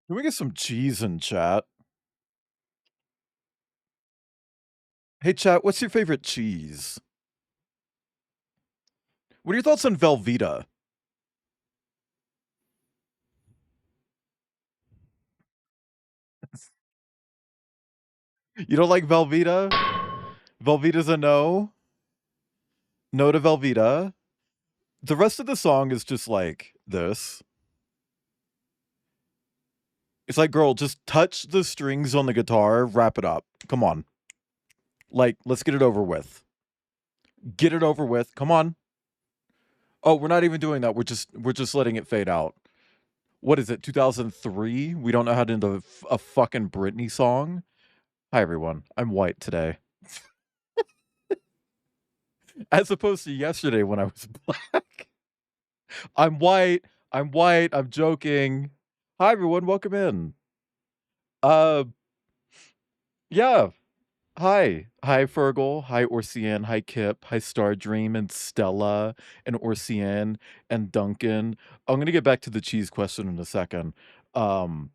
Can we get some cheese in chat? Hey, chat, what's your favorite cheese? What are your thoughts on Velveeta? You don't like Velveeta? Velveeta's a no? No to Velveeta? The rest of the song is just like this. It's like, girl, just touch the strings on the guitar, wrap it up. Come on. Like, let's get it over with. Get it over with. Come on. Oh, we're not even doing that. We're just letting it fade out. What is it? 2003? We don't know how to do a fucking Britney song. Hi everyone. I'm white today. As opposed to yesterday when I was black. I'm white. I'm white. I'm joking. Hi everyone. Welcome in. Uh yeah. Hi. Hi Fergal. Hi Orsian. Hi Kip. Hi Star Dream and Stella and Orsian and Duncan. I'm gonna get back to the cheese question in a second. Um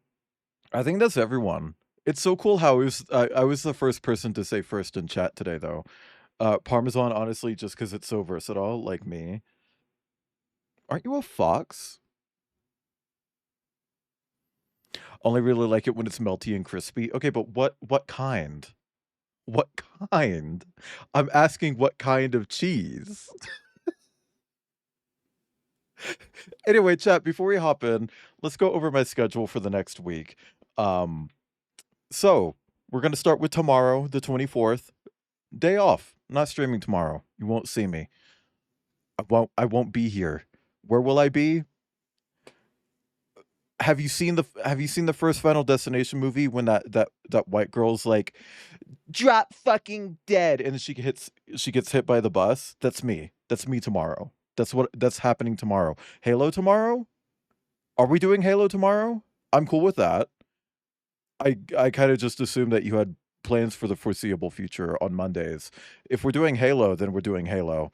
I think that's everyone. It's so cool how I was the first person to say first in chat today though. Parmesan, honestly, just because it's so versatile, like me. Aren't you a fox? Only really like it when it's melty and crispy. Okay, but what kind? What kind? I'm asking what kind of cheese. Anyway, chat, before we hop in, let's go over my schedule for the next week. Um, so we're gonna start with tomorrow, the 24th. Day off. Not streaming tomorrow. You won't see me. I won't be here. Where will I be? Have you seen the first Final Destination movie when that white girl's like drop fucking dead and she gets hit by the bus? That's me. That's me tomorrow. That's happening tomorrow. Halo tomorrow? Are we doing Halo tomorrow? I'm cool with that. I kind of just assumed that you had plans for the foreseeable future on Mondays. If we're doing Halo, then we're doing Halo.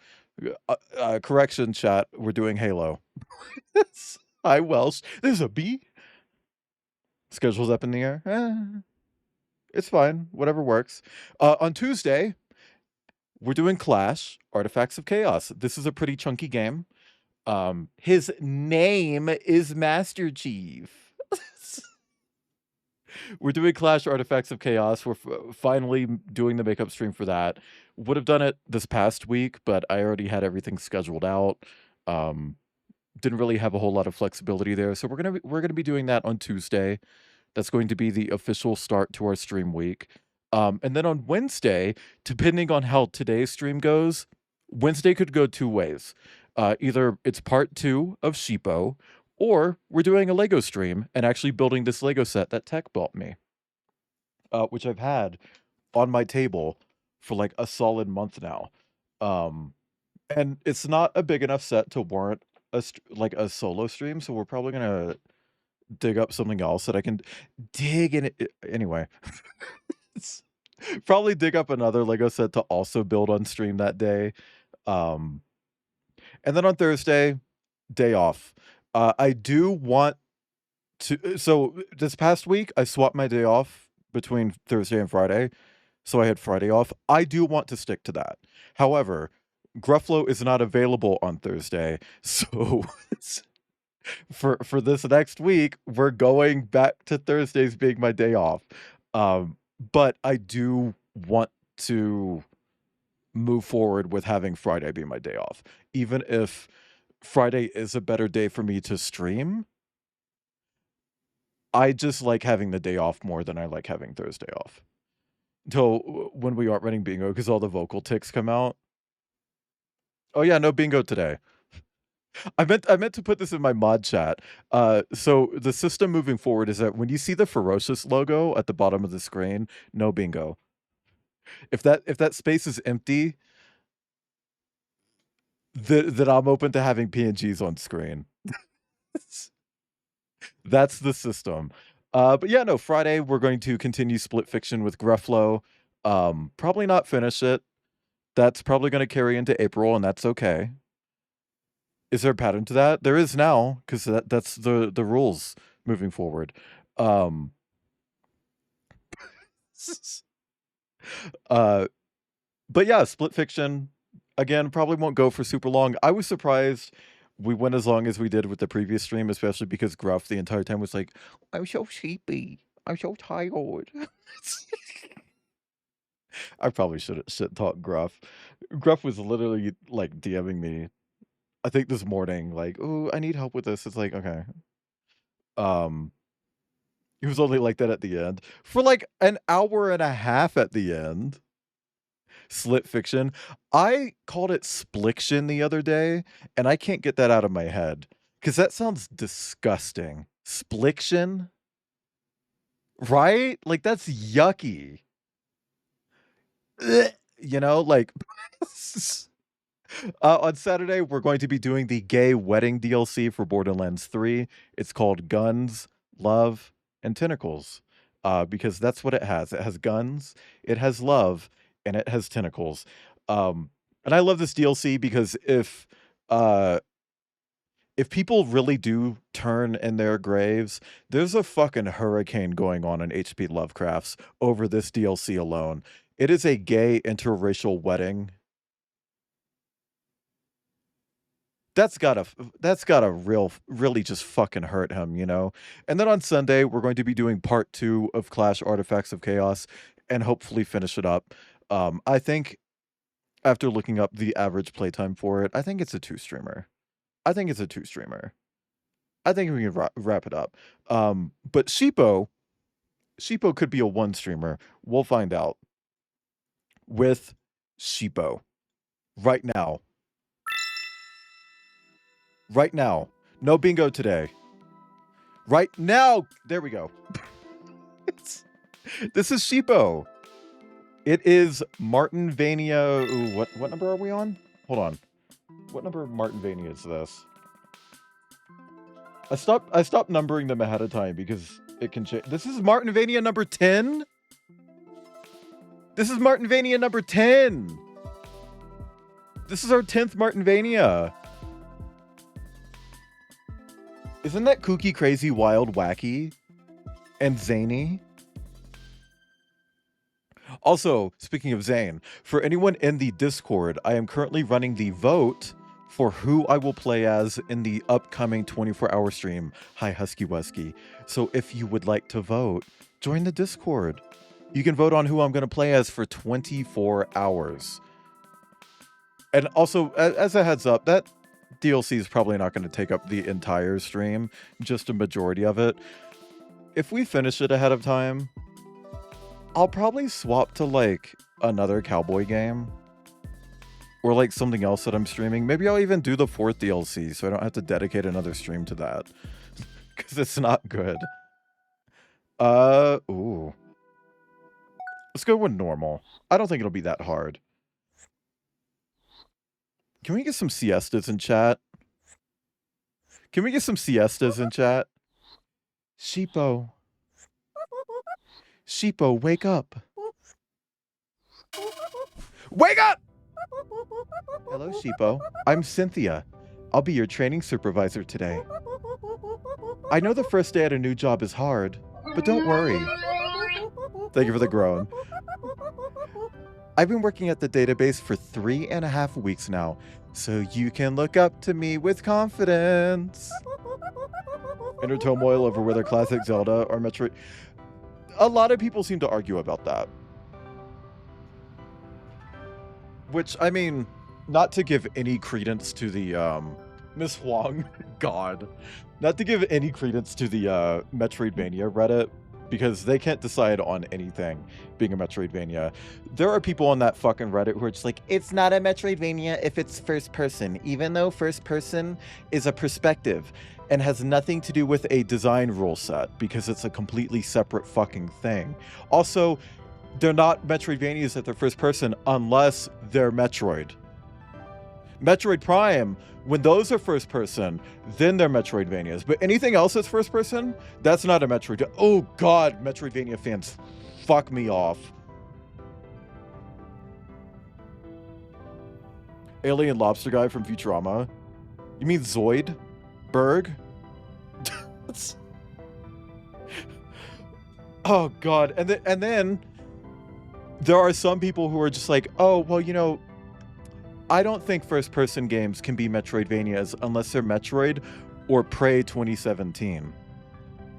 Correction, chat. We're doing Halo. Hi, Welsh. There's a B. Schedule's up in the air. It's fine. Whatever works. On Tuesday, we're doing Clash, Artifacts of Chaos. This is a pretty chunky game. His name is Master Chief. We're doing Clash, Artifacts of Chaos. We're finally doing the makeup stream for that. Would have done it this past week, but I already had everything scheduled out. Didn't really have a whole lot of flexibility there, so we're gonna be doing that on Tuesday. That's going to be the official start to our stream week. And then on Wednesday, depending on how today's stream goes, Wednesday could go two ways. Either it's part 2 of Sheepo, or we're doing a Lego stream and actually building this Lego set that Tech bought me, which I've had on my table for like a solid month now. Um, and it's not a big enough set to warrant like a solo stream, so we're probably gonna dig up something else that I can dig in it anyway. Probably dig up another Lego set to also build on stream that day. Um, and then on Thursday, day off. I do want to. So this past week, I swapped my day off between Thursday and Friday, so I had Friday off. I do want to stick to that. However, Gruffalo is not available on Thursday, so for this next week, we're going back to Thursdays being my day off. But I do want to move forward with having Friday be my day off. Even if Friday is a better day for me to stream, I just like having the day off more than I like having Thursday off. Until when we aren't running bingo because all the vocal ticks come out. Oh yeah, no bingo today. I meant to put this in my mod chat. So the system moving forward is that when you see the ferocious logo at the bottom of the screen, no bingo. If that space is empty, then I'm open to having PNGs on screen. That's the system. But yeah, no, Friday we're going to continue Split Fiction with Gruffalo. Probably not finish it. That's probably going to carry into April, and that's okay. Is there a pattern to that? There is now, because that's the rules moving forward. Um, uh, but yeah, Split Fiction, again, probably won't go for super long. I was surprised we went as long as we did with the previous stream, especially because Gruff the entire time was like, I'm so sleepy. I'm so tired. I probably should shit talk Gruff. Gruff was literally like DMing me, I think this morning, like, oh, I need help with this. It's like, okay. Um, he was only like that at the end. For like an hour and a half at the end. Slit Fiction. I called it Spliction the other day, and I can't get that out of my head because that sounds disgusting. Spliction, right? Like that's yucky. Ugh. You know, like on Saturday we're going to be doing the gay wedding DLC for Borderlands 3. It's called Guns, Love, and Tentacles. Because that's what it has. It has guns, it has love, and it has tentacles. And I love this DLC because if people really do turn in their graves, there's a fucking hurricane going on in HP Lovecraft's over this DLC alone. It is a gay interracial wedding. That's gotta really just fucking hurt him, you know? And then on Sunday, we're going to be doing part 2 of Clash Artifacts of Chaos and hopefully finish it up. I think after looking up the average playtime for it, I think it's a 2-streamer. I think it's a 2-streamer. I think we can wrap it up. But Sheepo could be a 1-streamer. We'll find out with Sheepo right now. Right now. No bingo today. Right now. There we go. This is Sheepo. It is Martinvania. Ooh, what number are we on? Hold on. What number of Martinvania is this? I stopped numbering them ahead of time because it can change. This is Martinvania number 10? This is Martinvania number 10. This is our 10th Martinvania. Isn't that kooky, crazy, wild, wacky, and zany? Also, speaking of Zane, for anyone in the Discord, I am currently running the vote for who I will play as in the upcoming 24-hour stream. Hi, Husky Wusky. So if you would like to vote, join the Discord. You can vote on who I'm going to play as for 24 hours. And also, as a heads up, that DLC is probably not going to take up the entire stream, just a majority of it. If we finish it ahead of time, I'll probably swap to like another cowboy game or like something else that I'm streaming. Maybe I'll even do the 4th DLC so I don't have to dedicate another stream to that because it's not good. Ooh. Let's go with normal. I don't think it'll be that hard. Can we get some siestas in chat? Can we get some siestas in chat? Sheepo. Sheepo, wake up. Wake up! Hello, Sheepo. I'm Cynthia. I'll be your training supervisor today. I know the first day at a new job is hard, but don't worry. Thank you for the groan. I've been working at the database for 3.5 weeks now, so you can look up to me with confidence. Inner turmoil over whether classic Zelda or Metroid. A lot of people seem to argue about that. Which, I mean, not to give any credence to the, Miss Huang, God. Not to give any credence to the, Metroidvania Reddit, because they can't decide on anything being a Metroidvania. There are people on that fucking Reddit who are just like, it's not a Metroidvania if it's first person, even though first person is a perspective and has nothing to do with a design rule set because it's a completely separate fucking thing. Also, they're not Metroidvanias at their first person unless they're Metroid. Metroid Prime, when those are first person, then they're Metroidvanias. But anything else that's first person, that's not a Metroid. Oh God, Metroidvania fans, fuck me off. Alien Lobster Guy from Futurama. You mean Zoid? Berg? Oh god, and then there are some people who are just like, oh well, I don't think first-person games can be Metroidvanias unless they're Metroid or Prey 2017.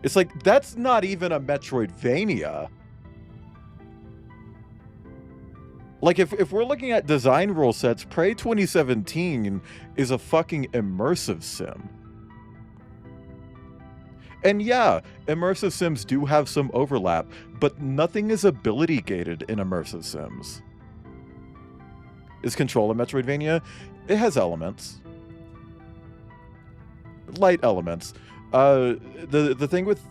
It's like, that's not even a Metroidvania. Like, if we're looking at design rule sets, Prey 2017 is a fucking immersive sim. And yeah, immersive sims do have some overlap, but nothing is ability gated in immersive sims. Is Control a Metroidvania? It has elements. Light elements. The thing with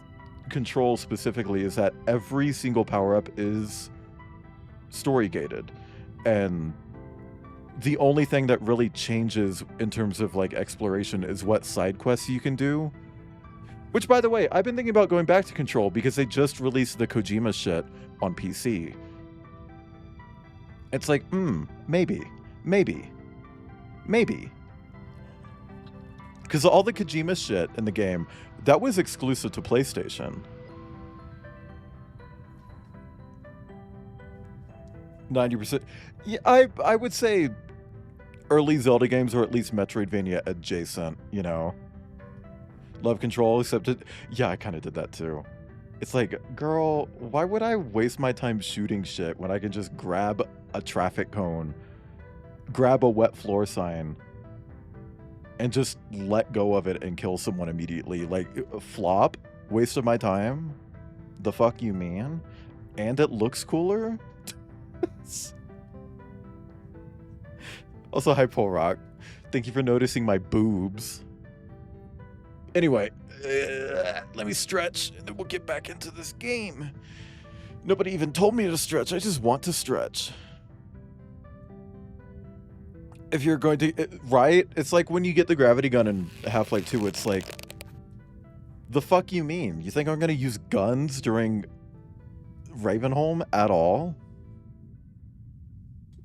Control specifically is that every single power-up is story-gated. And the only thing that really changes in terms of, like, exploration is what side quests you can do. Which, by the way, I've been thinking about going back to Control because they just released the Kojima shit on PC. It's like, maybe. Because all the Kojima shit in the game, that was exclusive to PlayStation. 90%. Yeah, I would say early Zelda games, or at least Metroidvania adjacent, Love Control, except yeah, I kind of did that too. It's like, girl, why would I waste my time shooting shit when I can just grab a traffic cone, grab a wet floor sign, and just let go of it and kill someone immediately? Like, flop? Waste of my time? The fuck you mean? And it looks cooler? Also, hi, Paul Rock. Thank you for noticing my boobs. Anyway, let me stretch, and then we'll get back into this game. Nobody even told me to stretch. I just want to stretch. If you're going to... Right? It's like when you get the gravity gun in Half-Life 2, it's like... The fuck you mean? You think I'm going to use guns during Ravenholm at all?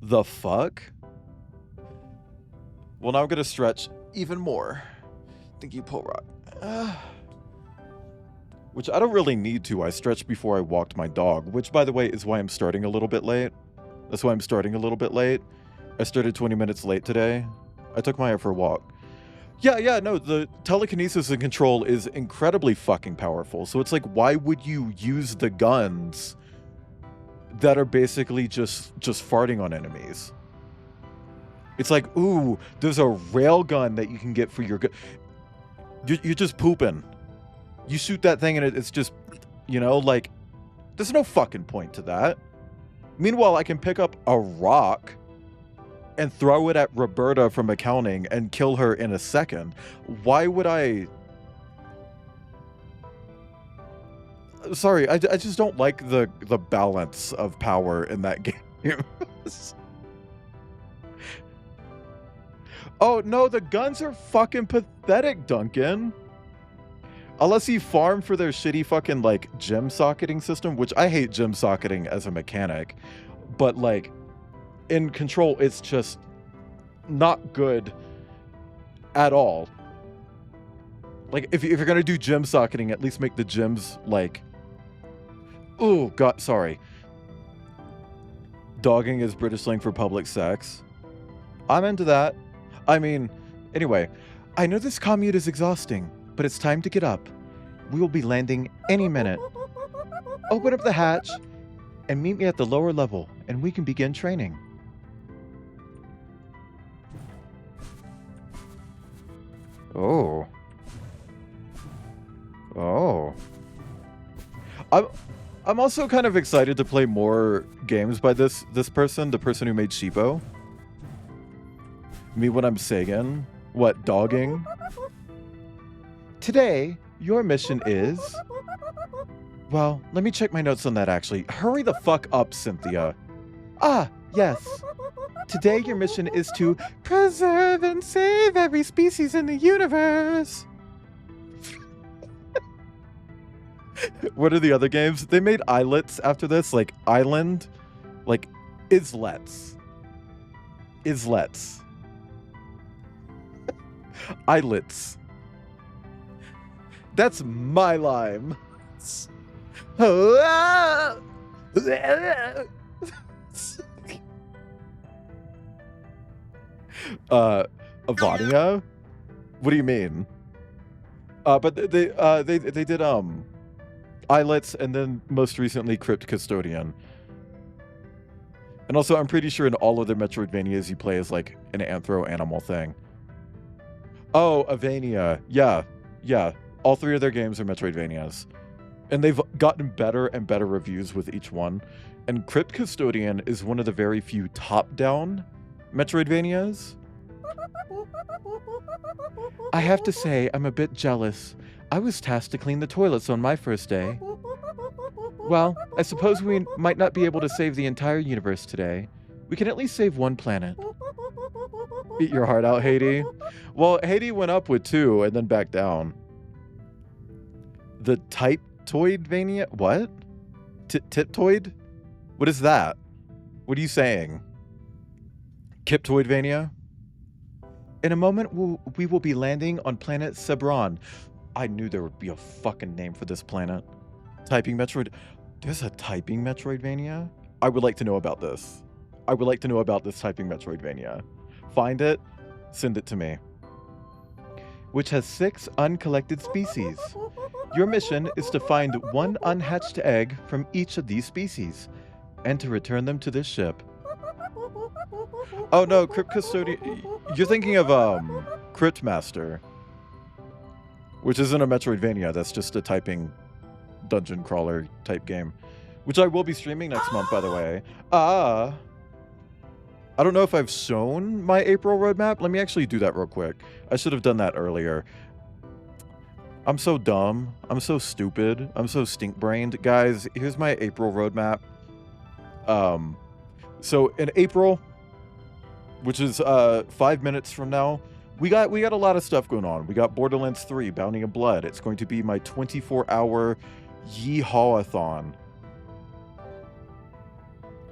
The fuck? Well, now I'm going to stretch even more. Thank you, Paul Rock. Which I don't really need to. I stretched before I walked my dog, which, by the way, is why I'm starting a little bit late. That's why I'm starting a little bit late. I started 20 minutes late today. I took Maya for a walk. Yeah, no, the telekinesis and Control is incredibly fucking powerful. So it's like, why would you use the guns that are basically just farting on enemies? It's like, ooh, there's a rail gun that you can get for your gun. You're just pooping. You shoot that thing and it's just, like, there's no fucking point to that. Meanwhile, I can pick up a rock and throw it at Roberta from accounting and kill her in a second. Why would I... Sorry, I just don't like the balance of power in that game. Oh, no, the guns are fucking pathetic, Duncan. Unless you farm for their shitty fucking, like, gem socketing system, which I hate gem socketing as a mechanic. But, like, in Control, it's just not good at all. Like, if you're gonna do gem socketing, at least make the gems, like... Oh, God, sorry. Dogging is British slang for public sex. I'm into that. I mean, anyway, I know this commute is exhausting, but it's time to get up. We will be landing any minute. Open up the hatch and meet me at the lower level, and we can begin training. Oh. Oh. I'm also kind of excited to play more games by this person, the person who made Sheepo. Me when I'm Sagan. What, dogging? Today, your mission is... Well, let me check my notes on that, actually. Hurry the fuck up, Cynthia. Ah, yes. Today, your mission is to preserve and save every species in the universe. What are the other games? They made islets after this, like Island, like islets. Islets. Islets. That's my lime. Avania? What do you mean? But they did Islets, and then most recently Crypt Custodian. And also, I'm pretty sure in all of their Metroidvanias you play as like an anthro animal thing. Oh, Avania. Yeah, yeah. All three of their games are Metroidvanias. And they've gotten better and better reviews with each one. And Crypt Custodian is one of the very few top-down Metroidvanias. I have to say, I'm a bit jealous. I was tasked to clean the toilets on my first day. Well, I suppose we might not be able to save the entire universe today. We can at least save one planet. Eat your heart out, Haiti. Well, Haiti went up with 2 and then back down. The Typtoidvania? What? Tiptoid? What is that? What are you saying? Kiptoidvania? In a moment, we will be landing on planet Sebron. I knew there would be a fucking name for this planet. Typing Metroid. There's a typing Metroidvania? I would like to know about this. I would like to know about this typing Metroidvania. Find it, send it to me. Which has 6 uncollected species. Your mission is to find 1 unhatched egg from each of these species and to return them to this ship. Oh no, Crypt Custodian. You're thinking of Crypt Master, which isn't a Metroidvania. That's just a typing dungeon crawler type game, which I will be streaming next month, by the way. I don't know if I've shown my April roadmap. Let me actually do that real quick. I should have done that earlier. I'm so dumb. I'm so stupid. I'm so stink-brained. Guys, here's my April roadmap. So in April, which is 5 minutes from now, we got a lot of stuff going on. We got Borderlands 3, Bounty of Blood. It's going to be my 24-hour Yeehaw-a-thon.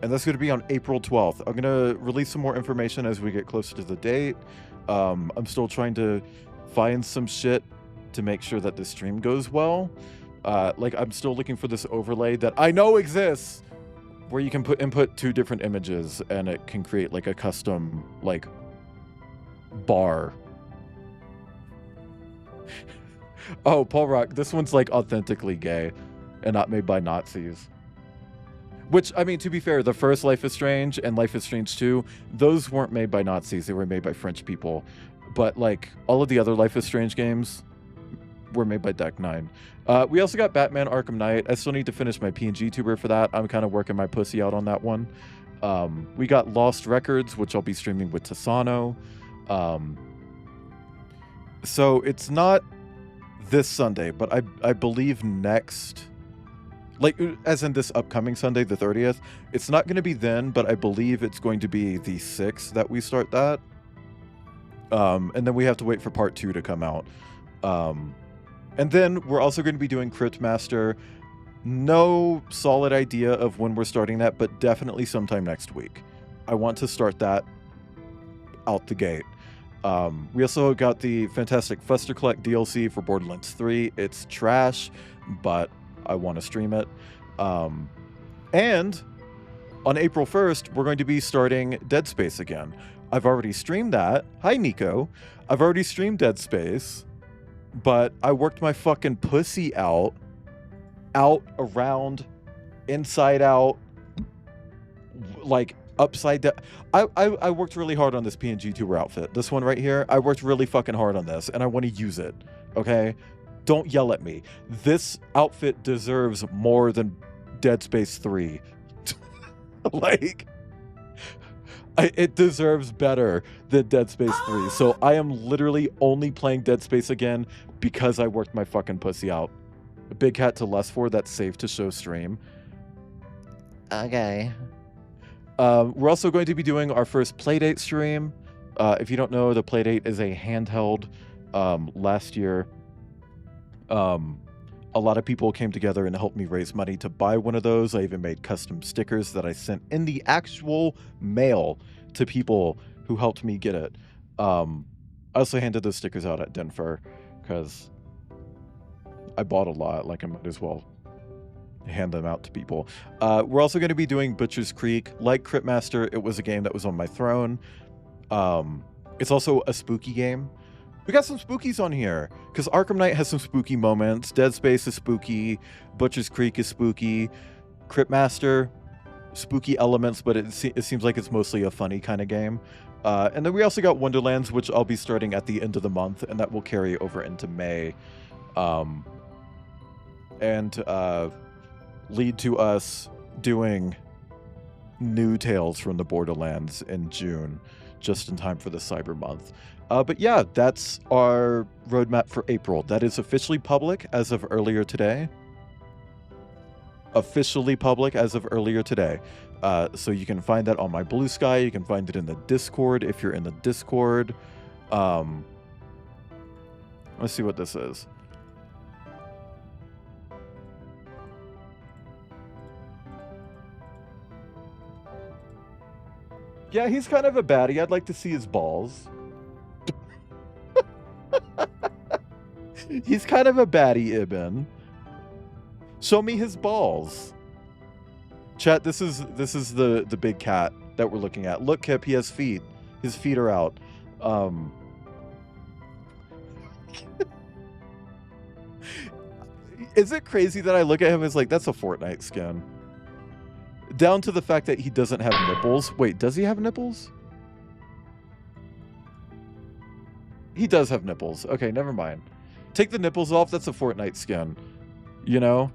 And that's going to be on April 12th. I'm going to release some more information as we get closer to the date. I'm still trying to find some shit to make sure that the stream goes well. Like, I'm still looking for this overlay that I know exists, where you can input 2 different images and it can create like a custom like bar. Oh, Paul Rock, this one's like authentically gay and not made by Nazis. Which, I mean, to be fair, the first Life is Strange and Life is Strange 2, those weren't made by Nazis. They were made by French people. But, like, all of the other Life is Strange games were made by Deck 9. We also got Batman Arkham Knight. I still need to finish my PNG tuber for that. I'm kind of working my pussy out on that one. We got Lost Records, which I'll be streaming with Tasano. So it's not this Sunday, but I believe next... Like, as in this upcoming Sunday, the 30th. It's not going to be then, but I believe it's going to be the 6th that we start that. And then we have to wait for part 2 to come out. And then we're also going to be doing Crypt Master. No solid idea of when we're starting that, but definitely sometime next week. I want to start that out the gate. We also got the Fantastic Fuster Collect DLC for Borderlands 3. It's trash, but I want to stream it. And on April 1st, we're going to be starting Dead Space again. I've already streamed that. Hi, Nico. I've already streamed Dead Space, but I worked my fucking pussy out, around, inside out, like upside down. I worked really hard on this PNG tuber outfit. This one right here, I worked really fucking hard on this, and I want to use it, okay? Don't yell at me. This outfit deserves more than Dead Space 3. Like, it deserves better than Dead Space 3. So I am literally only playing Dead Space again because I worked my fucking pussy out. A big hat to Les4, that's safe to show stream. Okay. We're also going to be doing our first Playdate stream. If you don't know, the Playdate is a handheld. Last year, a lot of people came together and helped me raise money to buy one of those. I even made custom stickers that I sent in the actual mail to people who helped me get it. I also handed those stickers out at Denver because I bought a lot, like I might as well hand them out to people. We're also going to be doing Butcher's Creek. Like Cryptmaster, it was a game that was on my throne. It's also a spooky game. We got some spookies on here because Arkham Knight has some spooky moments. Dead Space is spooky. Butcher's Creek is spooky. Cryptmaster, spooky elements, but it seems like it's mostly a funny kind of game. And then we also got Wonderlands, which I'll be starting at the end of the month, and that will carry over into May. And lead to us doing new Tales from the Borderlands in June, just in time for the Cyber Month. But yeah, that's our roadmap for April. That is officially public as of earlier today. Officially public as of earlier today. So you can find that on my Blue Sky. You can find it in the Discord if you're in the Discord. Let's see what this is. Yeah, he's kind of a baddie. I'd like to see his balls. He's kind of a baddie, Ibn. Show me his balls. Chat, this is the big cat that we're looking at. Look, Kip, he has feet. His feet are out. Is it crazy that I look at him as like, that's a Fortnite skin? Down to the fact that he doesn't have nipples. Wait, does he have nipples? He does have nipples. Okay, never mind. Take the nipples off. That's a Fortnite skin. You know?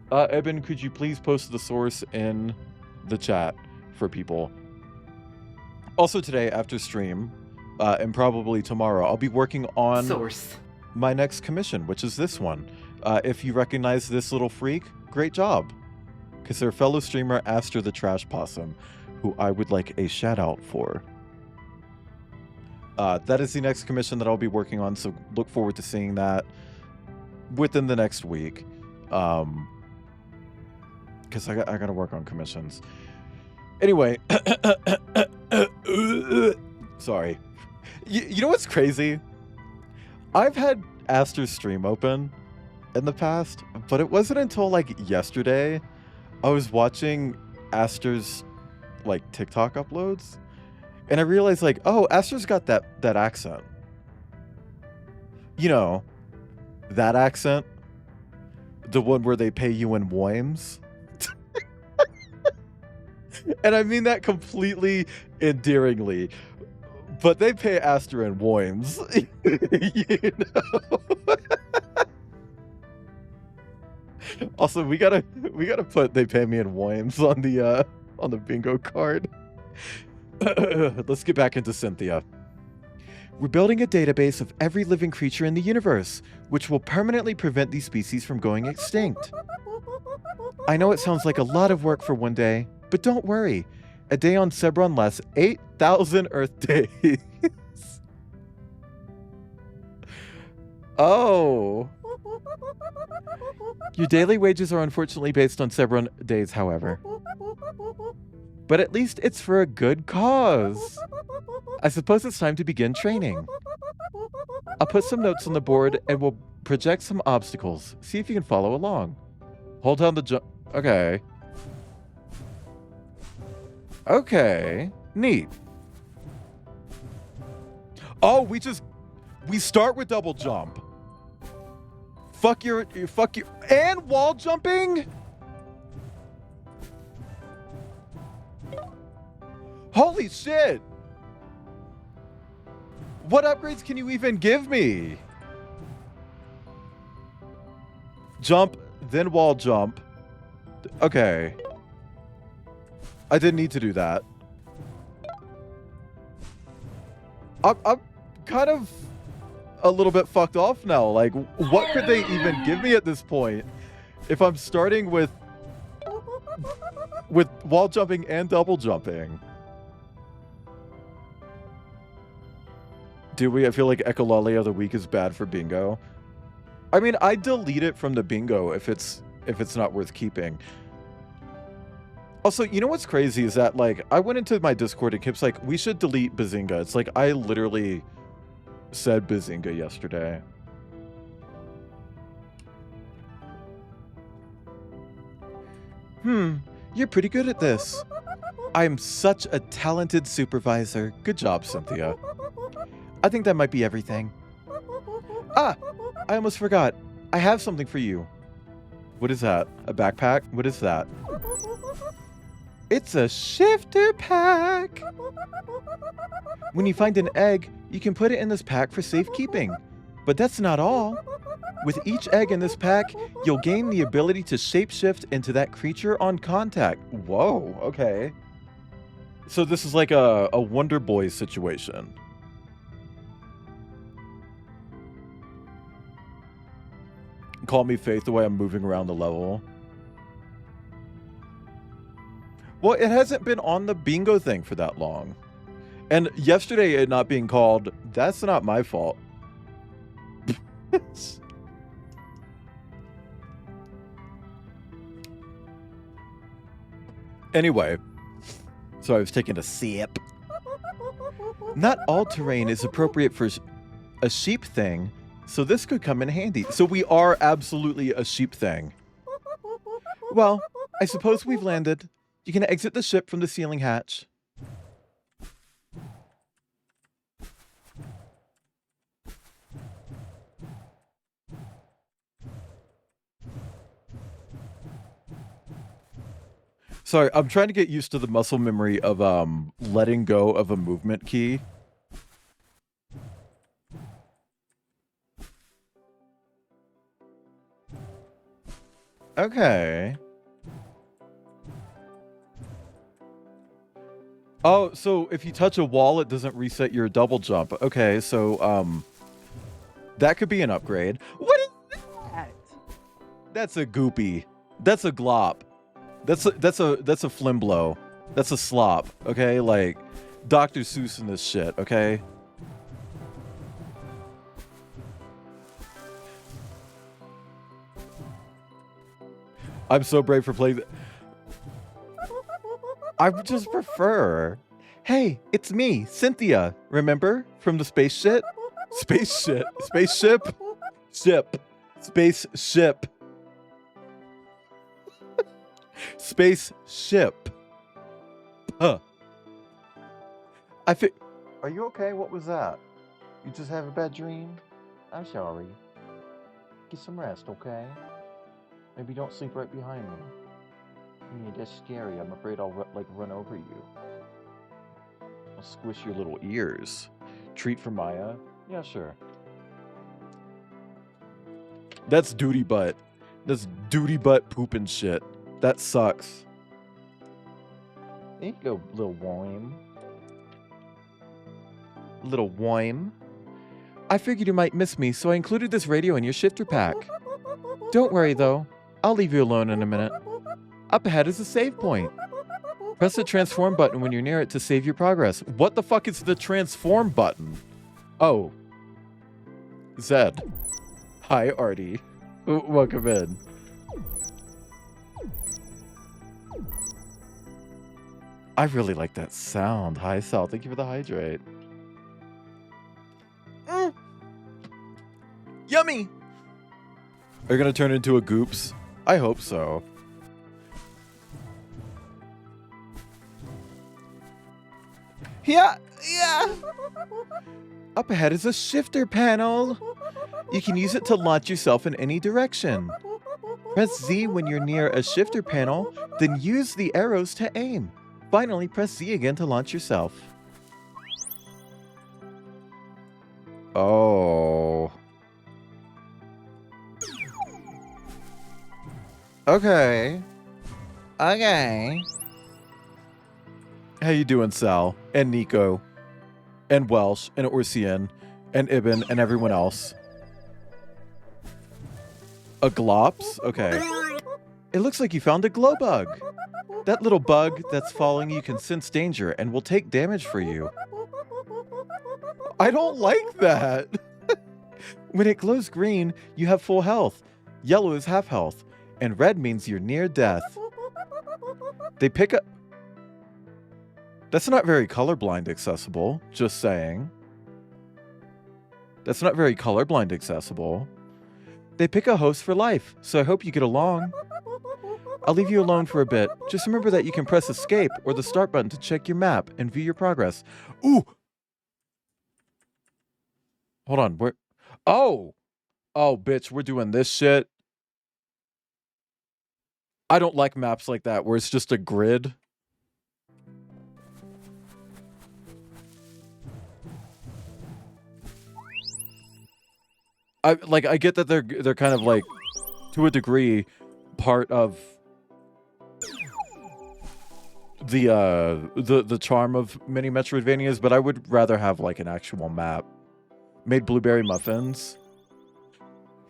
Eben, could you please post the source in the chat for people? Also today, after stream, and probably tomorrow, I'll be working on my next commission, which is this one. If you recognize this little freak, great job. Because they're fellow streamer Aster the Trash Possum, who I would like a shout out for. That is the next commission that I'll be working on, so look forward to seeing that within the next week. Because I gotta work on commissions. Anyway, sorry. You know what's crazy? I've had Aster's stream open in the past, but it wasn't until like yesterday I was watching Aster's like TikTok uploads, and I realized like, oh, Aster's got that accent. You know, that accent, the one where they pay you in woims. And I mean that completely endearingly, but they pay Aster in woims. You know. Also, we gotta put "they pay me in woims" on the bingo card. Let's get back into Cynthia. We're building a database of every living creature in the universe, which will permanently prevent these species from going extinct. I know it sounds like a lot of work for one day, but don't worry. A day on Sebron lasts 8,000 Earth days. Oh. Your daily wages are unfortunately based on Sebron days, however. But at least it's for a good cause. I suppose it's time to begin training. I'll put some notes on the board and we'll project some obstacles. See if you can follow along. Hold down the jump. Okay. Okay. Neat. Oh, we start with double jump. Fuck your, and wall jumping? Holy shit! What upgrades can you even give me? Jump, then wall jump. Okay. I didn't need to do that. I'm kind of a little bit fucked off now. Like, what could they even give me at this point? If I'm starting with wall jumping and double jumping. Do we? I feel like Echolalia of the Week is bad for bingo. I mean, I delete it from the bingo if it's not worth keeping. Also, you know what's crazy is that, like, I went into my Discord and Kip's like, we should delete Bazinga. It's like, I literally said Bazinga yesterday. You're pretty good at this. I'm such a talented supervisor. Good job, Cynthia. I think that might be everything. Ah, I almost forgot. I have something for you. What is that? A backpack? What is that? It's a shifter pack. When you find an egg, you can put it in this pack for safekeeping. But that's not all. With each egg in this pack, you'll gain the ability to shapeshift into that creature on contact. Whoa, okay. So this is like a Wonder Boy situation. Call me Faith the way I'm moving around the level. Well, it hasn't been on the bingo thing for that long. And yesterday it not being called, that's not my fault. Anyway, so I was taking a sip. Not all terrain is appropriate for a sheep thing, so this could come in handy. So we are absolutely a sheep thing. Well, I suppose we've landed. You can exit the ship from the ceiling hatch. Sorry, I'm trying to get used to the muscle memory of letting go of a movement key. Okay. Oh, so if you touch a wall, it doesn't reset your double jump. Okay, so that could be an upgrade. What is that? That's a goopy. That's a glop. That's a flimblow. That's a slop. Okay, like Dr. Seuss in this shit. Okay. I'm so brave for playing. I would just prefer. Hey, it's me, Cynthia. Remember from the spaceship? Spaceship. Spaceship. Ship. Spaceship. Spaceship. Huh. Are you okay? What was that? You just have a bad dream? I'm sorry. Get some rest, okay? Maybe don't sleep right behind me. Yeah, that's scary. I'm afraid I'll run over you. I'll squish your little ears. Treat for Maya? Yeah, sure. That's duty butt. That's duty butt pooping shit. That sucks. There you go, little worm. Little worm. I figured you might miss me, so I included this radio in your shifter pack. Don't worry, though. I'll leave you alone in a minute. Up ahead is a save point. Press the transform button when you're near it to save your progress. What the fuck is the transform button? Oh. Zed. Hi, Artie. Welcome in. I really like that sound. Hi, Sal. Thank you for the hydrate. Yummy! Are you gonna turn into a Goops? I hope so. Yeah. Up ahead is a shifter panel. You can use it to launch yourself in any direction. Press Z when you're near a shifter panel, then use the arrows to aim. Finally, press Z again to launch yourself. Oh. Okay. How you doing, Sal? And Nico? And Welsh? And Ursian? And Ibn? And everyone else? A glops? Okay. It looks like you found a glow bug. That little bug that's following you can sense danger and will take damage for you. I don't like that. When it glows green, you have full health. Yellow is half health. And red means you're near death. They pick up... That's not very colorblind accessible, just saying. That's not very colorblind accessible. They pick a host for life, so I hope you get along. I'll leave you alone for a bit. Just remember that you can press escape or the start button to check your map and view your progress. Ooh! Hold on, where? Oh! Oh, bitch, we're doing this shit. I don't like maps like that where it's just a grid. I get that they're kind of like, to a degree, part of the charm of mini Metroidvanias, but I would rather have like an actual map. Made blueberry muffins.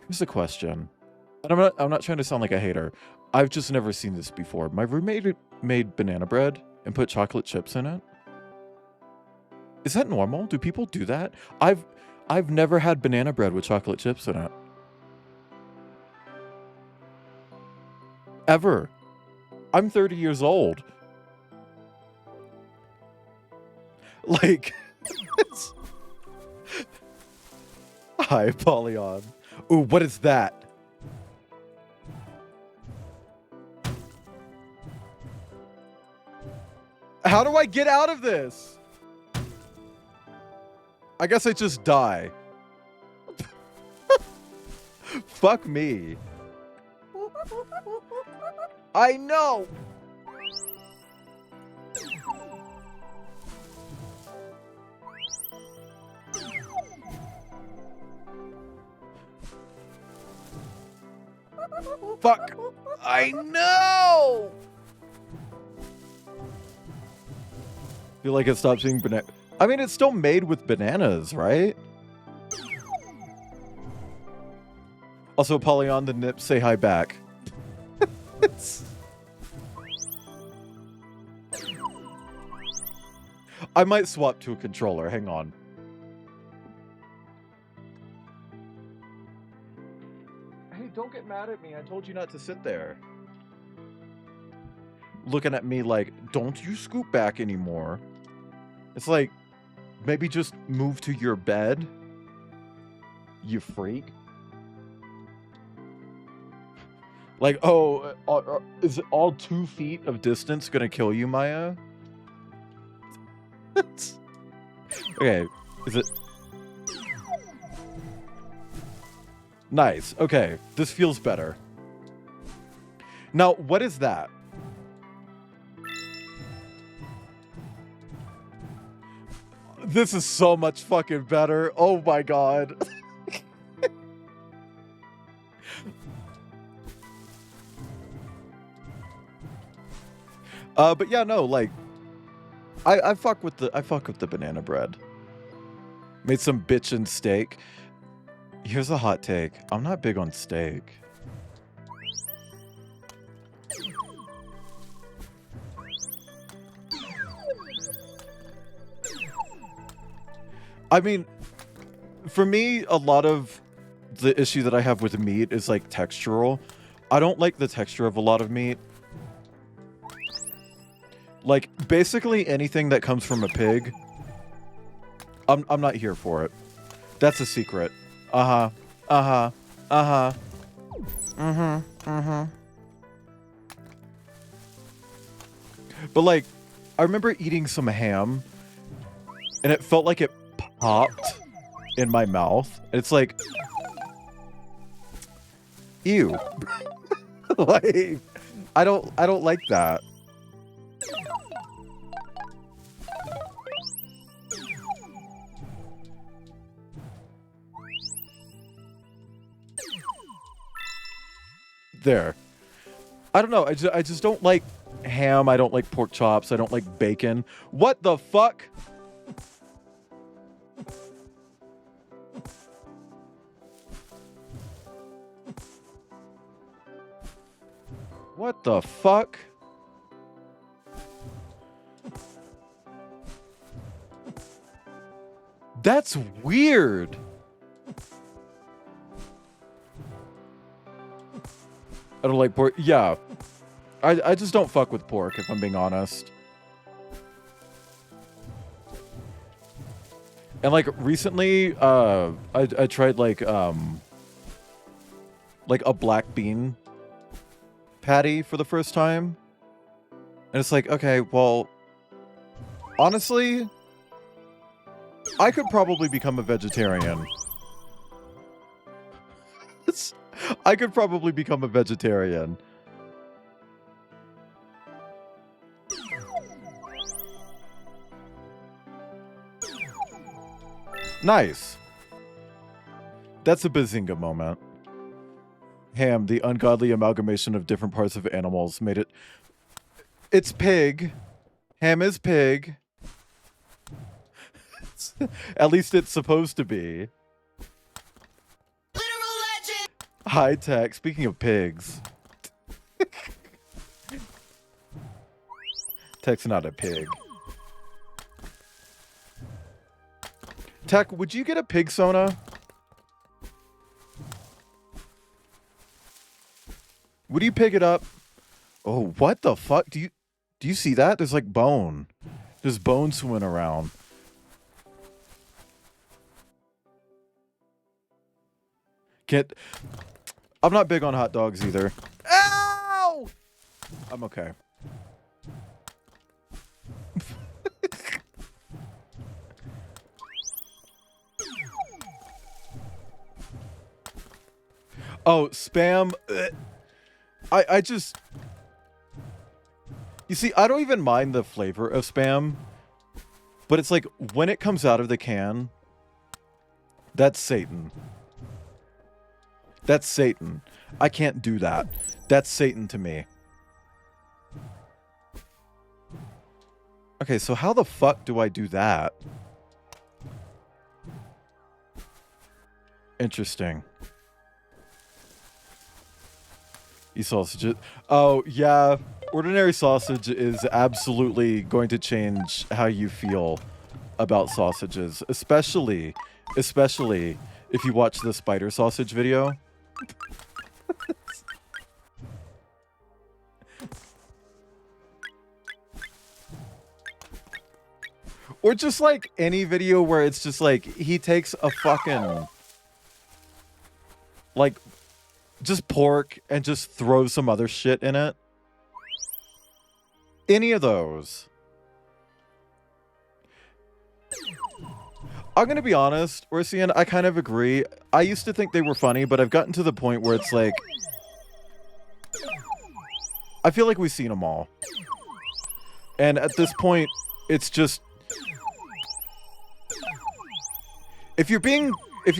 Here's a question. And I'm not trying to sound like a hater. I've just never seen this before. My roommate made banana bread and put chocolate chips in it. Is that normal? Do people do that? I've never had banana bread with chocolate chips in it. Ever. I'm 30 years old. Like, hi, Polyon. Ooh, what is that? How do I get out of this? I guess I just die. Fuck me. I know. Fuck. I know. Feel like it stops being banana. I mean, it's still made with bananas, right? Also, Polyon the Nip, say hi back. I might swap to a controller. Hang on. Hey, don't get mad at me. I told you not to sit there. Looking at me like, don't you scoot back anymore. It's like, maybe just move to your bed. You freak. Like, oh, is it all 2 feet of distance gonna kill you, Maya? Okay, is it? Nice, okay, this feels better. Now, what is that? This is so much fucking better. Oh my god. But yeah, no, like, I fuck with the banana bread. Made some bitchin' steak. Here's a hot take. I'm not big on steak. I mean, for me, a lot of the issue that I have with meat is like textural. I don't like the texture of a lot of meat. Like, basically anything that comes from a pig, I'm not here for it. That's a secret. Uh-huh. Uh-huh. Uh-huh. Mm-hmm. Mm-hmm. But, like, I remember eating some ham, and it felt like it popped in my mouth. And it's like, ew. Like, I don't like that. There. I don't know. I just don't like ham. I don't like pork chops. I don't like bacon. What the fuck? What the fuck? That's weird. I don't like pork. Yeah. I just don't fuck with pork, if I'm being honest. And like recently, I tried like a black bean patty for the first time. And it's like, okay, well, honestly, I could probably become a vegetarian. I could probably become a vegetarian. Nice. That's a Bazinga moment. Ham, the ungodly amalgamation of different parts of animals, made it... It's pig. Ham is pig. At least it's supposed to be. Literal legend. High tech. Speaking of pigs. Tech's not a pig. Tech, would you get a pig Sona? Would you pick it up? Oh, what the fuck? Do you see that? There's like bone. There's bone swimming around. I'm not big on hot dogs either. Ow! I'm okay. Oh, spam. I just... You see, I don't even mind the flavor of spam. But it's like, when it comes out of the can, that's Satan. That's Satan. I can't do that. That's Satan to me. Okay, so how the fuck do I do that? Interesting. Sausage. Oh, yeah. Ordinary sausage is absolutely going to change how you feel about sausages. Especially if you watch the spider sausage video. Or just like any video where it's just like, he takes a fucking... like... just pork and just throw some other shit in it. Any of those. I'm gonna be honest, Orsian, I kind of agree. I used to think they were funny, but I've gotten to the point where it's like... I feel like we've seen them all. And at this point, it's just... If you're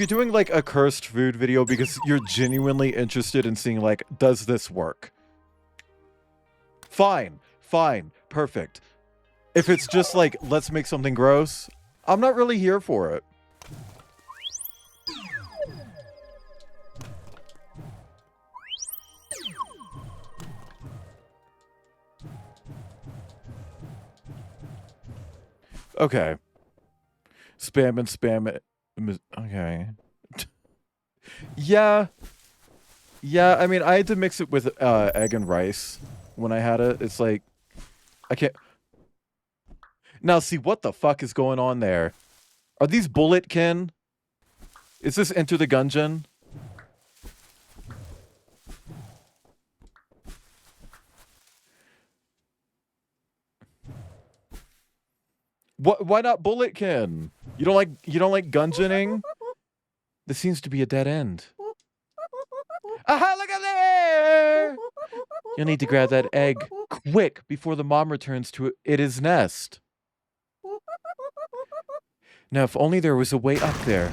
doing like a cursed food video because you're genuinely interested in seeing like, does this work? Fine, perfect. If it's just like, let's make something gross, I'm not really here for it. Okay. Spam it. Okay. Yeah, I mean, I had to mix it with egg and rice when I had it. It's like, I can't... Now, see, what the fuck is going on there? Are these bullet kin? Is this Enter the Gungeon? What? Why not bullet kin? You don't like Gungeoning? This seems to be a dead end. Aha, look at there! You'll need to grab that egg quick before the mom returns to its nest. Now, if only there was a way up there.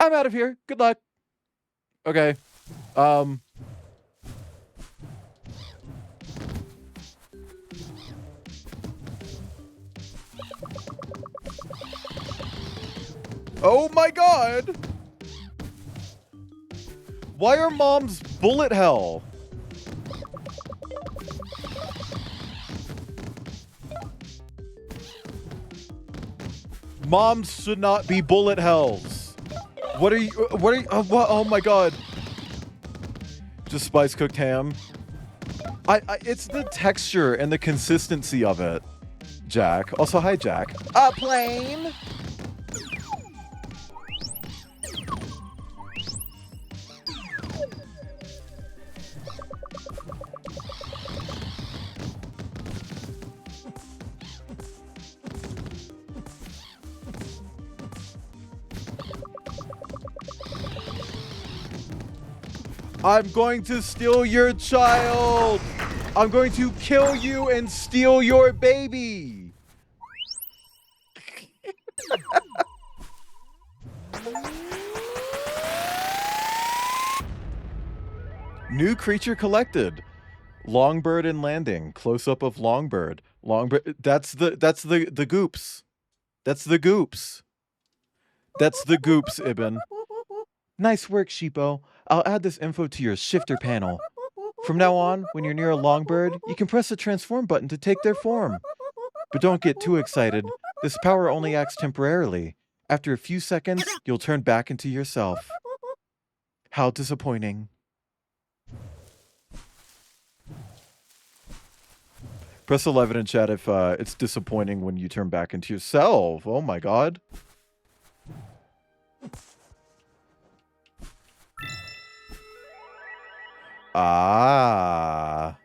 I'm out of here. Good luck. Okay. Oh my god! Why are moms bullet hell? Moms should not be bullet hells. What are you, what, oh my god. Just spice cooked ham. It's the texture and the consistency of it, Jack. Also, hi, Jack. A plane. I'm going to steal your child. I'm going to kill you and steal your baby. New creature collected. Longbird and landing. Close up of Longbird. Longbird. That's the goops. That's the goops. That's the goops, Ibn. Nice work, Sheepo. I'll add this info to your shifter panel. From now on, when you're near a Longbird, you can press the transform button to take their form. But don't get too excited. This power only acts temporarily. After a few seconds, you'll turn back into yourself. How disappointing. Press 11 in chat if it's disappointing when you turn back into yourself. Oh my god. Ah.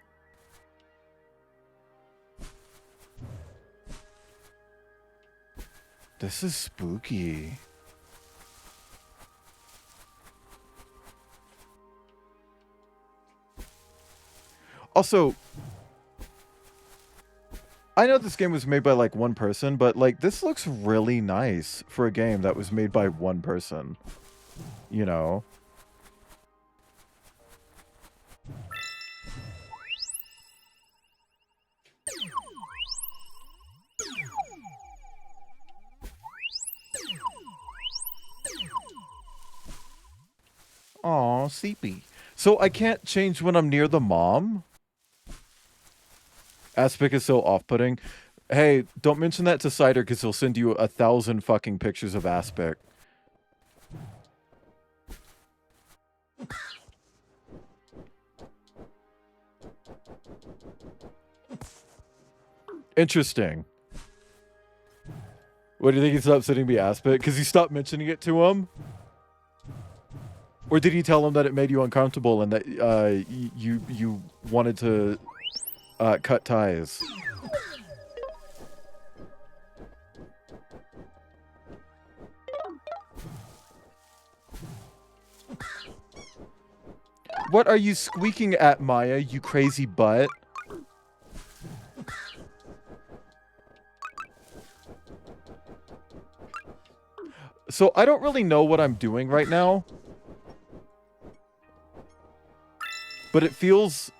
This is spooky. Also, I know this game was made by like one person, but like this looks really nice for a game that was made by one person. You know? Aw, Seepy. So I can't change when I'm near the mom? Aspic is so off-putting. Hey, don't mention that to Cider because he'll send you 1,000 fucking pictures of Aspic. Interesting. What do you think he stopped sending me Aspic? Because he stopped mentioning it to him? Or did he tell him that it made you uncomfortable and that you wanted to cut ties? What are you squeaking at, Maya, you crazy butt? So I don't really know what I'm doing right now. But it feels...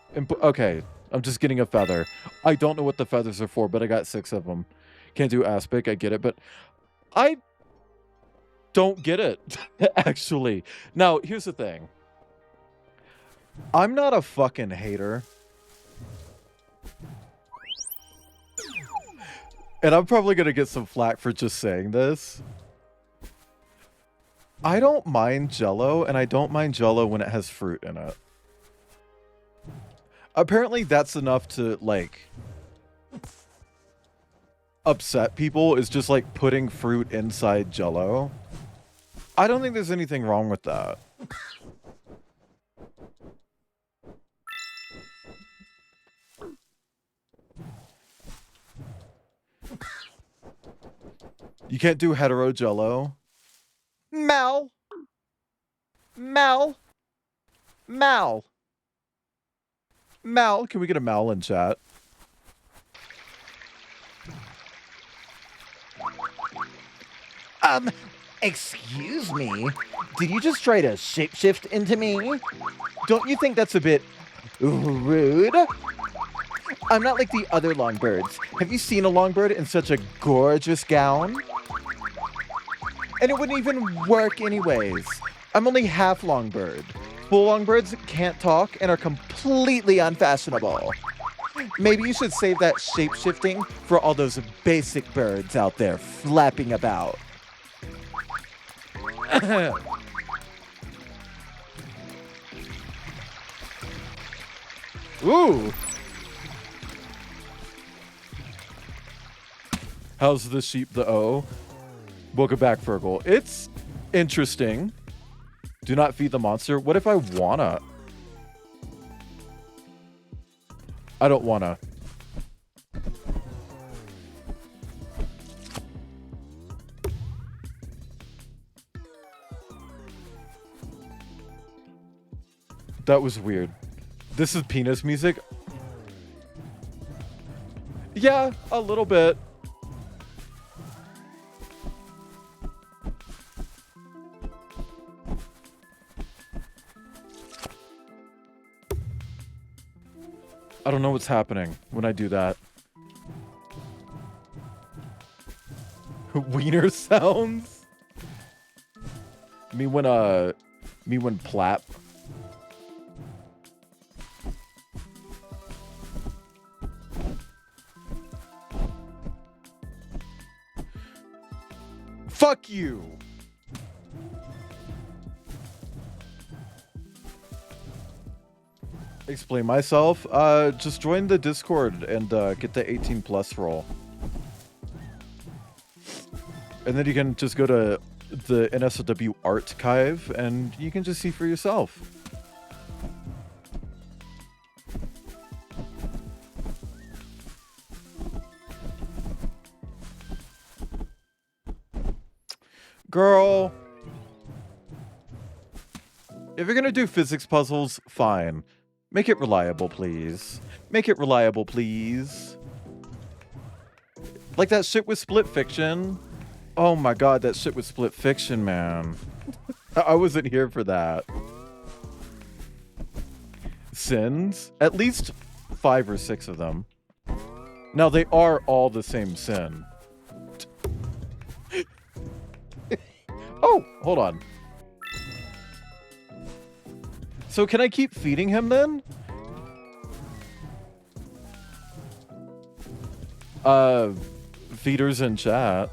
Okay, I'm just getting a feather. I don't know what the feathers are for, but I got 6 of them. Can't do Aspic, I get it, but... I don't get it, actually. Now, here's the thing. I'm not a fucking hater. And I'm probably gonna get some flack for just saying this. I don't mind Jell-O, and I don't mind Jell-O when it has fruit in it. Apparently that's enough to, like, upset people, is just, like, putting fruit inside Jell-O. I don't think there's anything wrong with that. You can't do hetero Jell-O. Mal! Mal! Mal! Mal, can we get a Mal in chat? Excuse me? Did you just try to shapeshift into me? Don't you think that's a bit rude? I'm not like the other Longbirds. Have you seen a Longbird in such a gorgeous gown? And it wouldn't even work anyways. I'm only half Longbird. Full Longbirds can't talk and are completely unfashionable. Maybe you should save that shape-shifting for all those basic birds out there flapping about. Ooh! How's the sheep the O? Welcome back, Fergal. It's interesting. Do not feed the monster. What if I wanna? I don't wanna. That was weird. This is penis music? Yeah, a little bit. I don't know what's happening when I do that. Wiener sounds? Me when plap. Fuck you! Explain myself. Just join the Discord and get the 18+ roll. And then you can just go to the NSW archive and you can just see for yourself. Girl. If you're gonna do physics puzzles, fine. Make it reliable, please. Make it reliable, please. Like that shit with Split Fiction. Oh my god, that shit with Split Fiction, man. I wasn't here for that. Sins? At least 5 or 6 of them. Now, they are all the same sin. Oh, hold on. So can I keep feeding him then? Feeders in chat.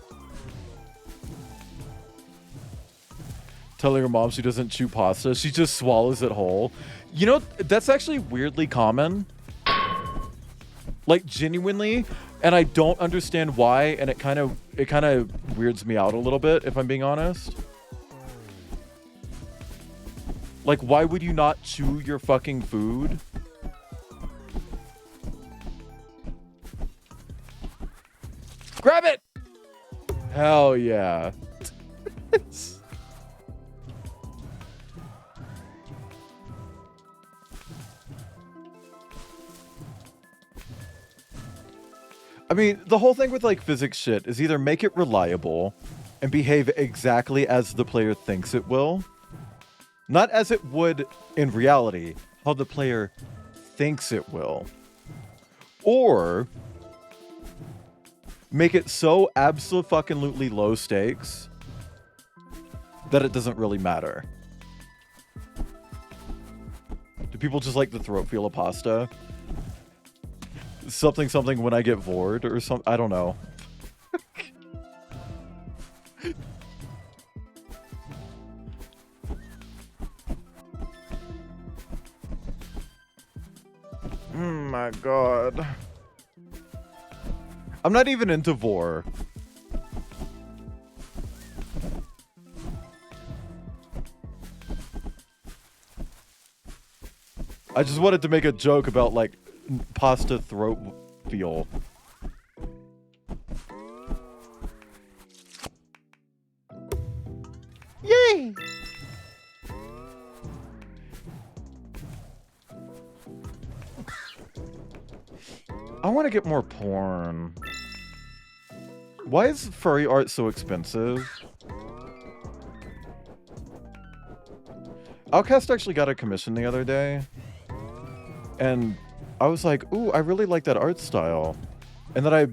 Telling her mom she doesn't chew pasta. She just swallows it whole. You know, that's actually weirdly common. Like, genuinely. And I don't understand why. And it kind of weirds me out a little bit, if I'm being honest. Like, why would you not chew your fucking food? Grab it! Hell yeah. I mean, the whole thing with, like, physics shit is either make it reliable and behave exactly as the player thinks it will. Not as it would in reality, how the player thinks it will. Or make it so absolutely low stakes that it doesn't really matter. Do people just like the throat feel of pasta? Something when I get bored or something. I don't know. Oh my god. I'm not even into vor. I just wanted to make a joke about, like, pasta throat feel. Yay! I want to get more porn. Why is furry art so expensive? Outcast actually got a commission the other day. And I was like, ooh, I really like that art style. And then I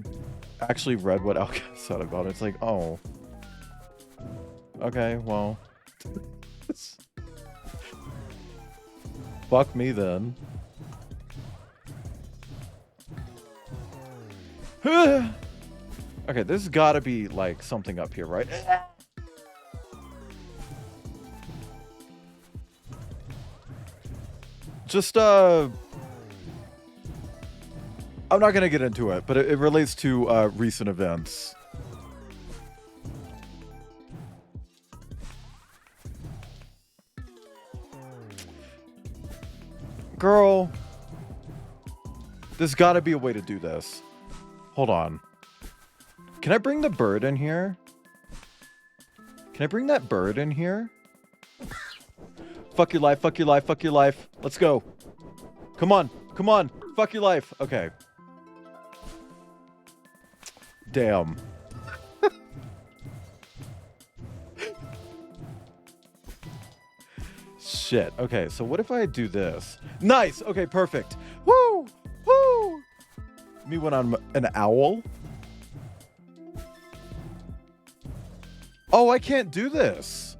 actually read what Outcast said about it. It's like, oh. Okay, well. Fuck me then. Okay, there's gotta be, like, something up here, right? Just, I'm not gonna get into it, but it relates to, recent events. Girl. There's gotta be a way to do this. Hold on. Can I bring the bird in here? Can I bring that bird in here? Fuck your life, fuck your life, fuck your life. Let's go. Come on, come on. Fuck your life. Okay. Damn. Shit. Okay, so what if I do this? Nice. Okay, perfect. Woo! Woo! Me when I'm an owl. Oh, I can't do this.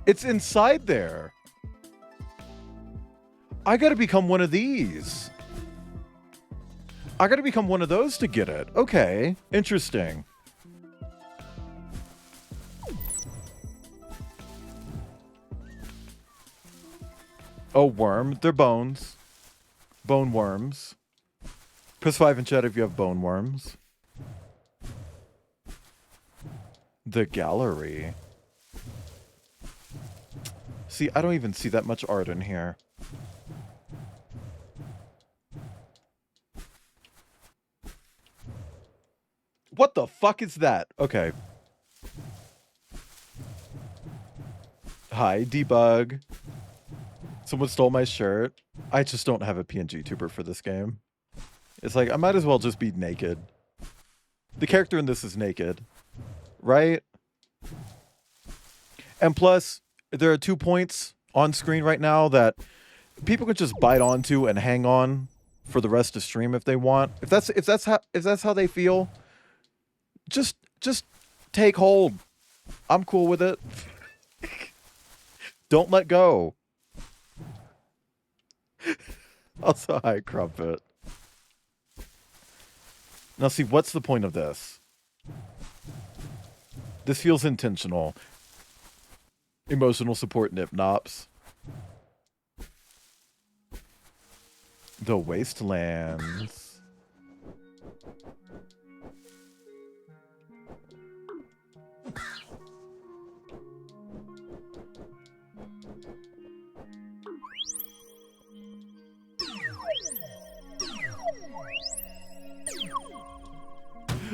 It's inside there. I gotta become one of these. I gotta become one of those to get it. Okay, interesting. Oh, worm. They're bones. Bone worms. Press 5 in chat if you have bone worms. The gallery. See, I don't even see that much art in here. What the fuck is that? Okay. Hi, debug. Someone stole my shirt. I just don't have a PNG tuber for this game. It's like, I might as well just be naked. The character in this is naked. Right? And plus, there are 2 points on screen right now that people can just bite onto and hang on for the rest of stream if they want. If that's how they feel, just take hold. I'm cool with it. Don't let go. Also, hi, Crumpet. Now, see, what's the point of this? This feels intentional. Emotional support nip nops. The wastelands.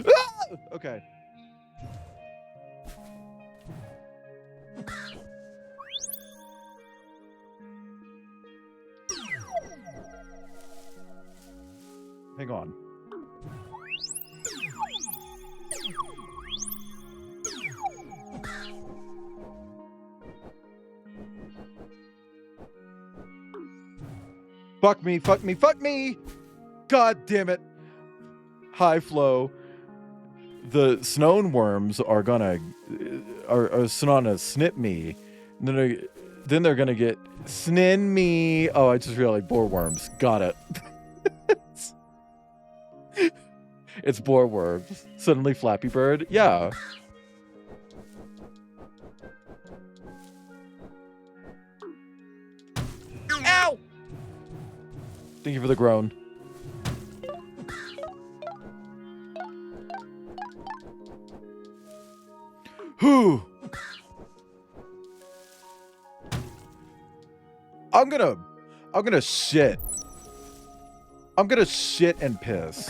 Ah! Okay. Hang on. Fuck me, fuck me, fuck me! God damn it. High flow. The snow worms are gonna snip me. And then they're gonna get snin me. Oh, I just realized boar worms. Got it. It's boar worms. Suddenly Flappy Bird. Yeah. Ow! Thank you for the groan. Whew. I'm gonna shit. I'm gonna shit and piss.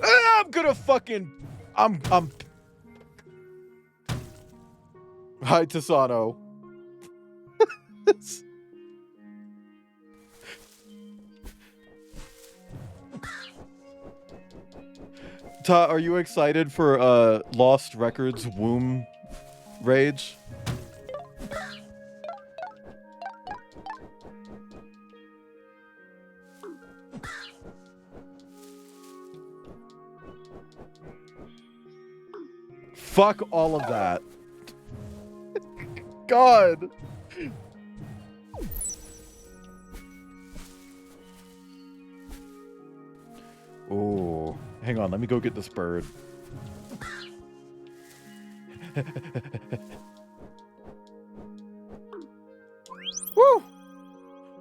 I'm gonna fucking... I'm... Hi, Tisano. Ta, are you excited for Lost Records womb rage? Fuck all of that. God. Oh, hang on. Let me go get this bird. Woo!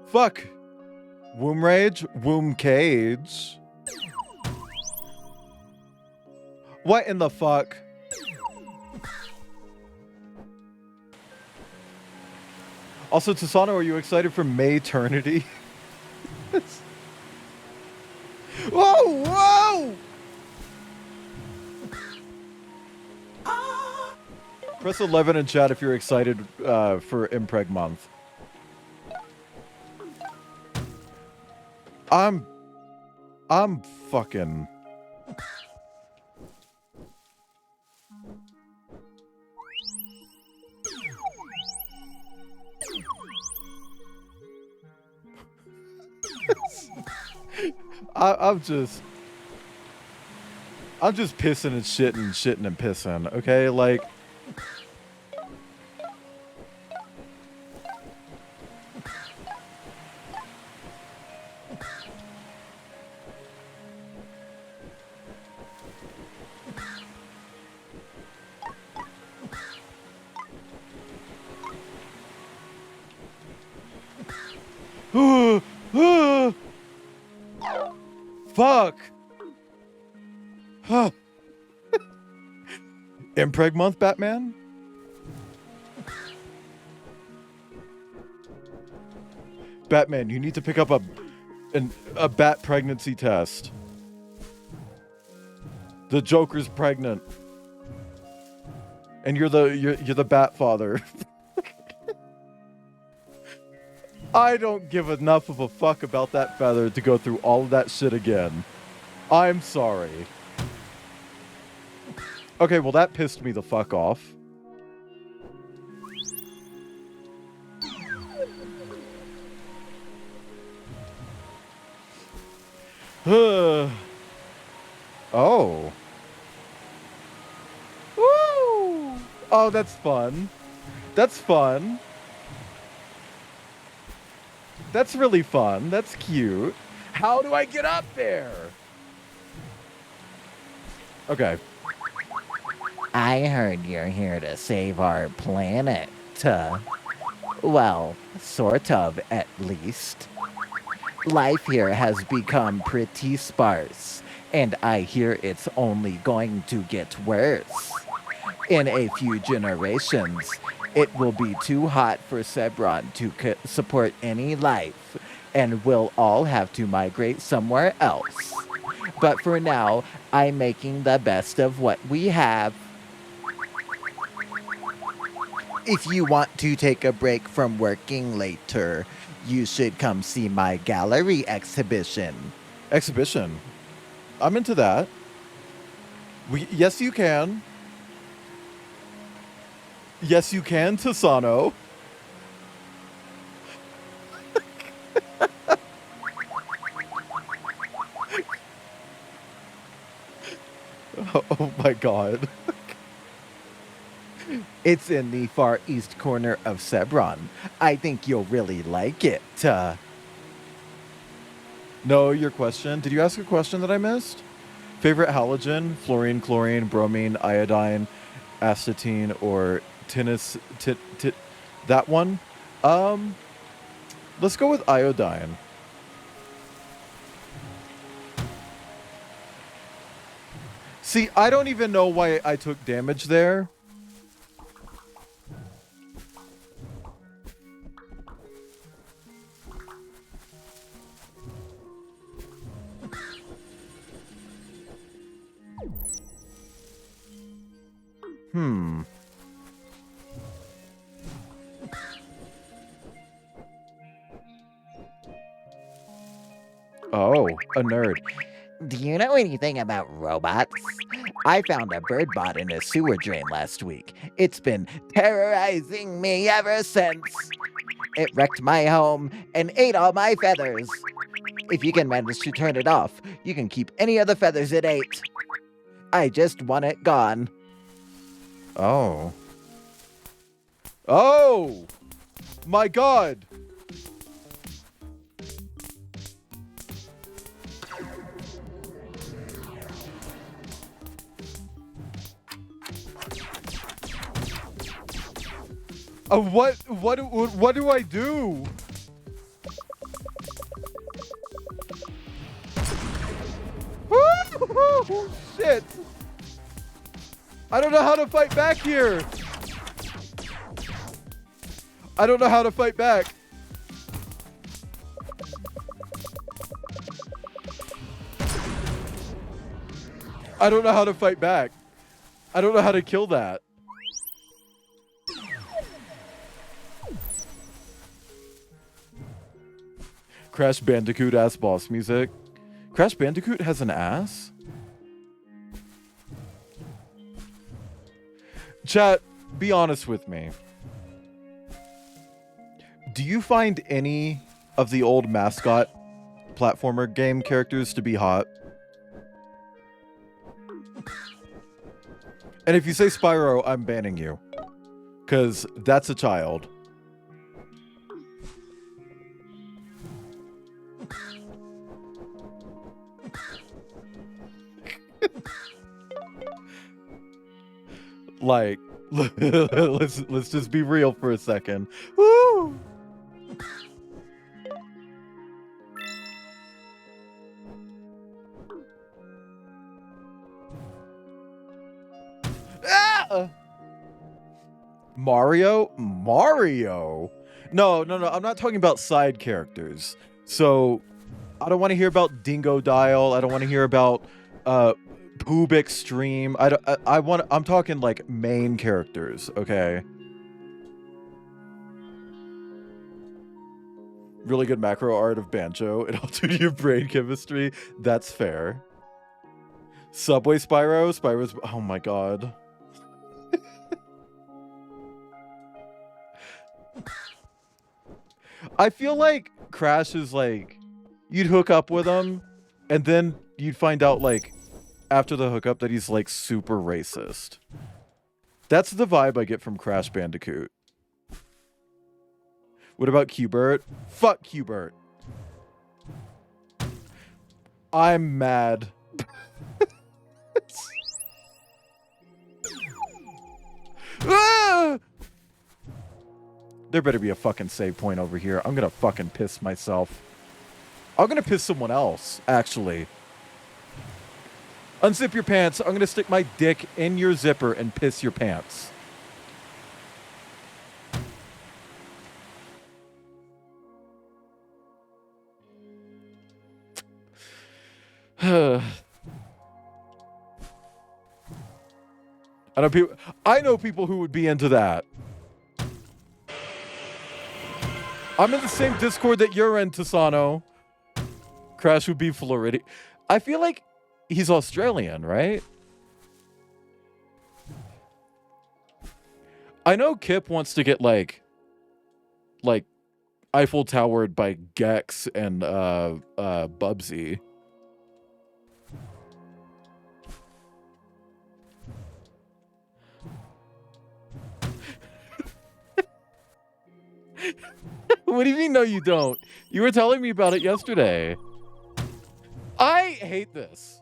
Fuck. Womb rage? Womb cage? What in the fuck? Also, Tisano, are you excited for Mayternity? Whoa! Whoa! Press 11 in chat if you're excited for Impreg month. I'm fucking... I'm just pissing and shitting and pissing, okay? Like... Fuck! Huh. Impreg month, Batman? Batman, you need to pick up a bat pregnancy test. The Joker's pregnant. And you're the bat father. I don't give enough of a fuck about that feather to go through all of that shit again. I'm sorry. Okay, well that pissed me the fuck off. Oh. Woo! Oh, that's fun. That's fun. That's really fun. That's cute. How do I get up there? Okay. I heard you're here to save our planet. Well, sort of, at least. Life here has become pretty sparse, and I hear it's only going to get worse. In a few generations, it will be too hot for Sebron to support any life, and we'll all have to migrate somewhere else. But for now, I'm making the best of what we have. If you want to take a break from working later, you should come see my gallery exhibition. Exhibition? I'm into that. Yes, you can. Yes, you can, Tasano. Oh my god. It's in the far east corner of Sebron. I think you'll really like it. No, your question. Did you ask a question that I missed? Favorite halogen? Fluorine, chlorine, bromine, iodine, astatine, or that one? Let's go with iodine. See, I don't even know why I took damage there. Oh, a nerd. Do you know anything about robots? I found a bird bot in a sewer drain last week. It's been terrorizing me ever since. It wrecked my home and ate all my feathers. If you can manage to turn it off, you can keep any of the feathers it ate. I just want it gone. Oh. Oh! My god! What do I do? Shit! I don't know how to fight back here. I don't know how to fight back. I don't know how to fight back. I don't know how to kill that. Crash Bandicoot ass boss music. Crash Bandicoot has an ass? Chat, be honest with me. Do you find any of the old mascot platformer game characters to be hot? And if you say Spyro, I'm banning you. Because that's a child. Like, let's just be real for a second. Woo! Ah! Mario? Mario? No. I'm not talking about side characters. So, I don't want to hear about Dingo Dial. I don't want to hear about Poob Extreme. I'm talking like main characters, okay? Really good macro art of Banjo. It altered your brain chemistry. That's fair. Subway Spyro? Spyro's... Oh my god. I feel like Crash is like... You'd hook up with him, and then you'd find out, like, after the hookup that he's, like, super racist. That's the vibe I get from Crash Bandicoot. What about Q*bert? Fuck Q*bert. I'm mad. Ah! There better be a fucking save point over here. I'm gonna fucking piss myself. I'm gonna piss someone else, actually. Unzip your pants. I'm gonna stick my dick in your zipper and piss your pants. I know people who would be into that. I'm in the same Discord that you're in, Tasano. Crash would be Floridian. I feel like he's Australian, right? I know Kip wants to get like Eiffel Towered by Gex and Bubsy. What do you mean, no, you don't? You were telling me about it yesterday. I hate this.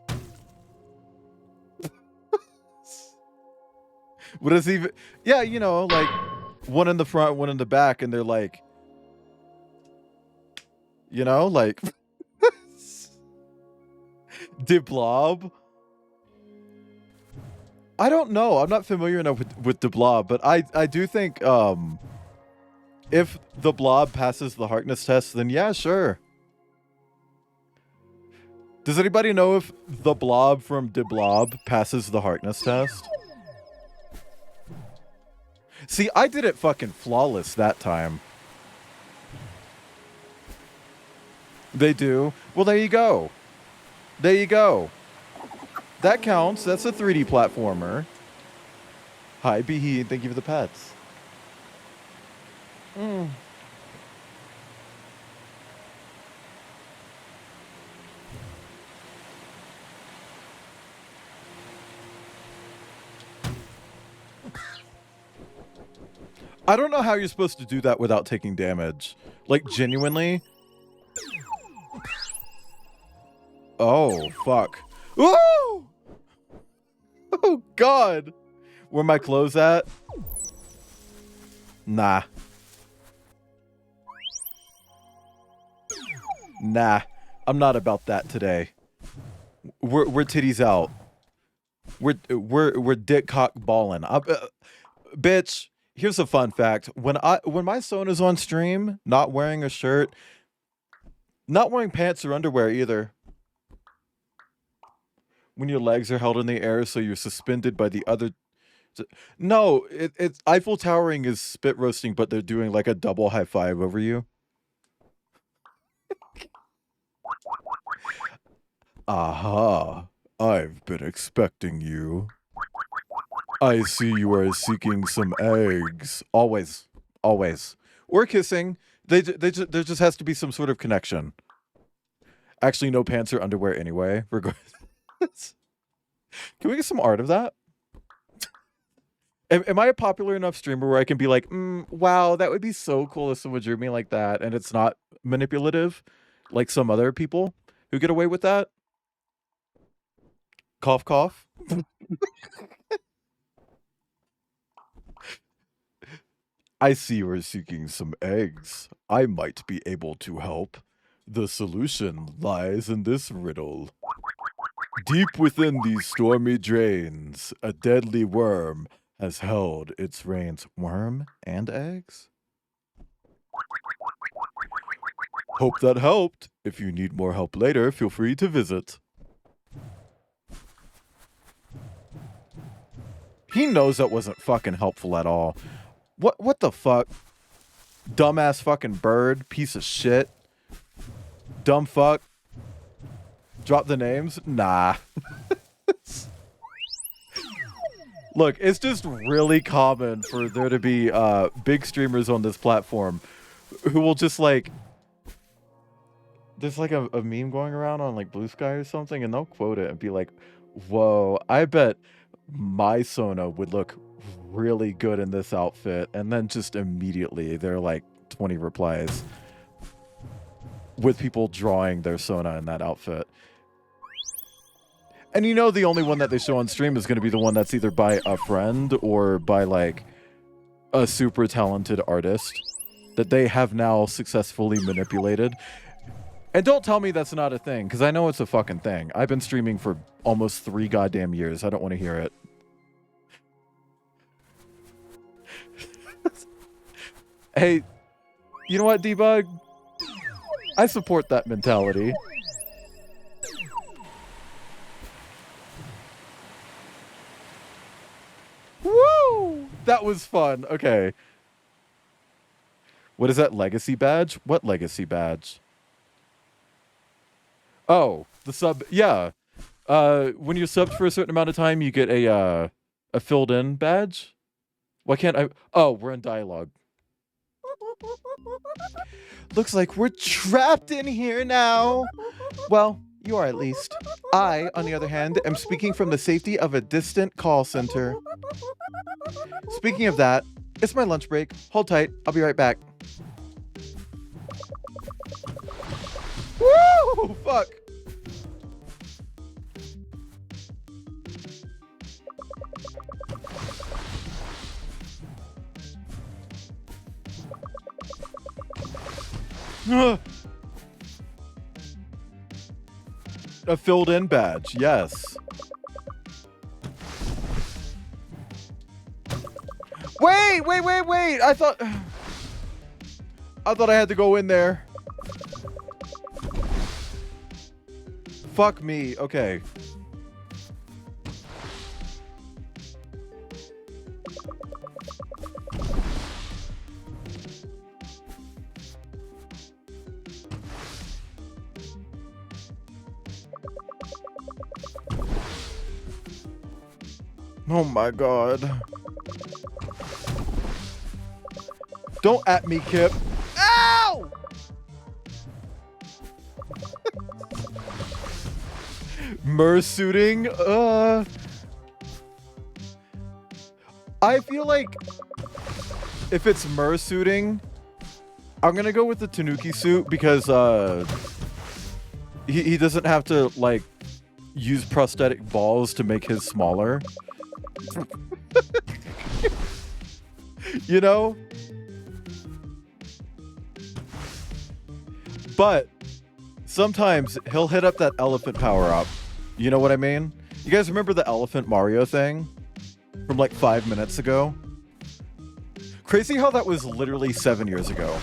What is even... Yeah, you know, like, one in the front, one in the back, and they're like... You know, like... Diblob? I don't know. I'm not familiar enough with Diblob, but I do think, if the blob passes the Harkness test, then yeah, sure. Does anybody know if the blob from Diblob passes the Harkness test? See, I did it fucking flawless that time. They do? Well, there you go. There you go. That counts. That's a 3D platformer. Hi, Behe, and thank you for the pets. I don't know how you're supposed to do that without taking damage. Like, genuinely. Oh, fuck. Woo! Oh, God. Where my clothes at? Nah. Nah. I'm not about that today. We're titties out. We're dick cock ballin'. Bitch, here's a fun fact. When my son is on stream, not wearing a shirt, not wearing pants or underwear either. When your legs are held in the air so you're suspended by the other... No, it's Eiffel Towering is spit roasting, but they're doing like a double high five over you. Aha, I've been expecting you. I see you are seeking some eggs. Always, always. Or kissing. There just has to be some sort of connection. Actually, no pants or underwear anyway. Regardless. Can we get some art of that? Am I a popular enough streamer where I can be like, wow, that would be so cool if someone drew me like that, and it's not manipulative, like some other people who get away with that? Cough, cough. I see you are seeking some eggs. I might be able to help. The solution lies in this riddle. Deep within these stormy drains, a deadly worm has held its reigns. Worm and eggs? Hope that helped. If you need more help later, feel free to visit. He knows that wasn't fucking helpful at all. What the fuck? Dumbass fucking bird, piece of shit. Dumb fuck. Drop the names? Nah. Look, it's just really common for there to be big streamers on this platform who will just like... There's like a meme going around on like Blue Sky or something, and they'll quote it and be like, whoa, I bet my Sona would look really good in this outfit. And then just immediately there are like 20 replies with people drawing their Sona in that outfit. And you know the only one that they show on stream is going to be the one that's either by a friend or by like a super talented artist that they have now successfully manipulated. And don't tell me that's not a thing, because I know it's a fucking thing. I've been streaming for almost 3 goddamn years. I don't want to hear it. Hey, you know what, Debug? I support that mentality. Woo! That was fun. Okay. What is that, legacy badge? What legacy badge? Oh, the sub. Yeah. When you're subbed for a certain amount of time, you get a filled in badge. Why can't I? Oh, we're in dialogue. Looks like we're trapped in here now. Well, you are at least. I, on the other hand, am speaking from the safety of a distant call center. Speaking of that, it's my lunch break. Hold tight. I'll be right back. Woo! Fuck. A filled in badge, yes. Wait! I thought I had to go in there. Fuck me. Okay. Oh my god. Don't at me, Kip. Ow! Mersuiting? I feel like if it's mersuiting, I'm gonna go with the Tanuki suit because he doesn't have to like use prosthetic balls to make his smaller. You know? But sometimes he'll hit up that elephant power up. You know what I mean? You guys remember the elephant Mario thing from like 5 minutes ago? Crazy how that was literally 7 years ago.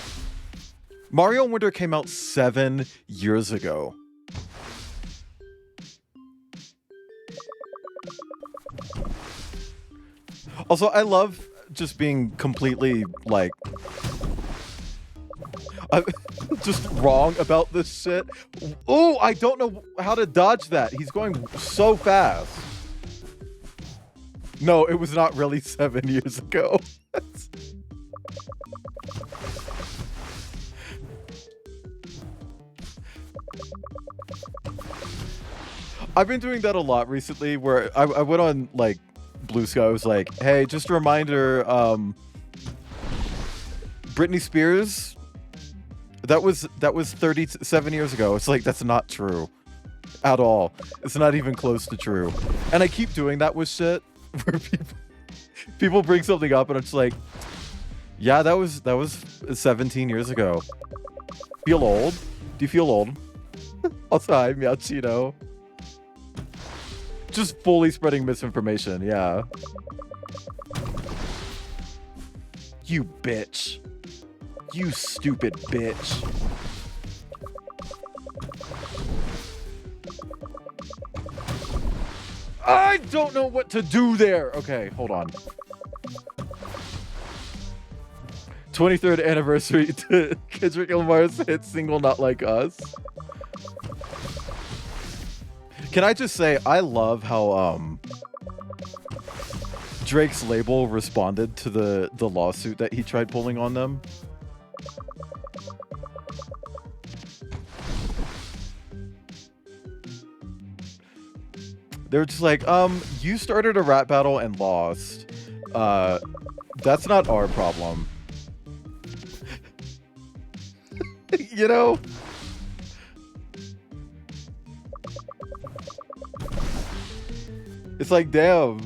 Mario Wonder came out 7 years ago. Also, I love just being completely like... I'm just wrong about this shit. Oh, I don't know how to dodge that. He's going so fast. No, it was not really 7 years ago. I've been doing that a lot recently where I went on like Blue Sky. I was like, hey, just a reminder, Britney Spears, that was 37 years ago. It's like, that's not true at all. It's not even close to true. And I keep doing that with shit where people bring something up and it's like, yeah, that was 17 years ago. Feel old? Do you feel old? Also, hi, Meowchino. Just fully spreading misinformation, yeah. You bitch. You stupid bitch. I don't know what to do there. Okay, hold on. 23rd anniversary to Kendrick Lamar's hit single Not Like Us. Can I just say, I love how Drake's label responded to the lawsuit that he tried pulling on them. They're just like, you started a rap battle and lost. That's not our problem. You know? It's like, damn.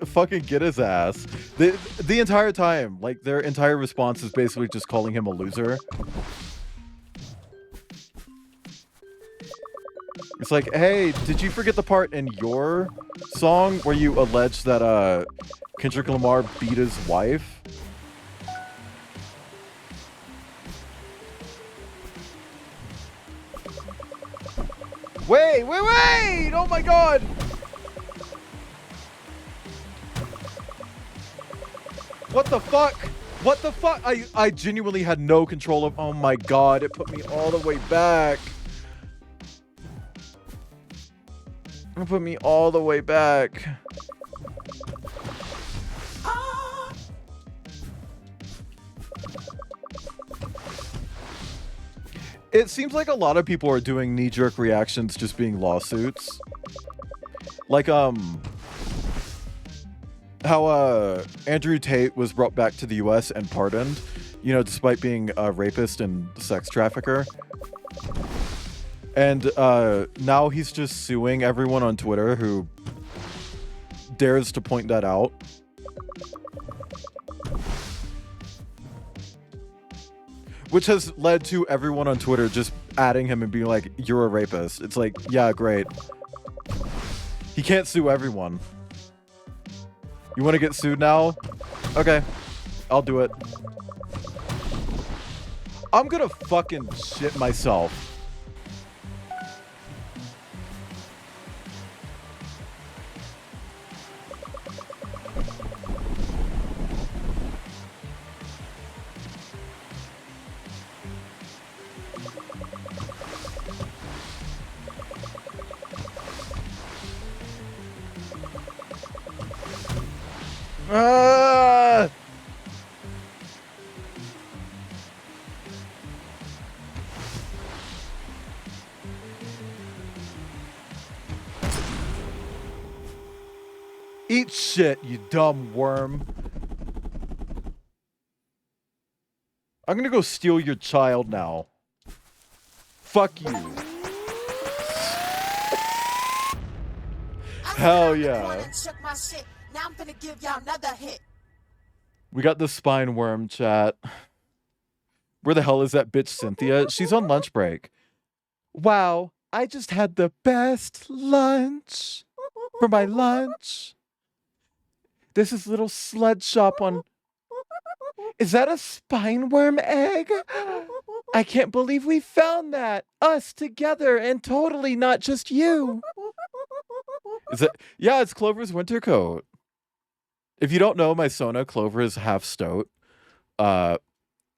Fucking get his ass. The entire time, like, their entire response is basically just calling him a loser. It's like, hey, did you forget the part in your song where you allege that Kendrick Lamar beat his wife? Wait! Oh my god! What the fuck? What the fuck? I genuinely had no control of... Oh my god, it put me all the way back. It put me all the way back. It seems like a lot of people are doing knee-jerk reactions just being lawsuits. Like, how Andrew Tate was brought back to the US and pardoned, you know, despite being a rapist and sex trafficker. And now he's just suing everyone on Twitter who dares to point that out. Which has led to everyone on Twitter just adding him and being like, you're a rapist. It's like, yeah, great. He can't sue everyone. You want to get sued now? Okay. I'll do it. I'm gonna fucking shit myself. Ah! Eat shit, you dumb worm. I'm gonna go steal your child now. Fuck you. Hell yeah. Now I'm gonna give y'all another hit. We got the spine worm chat. Where the hell is that bitch Cynthia? She's on lunch break. Wow, I just had the best lunch for my lunch. This is little sled shop on... Is that a spine worm egg? I can't believe we found that. Us together and totally not just you. Is it? Yeah, it's Clover's winter coat. If you don't know my Sona, Clover is half stoat.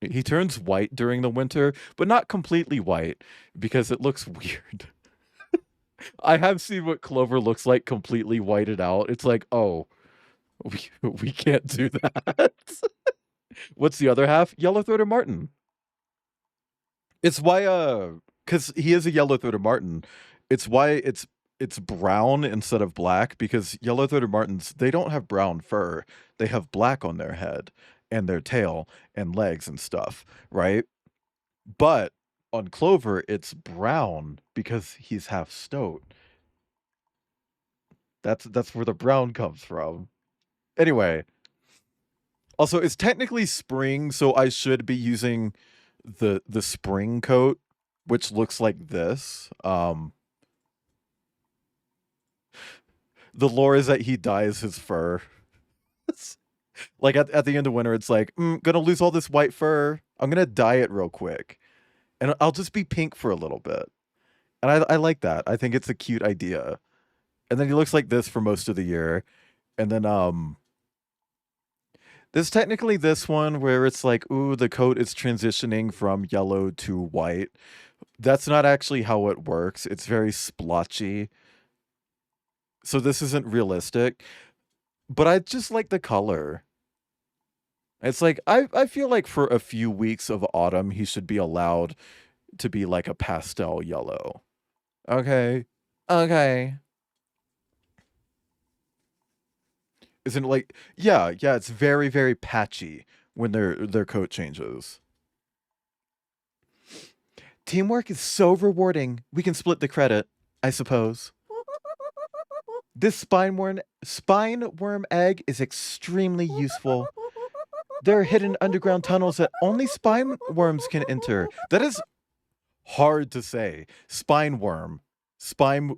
He turns white during the winter, but not completely white because it looks weird. I have seen what clover looks like completely whited out. It's like, oh, we can't do that. What's the other half? Yellow-throated martin. It's why, because he is a yellow-throated martin. It's why it's brown instead of black because yellow-throated martins, they don't have brown fur. They have black on their head and their tail and legs and stuff, right? But on Clover, it's brown because he's half stoat. That's where the brown comes from. Anyway, also it's technically spring, so I should be using the spring coat, which looks like this. The lore is that he dyes his fur. Like at the end of winter, it's like, gonna lose all this white fur. I'm gonna dye it real quick. And I'll just be pink for a little bit. And I like that. I think it's a cute idea. And then he looks like this for most of the year. And then there's technically this one where it's like, ooh, the coat is transitioning from yellow to white. That's not actually how it works. It's very splotchy. So this isn't realistic. But I just like the color. It's like I feel like for a few weeks of autumn he should be allowed to be like a pastel yellow. Okay. Okay. Isn't it like yeah, it's very, very patchy when their coat changes. Teamwork is so rewarding. We can split the credit, I suppose. This spine worm egg is extremely useful. There are hidden underground tunnels that only spine worms can enter. That is hard to say. Spine worm. Spime.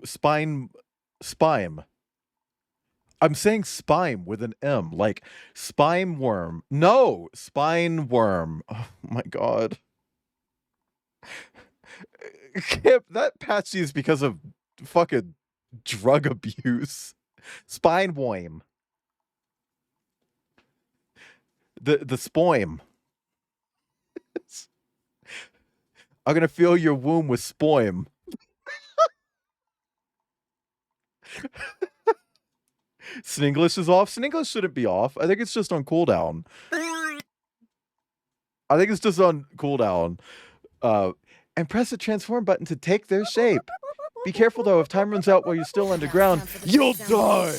I'm saying spime with an M, like spine worm. No, spine worm. Oh my god. Kip, that patchy is because of fucking drug abuse. Spine worm. The spoim. I'm gonna fill your womb with spoim. Sninglish is off. Sninglish shouldn't be off. I think it's just on cooldown. I think it's just on cooldown. And press the transform button to take their shape. Be careful though, if time runs out while you're still underground, you'll die!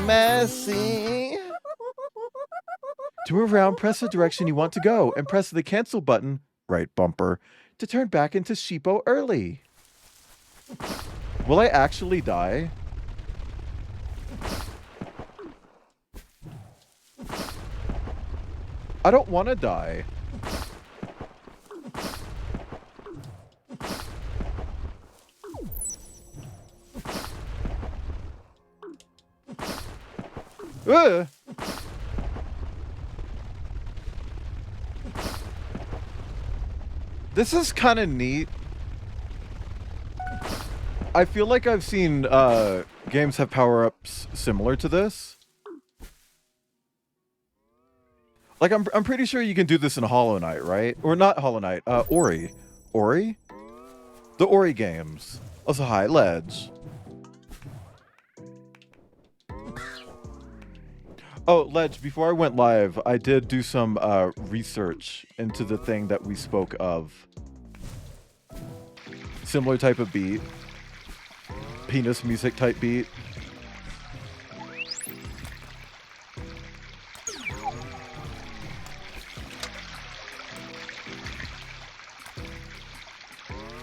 Messy. To move around, press the direction you want to go and press the cancel button, right bumper, to turn back into Sheepo early. Will I actually die? I don't want to die. Ugh. This is kind of neat. I feel like I've seen games have power-ups similar to this. Like, I'm pretty sure you can do this in Hollow Knight, right? Or not Hollow Knight, Ori. Ori? The Ori games. Also, hi, Ledge. Oh, Ledge, before I went live, I did do some research into the thing that we spoke of. Similar type of beat. Penis music type beat.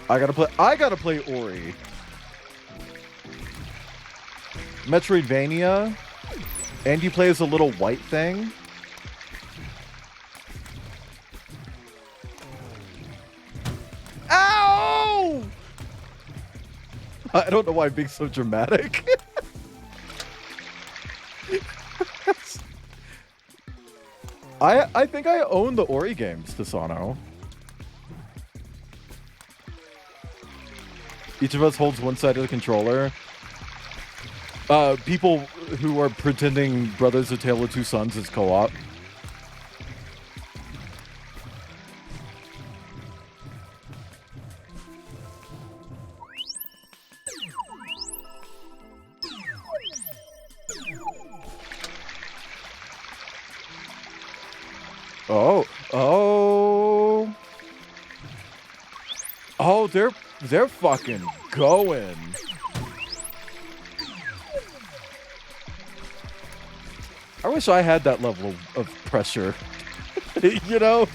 I gotta play Ori. Metroidvania. And you play as a little white thing. Ow! I don't know why I'm being so dramatic. I think I own the Ori games, Tisano. Each of us holds one side of the controller. People who are pretending Brothers: A Tale of Two Sons is co-op. Oh, oh, oh! They're fucking going. I wish I had that level of pressure. You know?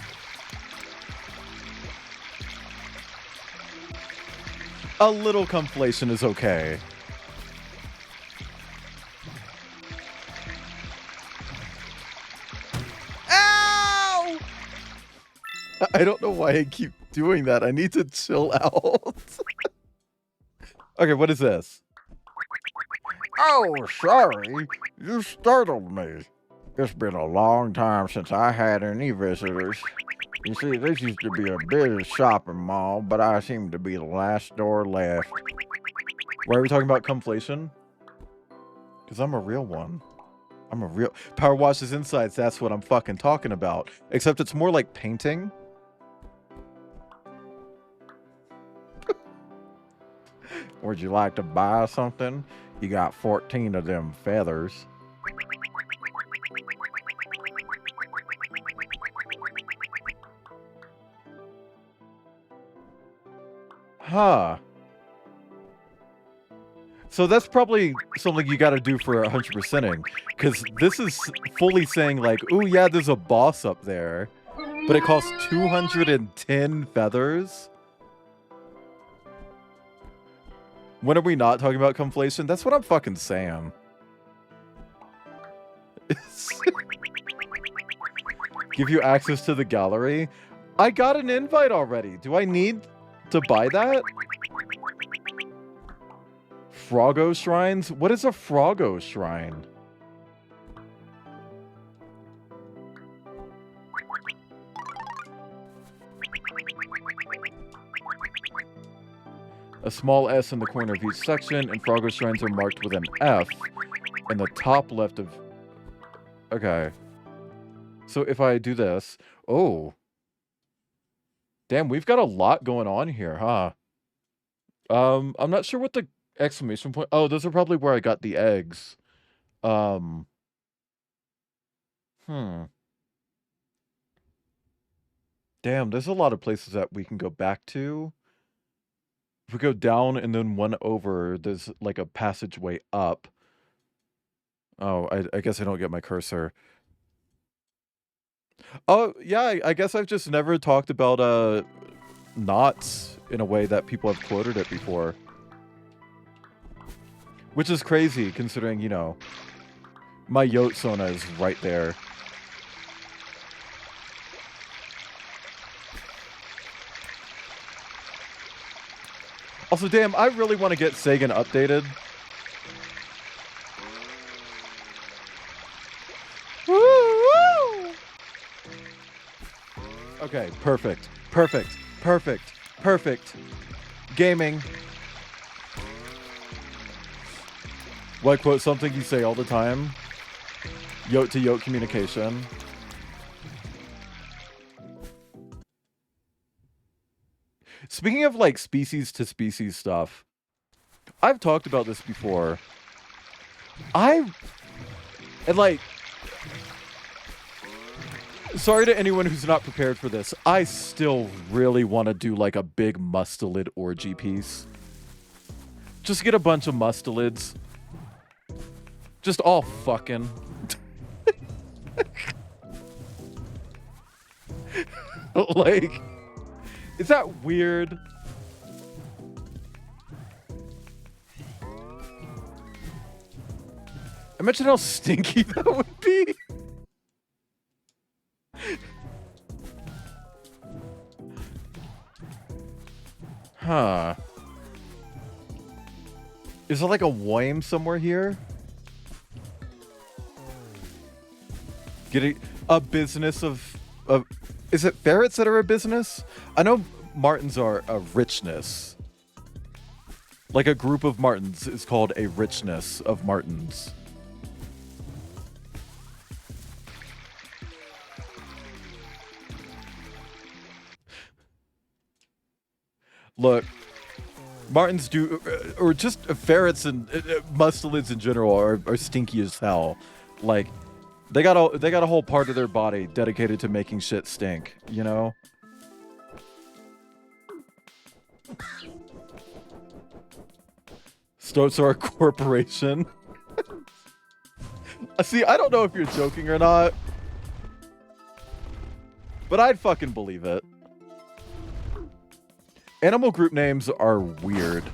A little conflation is okay. Ow! I don't know why I keep doing that. I need to chill out. Okay, what is this? Oh, sorry. You startled me. It's been a long time since I had any visitors. You see, this used to be a busy shopping mall, but I seem to be the last store left. Why are we talking about conflation? Because I'm a real one. I'm a real... Power Wash's Insights, that's what I'm fucking talking about. Except it's more like painting. Would you like to buy something? You got 14 of them feathers. Huh. So that's probably something you got to do for 100%ing. Because this is fully saying like, oh yeah, there's a boss up there. But it costs 210 feathers? When are we not talking about conflation? That's what I'm fucking saying. Give you access to the gallery? I got an invite already. Do I need to buy that? Froggo shrines? What is a Froggo shrine? A small S in the corner of each section, and Froggo shrines are marked with an F in the top left of... Okay. So if I do this... Oh. Damn, we've got a lot going on here, huh? I'm not sure what the exclamation point... Oh, those are probably where I got the eggs. Hmm. Damn, there's a lot of places that we can go back to. If we go down and then one over, there's like a passageway up. Oh, I guess I don't get my cursor. Oh, yeah, I guess I've just never talked about, knots in a way that people have quoted it before. Which is crazy, considering, you know, my Yotsona is right there. Also, damn, I really want to get Sagan updated. Woo! Okay, perfect. Perfect. Perfect. Perfect. Gaming. What quote something you say all the time? Yote to yote communication. Speaking of like species to species stuff, I've talked about this before. Sorry to anyone who's not prepared for this. I still really want to do like a big mustelid orgy piece. Just get a bunch of mustelids. Just all fucking. Like, is that weird? Imagine how stinky that would be. Huh. Is there like a Wime somewhere here? Getting a business of is it ferrets that are a business? I know martins are a richness. Like a group of martins is called a richness of martins. Look, martins do, or just ferrets and mustelids in general are stinky as hell. Like, they got a whole part of their body dedicated to making shit stink, you know? Stoats are a corporation. See, I don't know if you're joking or not, but I'd fucking believe it. Animal group names are weird.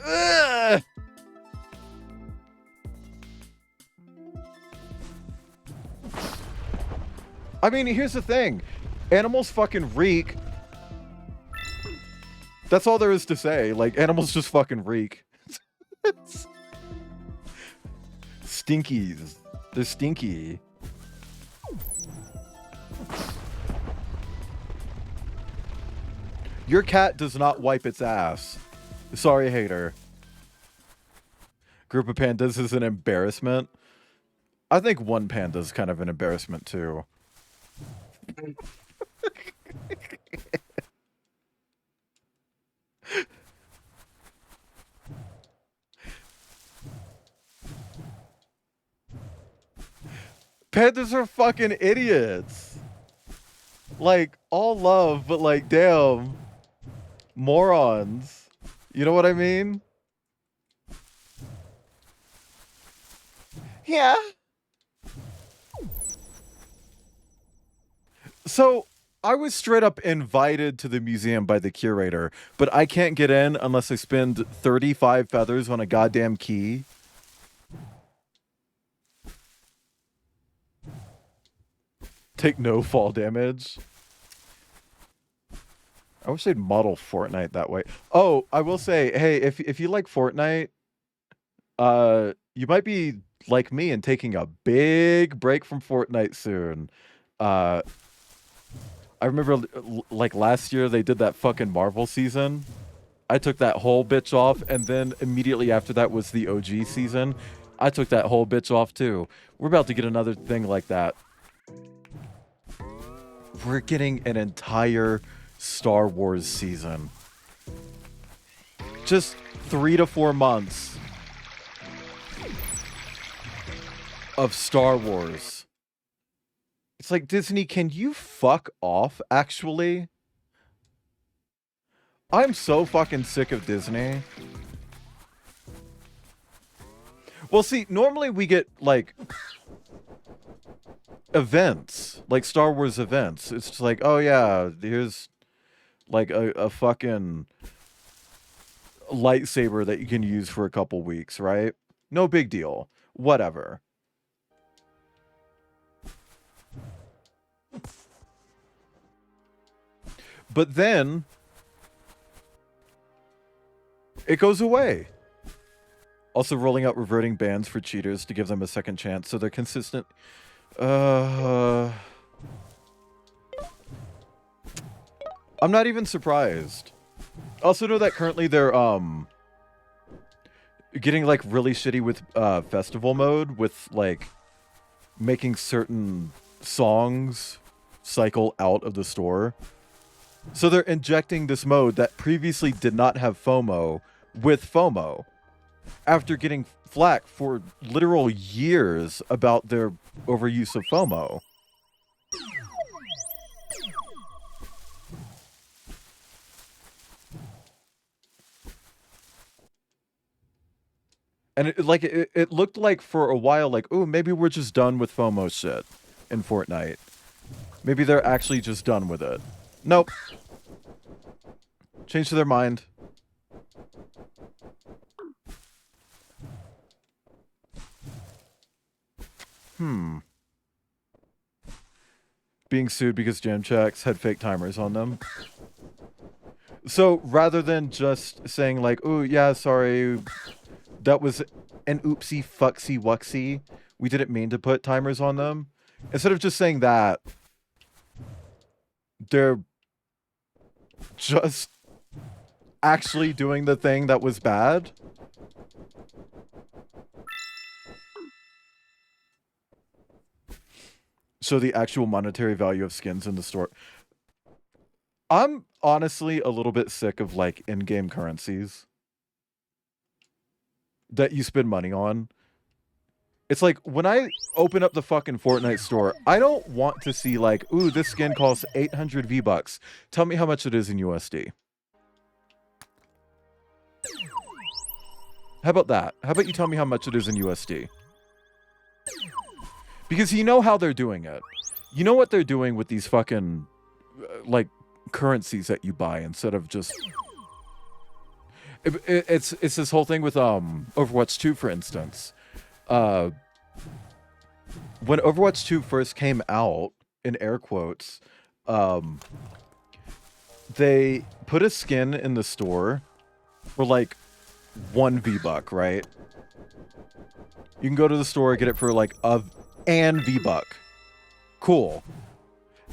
Ugh! I mean, here's the thing. Animals fucking reek. That's all there is to say. Like, animals just fucking reek. Stinkies. They're stinky. Your cat does not wipe its ass. Sorry, hater. Group of pandas is an embarrassment. I think one panda is kind of an embarrassment too. Pandas are fucking idiots. Like, all love, but like, damn. Morons. You know what I mean? Yeah. So, I was straight up invited to the museum by the curator, but I can't get in unless I spend 35 feathers on a goddamn key. Take no fall damage. I wish they'd model Fortnite that way. Oh, I will say, hey, if you like Fortnite, you might be like me and taking a big break from Fortnite soon. I remember like last year they did that fucking Marvel season. I took that whole bitch off, and then immediately after that was the OG season. I took that whole bitch off too. We're about to get another thing like that. We're getting an entire Star Wars season. Just 3 to 4 months of Star Wars. It's like, Disney, can you fuck off, actually? I'm so fucking sick of Disney. Well, see, normally we get, like, events, like Star Wars events. It's just like, oh yeah, here's like a fucking lightsaber that you can use for a couple weeks, right? No big deal. Whatever. But then it goes away. Also rolling out reverting bans for cheaters to give them a second chance so they're consistent. I'm not even surprised. Also know that currently they're getting like really shitty with festival mode, with like making certain songs cycle out of the store. So they're injecting this mode that previously did not have FOMO with FOMO, after getting flack for literal years about their overuse of FOMO. And it looked like for a while, like, oh, maybe we're just done with FOMO shit in Fortnite. Maybe they're actually just done with it. Nope. Changed their mind. Being sued because gem checks had fake timers on them. So rather than just saying like, oh yeah, sorry, that was an oopsie fucksy wucksy, we didn't mean to put timers on them. Instead of just saying that, they're just actually doing the thing that was bad. So the actual monetary value of skins in the store. I'm honestly a little bit sick of like in-game currencies that you spend money on. It's like when I open up the fucking Fortnite store, I don't want to see like, ooh, this skin costs 800 V-bucks. Tell me how much it is in USD. How about that? How about you tell me how much it is in USD? Because you know how they're doing it. You know what they're doing with these fucking like currencies that you buy instead of just it's this whole thing with Overwatch 2, for instance. When Overwatch 2 first came out, in air quotes, they put a skin in the store for like 1 V-buck, right? You can go to the store, get it for like an V-buck. Cool.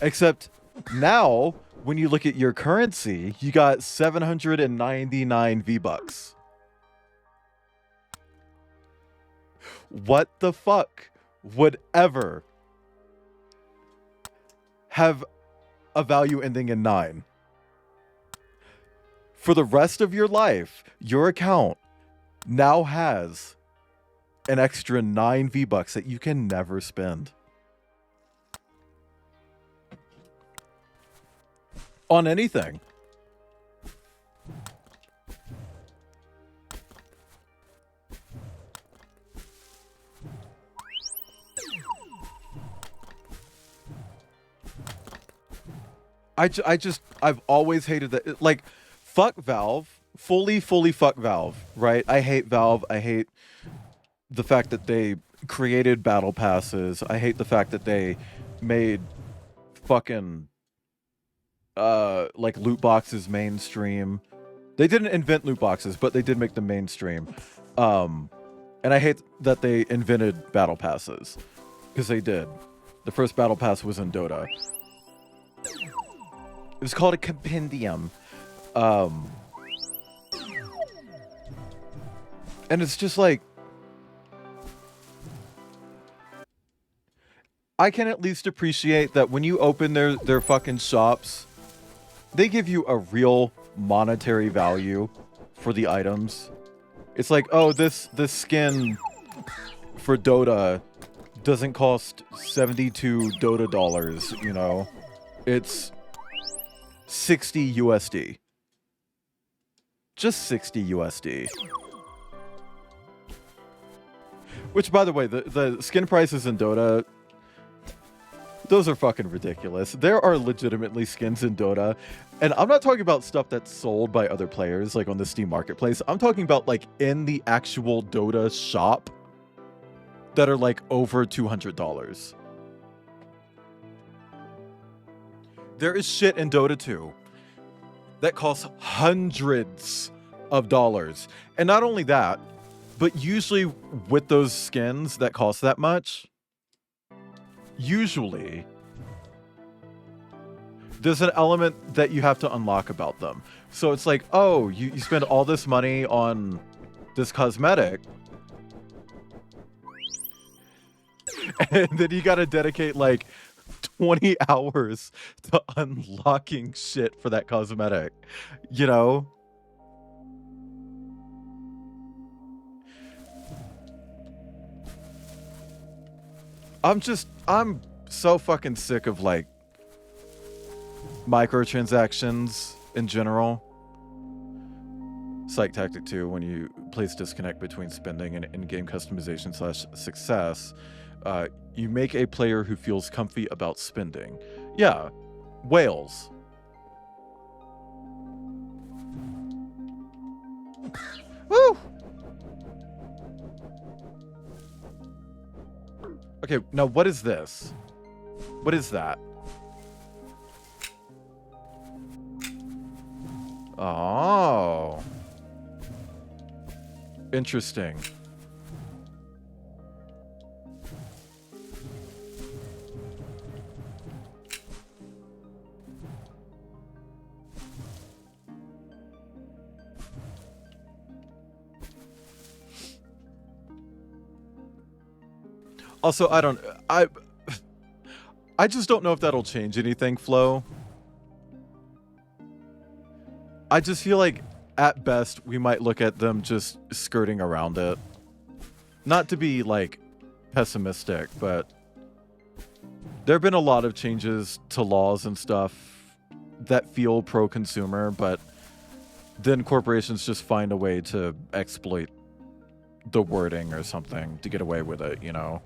Except now, when you look at your currency, you got 799 V-bucks. What the fuck would ever have a value ending in 9? For the rest of your life, your account now has an extra 9 V-bucks that you can never spend. On anything. I've always hated that. Like, fuck Valve. Fully fuck Valve, right? I hate Valve. I hate the fact that they created battle passes. I hate the fact that they made fucking like loot boxes mainstream. They didn't invent loot boxes, but they did make them mainstream. And I hate that they invented battle passes, because they did. The first battle pass was in Dota. It was called a compendium. And it's just like, I can at least appreciate that when you open their fucking shops, they give you a real monetary value for the items. It's like, oh, this skin for Dota doesn't cost 72 Dota dollars, you know? It's 60 USD. Just 60 USD. Which, by the way, the skin prices in Dota, those are fucking ridiculous. There are legitimately skins in Dota, and I'm not talking about stuff that's sold by other players, like on the Steam Marketplace. I'm talking about, like, in the actual Dota shop that are, like, over $200. There is shit in Dota 2 that costs hundreds of dollars. And not only that, but usually with those skins that cost that much, usually there's an element that you have to unlock about them. So it's like, oh, you spend all this money on this cosmetic, and then you gotta dedicate like 20 hours to unlocking shit for that cosmetic, you know? I'm so fucking sick of like microtransactions in general. Psych Tactic 2, when you place disconnect between spending and in-game customization / success, you make a player who feels comfy about spending. Yeah, whales. Woo! Okay, now what is this? What is that? Oh. Interesting. Also, I just don't know if that'll change anything, Flo. I just feel like, at best, we might look at them just skirting around it. Not to be, like, pessimistic, but there have been a lot of changes to laws and stuff that feel pro-consumer, but then corporations just find a way to exploit the wording or something to get away with it, you know?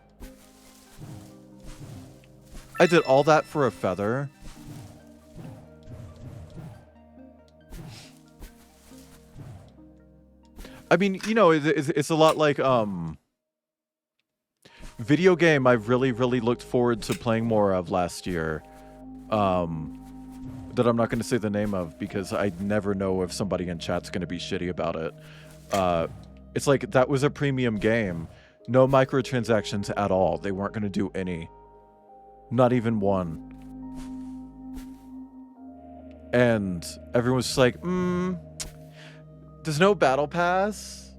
I did all that for a feather. I mean, you know, it's a lot like, video game I've really looked forward to playing more of last year. That I'm not going to say the name of because I never know if somebody in chat's going to be shitty about it. It's like, that was a premium game. No microtransactions at all. They weren't going to do any. Not even one. And everyone's just like, there's no battle pass?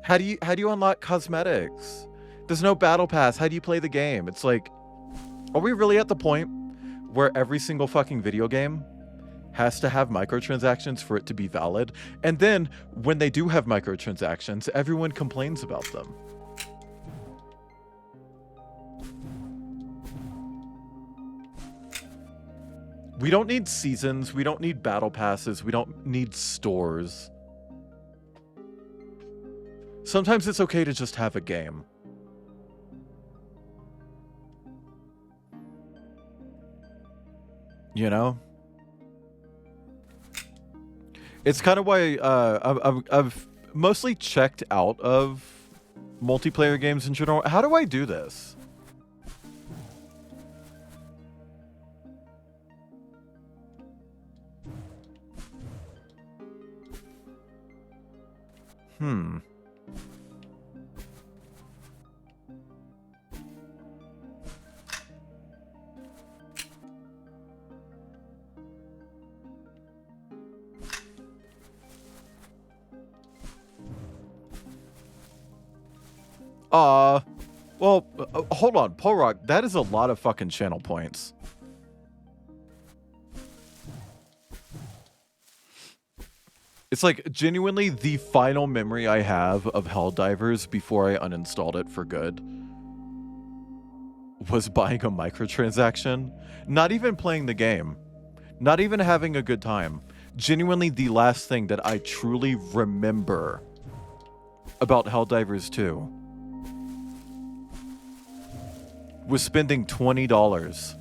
How do you unlock cosmetics? There's no battle pass. How do you play the game? It's like, are we really at the point where every single fucking video game has to have microtransactions for it to be valid? And then when they do have microtransactions, everyone complains about them. We don't need seasons. We don't need battle passes. We don't need stores. Sometimes it's okay to just have a game. You know? It's kind of why I've mostly checked out of multiplayer games in general. How do I do this? Well, hold on, Polrock, that is a lot of fucking channel points. It's like genuinely the final memory I have of Helldivers before I uninstalled it for good was buying a microtransaction. Not even playing the game. Not even having a good time. Genuinely the last thing that I truly remember about Helldivers 2 was spending $20.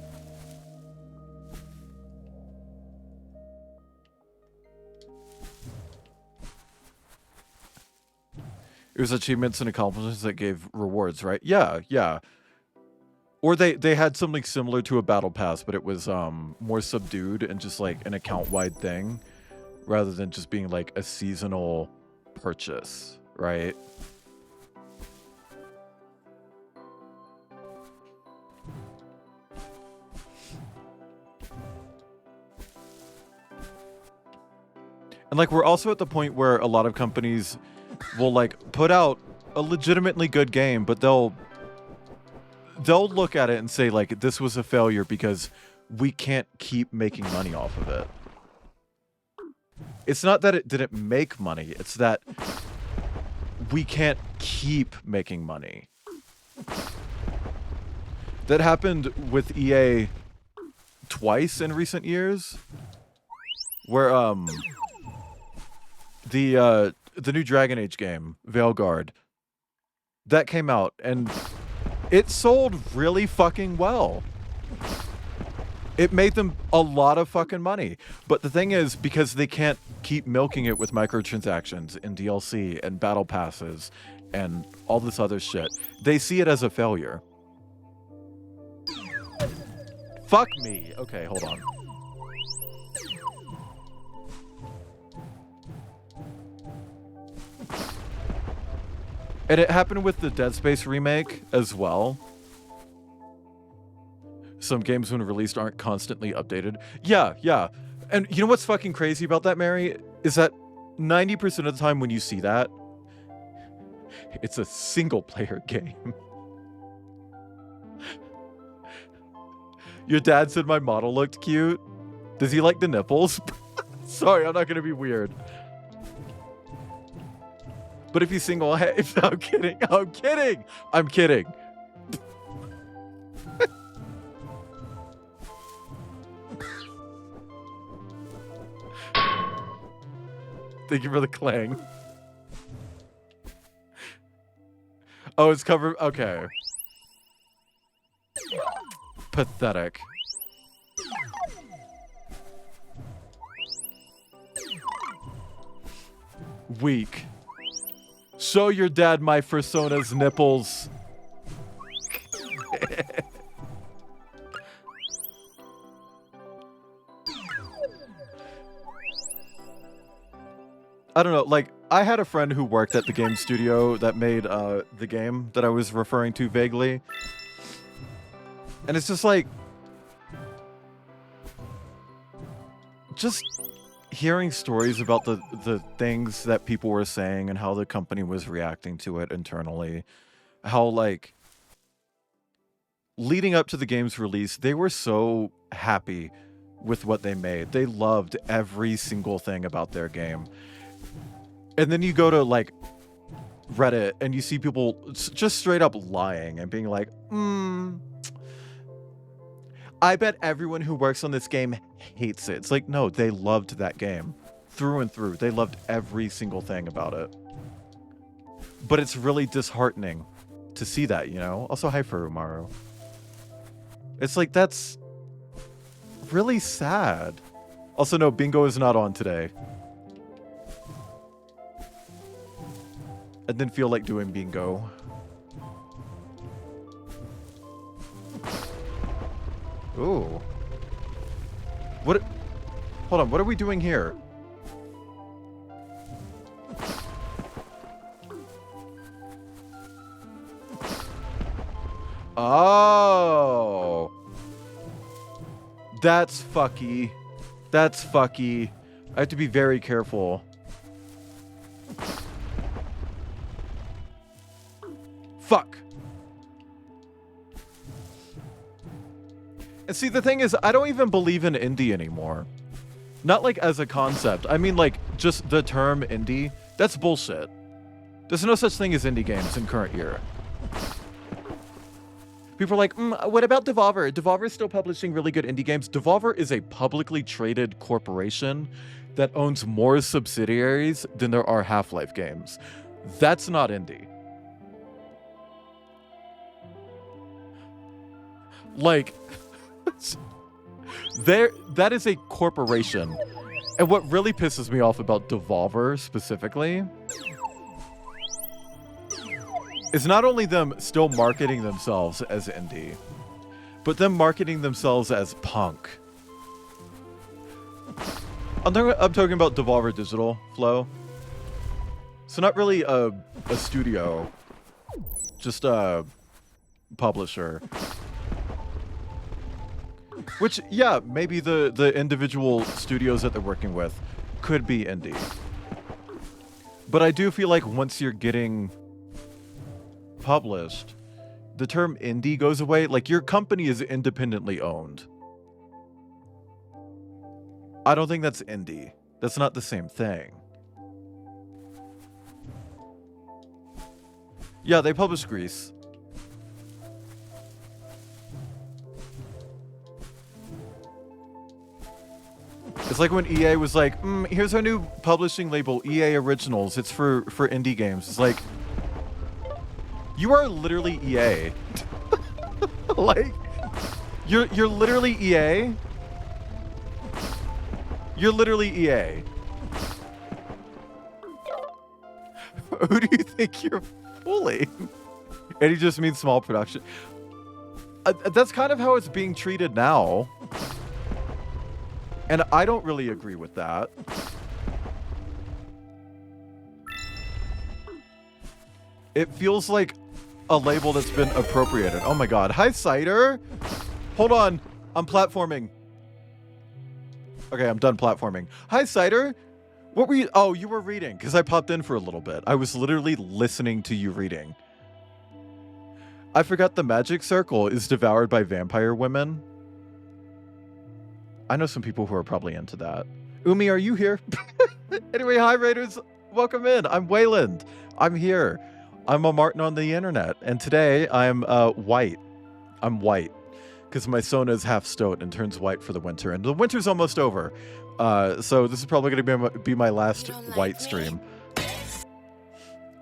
It was achievements and accomplishments that gave rewards, right? Yeah, yeah. Or they had something similar to a battle pass, but it was more subdued and just like an account-wide thing, rather than just being like a seasonal purchase, right? And like, we're also at the point where a lot of companies will like put out a legitimately good game, but they'll look at it and say like, this was a failure because we can't keep making money off of it. It's not that it didn't make money, it's that we can't keep making money. That happened with EA twice in recent years, where the new Dragon Age game, Veilguard, that came out and it sold really fucking well. It made them a lot of fucking money. But the thing is, because they can't keep milking it with microtransactions and DLC and battle passes and all this other shit, they see it as a failure. Fuck me. Okay, hold on. And it happened with the Dead Space remake as well. Some games when released aren't constantly updated. Yeah, yeah. And you know what's fucking crazy about that, Mary? Is that 90% of the time when you see that, it's a single player game. Your dad said my model looked cute. Does he like the nipples? Sorry, I'm not gonna be weird. But if he's single, I'm kidding. I'm kidding. I'm kidding. Thank you for the clang. Oh, it's covered. Okay. Pathetic. Weak. Show your dad my Persona's nipples. I don't know, like, I had a friend who worked at the game studio that made the game that I was referring to vaguely. And it's just like, just hearing stories about the things that people were saying and how the company was reacting to it internally. How, like, leading up to the game's release, they were so happy with what they made. They loved every single thing about their game. And then you go to, like, Reddit and you see people just straight up lying and being like, I bet everyone who works on this game hates it. It's like, no, they loved that game through and through. They loved every single thing about it. But it's really disheartening to see that, you know? Also, hi, Furumaru. It's like, that's really sad. Also, no, Bingo is not on today. I didn't feel like doing bingo. Ooh. What? Hold on, what are we doing here? Oh. That's fucky. That's fucky. I have to be very careful. Fuck. And see, the thing is, I don't even believe in indie anymore. Not like as a concept. I mean, like, just the term indie. That's bullshit. There's no such thing as indie games in current year. People are like, what about Devolver? Devolver is still publishing really good indie games. Devolver is a publicly traded corporation that owns more subsidiaries than there are Half-Life games. That's not indie. Like, that is a corporation. And what really pisses me off about Devolver specifically is not only them still marketing themselves as indie, but them marketing themselves as punk. I'm talking about Devolver Digital Flow. So not really a studio, just a publisher. Which, yeah, maybe the individual studios that they're working with could be indie. But I do feel like once you're getting published, the term indie goes away. Like, your company is independently owned. I don't think that's indie. That's not the same thing. Yeah, they publish Grease. It's like when EA was like, here's our new publishing label, EA Originals. It's for indie games. It's like, you are literally EA. Like, you're literally EA. You're literally EA. Who do you think you're fooling? And he just means small production. That's kind of how it's being treated now. And I don't really agree with that. It feels like a label that's been appropriated. Oh my god. Hi, Cider. Hold on. I'm platforming. Okay, I'm done platforming. Hi, Cider. What were you? Oh, you were reading because I popped in for a little bit. I was literally listening to you reading. I forgot the magic circle is devoured by vampire women. I know some people who are probably into that. Umi, are you here? Anyway, hi Raiders, welcome in. I'm Wayland. I'm here. I'm a Martin on the internet, and today I'm white. I'm white because my Sona is half stoat and turns white for the winter, and the winter's almost over. So this is probably going to be my last white stream.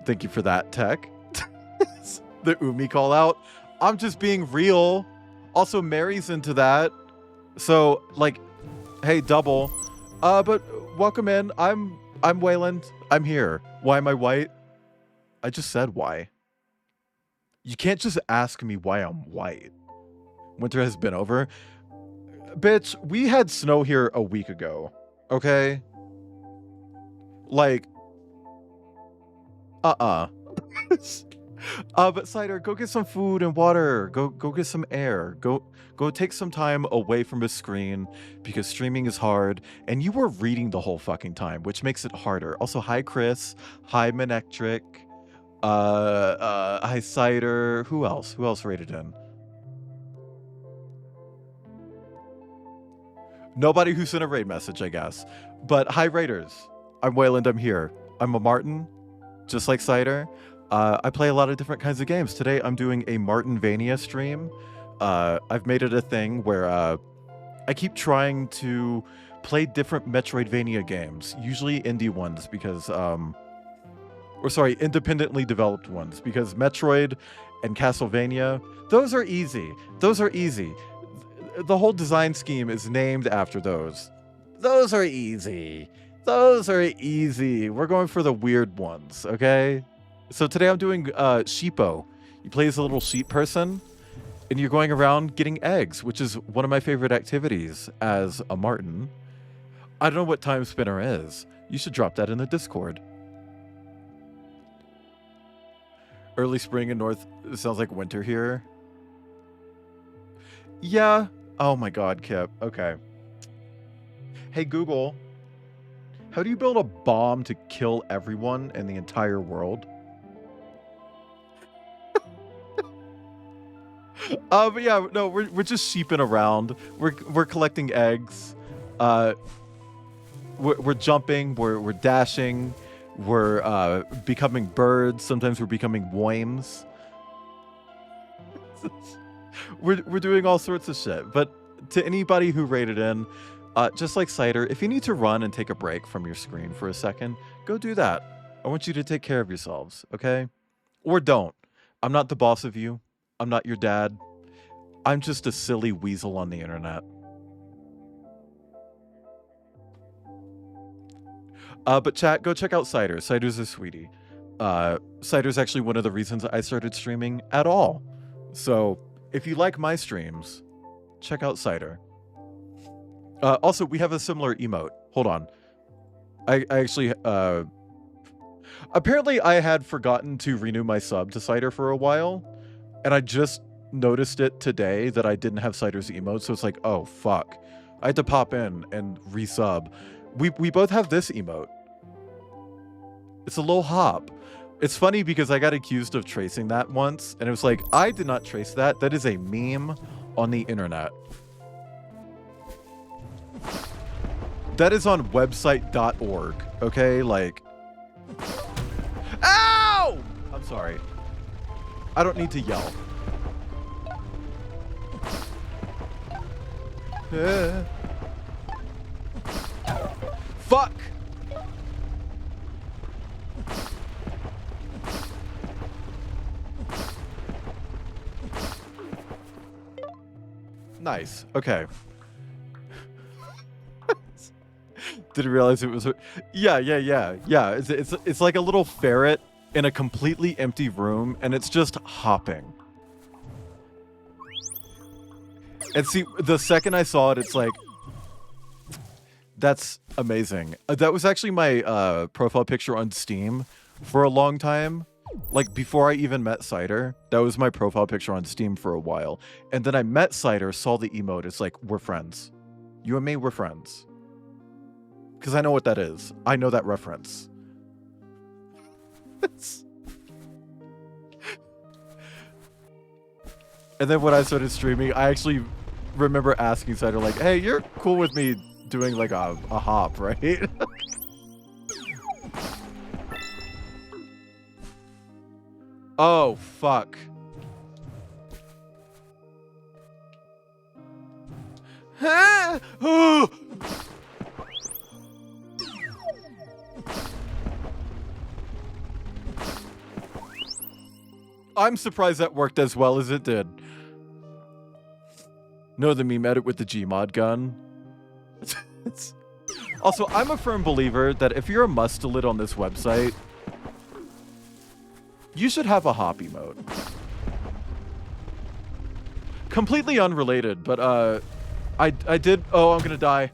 Thank you for that, Tech. The Umi call out. I'm just being real. Also, Mary's into that. So, like, hey, double. But welcome in. I'm Wayland. I'm here. Why am I white? I just said why. You can't just ask me why I'm white. Winter has been over. Bitch, we had snow here a week ago. Okay? Like, but Cider, go get some food and water. Go get some air. Go take some time away from a screen because streaming is hard. And you were reading the whole fucking time, which makes it harder. Also, hi Chris. Hi Manectric. Hi Cider. Who else? Who else rated in? Nobody who sent a raid message, I guess. But hi Raiders. I'm Wayland, I'm here. I'm a Martin, just like Cider. I play a lot of different kinds of games. Today I'm doing a Martinvania stream. I've made it a thing where I keep trying to play different Metroidvania games, usually indie ones because, or sorry, independently developed ones, because Metroid and Castlevania, those are easy. Those are easy. The whole design scheme is named after those. Those are easy. Those are easy. We're going for the weird ones, okay? So today I'm doing Sheepo. You play as a little sheep person, and you're going around getting eggs, which is one of my favorite activities as a Martin. I don't know what Time Spinner is. You should drop that in the Discord. Early spring in North, it sounds like winter here. Yeah. Oh my god, Kip. Okay. Hey Google, how do you build a bomb to kill everyone in the entire world? But yeah, no, we're just sheeping around. We're collecting eggs. We're jumping. We're dashing. We're becoming birds. Sometimes we're becoming worms. We're doing all sorts of shit. But to anybody who rated in, just like Cider, if you need to run and take a break from your screen for a second, go do that. I want you to take care of yourselves, okay? Or don't. I'm not the boss of you. I'm not your dad. I'm just a silly weasel on the internet. But chat, go check out Cider. Cider's a sweetie. Cider's actually one of the reasons I started streaming at all. So if you like my streams, check out Cider. Also, we have a similar emote. Hold on. I actually... apparently, I had forgotten to renew my sub to Cider for a while. And I just noticed it today that I didn't have Cider's emote. So it's like, oh, fuck. I had to pop in and resub. We both have this emote. It's a little hop. It's funny because I got accused of tracing that once. And it was like, I did not trace that. That is a meme on the internet. That is on website.org. Okay, like... Ow! I'm sorry. I don't need to yell. Fuck! Nice. Okay. Didn't realize it was... Yeah. It's like a little ferret in a completely empty room, and it's just hopping. And see, the second I saw it, it's like... That's amazing. That was actually my profile picture on Steam for a long time. Like, before I even met Cider, that was my profile picture on Steam for a while. And then I met Cider, saw the emote. It's like, we're friends. You and me, we're friends. because I know what that is. I know that reference. And then when I started streaming, I actually remember asking Cider, like, hey, you're cool with me doing like a hop, right? Oh, fuck. I'm surprised that worked as well as it did. No, the meme edit with the Gmod gun. Also, I'm a firm believer that if you're a mustelid on this website, you should have a hop emote. Completely unrelated, but I did. Oh, I'm gonna die.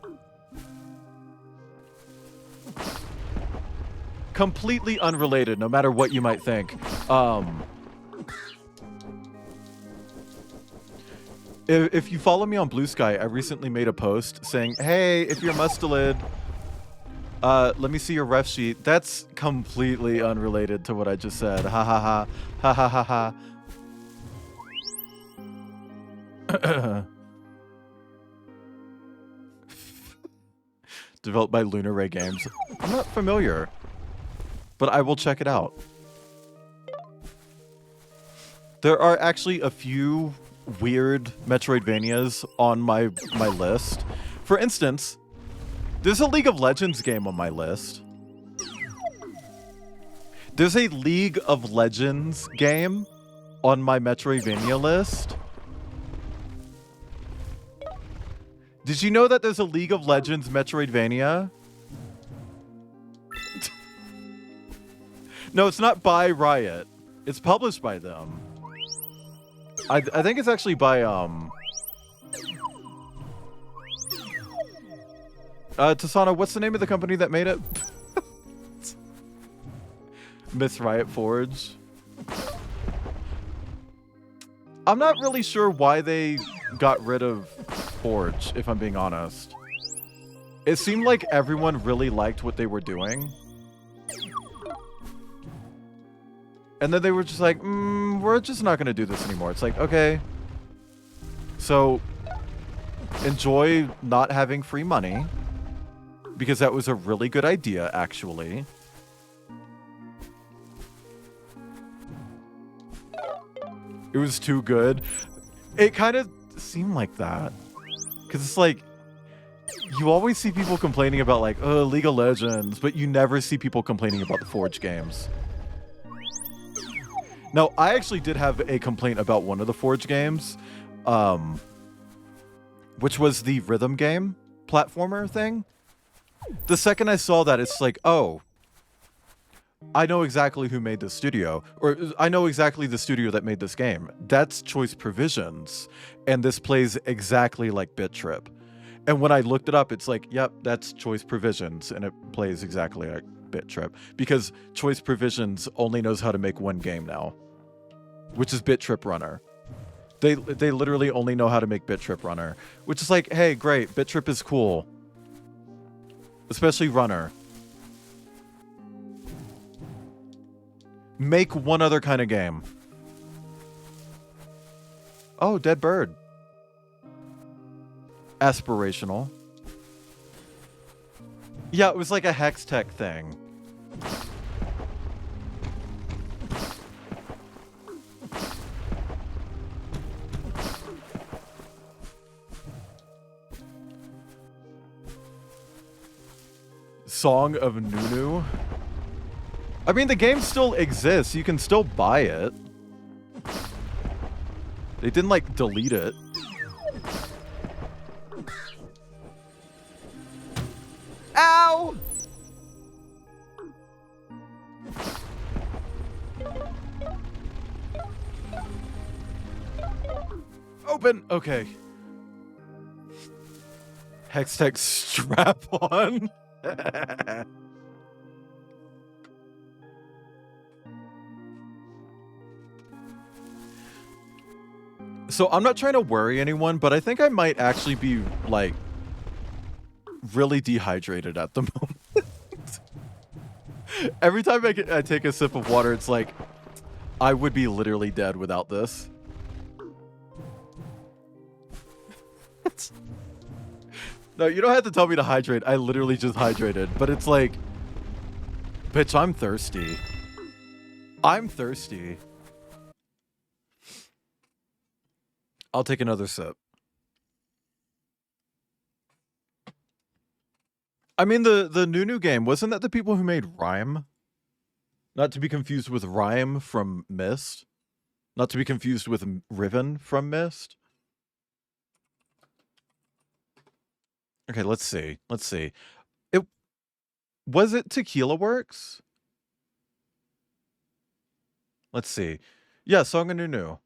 Completely unrelated, no matter what you might think. If you follow me on Blue Sky, I recently made a post saying, hey, if you're mustelid, let me see your ref sheet. That's completely unrelated to what I just said. Ha ha ha. Ha ha ha ha. Developed by Lunar Ray Games. I'm not familiar, but I will check it out. There are actually a few weird Metroidvanias on my list. For instance, there's a League of Legends game on my list. There's a League of Legends game on my Metroidvania list. Did you know that there's a League of Legends Metroidvania? No, it's not by Riot. It's published by them. I think it's actually by Tasana, what's the name of the company that made it? Miss Riot Forge. I'm not really sure why they got rid of Forge, if I'm being honest. It seemed like everyone really liked what they were doing. And then they were just like, we're just not going to do this anymore. It's like, okay. So, enjoy not having free money. Because that was a really good idea, actually. It was too good. It kind of seemed like that. Because it's like, you always see people complaining about like, oh, League of Legends, but you never see people complaining about the Forge games. Now, I actually did have a complaint about one of the Forge games, which was the rhythm game platformer thing. The second I saw that, it's like, oh, I know exactly who made this studio, or I know exactly the studio that made this game. That's Choice Provisions, and this plays exactly like Bit Trip. And when I looked it up, it's like, yep, that's Choice Provisions, and it plays exactly like Bit Trip, because Choice Provisions only knows how to make one game now, which is Bit Trip Runner. They literally only know how to make Bit Trip Runner, which is like, hey, great, Bit Trip is cool. Especially Runner. Make one other kind of game. Oh, Dead Bird. Aspirational. Yeah, it was like a Hex Tech thing. Song of Nunu. I mean, the game still exists. You can still buy it. They didn't, like, delete it. Ow! Open! Okay. Hextech strap on. So I'm not trying to worry anyone, but I think I might actually be, like, really dehydrated at the moment. Every time I take a sip of water, it's like I would be literally dead without this. No, you don't have to tell me to hydrate. I literally just hydrated. But it's like, bitch, I'm thirsty. I'm thirsty. I'll take another sip. I mean, the new game, wasn't that the people who made Rhyme? Not to be confused with Rhyme from Myst. Not to be confused with Riven from Myst. Okay, let's see. Let's see. Was it Tequila Works? Let's see. Yeah, Song of Nunu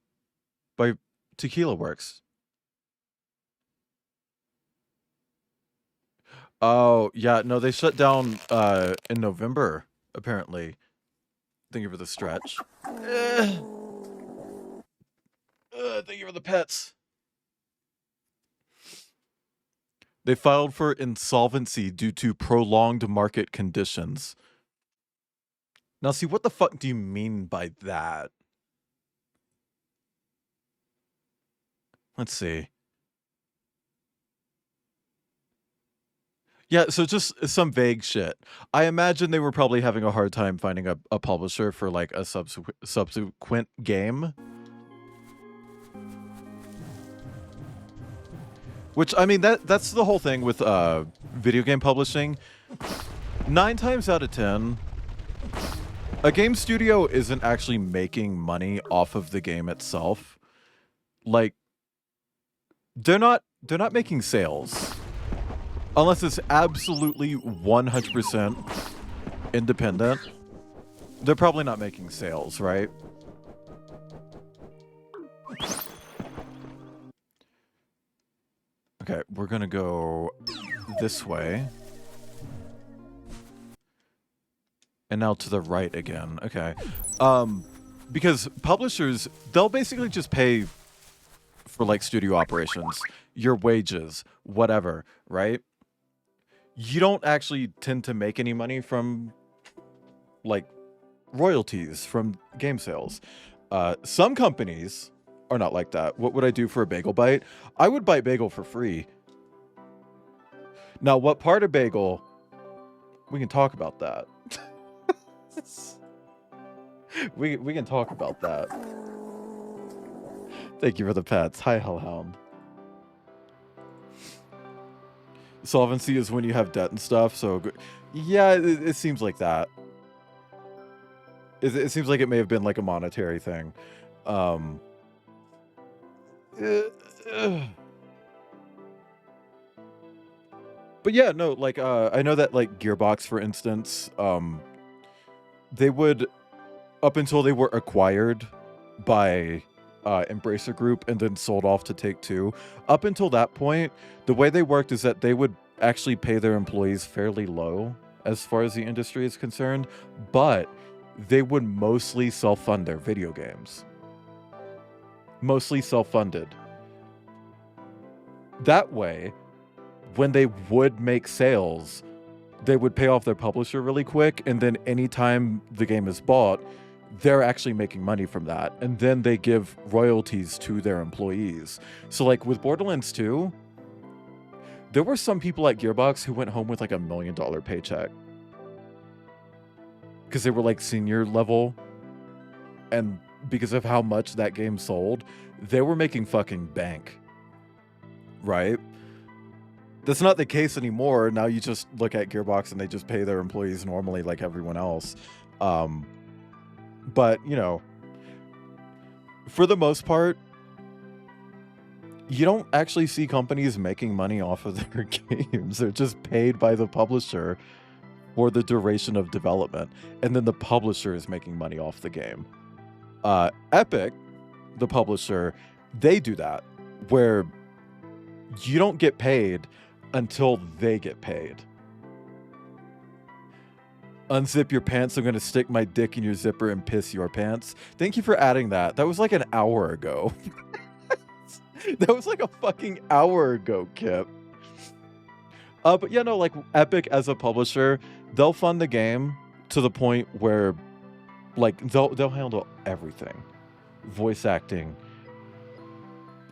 by Tequila Works. Oh, yeah, no, they shut down in November, apparently. Thank you for the stretch. Thank you for the pets. They filed for insolvency due to prolonged market conditions. Now, see, what the fuck do you mean by that? Let's see. Yeah, so just some vague shit. I imagine they were probably having a hard time finding a publisher for like a subsequent game. Which, I mean, that's the whole thing with video game publishing. 9 times out of 10, a game studio isn't actually making money off of the game itself. Like, they're not making sales. Unless it's absolutely 100% independent. They're probably not making sales, right? Okay, we're gonna go this way. And now to the right again. Okay. Because publishers, they'll basically just pay for like studio operations, your wages, whatever, right? You don't actually tend to make any money from like royalties from game sales. Some companies are not like that. What would I do for a bagel bite? I would bite bagel for free. Now, what part of bagel? We can talk about that. we can talk about that. Thank you for the pets. Hi, Hellhound. Solvency is when you have debt and stuff. So, yeah, it seems like that. It seems like it may have been like a monetary thing. But yeah, no, like I know that like Gearbox, for instance, they would, up until they were acquired by Embracer Group and then sold off to Take-Two, up until that point, the way they worked is that they would actually pay their employees fairly low as far as the industry is concerned, but they would mostly self-fund their video games. Mostly self-funded. That way, when they would make sales, they would pay off their publisher really quick, and then anytime the game is bought, they're actually making money from that, and then they give royalties to their employees. So like with Borderlands 2, there were some people at Gearbox who went home with like $1 million paycheck because they were like senior level, and because of how much that game sold, they were making fucking bank, right? That's not the case anymore. Now you just look at Gearbox and they just pay their employees normally like everyone else. But, you know, for the most part, you don't actually see companies making money off of their games. They're just paid by the publisher for the duration of development. And then the publisher is making money off the game. Epic, the publisher, they do that, where you don't get paid until they get paid. Unzip your pants, I'm gonna stick my dick in your zipper and piss your pants. Thank you for adding that. That was like an hour ago. That was like a fucking hour ago, Kip. But yeah, no, like Epic as a publisher, they'll fund the game to the point where like they'll handle everything. Voice acting,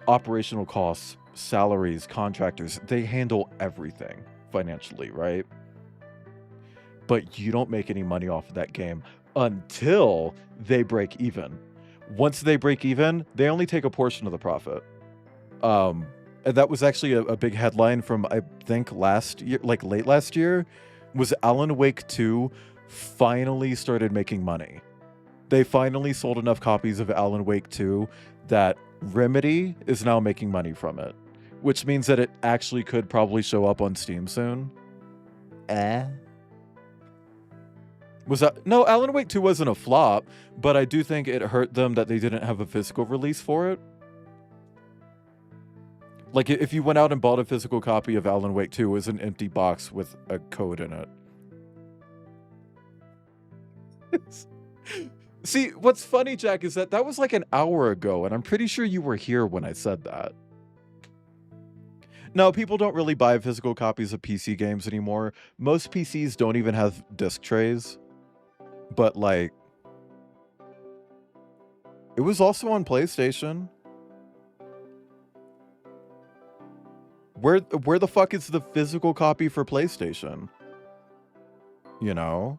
operational costs, salaries, contractors, they handle everything financially, right? But you don't make any money off of that game until they break even. Once they break even, they only take a portion of the profit. And that was actually a big headline from, I think, last year, like late last year, was Alan Wake 2 finally started making money. They finally sold enough copies of Alan Wake 2 that Remedy is now making money from it, which means that it actually could probably show up on Steam soon. Was that no? Alan Wake 2 wasn't a flop, but I do think it hurt them that they didn't have a physical release for it. Like if you went out and bought a physical copy of Alan Wake 2, it was an empty box with a code in it. See, what's funny, Jack, is that that was like an hour ago, and I'm pretty sure you were here when I said that. No, people don't really buy physical copies of PC games anymore. Most PCs don't even have disc trays. But, like, it was also on PlayStation. Where the fuck is the physical copy for PlayStation? You know?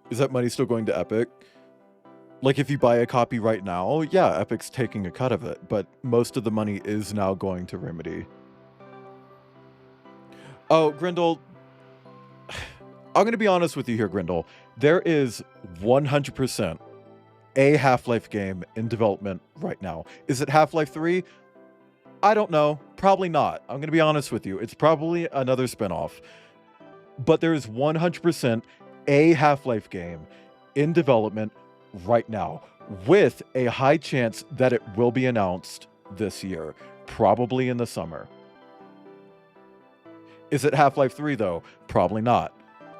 Is that money still going to Epic? Like, if you buy a copy right now, yeah, Epic's taking a cut of it, but most of the money is now going to Remedy. Oh, Grindel, I'm going to be honest with you here, Grindel. There is 100% a Half-Life game in development right now. Is it Half-Life 3? I don't know. Probably not. I'm going to be honest with you. It's probably another spinoff. But there is 100% a Half-Life game in development right now, with a high chance that it will be announced this year, probably in the summer. Is it Half-Life 3 though? Probably not.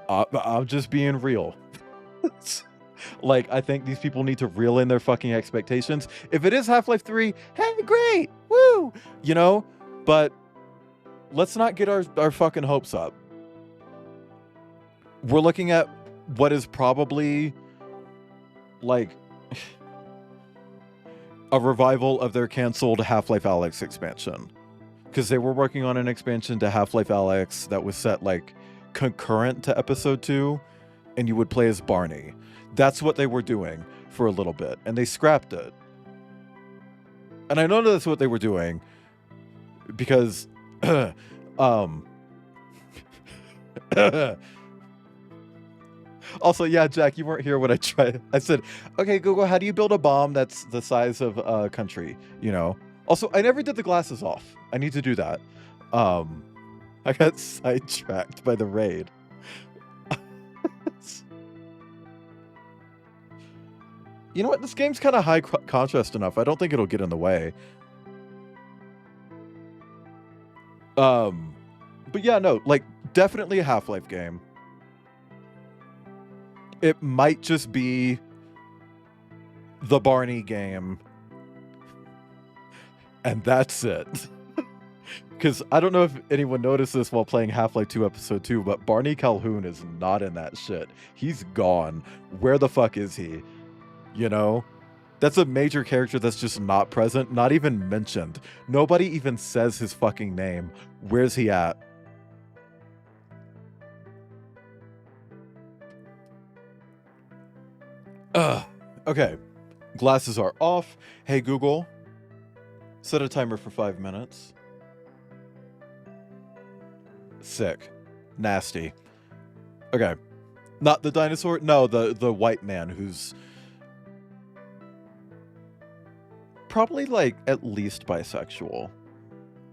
I'm just being real. Like, I think these people need to reel in their fucking expectations. If it is Half-Life 3, hey, great, woo, you know? But let's not get our fucking hopes up. We're looking at what is probably like a revival of their canceled Half-Life Alyx expansion, because they were working on an expansion to Half-Life Alyx that was set like concurrent to episode 2, and you would play as Barney. That's what they were doing for a little bit, and they scrapped it. And I know that's what they were doing because also, yeah, Jack, you weren't here when I tried. I said, okay, Google, how do you build a bomb that's the size of a country? You know? Also, I never did the glasses off. I need to do that. I got sidetracked by the raid. You know what? This game's kind of high contrast enough. I don't think it'll get in the way. But yeah, no, like, definitely a Half-Life game. It might just be the Barney game. And that's it. Because I don't know if anyone noticed this while playing Half-Life 2 Episode 2, but Barney Calhoun is not in that shit. He's gone. Where the fuck is he? You know? That's a major character that's just not present, not even mentioned. Nobody even says his fucking name. Where's he at? Okay. Glasses are off. Hey, Google. Set a timer for 5 minutes. Sick. Nasty. Okay. Not the dinosaur? No, the white man who's probably, like, at least bisexual.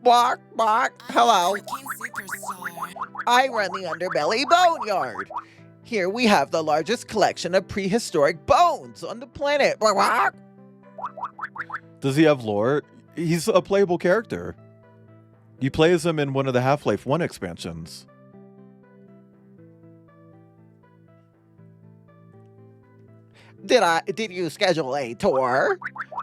Bark, bark. Hello. Freaking Seeker Sword. I run the Underbelly Boneyard. Here we have the largest collection of prehistoric bones on the planet. Bark, bark. Does he have lore? He's a playable character. You play as him in one of the Half-Life 1 expansions. Did you schedule a tour?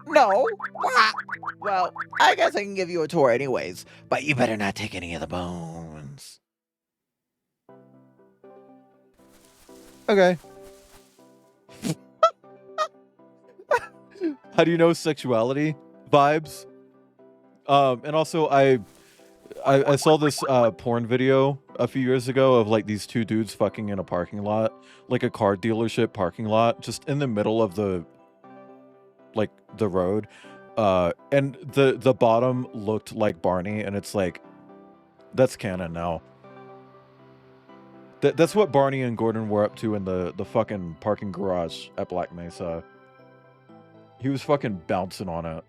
No. Bark. Well, I guess I can give you a tour anyways, but you better not take any of the bones. Okay. How do you know sexuality vibes? And also I saw this porn video a few years ago of like these two dudes fucking in a parking lot, like a car dealership parking lot, just in the middle of the road. And the bottom looked like Barney, and it's like, that's canon now. That's what Barney and Gordon were up to in the fucking parking garage at Black Mesa. He was fucking bouncing on it.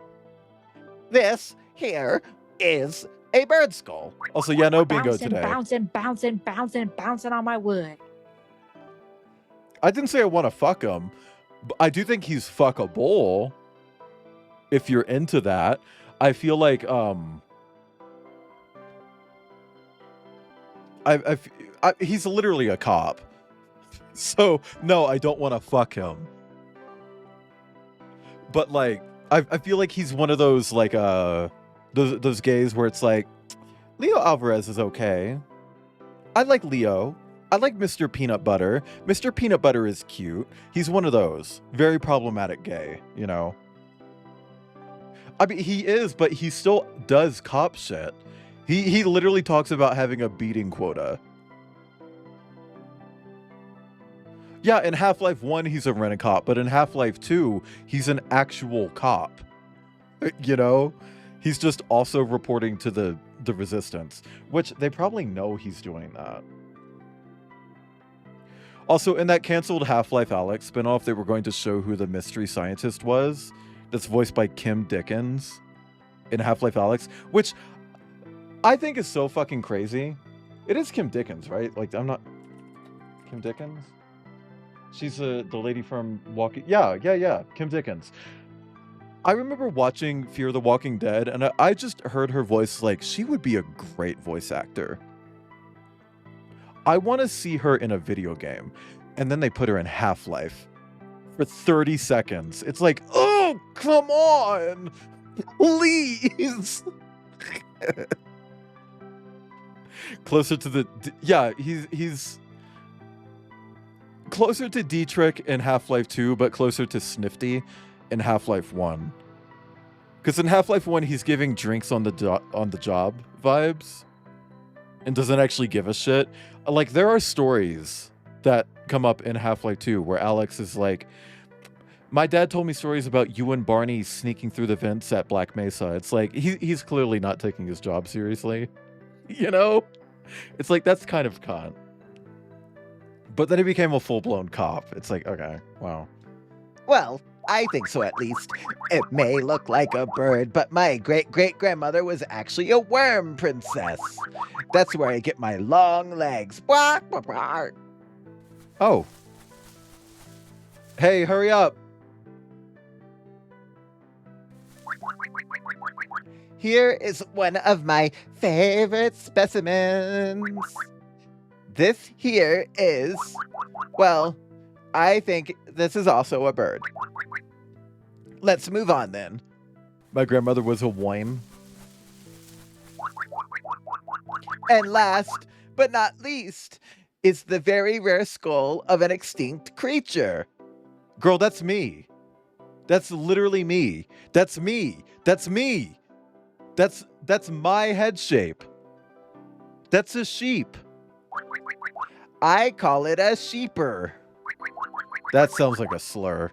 This here is a bird skull. Also, yeah, no bingo Bouncing, today. bouncing on my wood. I didn't say I want to fuck him, but I do think he's fuckable. If you're into that, I feel like he's literally a cop. So no, I don't want to fuck him. But like, I feel like he's one of those like those gays where it's like, Leo Alvarez is okay. I like Leo. I like Mr. Peanut Butter. Mr. Peanut Butter is cute. He's one of those very problematic gay, you know. I mean, he is, but he still does cop shit. He literally talks about having a beating quota. Yeah, in Half-Life 1, he's a rent-a-cop, but in Half-Life 2, he's an actual cop. You know? He's just also reporting to the Resistance, which they probably know he's doing that. Also, in that canceled Half-Life Alyx spinoff, they were going to show who the mystery scientist was. That's voiced by Kim Dickens in Half-Life Alyx, which I think is so fucking crazy. It is Kim Dickens, right? Like, I'm not... Kim Dickens? She's the lady from Walking... Yeah, Kim Dickens. I remember watching Fear the Walking Dead, and I just heard her voice, like, she would be a great voice actor. I want to see her in a video game, and then they put her in Half-Life for 30 seconds. It's like, oh, come on! Please! Closer to the... Yeah, he's closer to Dietrich in Half-Life 2, but closer to Snifty in Half-Life 1. Because in Half-Life 1, he's giving drinks on the job vibes and doesn't actually give a shit. Like, there are stories that come up in Half-Life 2 where Alex is like, my dad told me stories about you and Barney sneaking through the vents at Black Mesa. It's like, he's clearly not taking his job seriously. You know? It's like, that's kind of cunt. But then he became a full-blown cop. It's like, okay, wow. Well, I think so at least. It may look like a bird, but my great-great-grandmother was actually a worm princess. That's where I get my long legs. Bark, bark, bark. Oh. Hey, hurry up. Here is one of my favorite specimens. This here is, well, I think this is also a bird. Let's move on then. My grandmother was a wine. And last but not least is the very rare skull of an extinct creature. Girl, that's me. That's literally me. That's me. That's me. That's my head shape. That's a sheep. I call it a sheeper. That sounds like a slur.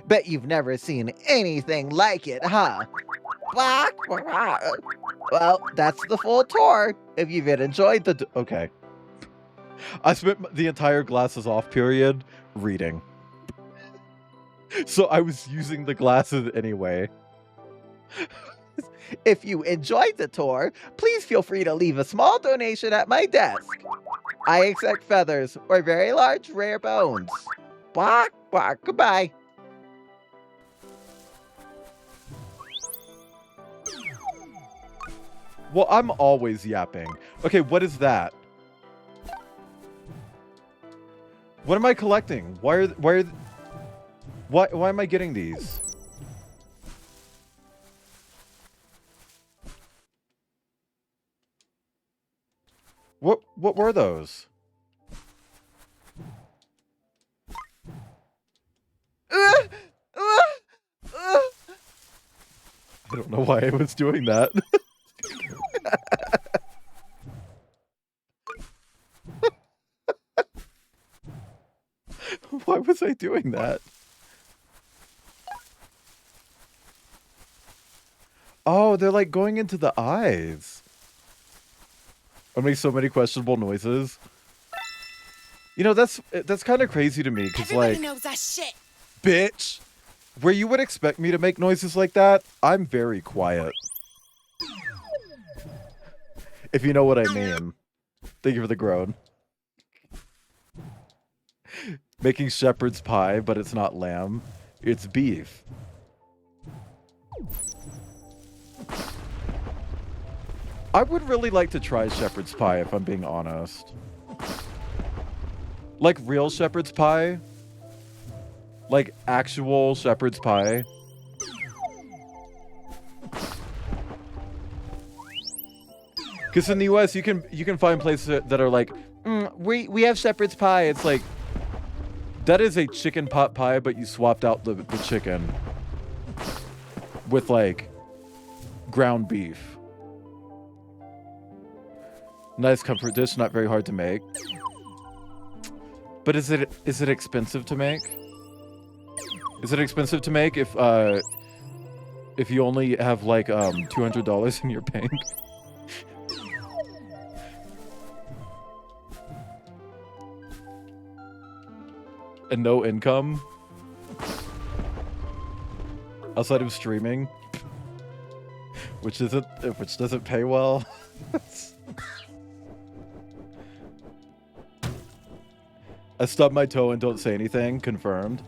Bet you've never seen anything like it, huh? Well, that's the full tour. If you've enjoyed the... Okay. I spent the entire glasses off period reading. So I was using the glasses anyway. If you enjoyed the tour, please feel free to leave a small donation at my desk. I accept feathers or very large rare bones. Bark, bark, goodbye. Well, I'm always yapping. Okay, what is that? What am I collecting? Why am I getting these? What were those? I don't know why I was doing that. Why was I doing that? Oh, they're like going into the eyes. I'm making so many questionable noises. You know, that's kind of crazy to me, because Everybody like, knows that shit. bitch, where you would expect me to make noises like that, I'm very quiet. If you know what I mean. Thank you for the groan. Making shepherd's pie, but it's not lamb. It's beef. I would really like to try shepherd's pie, if I'm being honest. Like real shepherd's pie. Like actual shepherd's pie. Because in the US, you can find places that are like, we have shepherd's pie. It's like, that is a chicken pot pie, but you swapped out the chicken with like ground beef. Nice comfort dish, not very hard to make. But is it expensive to make? Is it expensive to make if you only have like $200 in your bank? And no income outside of streaming, which doesn't pay well. I stub my toe and don't say anything. Confirmed.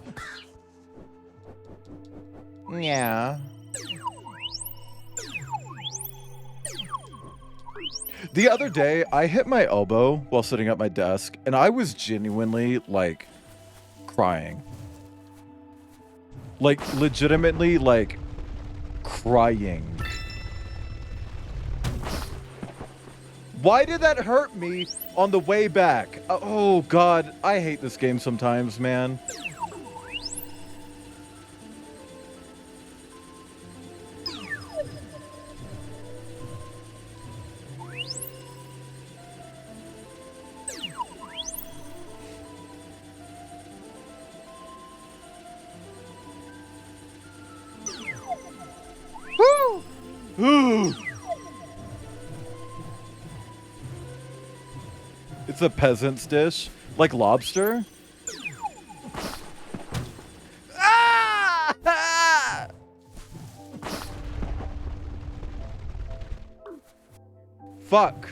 Yeah. The other day, I hit my elbow while sitting at my desk, and I was genuinely like crying. Like legitimately like crying. Why did that hurt me on the way back? Oh god, I hate this game sometimes, man. Woo! It's a peasant's dish, like lobster. Ah! Fuck.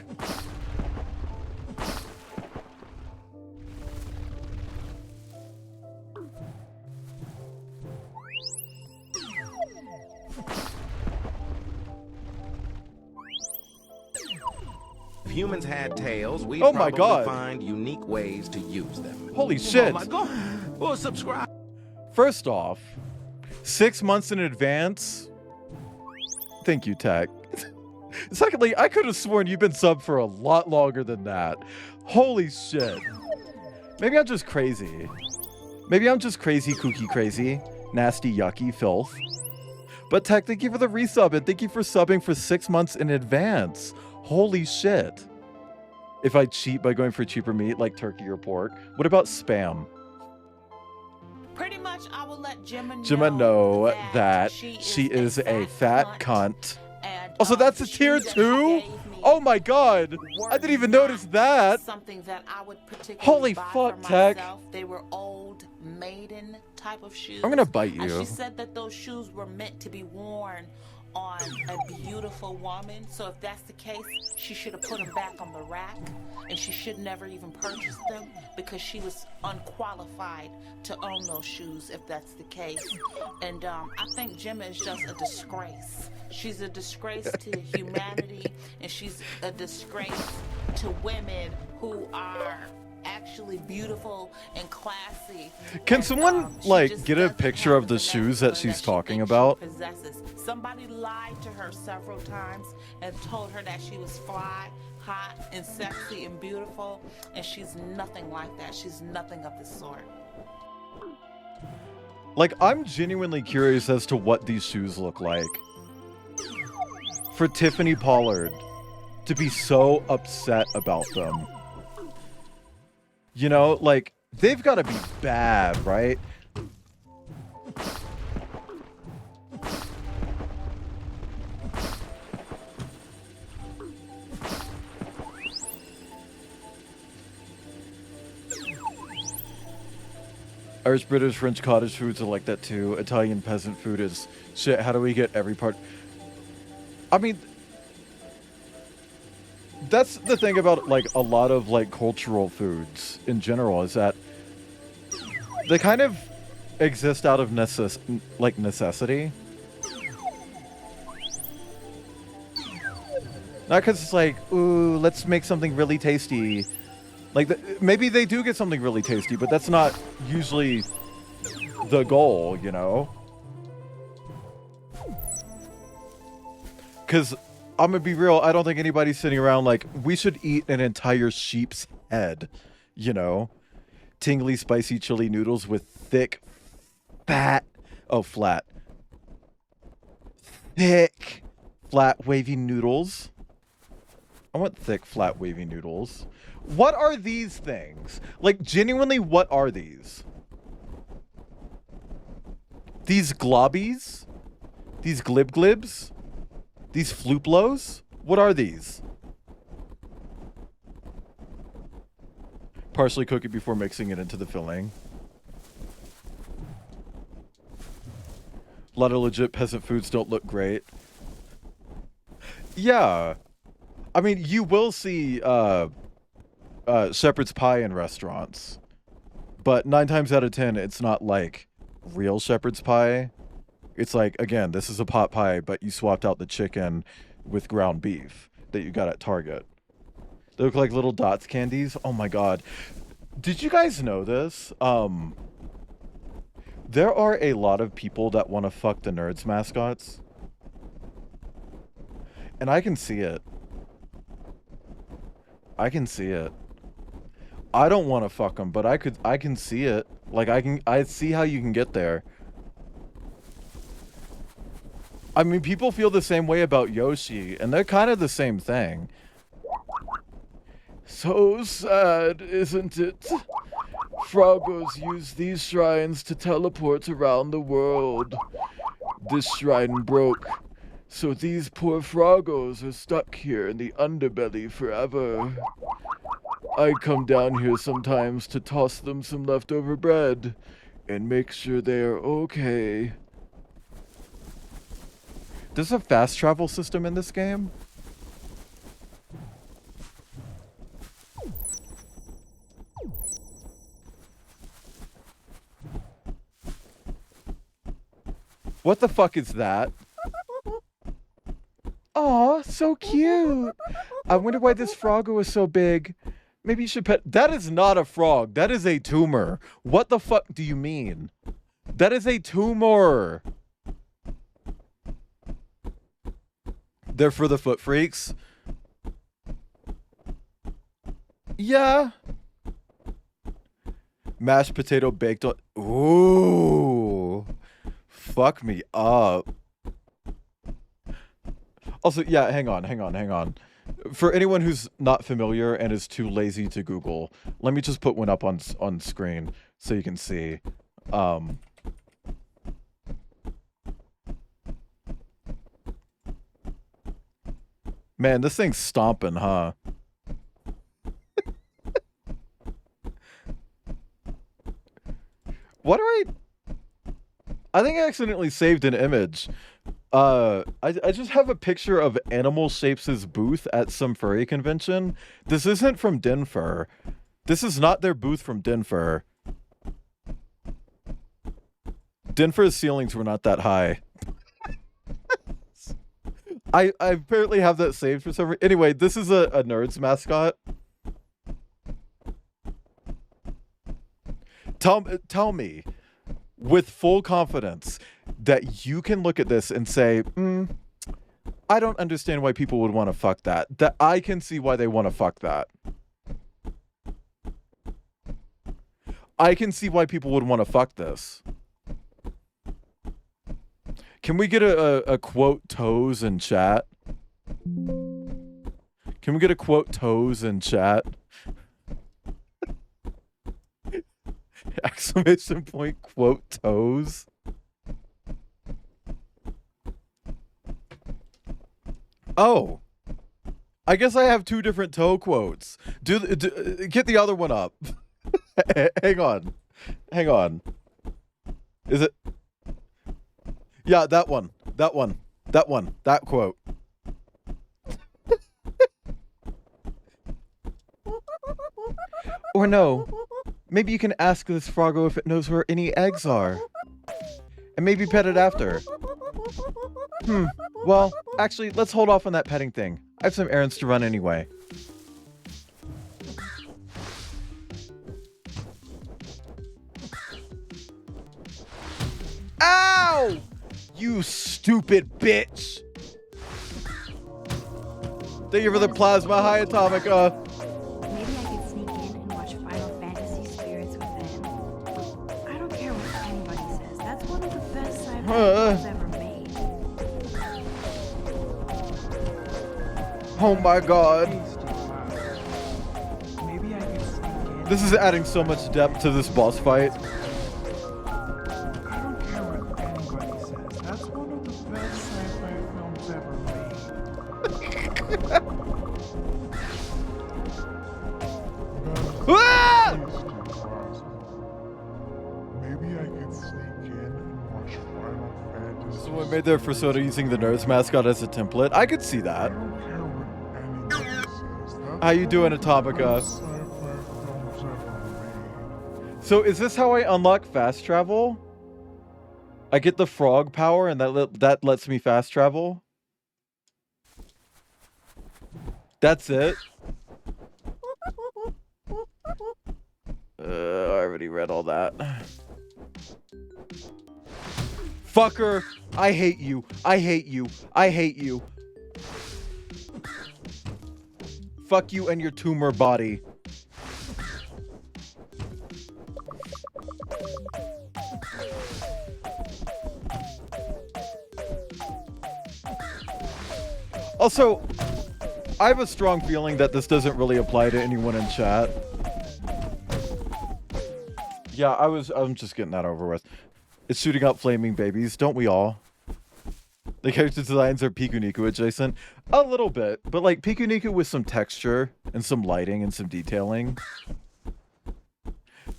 If humans had tails, we'd Oh my probably God. find unique ways to use them. Holy shit. Oh my God. Well, subscribe. First off, 6 months in advance. Thank you, Tech. Secondly, I could have sworn you've been subbed for a lot longer than that. Holy shit. Maybe I'm just crazy. Maybe I'm just crazy, kooky crazy, nasty, yucky filth. But Tech, thank you for the resub, and thank you for subbing for 6 months in advance. Holy shit. If I cheat by going for cheaper meat like turkey or pork, what about spam? Pretty much, I will let Gemma know that she is a fat cunt. And, Also, that's a the tier shoes that 2? she gave me Oh my god! I didn't even notice that! Something that I would particularly Holy buy fuck, for Tech. myself. They were old maiden type of shoes. I'm gonna bite And you. she said that those shoes were meant to be worn on a beautiful woman. So if that's the case, she should have put them back on the rack, and she should never even purchase them because she was unqualified to own those shoes if that's the case. And I think Gemma is just a disgrace. She's a disgrace to humanity, and she's a disgrace to women who are actually beautiful and classy. Can And, someone, she like, just get a doesn't picture have of the the shoes that masculine she's she talking thinks she about? possesses. Somebody lied to her several times and told her that she was fly, hot and sexy and beautiful, and she's nothing like that. She's nothing of the sort. Like, I'm genuinely curious as to what these shoes look like. For Tiffany Pollard to be so upset about them. You know, like, they've got to be bad, right? Irish, British, French cottage foods are like that too. Italian peasant food is shit. How do we get every part? I mean, that's the thing about like a lot of like cultural foods in general is that they kind of exist out of necessity. Not because it's like, ooh, let's make something really tasty. Like, maybe they do get something really tasty, but that's not usually the goal, you know? Because, I'm gonna be real, I don't think anybody's sitting around like, we should eat an entire sheep's head, you know? Tingly, spicy chili noodles with thick, flat, wavy noodles. I want thick, flat, wavy noodles. What are these things? Like, genuinely, what are these? These globbies? These glibs? These flooplos? What are these? Partially cook it before mixing it into the filling. A lot of legit peasant foods don't look great. Yeah. I mean, you will see shepherd's pie in restaurants, but 9 times out of 10, it's not like real shepherd's pie. It's like, again, this is a pot pie, but you swapped out the chicken with ground beef that you got at Target. They look like little dots candies. Oh my god. Did you guys know this? There are a lot of people that want to fuck the Nerds mascots. And I can see it. I can see it. I don't want to fuck them, but I can see it. Like, I see how you can get there. I mean, people feel the same way about Yoshi, and they're kind of the same thing. So sad, isn't it? Froggos use these shrines to teleport around the world. This shrine broke, so these poor Froggos are stuck here in the underbelly forever. I come down here sometimes to toss them some leftover bread and make sure they are okay. There's a fast travel system in this game? What the fuck is that? Aw, so cute. I wonder why this froggo is so big. Maybe you should pet... That is not a frog. That is a tumor. What the fuck do you mean? That is a tumor. They're for the foot freaks. Yeah. Mashed potato baked on... Ooh. Fuck me up. Also, yeah, hang on. For anyone who's not familiar and is too lazy to Google, let me just put one up on screen so you can see. Man, this thing's stomping, huh? What do I think I accidentally saved an image. I just have a picture of Animal Shapes' booth at some furry convention. This isn't from Denver. This is not their booth from Denver. Denver's ceilings were not that high. I apparently have that saved for some reason. Anyway, this is a Nerds mascot. Tell me with full confidence that you can look at this and say, I don't understand why people would want to fuck that. That I can see why they want to fuck that. I can see why people would want to fuck this. Can we get a quote toes in chat? Can we get a quote toes in chat? Exclamation point quote toes. Oh. I guess I have two different toe quotes. Get the other one up. Hang on. Hang on. Is it? Yeah, that one. That one. That one. That quote. Or no, maybe you can ask this froggo if it knows where any eggs are. And maybe pet it after. Well, actually, let's hold off on that petting thing. I have some errands to run anyway. Ow! You stupid bitch! Thank you for the plasma. Hi, Atomica. Maybe I could sneak in and watch Final Fantasy Spirits Within. I don't care what anybody says. That's one of the best sci-fi films ever made. Oh my god. Maybe I could sneak in. This is adding so much depth to this boss fight. I don't care what anybody says. That's one of the best sci-fi films ever made. Ah! Maybe I could sneak in and watch Final Fantasy. Someone made their persona using the Nerds mascot as a template. I could see I that. don't care what anybody says. That's How you doing, one of the Atomica? best sci-fi films ever made. So is this how I unlock fast travel? I get the frog power and that lets me fast travel? That's it? I already read all that. Fucker! I hate you. I hate you. I hate you. Fuck you and your tumor body. Also, I have a strong feeling that this doesn't really apply to anyone in chat. Yeah, I'm just getting that over with. It's shooting out flaming babies, don't we all? The character designs are Pikuniku adjacent. A little bit, but like Pikuniku with some texture and some lighting and some detailing.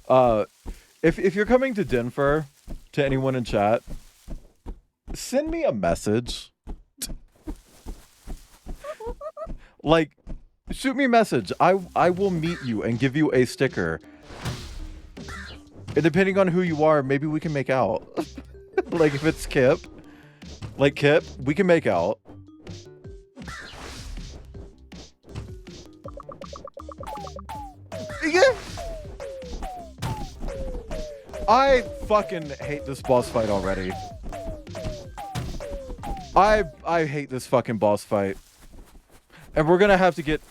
If you're coming to Denver, to anyone in chat, send me a message. Like, shoot me a message. I will meet you and give you a sticker. And depending on who you are, maybe we can make out. Like if it's Kip. Like Kip, we can make out. Yeah. I fucking hate this boss fight already. I hate this fucking boss fight. And we're gonna have to get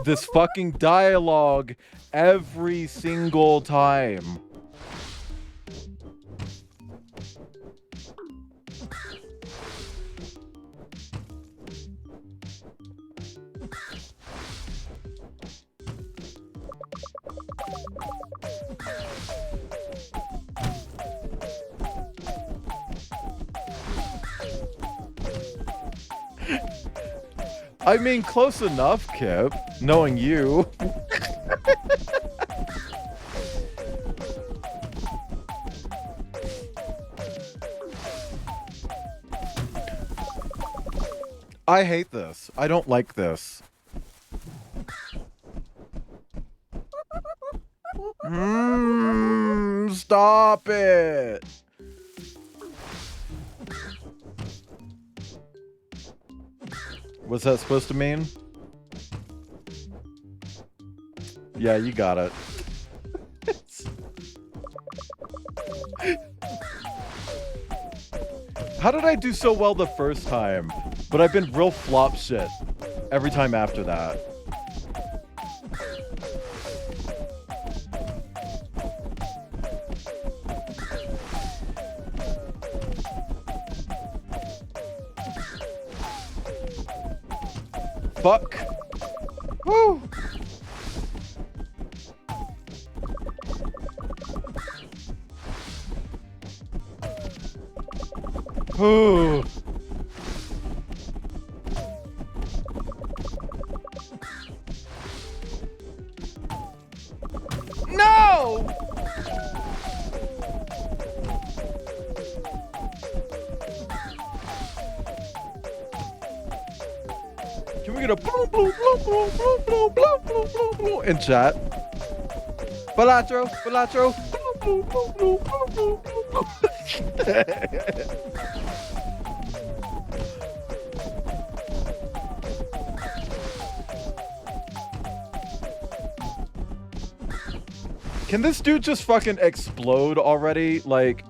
this fucking dialogue every single time. I mean, close enough, Kip, knowing you. I hate this. I don't like this. Stop it. What's that supposed to mean? Yeah, you got it. How did I do so well the first time? But I've been real flop shit every time after that. Fuck. Woo. Ooh. No! Can we get a bloom, bloom, bloom, bloom, bloom, bloom, bloom, bloom, bloom, bloom in chat? Balatro, Balatro. Bloom, bloom, bloom, bloom, bloom, bloom, bloom. Can this dude just fucking explode already? Like,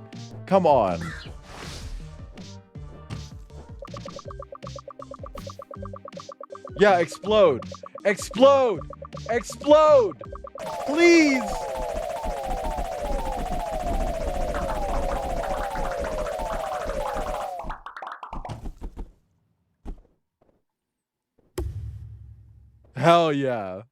come on. Yeah, explode. Explode! Explode! Please! Hell yeah.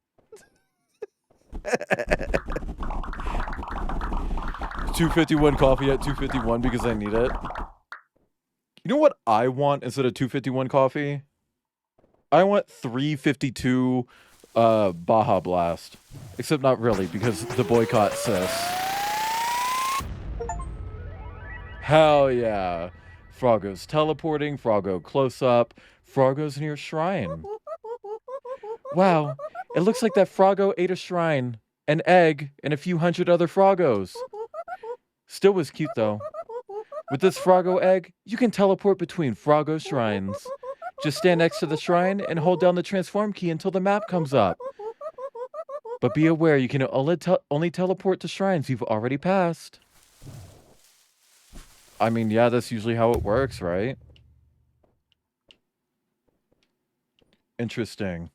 251 coffee at 251 because I need it. You know what I want instead of 251 coffee? I want 352 Baja Blast. Except not really because the boycott sis. Hell yeah. Froggo's teleporting, Froggo close up, Froggo's near shrine. Wow, it looks like that Froggo ate a shrine, an egg, and a few hundred other Froggos. Still was cute though. With this Froggo egg, you can teleport between Froggo shrines. Just stand next to the shrine and hold down the transform key until the map comes up. But be aware, you can only teleport to shrines you've already passed. I mean, yeah, that's usually how it works, right? Interesting.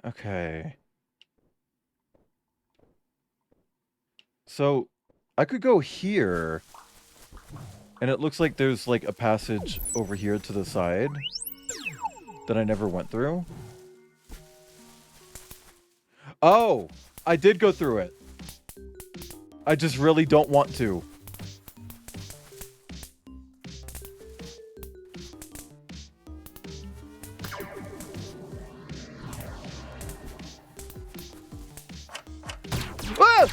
Okay. So, I could go here, and it looks like there's like a passage over here to the side that I never went through. Oh, I did go through it. I just really don't want to. Ah!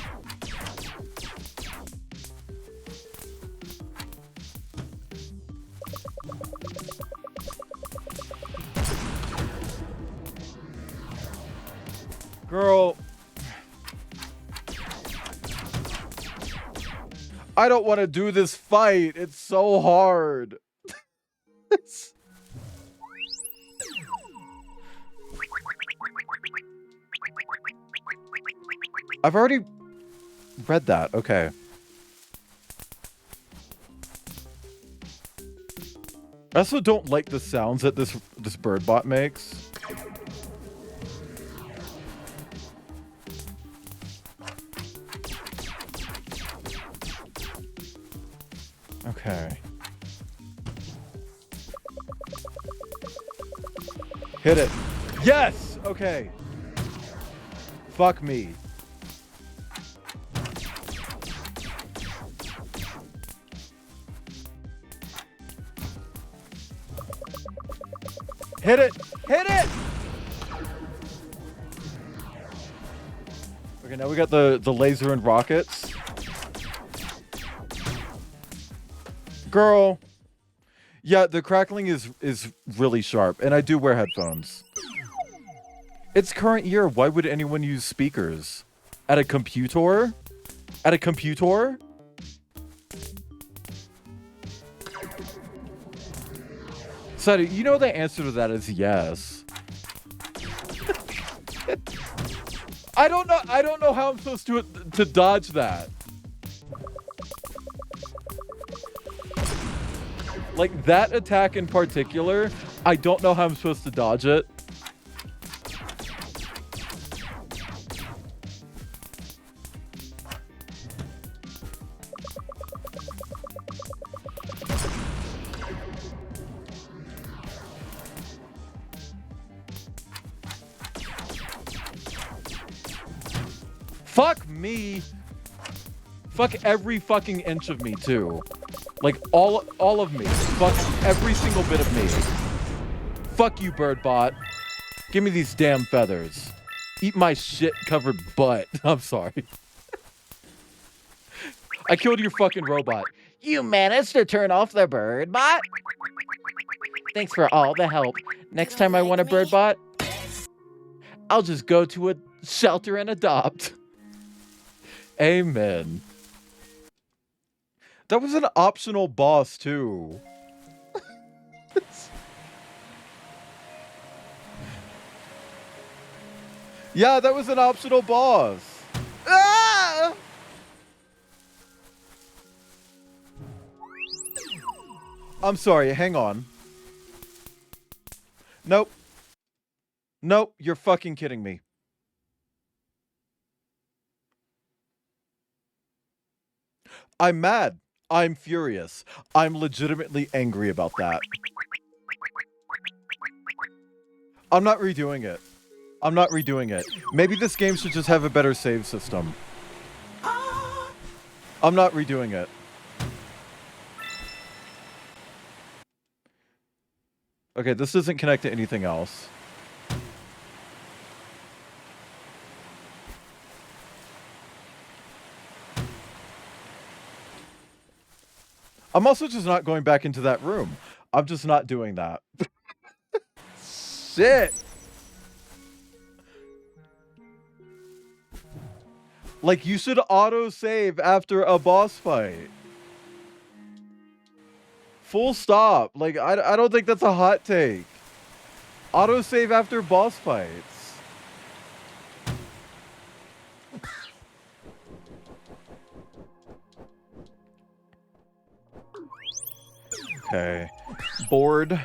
Girl. I don't want to do this fight. It's so hard. I've already read that. Okay. I also don't like the sounds that this bird bot makes. Okay. Hit it. Yes! Okay. Fuck me. Hit it! Hit it! Okay, now we got the laser and rockets. Girl. Yeah, the crackling is really sharp, and I do wear headphones. It's current year. Why would anyone use speakers? At a computer? At a computer? Sadie, you know the answer to that is yes. I don't know how I'm supposed to dodge that. Like, that attack in particular, I don't know how I'm supposed to dodge it. Fuck me. Fuck every fucking inch of me, too. Like, all of me. Fuck every single bit of me. Fuck you, Birdbot. Give me these damn feathers. Eat my shit-covered butt. I'm sorry. I killed your fucking robot. You managed to turn off the bird bot? Thanks for all the help. Next time I want a bird bot, I'll just go to a shelter and adopt. Amen. That was an optional boss, too. Yeah, that was an optional boss. Ah! I'm sorry, hang on. Nope. Nope, you're fucking kidding me. I'm mad. I'm furious. I'm legitimately angry about that. I'm not redoing it. I'm not redoing it. Maybe this game should just have a better save system. I'm not redoing it. Okay, this doesn't connect to anything else. I'm also just not going back into that room. I'm just not doing that. Shit. Like, you should auto-save after a boss fight. Full stop. Like, I don't think that's a hot take. Auto-save after boss fights. Okay. Board.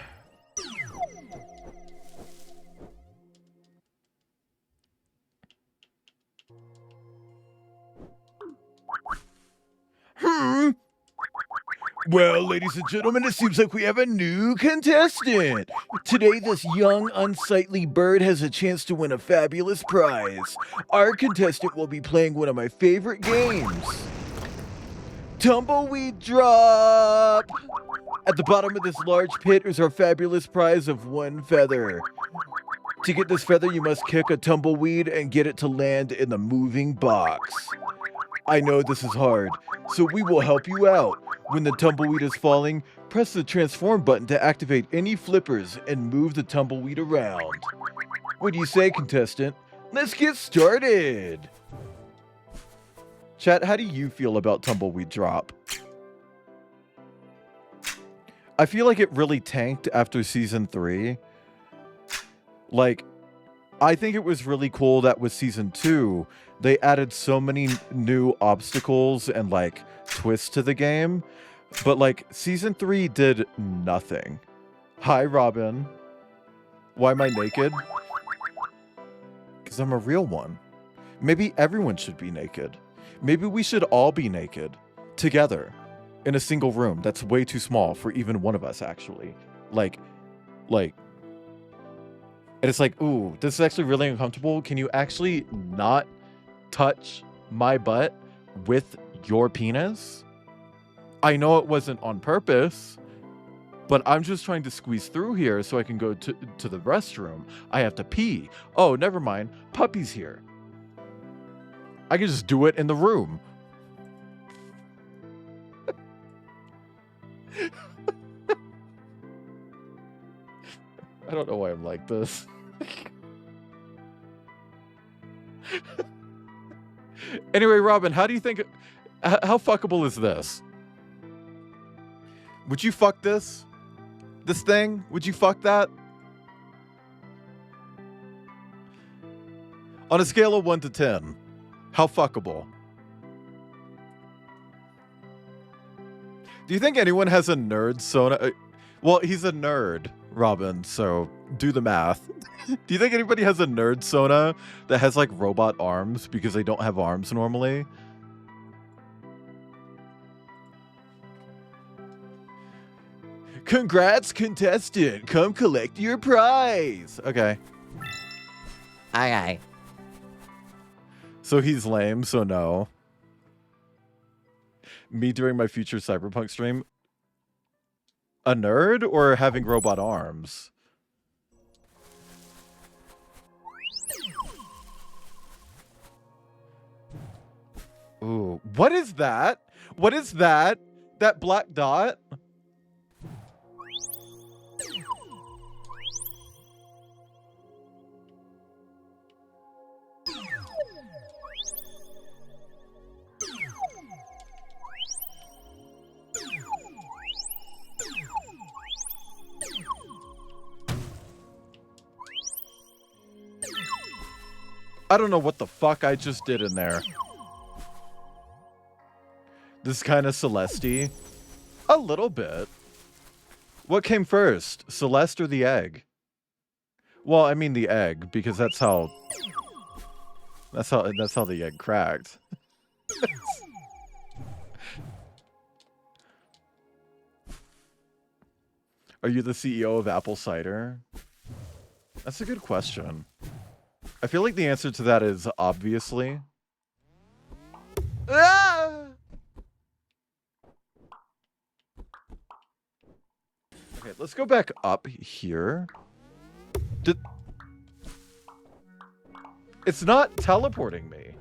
Well, ladies and gentlemen, it seems like we have a new contestant. Today, this young, unsightly bird has a chance to win a fabulous prize. Our contestant will be playing one of my favorite games, Tumbleweed Drop. At the bottom of this large pit is our fabulous prize of 1 feather. To get this feather, you must kick a tumbleweed and get it to land in the moving box. I know this is hard, so we will help you out. When the tumbleweed is falling, press the transform button to activate any flippers and move the tumbleweed around. What do you say, contestant? Let's get started! Chat, how do you feel about Tumbleweed Drop? I feel like it really tanked after Season 3. Like, I think it was really cool that with Season 2, they added so many new obstacles and, like, twists to the game. But, like, Season 3 did nothing. Hi, Robin. Why am I naked? Because I'm a real one. Maybe everyone should be naked. Maybe we should all be naked. Together. In a single room. That's way too small for even one of us, actually. Like... And it's like, ooh, this is actually really uncomfortable. Can you actually not touch my butt with your penis? I know it wasn't on purpose, but I'm just trying to squeeze through here so I can go to the restroom. I have to pee. Oh, never mind. Puppy's here. I can just do it in the room. I don't know why I'm like this. Anyway, Robin, how do you think... How fuckable is this? Would you fuck this? This thing? Would you fuck that? On a scale of 1 to 10, how fuckable? Do you think anyone has a nerd Sona? Well, he's a nerd, Robin, so do the math. Do you think anybody has a nerd Sona that has like robot arms because they don't have arms normally? Congrats, contestant. Come collect your prize. Okay. Aye, aye. So he's lame, so no. Me during my future Cyberpunk stream. A nerd or having robot arms? Ooh, what is that? What is that? That black dot? I don't know what the fuck I just did in there. This is kind of Celeste-y. A little bit. What came first, Celeste or the egg? Well, I mean the egg, because that's how the egg cracked. Are you the CEO of Apple Cider? That's a good question. I feel like the answer to that is obviously. Ah! Okay, let's go back up here. It's not teleporting me.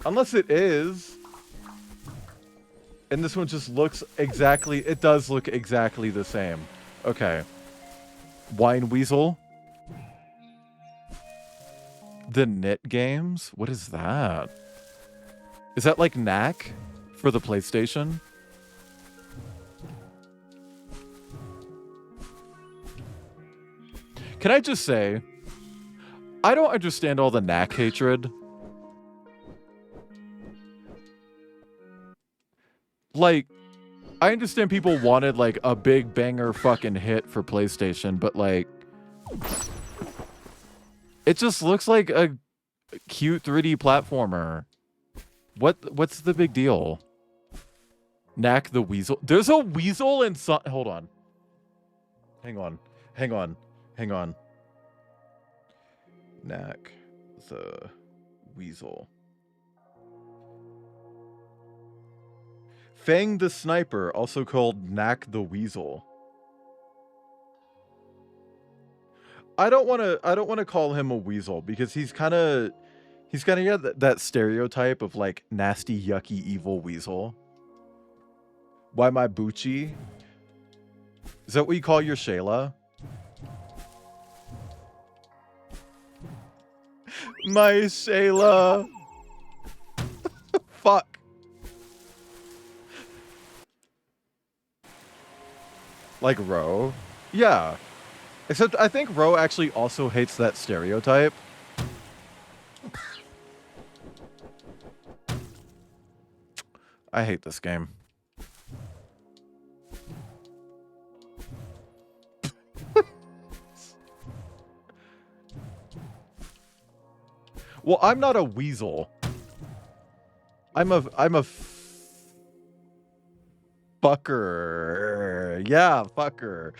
Unless it is. And this one just looks exactly... It does look exactly the same. Okay. Wine Weasel. The Knit Games? What is that? Is that like Knack for the PlayStation? Can I just say, I don't understand all the Knack hatred. Like, I understand people wanted like a big banger fucking hit for PlayStation, but like, it just looks like a cute 3D platformer. What's the big deal? Knack the Weasel. There's a weasel in some... Hold on. Hang on. Knack the Weasel. Fang the Sniper, also called Knack the Weasel. I don't want to call him a weasel because he's kind of got that stereotype of like nasty, yucky, evil weasel. Why my Bucci? Is that what you call your Shayla? My Shayla. Fuck. Like Ro? Yeah. Except I think Ro actually also hates that stereotype. I hate this game. Well, I'm not a weasel. I'm a fucker. Yeah, fucker.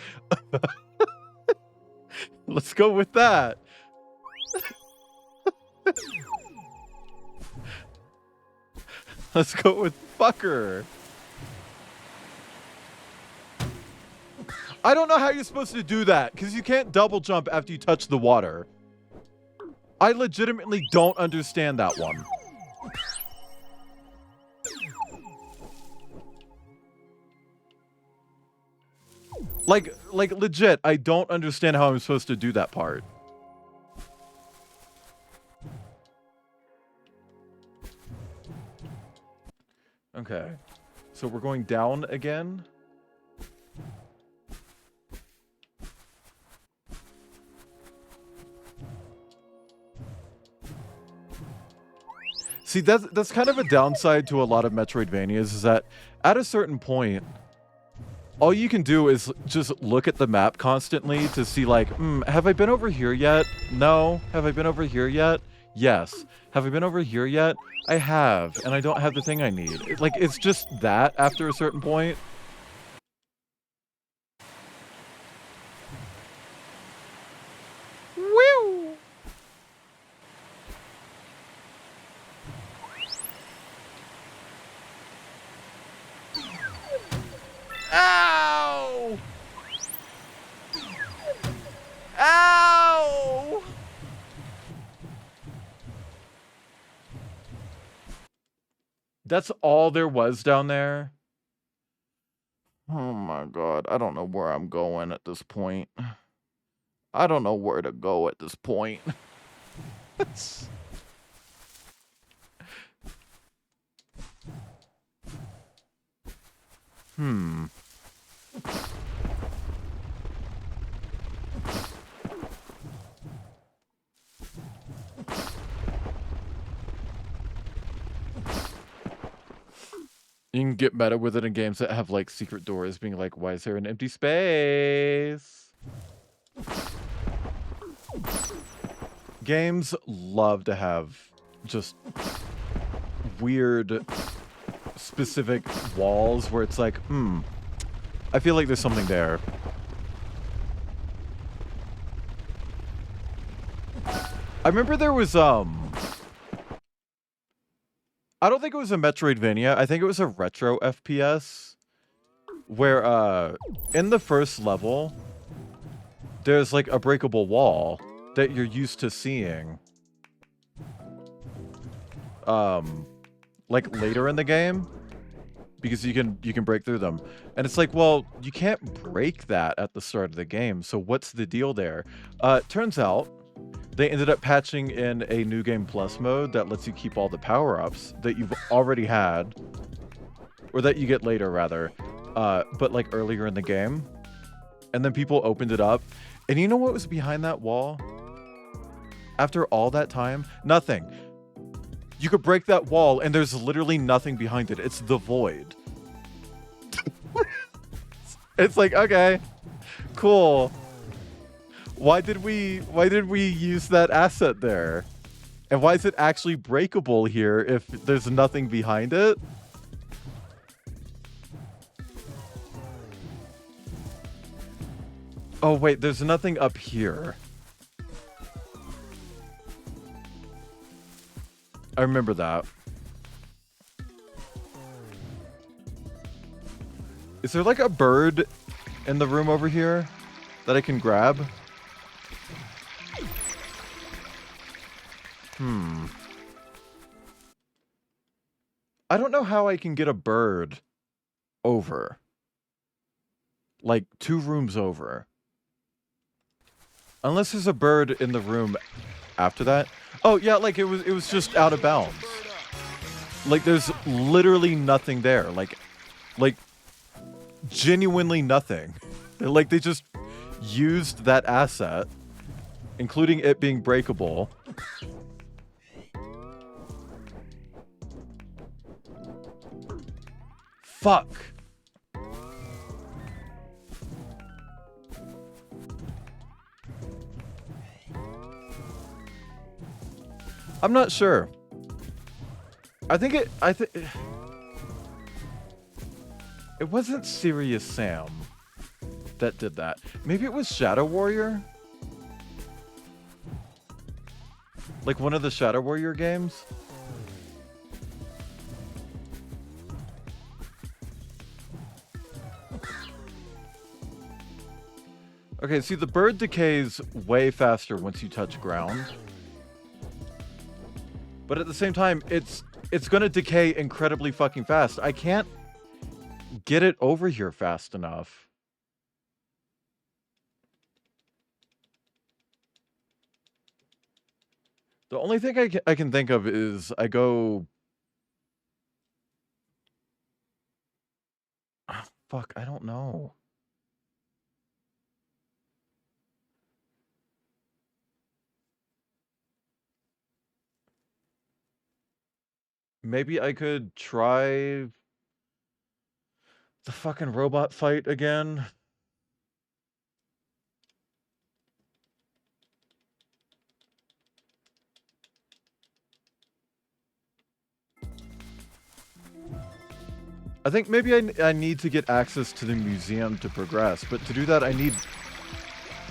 Let's go with that. Let's go with fucker. I don't know how you're supposed to do that because you can't double jump after you touch the water. I legitimately don't understand that one. Like legit, I don't understand how I'm supposed to do that part. Okay. So we're going down again. See, that's kind of a downside to a lot of Metroidvanias, is that at a certain point, all you can do is just look at the map constantly to see like, have I been over here yet? No. Have I been over here yet? Yes. Have I been over here yet? I have, and I don't have the thing I need. It's just that after a certain point. Woo! Ow! Ow! That's all there was down there? Oh my god, I don't know where I'm going at this point. I don't know where to go at this point. Hmm. You can get meta with it in games that have, like, secret doors, being like, why is there an empty space? Games love to have just weird, specific walls where it's like, I feel like there's something there. I remember there was, I don't think it was a Metroidvania. I think it was a retro FPS where, in the first level, there's like a breakable wall that you're used to seeing. Like later in the game, because you can break through them. And it's like, well, you can't break that at the start of the game. So what's the deal there? Turns out they ended up patching in a New Game Plus mode that lets you keep all the power-ups that you've already had, or that you get later, rather, but like earlier in the game. And then people opened it up, and you know what was behind that wall? After all that time? Nothing. You could break that wall, and there's literally nothing behind it. It's the void. It's like, okay, cool. Why did we use that asset there? And why is it actually breakable here if there's nothing behind it? Oh wait, there's nothing up here. I remember that. Is there like a bird in the room over here that I can grab? I don't know how I can get a bird over. Like 2 rooms over. Unless there's a bird in the room after that. Oh yeah, like it was just out of bounds. Like there's literally nothing there. Like genuinely nothing. Like they just used that asset, including it being breakable. Fuck. I'm not sure. I think it wasn't Serious Sam that did that. Maybe it was Shadow Warrior? Like one of the Shadow Warrior games? Okay, see, the bird decays way faster once you touch ground. But at the same time, it's gonna decay incredibly fucking fast. I can't get it over here fast enough. The only thing I can think of is I go... fuck, I don't know. maybe I could try the fucking robot fight again. I think maybe I need to get access to the museum to progress, but to do that I need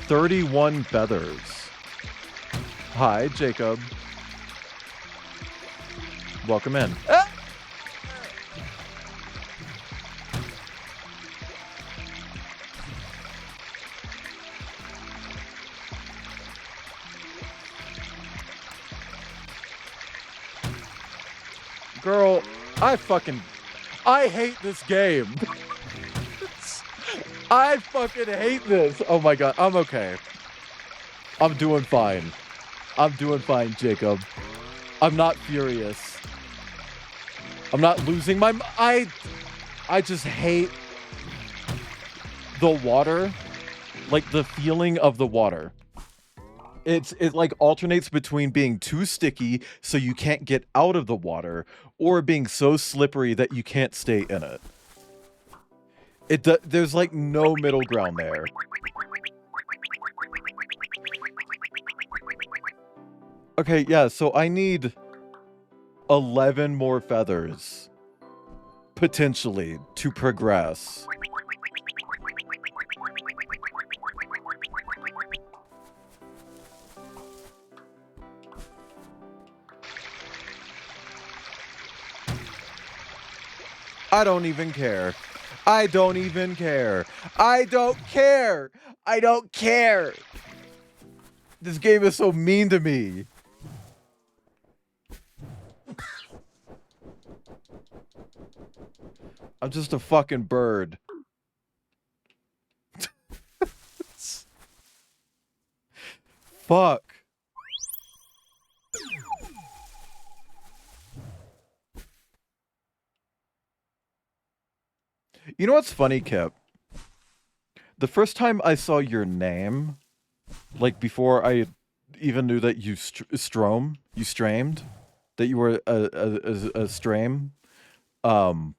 31 feathers. Hi, Jacob. Welcome in. Ah! Girl, I hate this game. I fucking hate this. Oh my god, I'm okay. I'm doing fine. I'm doing fine, Jacob. I'm not furious. I'm not losing my I just hate the water. Like the feeling of the water. It like alternates between being too sticky so you can't get out of the water or being so slippery that you can't stay in it. There's like no middle ground there. Okay, yeah, so I need 11 more feathers potentially to progress. I don't even care. I don't even care. I don't care. I don't care. This game is so mean to me. I'm just a fucking bird. Fuck. You know what's funny, Kip? The first time I saw your name, like before I even knew that you streamed, that you were a stream, look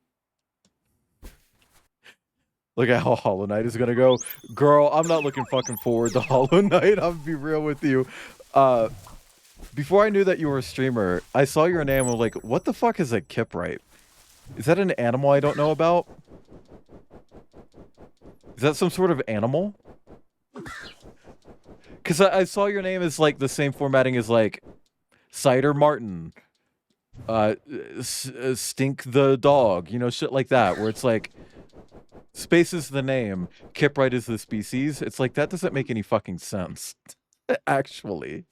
at how Hollow Knight is gonna go. Girl, I'm not looking fucking forward to Hollow Knight, I'm gonna be real with you. Before I knew that you were a streamer, I saw your name and was like, what the fuck is a Kipright? Is that an animal I don't know about? Is that some sort of animal? Because I saw your name as like the same formatting as like Cider Martin, Stink the Dog, you know, shit like that, where it's like Space is the name, Kipright is the species. It's like that doesn't make any fucking sense, actually.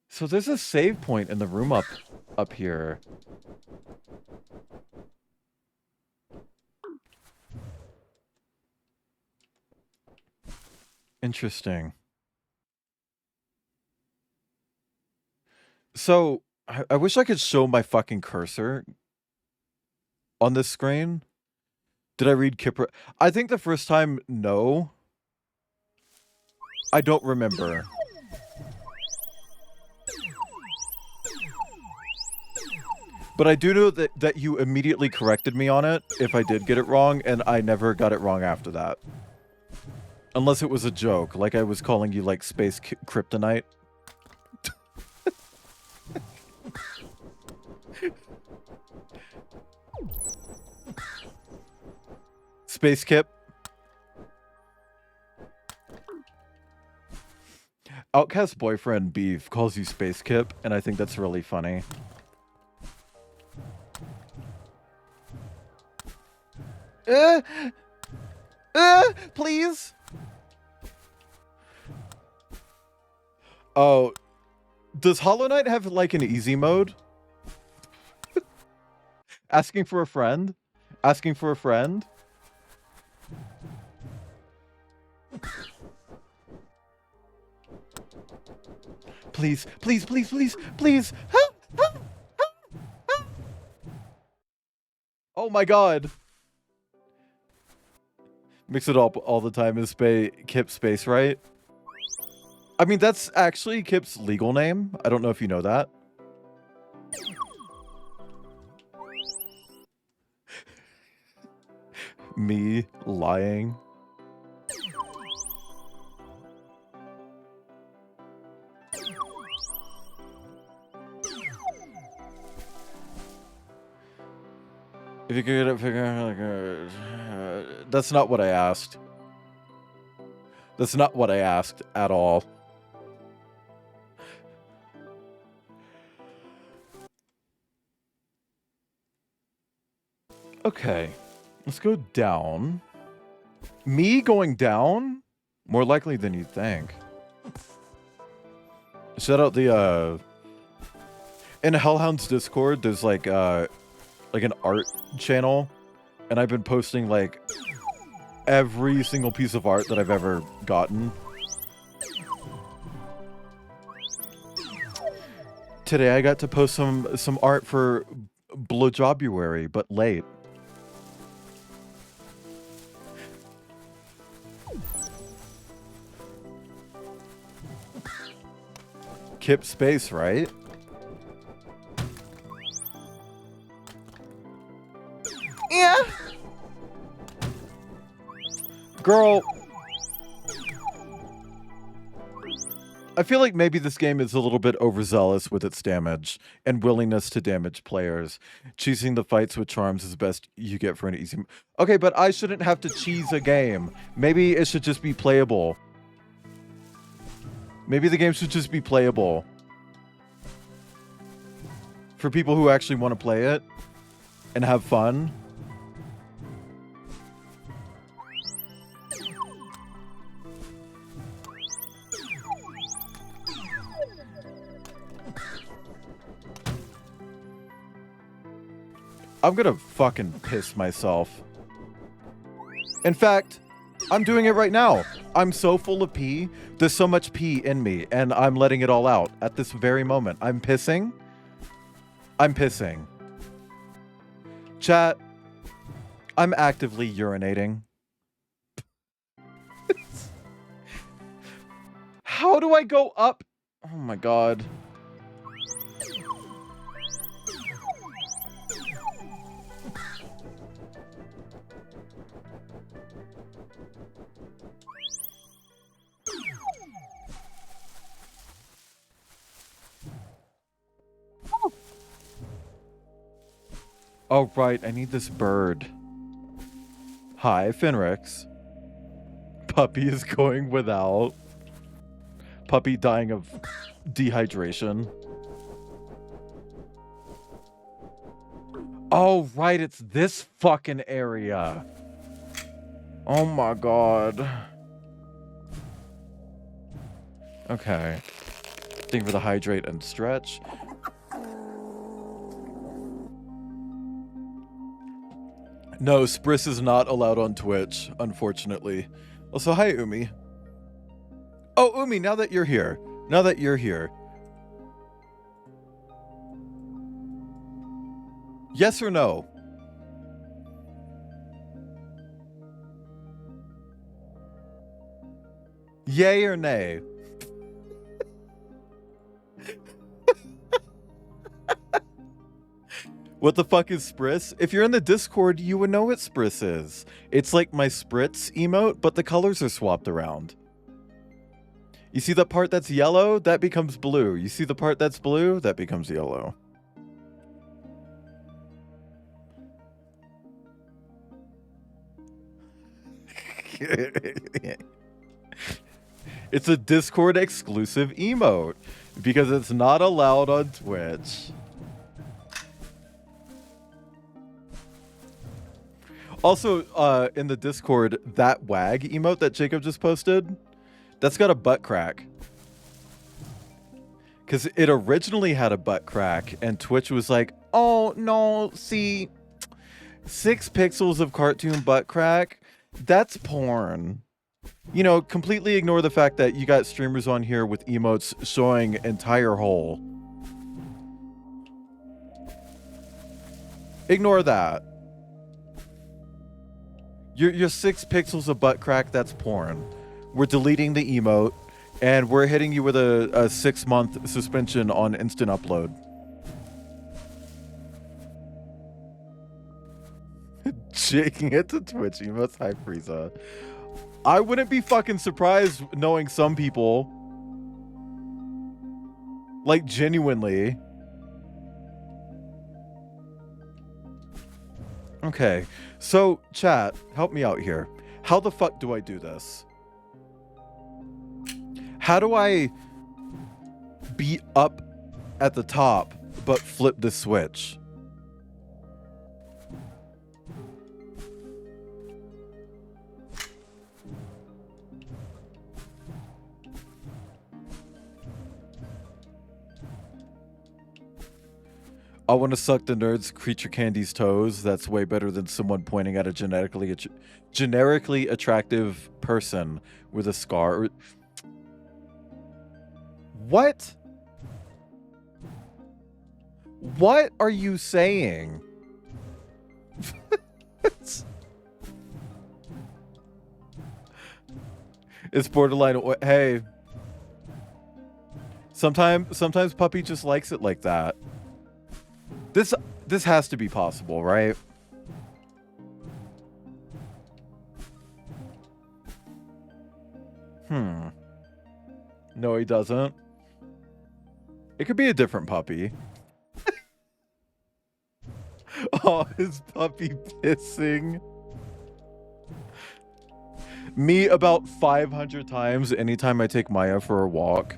So there's a save point in the room up here. Interesting. So, I wish I could show my fucking cursor on this screen. Did I read Kipper? I think the first time, no. I don't remember. But I do know that you immediately corrected me on it if I did get it wrong, and I never got it wrong after that. Unless it was a joke, like I was calling you, like, Space Kryptonite. Space Kip. Outcast boyfriend Beef calls you Space Kip, and I think that's really funny. Please? Oh, does Hollow Knight have, like, an easy mode? Asking for a friend? Asking for a friend? Please, please, please, please, please! Oh my god! Mix it up all the time is Kip Space, right? I mean, that's actually Kip's legal name. I don't know if you know that. Me lying. If you could figure out, that's not what I asked. That's not what I asked at all. Okay, let's go down. Me going down? More likely than you'd think. Shout out the, in Hellhound's Discord, there's like an art channel, and I've been posting, like, every single piece of art that I've ever gotten. Today I got to post some art for Blowjobuary, but late. Kip space, right? Yeah. Girl, I feel like maybe this game is a little bit overzealous with its damage and willingness to damage players. Cheesing the fights with charms is the best you get for an easy... Okay, but I shouldn't have to cheese a game. Maybe it should just be playable. Maybe the game should just be playable. For people who actually want to play it and have fun. I'm gonna fucking piss myself. In fact, I'm doing it right now. I'm so full of pee. There's so much pee in me, and I'm letting it all out at this very moment. I'm pissing. I'm pissing. Chat, I'm actively urinating. How do I go up? Oh my god. Oh, right. I need this bird. Hi, Finrix. Puppy is going without. Puppy dying of dehydration. Oh, right. It's this fucking area. Oh my god. Okay. Thank you for the hydrate and stretch. No, Spris is not allowed on Twitch, unfortunately. Also, hi, Umi. Oh, Umi, now that you're here. Now that you're here. Yes or no? Yay or nay? What the fuck is Spritz? If you're in the Discord, you would know what Spritz is. It's like my Spritz emote, but the colors are swapped around. You see the part that's yellow? That becomes blue. You see the part that's blue? That becomes yellow. It's a Discord exclusive emote because it's not allowed on Twitch. Also, in the Discord, that wag emote that Jacob just posted, that's got a butt crack. Because it originally had a butt crack, and Twitch was like, oh, no, see, 6 pixels of cartoon butt crack, that's porn. You know, completely ignore the fact that you got streamers on here with emotes showing entire hole. Ignore that. Your 6 pixels of butt crack, that's porn. We're deleting the emote. And we're hitting you with a 6-month suspension on instant upload. Shaking it to Twitch, emotes High Frieza. I wouldn't be fucking surprised knowing some people. Like, genuinely. Okay, so chat, help me out here. How the fuck do I do this? How do I be up at the top but flip the switch? I want to suck the nerd's creature candy's toes. That's way better than someone pointing at a generically attractive person with a scar. What? What are you saying? It's borderline. Hey. Sometimes puppy just likes it like that. This has to be possible, right? No, he doesn't. It could be a different puppy. Oh, his puppy pissing. Me about 500 times anytime I take Maya for a walk.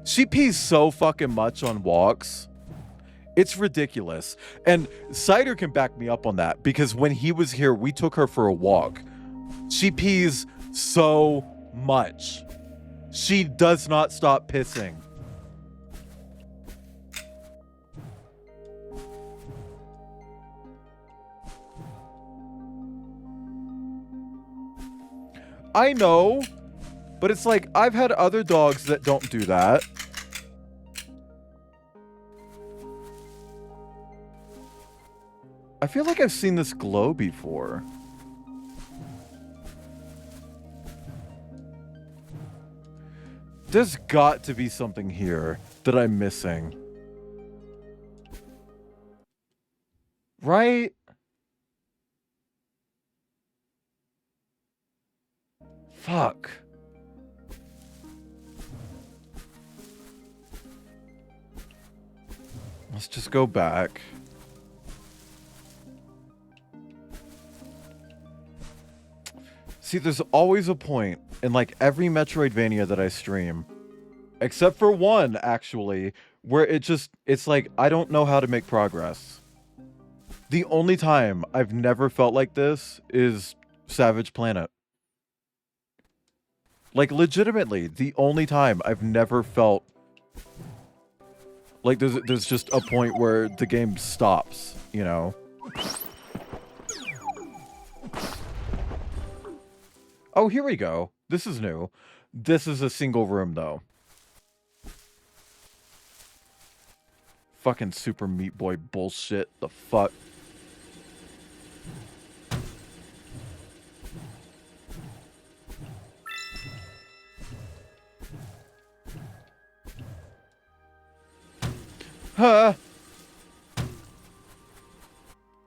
She pees so fucking much on walks. It's ridiculous. And Cider can back me up on that because when he was here, we took her for a walk. She pees so much. She does not stop pissing. I know, but it's like I've had other dogs that don't do that. I feel like I've seen this glow before. There's got to be something here that I'm missing. Right? Fuck. Let's just go back. See, there's always a point in like every Metroidvania that I stream, except for one actually, where it's like I don't know how to make progress. The only time I've never felt like this is Savage Planet. Like legitimately, the only time I've never felt like there's just a point where the game stops, you know? Oh, here we go. This is new. This is a single room, though. Fucking Super Meat Boy bullshit. The fuck? Huh?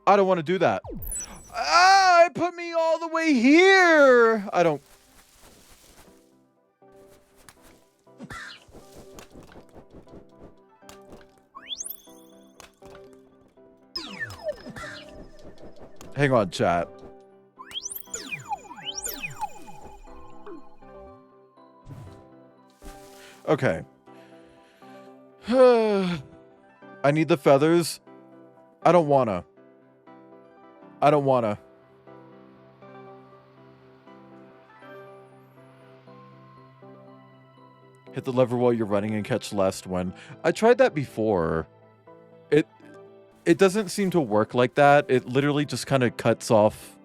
I don't want to do that. Ah, it put me all the way here. I don't. Hang on, chat. Okay. I need the feathers. I don't wanna. I don't wanna. Hit the lever while you're running and catch last one. I tried that before. It doesn't seem to work like that. It literally just kind of cuts off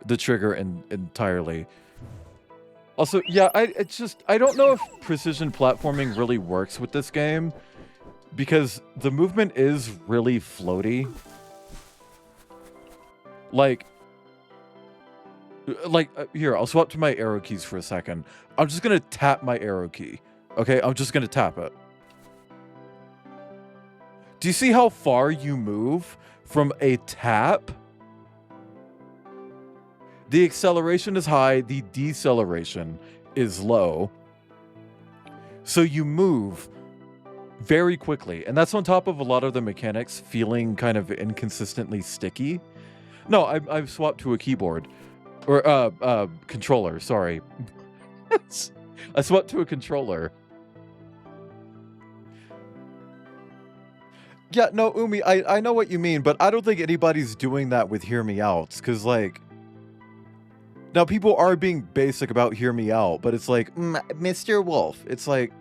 the trigger entirely. Also, yeah, I don't know if precision platforming really works with this game because the movement is really floaty. Like, Like, here, I'll swap to my arrow keys for a second. I'm just gonna tap my arrow key. Okay, I'm just gonna tap it. Do you see how far you move from a tap? The acceleration is high, the deceleration is low. So you move very quickly. And that's on top of a lot of the mechanics feeling kind of inconsistently sticky. No, I've swapped to a keyboard. Or, controller, sorry. I swapped to a controller. Yeah, no, Umi, I know what you mean, but I don't think anybody's doing that with Hear Me Outs, because, like... Now, people are being basic about Hear Me Out, but it's like, Mr. Wolf, it's like...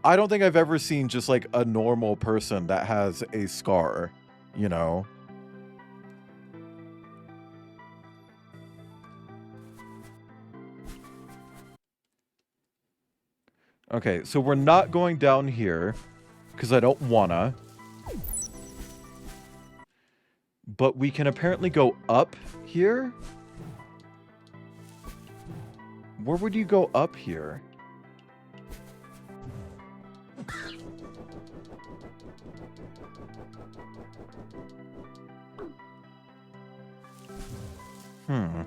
I don't think I've ever seen just, like, a normal person that has a scar, you know? Okay, so we're not going down here, because I don't wanna. But we can apparently go up here? Where would you go up here? Hmm.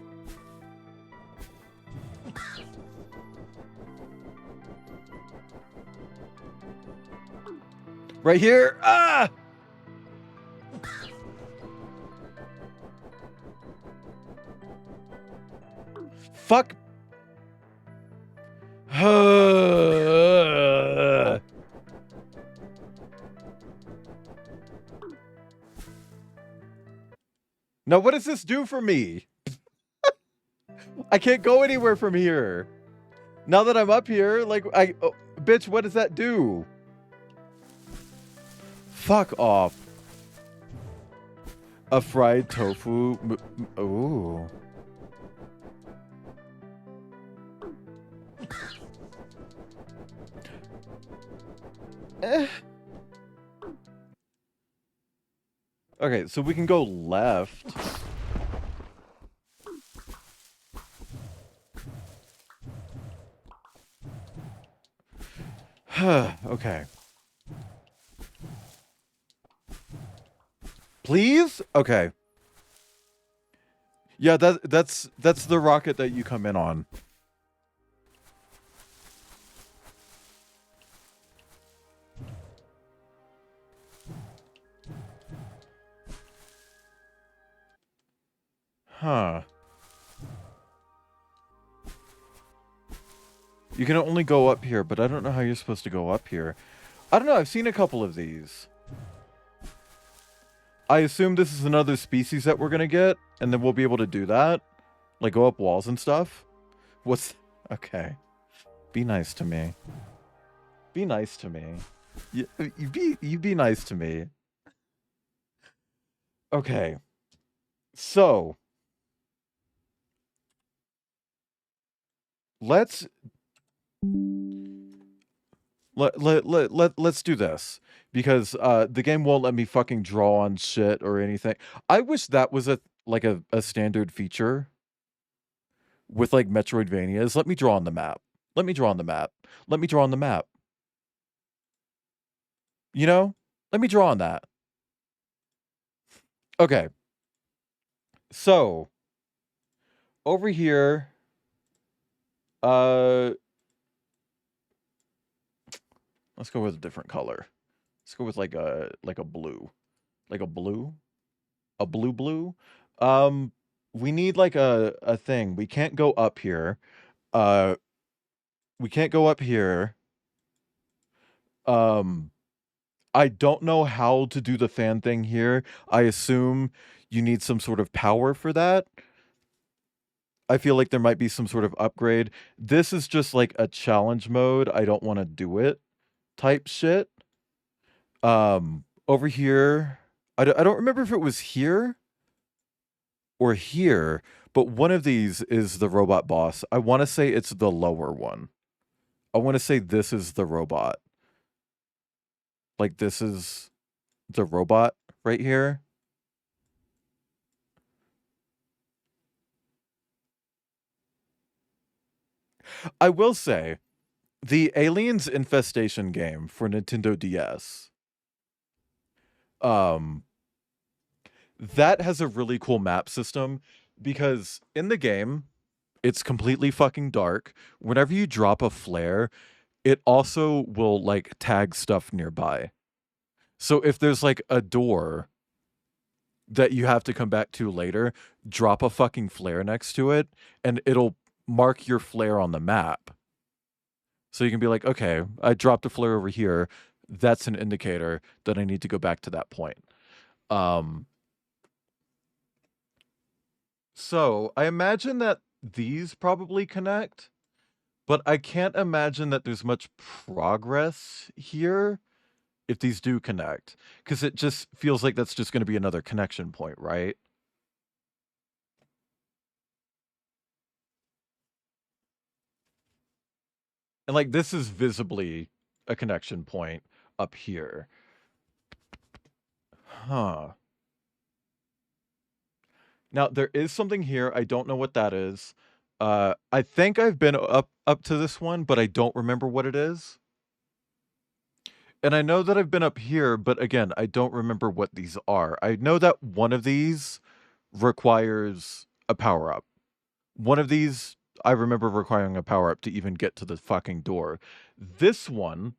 Right here? Ah! Fuck. Now, what does this do for me? I can't go anywhere from here. Now that I'm up here, like, bitch, what does that do? Fuck off. A fried tofu. Ooh. Okay, so we can go left. Okay. Please? Okay. Yeah, that's the rocket that you come in on. Huh. You can only go up here, but I don't know how you're supposed to go up here. I don't know, I've seen a couple of these. I assume this is another species that we're gonna get, and then we'll be able to do that. Like, go up walls and stuff. What's... Okay. Be nice to me. Be nice to me. You be nice to me. Okay. So... Let's do this, because the game won't let me fucking draw on shit or anything. I wish that was a standard feature with like Metroidvanias. Let me draw on the map. Let me draw on the map. Let me draw on the map. You know? Let me draw on that. Okay. So over here, let's go with a different color. Let's go with like a blue. Like a blue? A blue? We need like a thing. We can't go up here. We can't go up here. I don't know how to do the fan thing here. I assume you need some sort of power for that. I feel like there might be some sort of upgrade. This is just like a challenge mode. I don't want to do it type shit. Over here, I don't remember if it was here or here, but one of these is the robot boss. I want to say it's the lower one. I want to say this is the robot. Like, this is the robot right here. I will say, the Aliens Infestation game for Nintendo DS, um, that has a really cool map system because in the game, it's completely fucking dark. Whenever you drop a flare, it also will like tag stuff nearby. So if there's like a door that you have to come back to later, drop a fucking flare next to it and it'll mark your flare on the map. So you can be like, okay, I dropped a flare over here. That's an indicator that I need to go back to that point. Um, so I imagine that these probably connect, but I can't imagine that there's much progress here if these do connect, because it just feels like that's just going to be another connection point, right? And like this is visibly a connection point up here. Huh. Now there is something here. I don't know what that is. I think I've been up to this one, but I don't remember what it is. And I know that I've been up here, but again, I don't remember what these are. I know that one of these requires a power up. One of these I remember requiring a power up to even get to the fucking door. This one,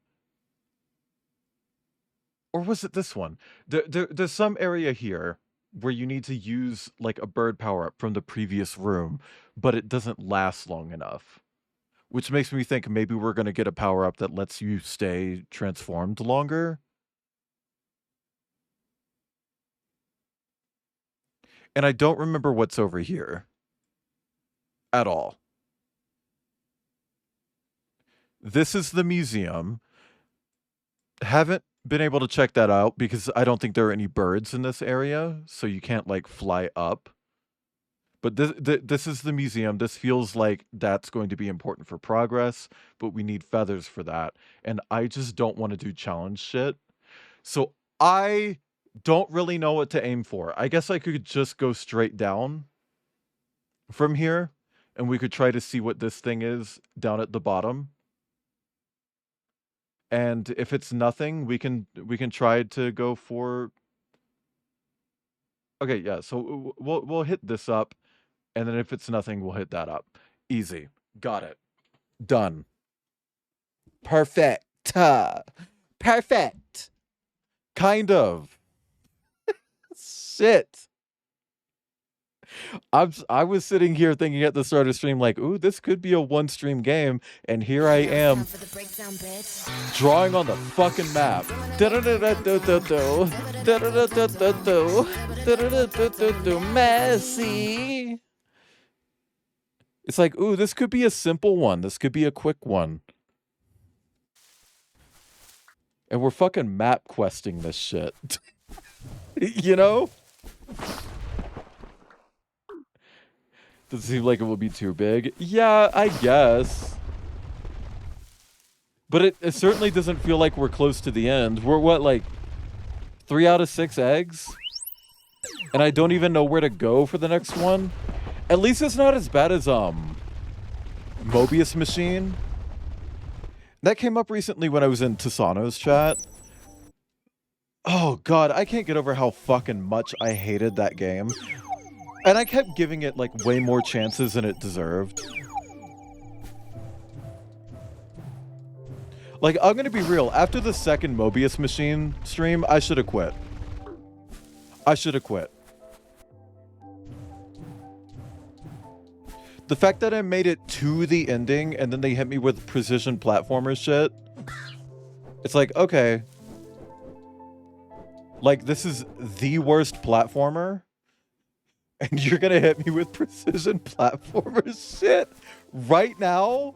or was it this one? There's some area here where you need to use like a bird power up from the previous room, but it doesn't last long enough. Which makes me think maybe we're going to get a power up that lets you stay transformed longer. And I don't remember what's over here at all. This is the museum. Haven't been able to check that out because I don't think there are any birds in this area, so you can't like fly up. But this is the museum. This feels like that's going to be important for progress, but we need feathers for that. And I just don't want to do challenge shit. So I don't really know what to aim for. I guess I could just go straight down from here and we could try to see what this thing is down at the bottom. And if it's nothing, we can try to go for. Okay, yeah. So we'll hit this up, and then if it's nothing, we'll hit that up. Easy. Got it. Done. Perfect. Perfect. Kind of. Shit. I was sitting here thinking at the start of stream like, ooh, this could be a one stream game, and here I am drawing on the fucking map. Messy. It's like, ooh, this could be a simple one. This could be a quick one. And we're fucking map questing this shit. You know? Does it seem like it will be too big? Yeah, I guess. But it certainly doesn't feel like we're close to the end. We're what, like 3 out of 6 eggs? And I don't even know where to go for the next one. At least it's not as bad as Mobius Machine. That came up recently when I was in Tisano's chat. Oh god, I can't get over how fucking much I hated that game. And I kept giving it like way more chances than it deserved. Like, I'm gonna be real, after the second Mobius Machine stream, I should have quit. I should have quit. The fact that I made it to the ending and then they hit me with precision platformer shit. It's like, okay. Like, this is the worst platformer. And you're gonna hit me with precision platformer shit right now?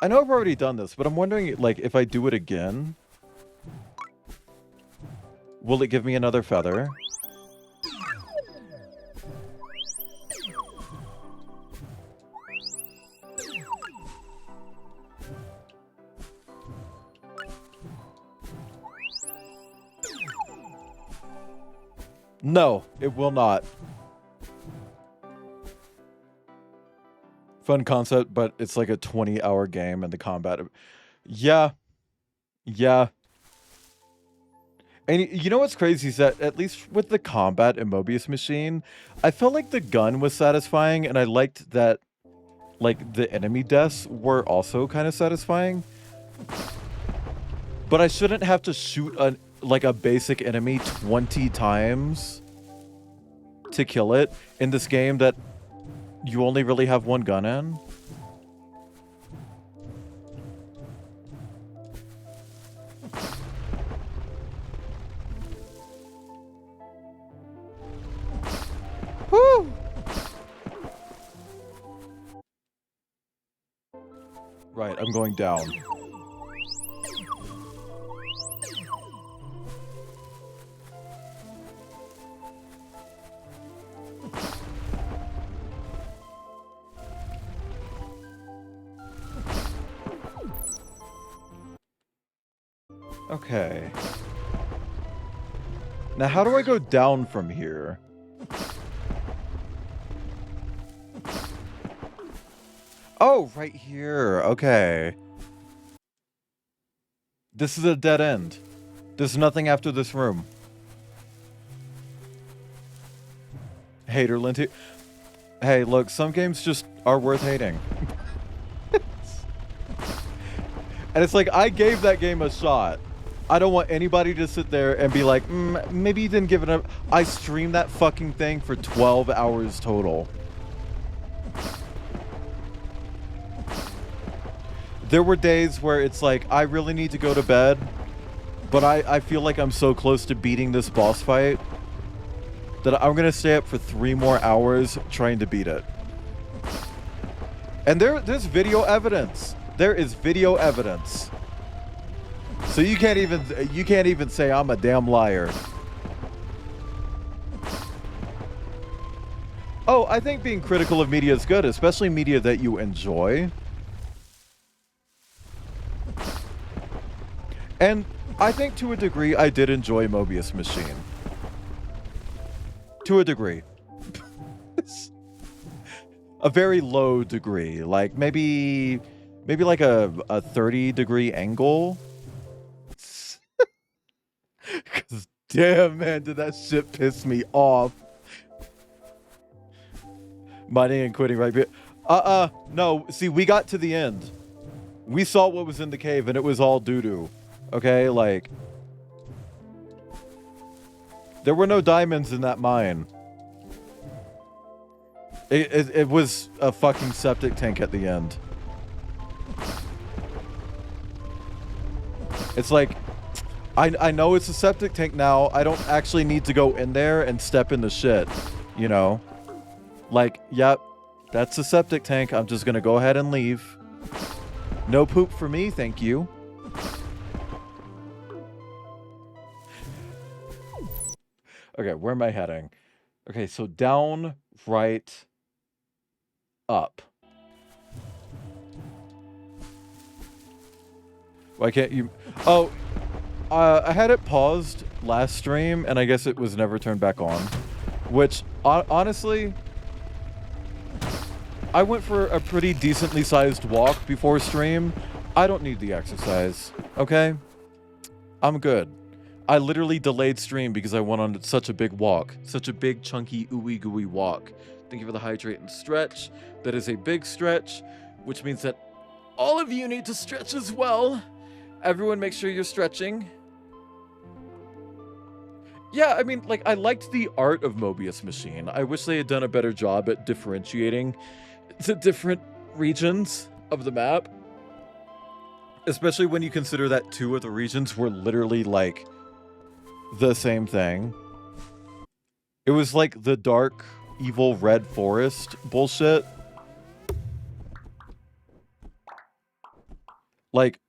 I know I've already done this, but I'm wondering, like, if I do it again, will it give me another feather? No, it will not. Fun concept, but it's like a 20-hour game and the combat. Yeah. Yeah. And you know what's crazy is that at least with the combat in Mobius Machine, I felt like the gun was satisfying, and I liked that like the enemy deaths were also kind of satisfying. But I shouldn't have to shoot like a basic enemy 20 times to kill it in this game that you only really have one gun in. Woo! Right, I'm going down. Okay. Now, how do I go down from here? Oh, right here. Okay. This is a dead end. There's nothing after this room. Hater Linty. Hey, look, some games just are worth hating. And it's like, I gave that game a shot. I don't want anybody to sit there and be like, maybe you didn't give it up. I streamed that fucking thing for 12 hours total. There were days where it's like, I really need to go to bed, but I feel like I'm so close to beating this boss fight that I'm gonna stay up for 3 more hours trying to beat it. And there's video evidence. There is video evidence. So you can't even say I'm a damn liar. Oh, I think being critical of media is good, especially media that you enjoy. And I think to a degree I did enjoy Mobius Machine. To a degree. A very low degree. Like maybe like a 30-degree angle. Cause damn man, did that shit piss me off. Mining and quitting right here. No, see, we got to the end. We saw what was in the cave and it was all doo-doo. Okay, like there were no diamonds in that mine. It was a fucking septic tank at the end. It's like, I know it's a septic tank now. I don't actually need to go in there and step in the shit, you know? Like, yep, that's a septic tank. I'm just gonna go ahead and leave. No poop for me, thank you. Okay, where am I heading? Okay, so down, right, up. Why can't you... Oh, I had it paused last stream, and I guess it was never turned back on. Which, honestly, I went for a pretty decently sized walk before stream. I don't need the exercise, okay? I'm good. I literally delayed stream because I went on such a big walk. Such a big, chunky, ooey gooey walk. Thank you for the hydrate and stretch. That is a big stretch, which means that all of you need to stretch as well. Everyone make sure you're stretching. Yeah, I mean, like, I liked the art of Mobius Machine. I wish they had done a better job at differentiating the different regions of the map. Especially when you consider that 2 of the regions were literally, like, the same thing. It was like the dark, evil red forest bullshit. Like,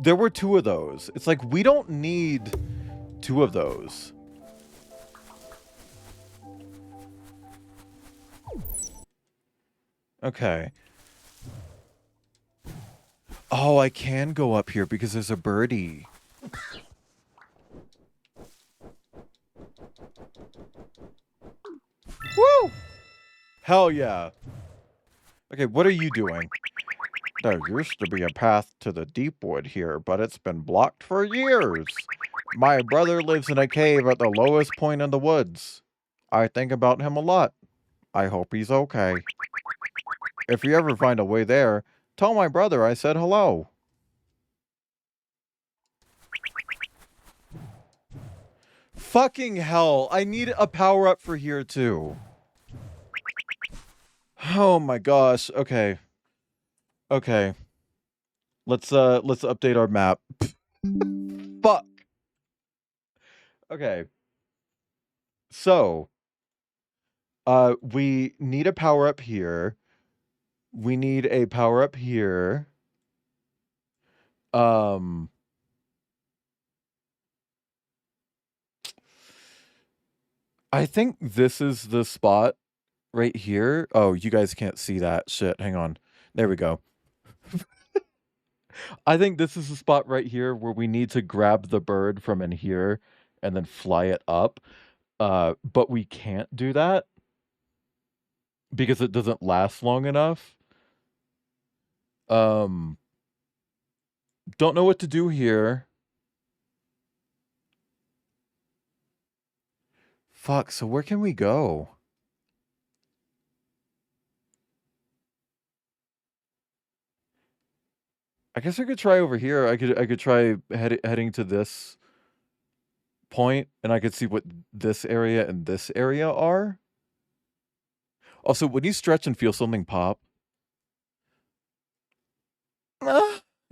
there were 2 of those. It's like, we don't need 2 of those. Okay. Oh, I can go up here because there's a birdie. Woo! Hell yeah. Okay, what are you doing? There used to be a path to the deep wood here, but it's been blocked for years. My brother lives in a cave at the lowest point in the woods. I think about him a lot. I hope he's okay. If you ever find a way there, tell my brother I said hello. Fucking hell, I need a power-up for here too. Oh my gosh, okay. Okay. Let's update our map. Fuck. Okay. So, we need a power-up here. We need a power-up here. I think this is the spot right here. Oh, you guys can't see that. Shit, hang on. There we go. I think this is the spot right here where we need to grab the bird from in here and then fly it up. But we can't do that because it doesn't last long enough. Don't know what to do here. Fuck, so where can we go? I guess I could try over here. I could try heading to this point, and I could see what this area and this area are. Also, when you stretch and feel something pop,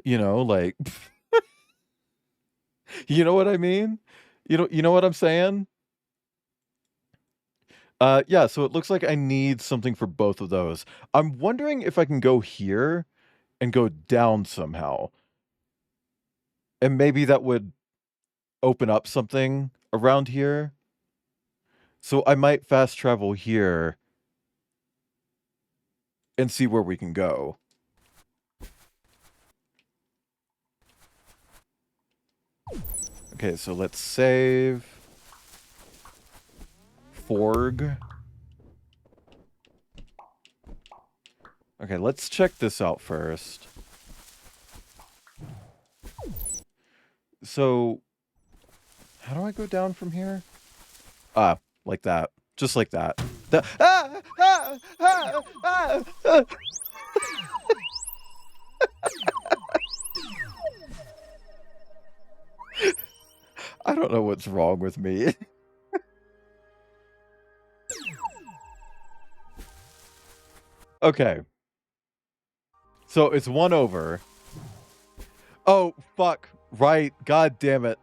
you know, like, you know what I mean? You know what I'm saying? Yeah, so it looks like I need something for both of those. I'm wondering if I can go here and go down somehow. And maybe that would open up something around here. So I might fast travel here and see where we can go. Okay, so let's save. Forg. Okay, let's check this out first. So, how do I go down from here? Ah, like that. Just like that. I don't know what's wrong with me. Okay. So it's 1 over. Oh, fuck. Right. God damn it.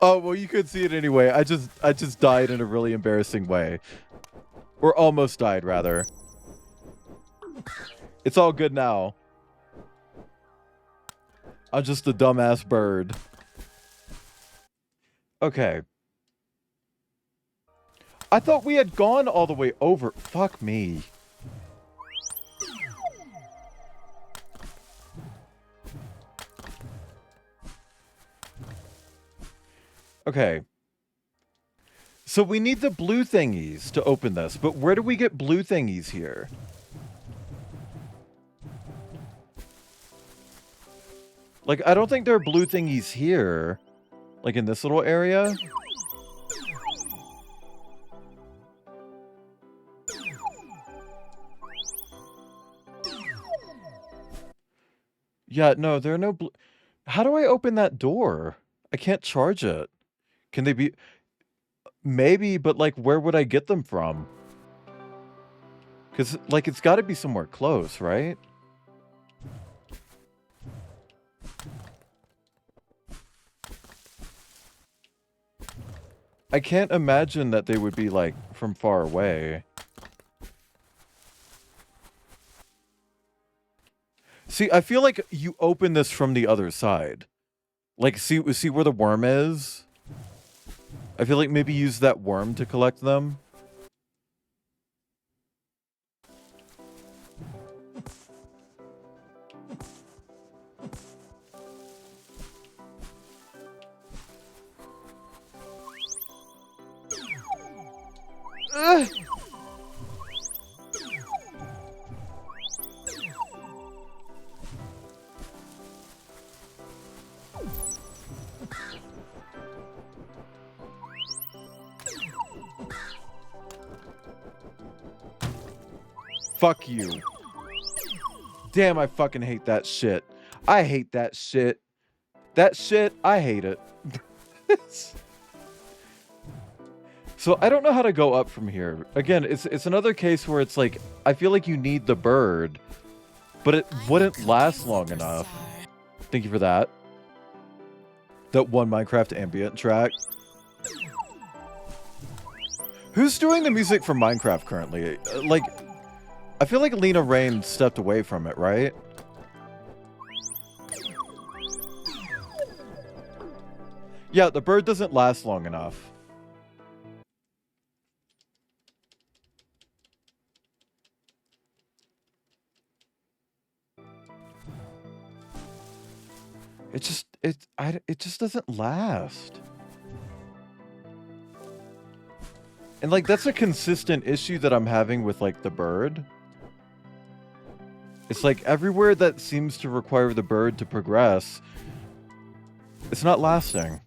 Oh, well, you could see it anyway. I just died in a really embarrassing way. Or almost died, rather. It's all good now. I'm just a dumbass bird. Okay. I thought we had gone all the way over. Fuck me. Okay. So we need the blue thingies to open this, but where do we get blue thingies here? Like, I don't think there are blue thingies here. Like, in this little area. Yeah, no, there are no blue... How do I open that door? I can't charge it. Can they be... Maybe, but, like, where would I get them from? Because, like, it's got to be somewhere close, right? I can't imagine that they would be, like, from far away. See, I feel like you open this from the other side. Like, see where the worm is? I feel like maybe use that worm to collect them. Ugh! Fuck you. Damn, I fucking hate that shit. I hate that shit. That shit, I hate it. So I don't know how to go up from here. Again, it's another case where it's like, I feel like you need the bird, but it wouldn't last long enough. Thank you for that. That one Minecraft ambient track. Who's doing the music for Minecraft currently? Like, I feel like Lena Raine stepped away from it, right? Yeah, the bird doesn't last long enough. It just doesn't last. And like that's a consistent issue that I'm having with like the bird. It's like everywhere that seems to require the bird to progress, it's not lasting.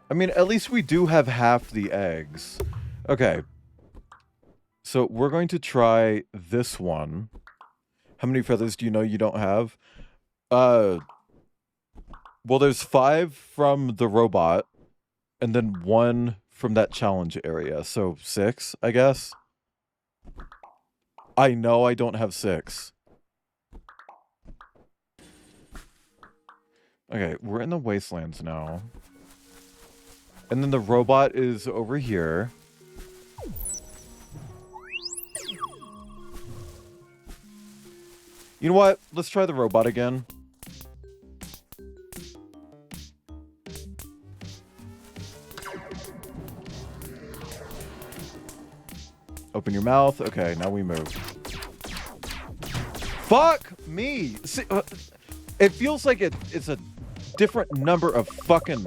I mean, at least we do have half the eggs. Okay. So we're going to try this one. How many feathers do you know you don't have? Well, there's 5 from the robot, and then 1 from that challenge area. So 6, I guess. I know I don't have 6. Okay, we're in the wastelands now. And then the robot is over here. You know what? Let's try the robot again. Open your mouth. Okay, now we move. Fuck me! See, it feels like it's a different number of fucking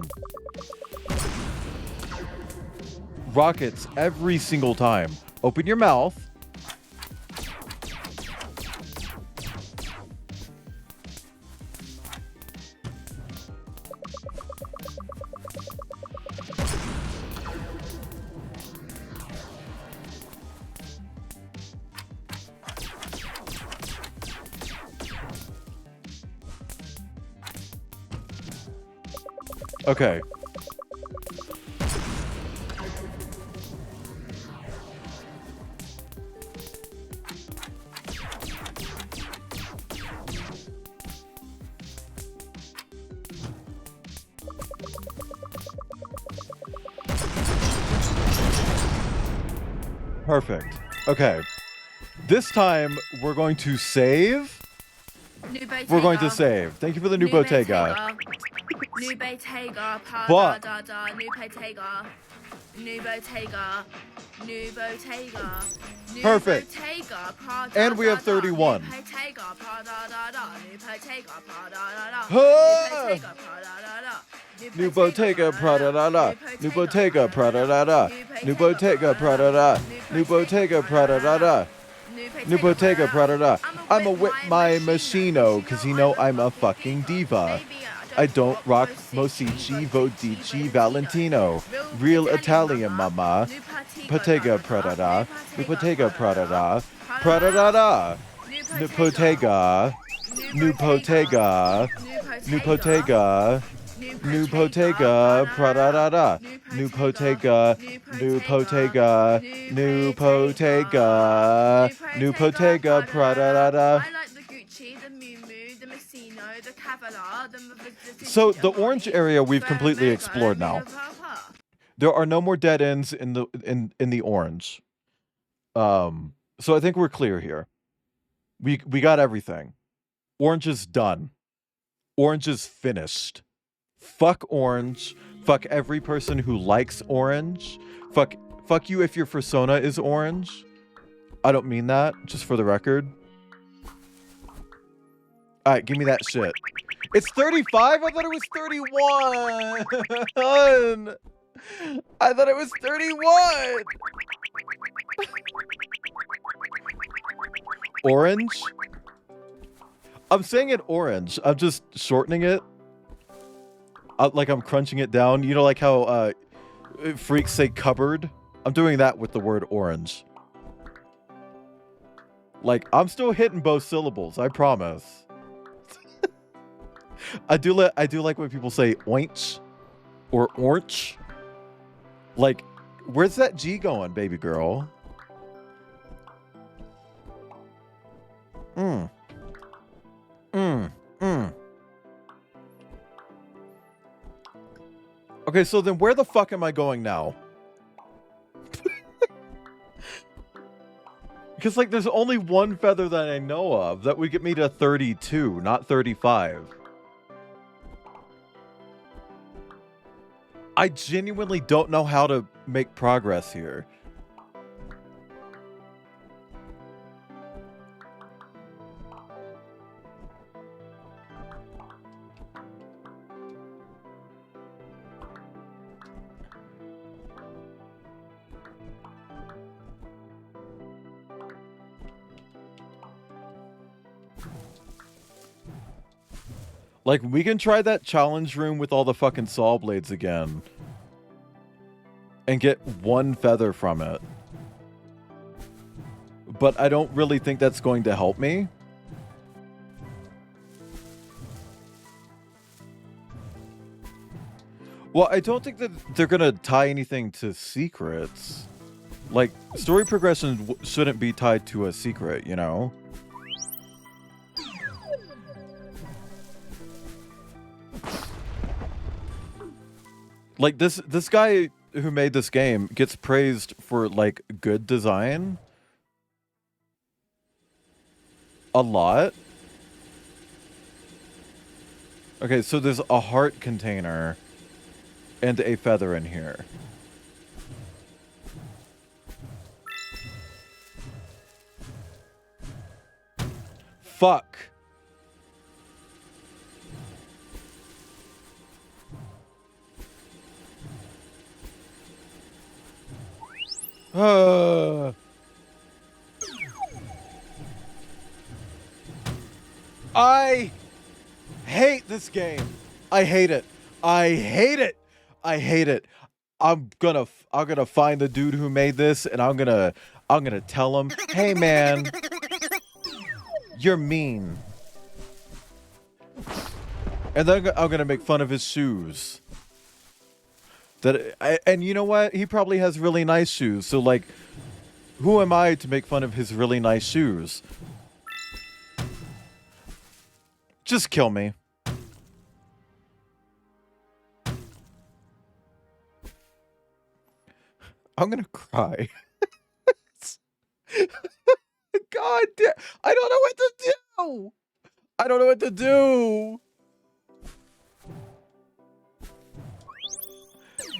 rockets every single time. Open your mouth. Okay. Perfect. Okay. This time, we're going to save. We're going to save. Thank you for the new Bottega. New Bottega, But- da da, new Bottega, new Bottega, new Bottega, new Perfect. Bottega, Prada, And we have 31. New Bottega, Prada, da da, new Bottega, Prada, da da, Ah! new Bottega, Prada, da da, New Bottega, Prada, da da. New Bottega, Prada, da da. New Bottega, Prada, da da. New Bottega, Prada, da. I'ma whip my machino, cause you know I'm a fucking diva. I don't rock Mosici, Vodici, Valentino. Real Italian, mama. Bottega, Prada, da. New Bottega, Prada, da. Prada, da da. New Bottega. New Bottega. New Bottega. New Bottega, Prada, da da. New Bottega. New Bottega. New Bottega. New Bottega, Prada, da da. I like the Gucci, the Miu Miu, the Messino, the Cavalier, the... So the orange area we've completely explored now. There are no more dead ends in the orange. So I think we're clear here. We got everything. Orange is done. Orange is finished. Fuck orange. Fuck every person who likes orange. Fuck you if your persona is orange. I don't mean that, just for the record. Alright, give me that shit. It's 35? I thought it was 31! I thought it was 31! orange. I'm saying it orange. I'm just shortening it. Like I'm crunching it down. You know, like how freaks say cupboard? I'm doing that with the word orange. Like, I'm still hitting both syllables, I promise. I do like when people say oinch or orange. Like, where's that G going, baby girl? Mm. Okay, so then where the fuck am I going now? Because, like, there's only one feather that I know of that would get me to 32, not 35. I genuinely don't know how to make progress here. Like, we can try that challenge room with all the fucking saw blades again. And get one feather from it. But I don't really think that's going to help me. Well, I don't think that they're going to tie anything to secrets. Like, story progression shouldn't be tied to a secret, you know? Like, this guy who made this game gets praised for, like, good design. A lot. Okay, so there's a heart container and a feather in here. Fuck. I hate this game. I hate it. I hate it. I hate it. I'm gonna find the dude who made this, and I'm gonna tell him, hey man, you're mean. And then I'm gonna make fun of his shoes. And you know what? He probably has really nice shoes. So, like, who am I to make fun of his really nice shoes? Just kill me. I'm gonna cry. God damn. I don't know what to do. I don't know what to do.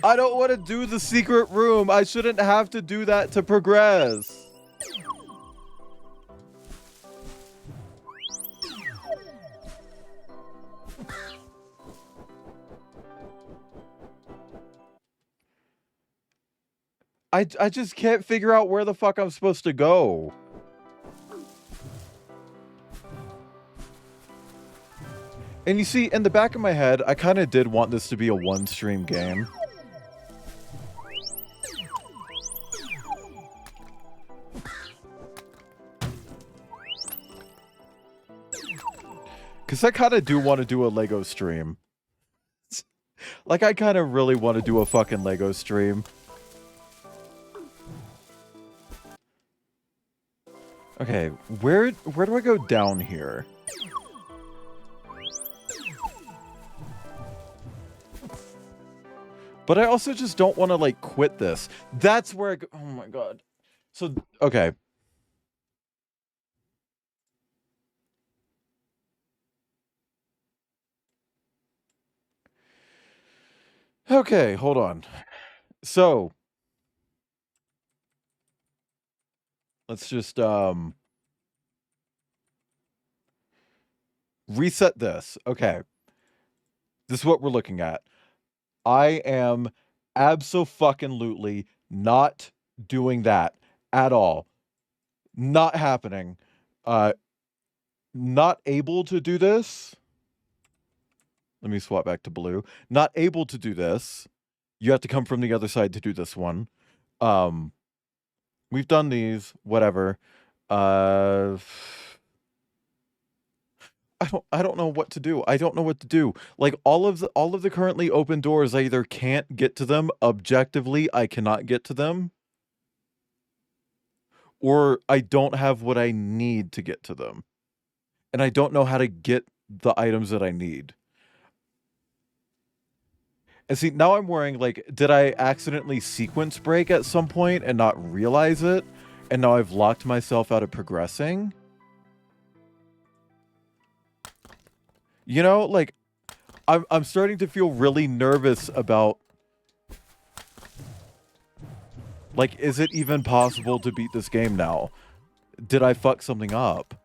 I don't want to do the secret room. I shouldn't have to do that to progress. I just can't figure out where the fuck I'm supposed to go. And you see, in the back of my head, I kind of did want this to be a one-stream game. Because I kind of do want to do a Lego stream. Like, I kind of really want to do a fucking Lego stream. Okay, where do I go down here? But I also just don't want to, like, quit this. That's where I go. Oh my god. So, okay. Okay, hold on. So, let's just, reset this. Okay. This is what we're looking at. I am abso-fucking-lutely not doing that at all. Not happening. Uh, not able to do this. Let me swap back to blue. Not able to do this. You have to come from the other side to do this one. We've done these, whatever. Uh, I don't know what to do. I don't know what to do. Like all of the currently open doors, I either can't get to them objectively, I cannot get to them, or I don't have what I need to get to them. And I don't know how to get the items that I need. And see, now I'm worrying, like, did I accidentally sequence break at some point and not realize it? And now I've locked myself out of progressing? You know, like, I'm starting to feel really nervous about, like, is it even possible to beat this game now? Did I fuck something up?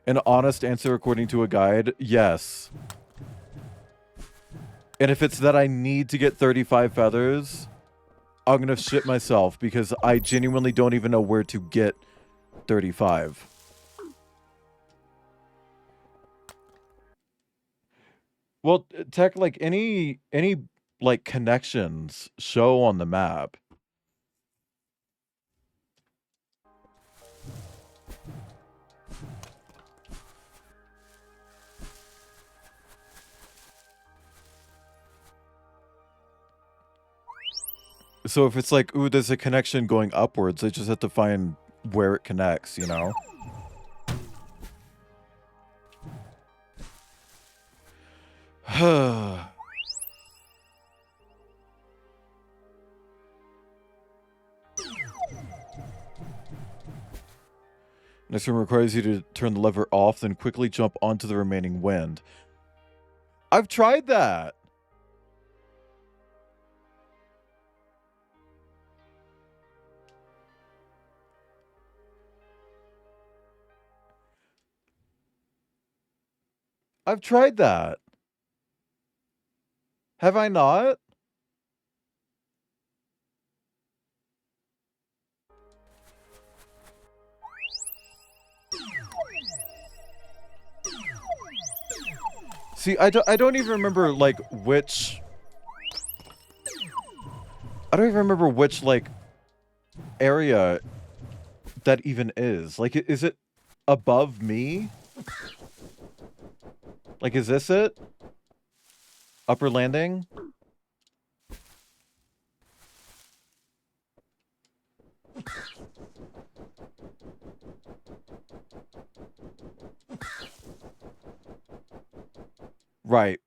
An honest answer according to a guide, yes. And if it's that I need to get 35 feathers, I'm gonna shit myself because I genuinely don't even know where to get 35. Well, Tech, like any like connections show on the map. So if it's like, ooh, there's a connection going upwards, I just have to find where it connects, you know? Next room requires you to turn the lever off, then quickly jump onto the remaining wind. I've tried that! I've tried that. Have I not? See, I don't even remember, like, which... I don't even remember which, like, area that even is. Like, is it above me? Like, is this it? Upper landing? Right.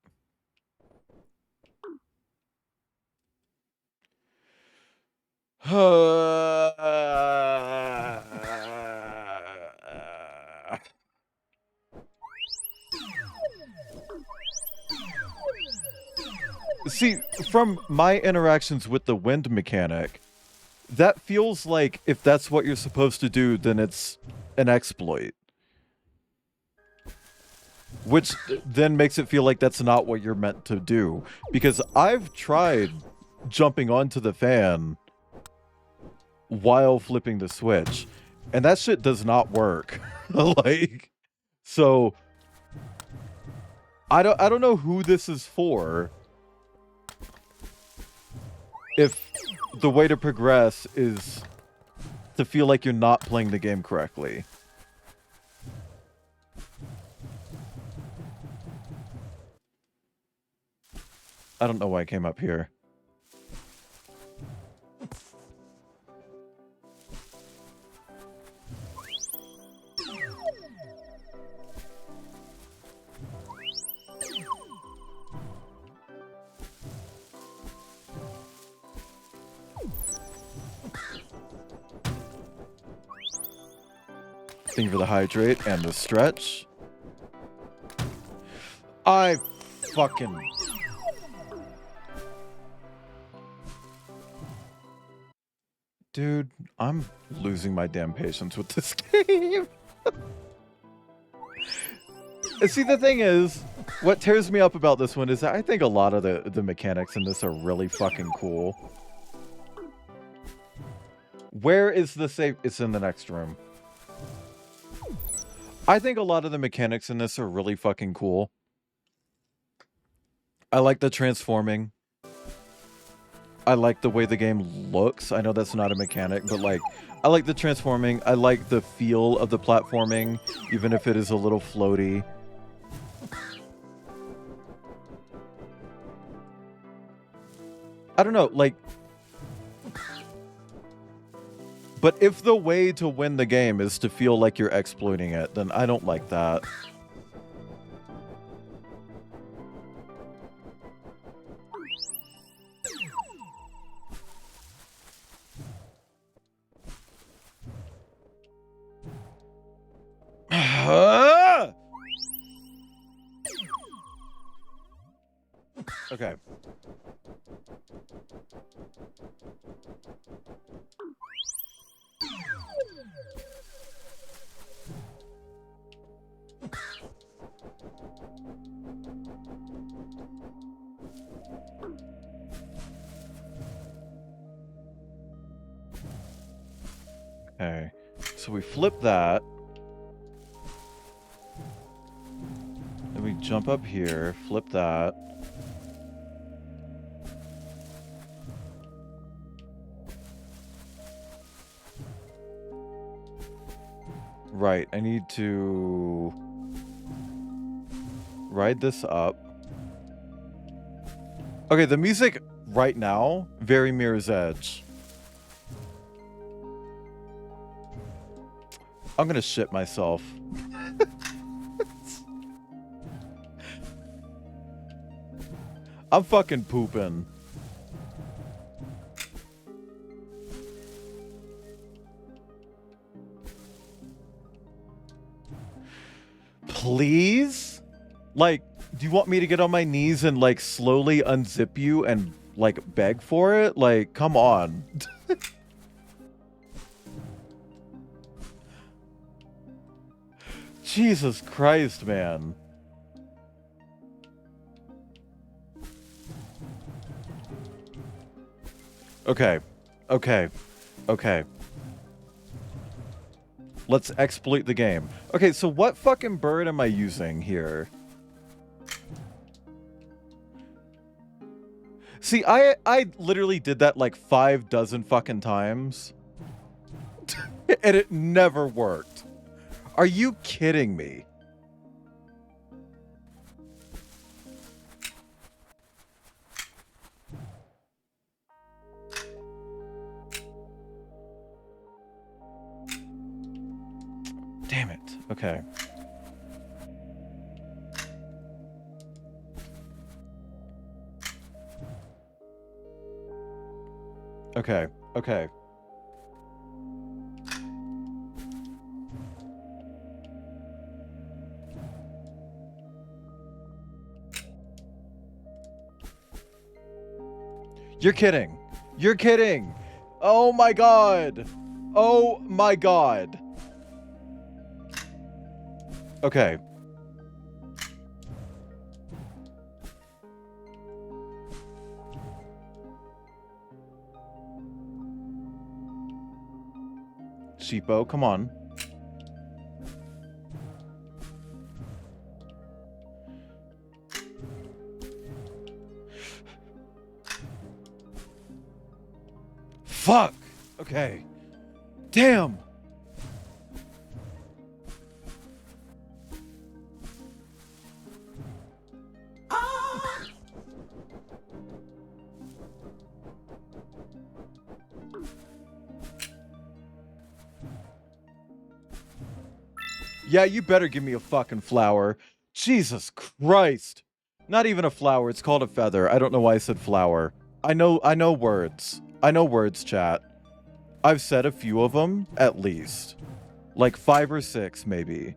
See, from my interactions with the wind mechanic, that feels like if that's what you're supposed to do, then it's an exploit. Which then makes it feel like that's not what you're meant to do. Because I've tried jumping onto the fan while flipping the switch, and that shit does not work. Like, so I don't know who this is for. If the way to progress is to feel like you're not playing the game correctly. I don't know why I came up here. Thank you for the hydrate and the stretch. I fucking... Dude, I'm losing my damn patience with this game. See, the thing is, what tears me up about this one is that I think a lot of the mechanics in this are really fucking cool. Where is the safe? It's in the next room. I think a lot of the mechanics in this are really fucking cool. I like the transforming. I like the way the game looks. I know that's not a mechanic, but like, I like the transforming. I like the feel of the platforming, even if it is a little floaty. I don't know, like... But if the way to win the game is to feel like you're exploiting it, then I don't like that. Okay. Okay, so we flip that. Then we jump up here, flip that. Right, I need to ride this up. Okay, the music right now, very Mirror's Edge. I'm gonna shit myself. I'm fucking pooping. Please? Like, do you want me to get on my knees and like slowly unzip you and like beg for it? Like, come on. Jesus Christ, man. Okay. Okay. Okay. Let's exploit the game. Okay, so what fucking bird am I using here? See, I literally did that like 5 dozen fucking times. And it never worked. Are you kidding me? Damn it. Okay. Okay. Okay. You're kidding. You're kidding. Oh my god. Oh my god. Okay. Sheepo, come on. Fuck. Okay. Damn. Yeah, you better give me a fucking flower. Jesus Christ. Not even a flower, it's called a feather. I don't know why I said flower. I know words. I know words, chat. I've said a few of them, at least. Like 5 or 6, maybe.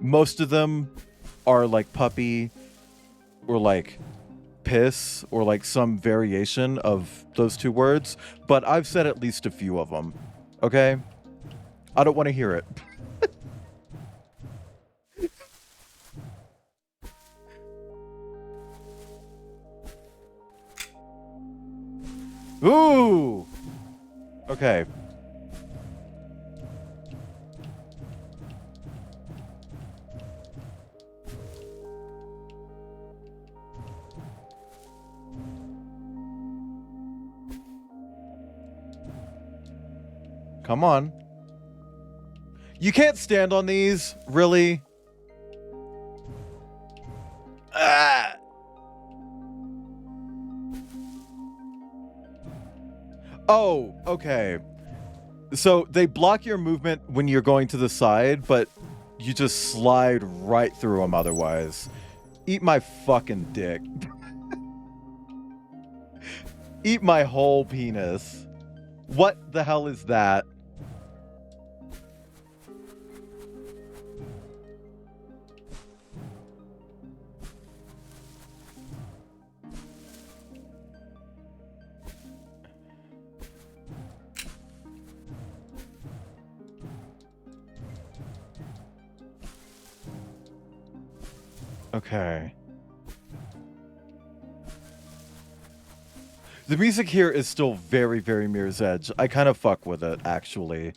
Most of them are like puppy, or like piss, or like some variation of those 2 words. But I've said at least a few of them. Okay? I don't want to hear it. Ooh! Okay. Come on. You can't stand on these, really? Ah! Oh, okay. So they block your movement when you're going to the side, but you just slide right through them otherwise. Eat my fucking dick. Eat my whole penis. What the hell is that? Okay. The music here is still very, very Mirror's Edge. I kind of fuck with it, actually.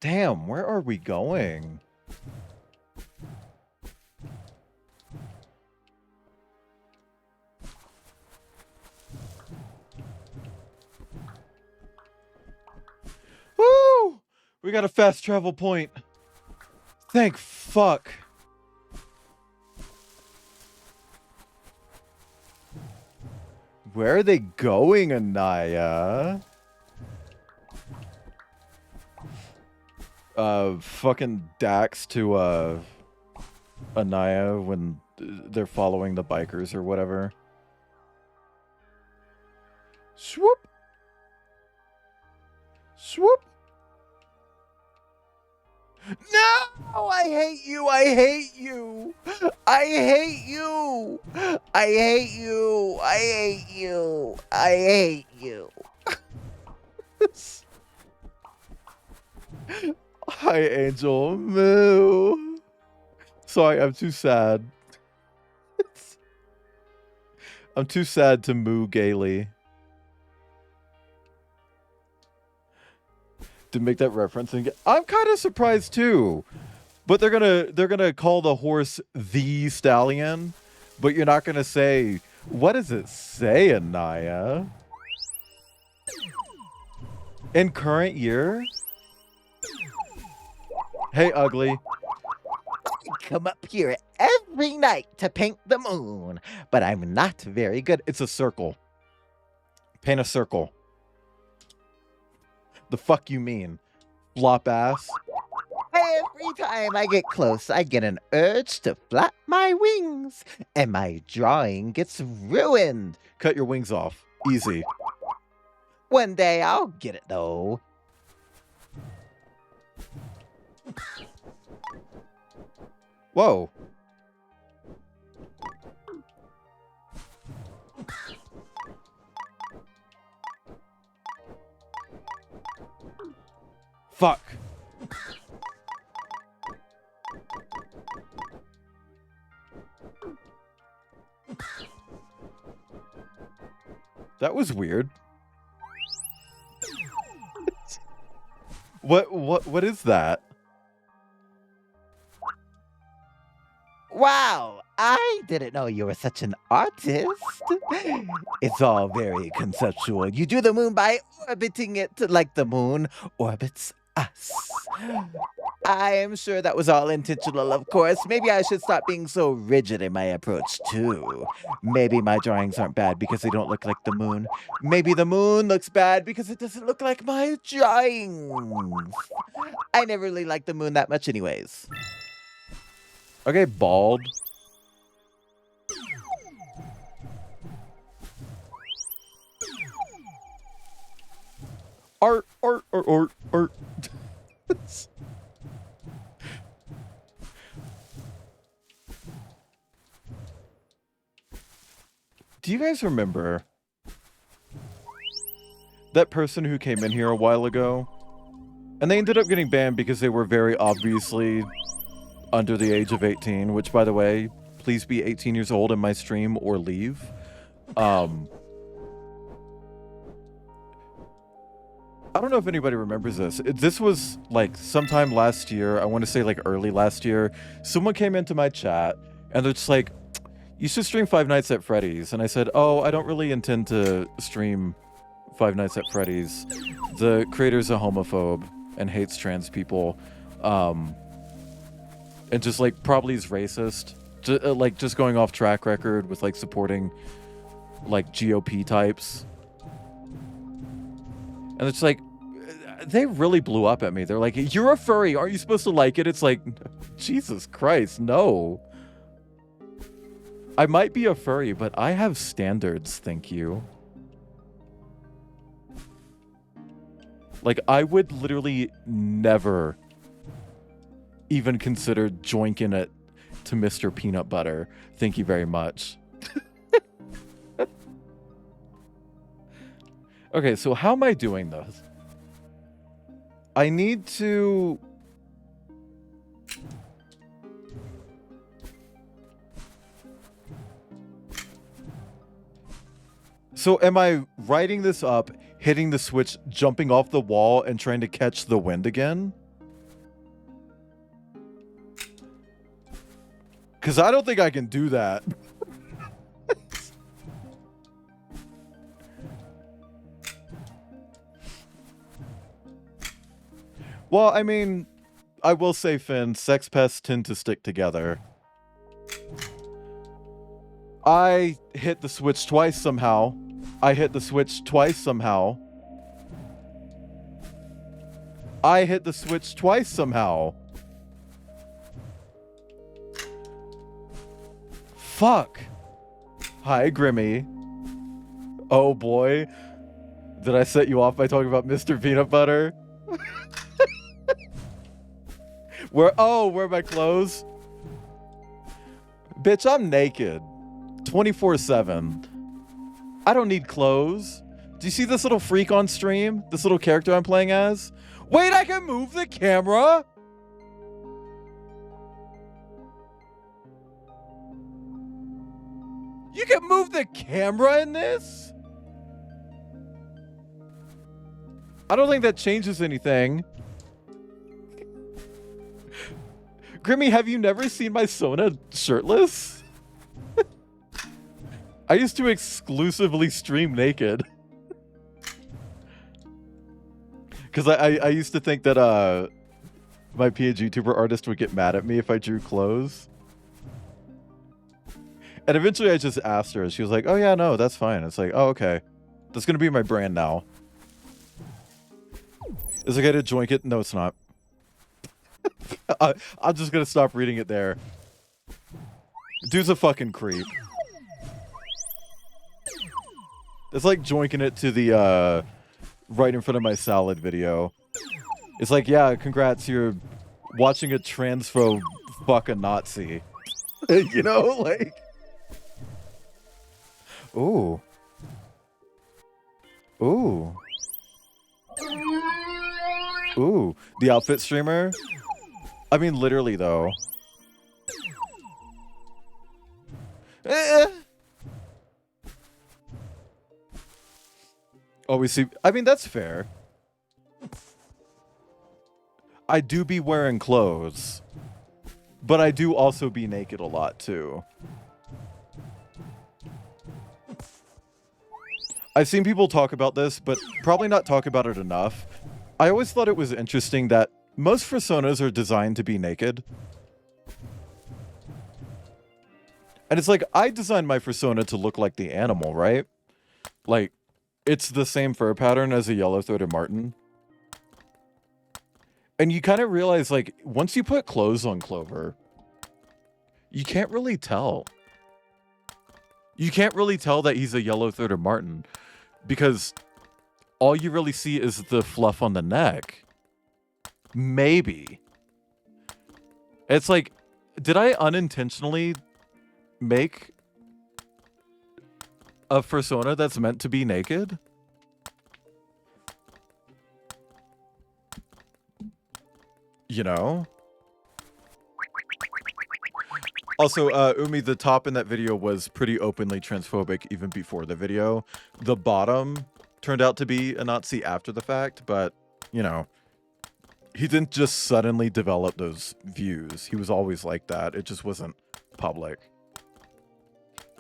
Damn, where are we going? Woo! We got a fast travel point. Thank fuck. Where are they going, Anaya? Fucking Dax to, Anaya when they're following the bikers or whatever. Swoop! Swoop! No! I hate you! I hate you! I hate you! I hate you! I hate you! I hate you! Hi, Angel. Moo. Sorry, I'm too sad. I'm too sad to moo gaily. To make that reference and I'm kind of surprised too. But they're gonna call the horse the stallion, but you're not gonna say, what does it say, Anaya? In current year? Hey, ugly. I come up here every night to paint the moon, but I'm not very good. It's a circle. Paint a circle. The fuck you mean? Flop ass? Every time I get close, I get an urge to flap my wings, and my drawing gets ruined. Cut your wings off. Easy. One day I'll get it though. Whoa. Fuck. That was weird. What is that? Wow, I didn't know you were such an artist. It's all very conceptual. You do the moon by orbiting it like the moon orbits us. I am sure that was all intentional, of course. Maybe I should stop being so rigid in my approach, too. Maybe my drawings aren't bad because they don't look like the moon. Maybe the moon looks bad because it doesn't look like my drawings. I never really liked the moon that much anyways. Okay, bald. Art. Do you guys remember that person who came in here a while ago? And they ended up getting banned because they were very obviously under the age of 18, which, by the way, please be 18 years old in my stream or leave. I don't know if anybody remembers this. This was like sometime last year. I want to say like early last year. Someone came into my chat and they're just like, you should stream Five Nights at Freddy's. And I said, oh, I don't really intend to stream Five Nights at Freddy's. The creator's a homophobe and hates trans people. And just like probably is racist. Like just going off track record with like supporting like GOP types. And it's like, they really blew up at me. They're like, you're a furry. Aren't you supposed to like it? It's like, Jesus Christ, no. I might be a furry, but I have standards, thank you. Like, I would literally never even consider joinking it to Mr. Peanut Butter. Thank you very much. Okay, so how am I doing this? I need to... So am I writing this up, hitting the switch, jumping off the wall, and trying to catch the wind again? Because I don't think I can do that. Well, I mean, I will say, Finn, sex pests tend to stick together. I hit the switch twice somehow. I hit the switch twice somehow. I hit the switch twice somehow. Fuck. Hi, Grimmy. Oh boy. Did I set you off by talking about Mr. Peanut Butter? Where are my clothes? Bitch, I'm naked. 24/7. I don't need clothes. Do you see this little freak on stream? This little character I'm playing as? Wait, I can move the camera? You can move the camera in this? I don't think that changes anything. Grimmy, have you never seen my Sona shirtless? I used to exclusively stream naked. Because I used to think that my PNG YouTuber artist would get mad at me if I drew clothes. And eventually I just asked her, and she was like, oh yeah, no, that's fine. It's like, oh, okay. That's going to be my brand now. Is it okay to joink it? No, it's not. I'm just going to stop reading it there. Dude's a fucking creep. It's like joinking it to the, right in front of my salad video. It's like, yeah, congrats, you're watching a transphobe fuck a Nazi. You know, like... Ooh. Ooh. Ooh. The outfit streamer? I mean, literally, though. Oh, we see... I mean, that's fair. I do be wearing clothes. But I do also be naked a lot, too. I've seen people talk about this, but probably not talk about it enough. I always thought it was interesting that most personas are designed to be naked. And it's like, I designed my persona to look like the animal, right? Like, it's the same fur pattern as a yellow-throated martin. And you kind of realize, like, once you put clothes on Clover, you can't really tell. You can't really tell that he's a yellow-throated martin because all you really see is the fluff on the neck. Maybe. It's like, did I unintentionally make a persona that's meant to be naked? You know? Also, Umi, the top in that video was pretty openly transphobic even before the video. The bottom turned out to be a Nazi after the fact, but, you know, he didn't just suddenly develop those views. He was always like that. It just wasn't public.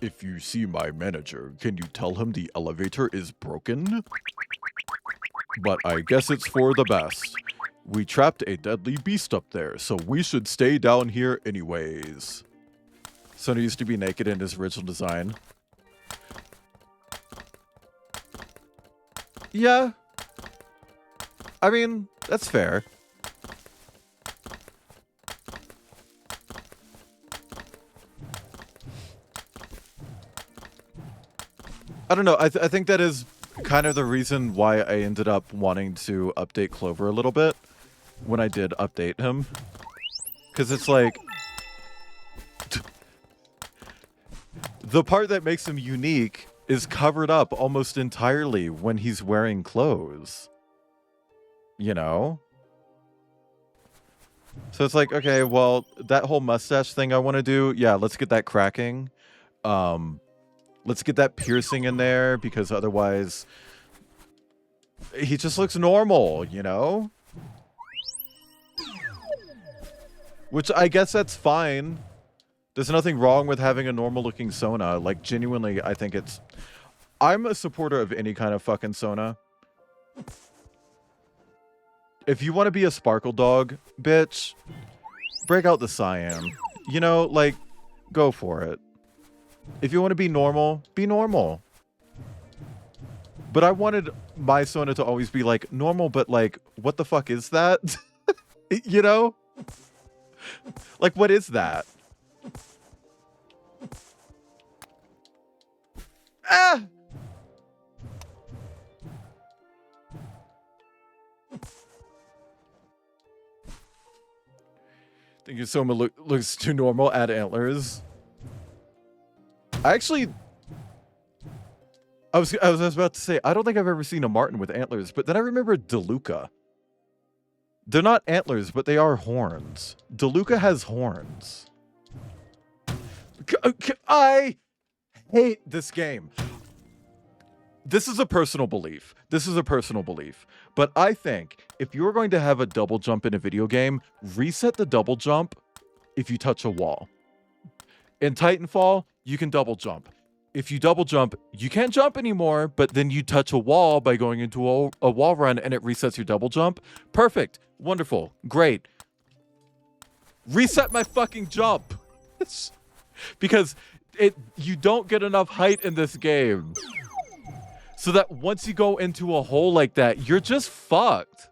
If you see my manager, can you tell him the elevator is broken? But I guess it's for the best. We trapped a deadly beast up there, so we should stay down here anyways. Sona used to be naked in his original design. Yeah. I mean, that's fair. I don't know. I think that is kind of the reason why I ended up wanting to update Clover a little bit when I did update him. Because it's like... the part that makes him unique is covered up almost entirely when he's wearing clothes. You know? So it's like, okay, well, that whole mustache thing I want to do, yeah, let's get that cracking. Let's get that piercing in there, because otherwise he just looks normal, you know? Which I guess that's fine. There's nothing wrong with having a normal looking Sona. Like, genuinely, I think it's... I'm a supporter of any kind of fucking Sona. If you want to be a sparkle dog, bitch, break out the cyan. You know, like, go for it. If you want to be normal, be normal. But I wanted my Sona to always be, like, normal, but, like, what the fuck is that? You know? Like, what is that? Ah! Think your Soma looks too normal. Add antlers. I actually... I was about to say, I don't think I've ever seen a Marten with antlers, but then I remembered DeLuca. They're not antlers, but they are horns. DeLuca has horns. I hate this game. This is a personal belief. This is a personal belief. But I think if you're going to have a double jump in a video game, reset the double jump if you touch a wall. In Titanfall, you can double jump. If you double jump, you can't jump anymore, but then you touch a wall by going into a wall run and it resets your double jump. Perfect. Wonderful. Great. Reset my fucking jump. Because you don't get enough height in this game. So that once you go into a hole like that, you're just fucked.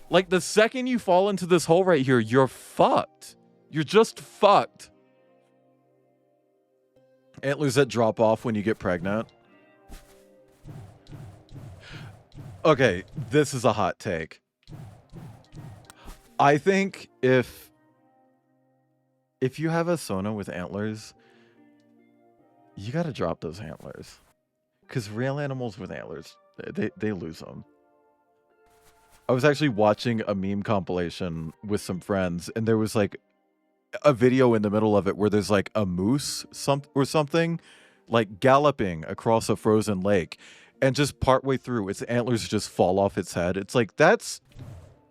Like, the second you fall into this hole right here, you're fucked. You're just fucked. Antlers that drop off when you get pregnant. Okay, this is a hot take. I think if you have a Sona with antlers, you gotta drop those antlers. Because real animals with antlers, they lose them. I was actually watching a meme compilation with some friends, and there was like a video in the middle of it where there's like a moose or something like galloping across a frozen lake, and just partway through its antlers just fall off its head. It's like, that's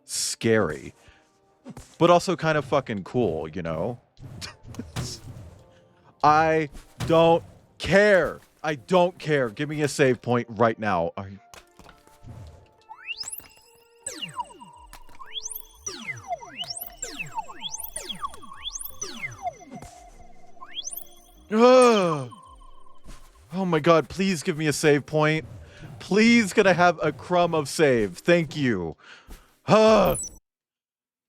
scary, but also kind of fucking cool, you know? I don't care. I don't care. Give me a save point right now. Oh my god, please give me a save point. Please, can I have a crumb of save? Thank you. Oh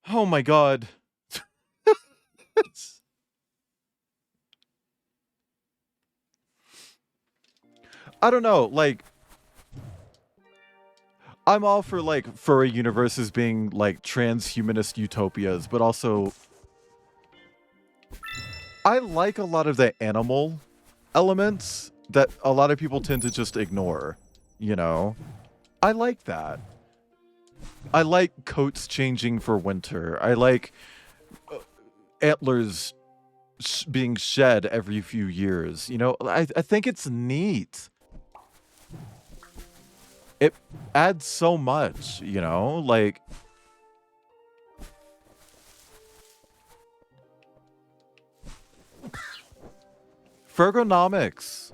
my god. I don't know, like, I'm all for, like, furry universes being, like, transhumanist utopias, but also I like a lot of the animal elements that a lot of people tend to just ignore, you know? I like that. I like coats changing for winter. I like antlers being shed every few years, you know? I think it's neat. It adds so much, you know? Like, Fergonomics.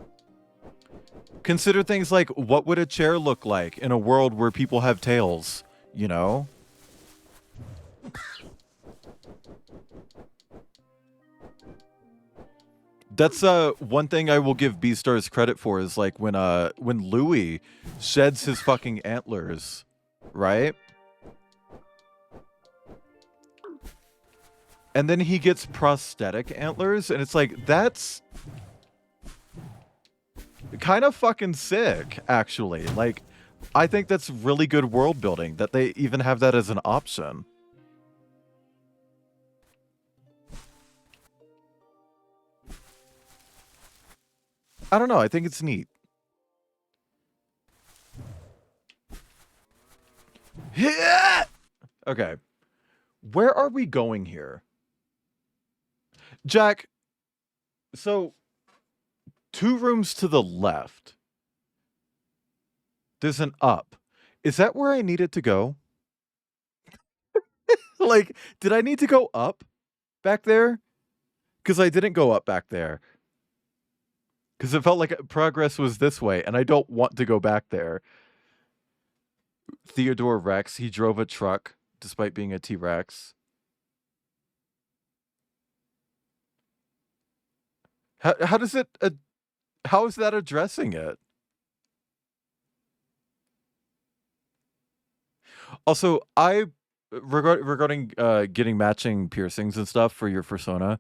Consider things like, what would a chair look like in a world where people have tails, you know? That's one thing I will give Beastars credit for is like when Louis sheds his fucking antlers, right? And then he gets prosthetic antlers, and it's like, that's kind of fucking sick, actually. Like, I think that's really good world building that they even have that as an option. I don't know. I think it's neat. Okay. Where are we going here? Jack, so 2 rooms to the left. There's an up. Is that where I needed to go? Like, did I need to go up back there? Because I didn't go up back there. Because it felt like progress was this way, and I don't want to go back there. Theodore Rex, he drove a truck despite being a T-Rex. How does it... how is that addressing it? Also, regarding getting matching piercings and stuff for your persona,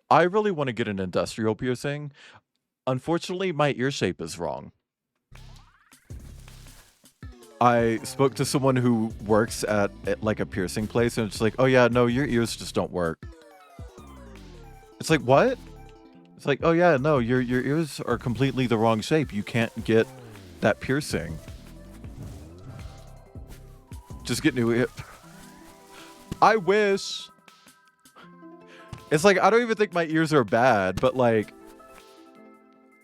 I really want to get an industrial piercing. Unfortunately, my ear shape is wrong. I spoke to someone who works at like a piercing place, and it's like, oh yeah, no, your ears just don't work. It's like, what? It's like, oh yeah, no, your ears are completely the wrong shape. You can't get that piercing. Just get new ear. I wish. It's like, I don't even think my ears are bad, but like,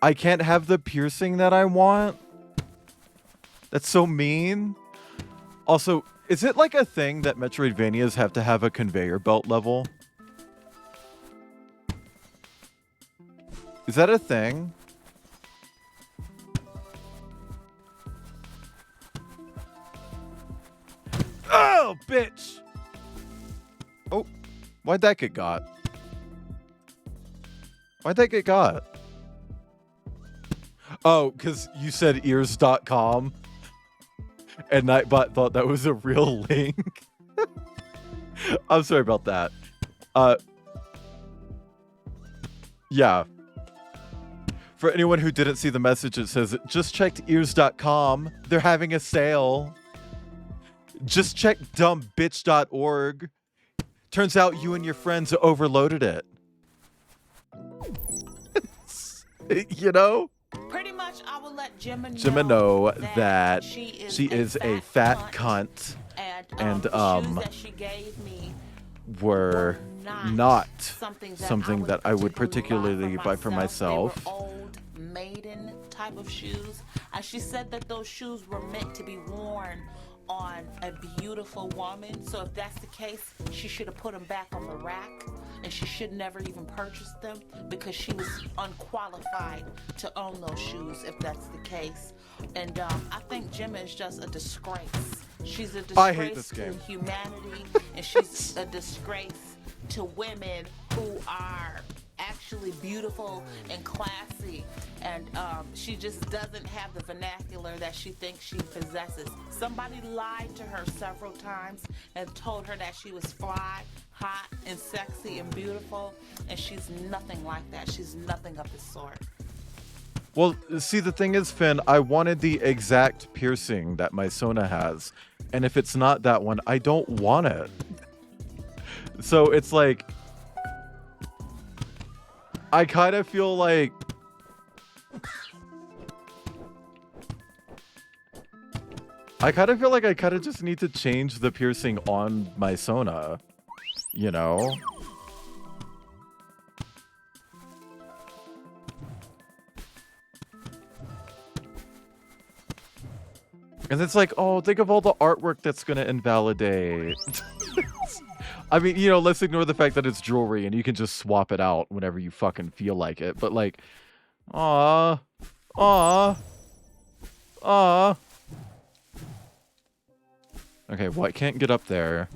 I can't have the piercing that I want. That's so mean. Also, is it like a thing that Metroidvanias have to have a conveyor belt level? Is that a thing? Oh, bitch! Oh, why'd that get got? Why'd that get got? Oh, because you said ears.com and Nightbot thought that was a real link. I'm sorry about that. Yeah. For anyone who didn't see the message, it says, just checked ears.com. They're having a sale. Just check dumbbitch.org. Turns out you and your friends overloaded it. You know? Pretty much, I will let Gemma know that she is a fat cunt. And the shoes that she gave me were not something that I would particularly particularly buy for myself. They were old maiden type of shoes. And she said that those shoes were meant to be worn on a beautiful woman. So if that's the case, she should have put them back on the rack, and she should never even purchase them because she was unqualified to own those shoes if that's the case. And I think Gemma is just a disgrace. She's a I hate this disgrace to game. humanity, and she's a disgrace to women who are actually beautiful and classy, and she just doesn't have the vernacular that she thinks she possesses. Somebody lied to her several times and told her that she was fly, hot, and sexy and beautiful, and she's nothing like that. She's nothing of the sort. Well, see, the thing is, Finn, I wanted the exact piercing that my Sona has. And if it's not that one, I don't want it. So it's like, I kind of feel like I kind of just need to change the piercing on my Sona, you know? And it's like, oh, think of all the artwork that's going to invalidate. I mean, you know, let's ignore the fact that it's jewelry and you can just swap it out whenever you fucking feel like it. But like, aw, aw, aw. Okay, well, I can't get up there.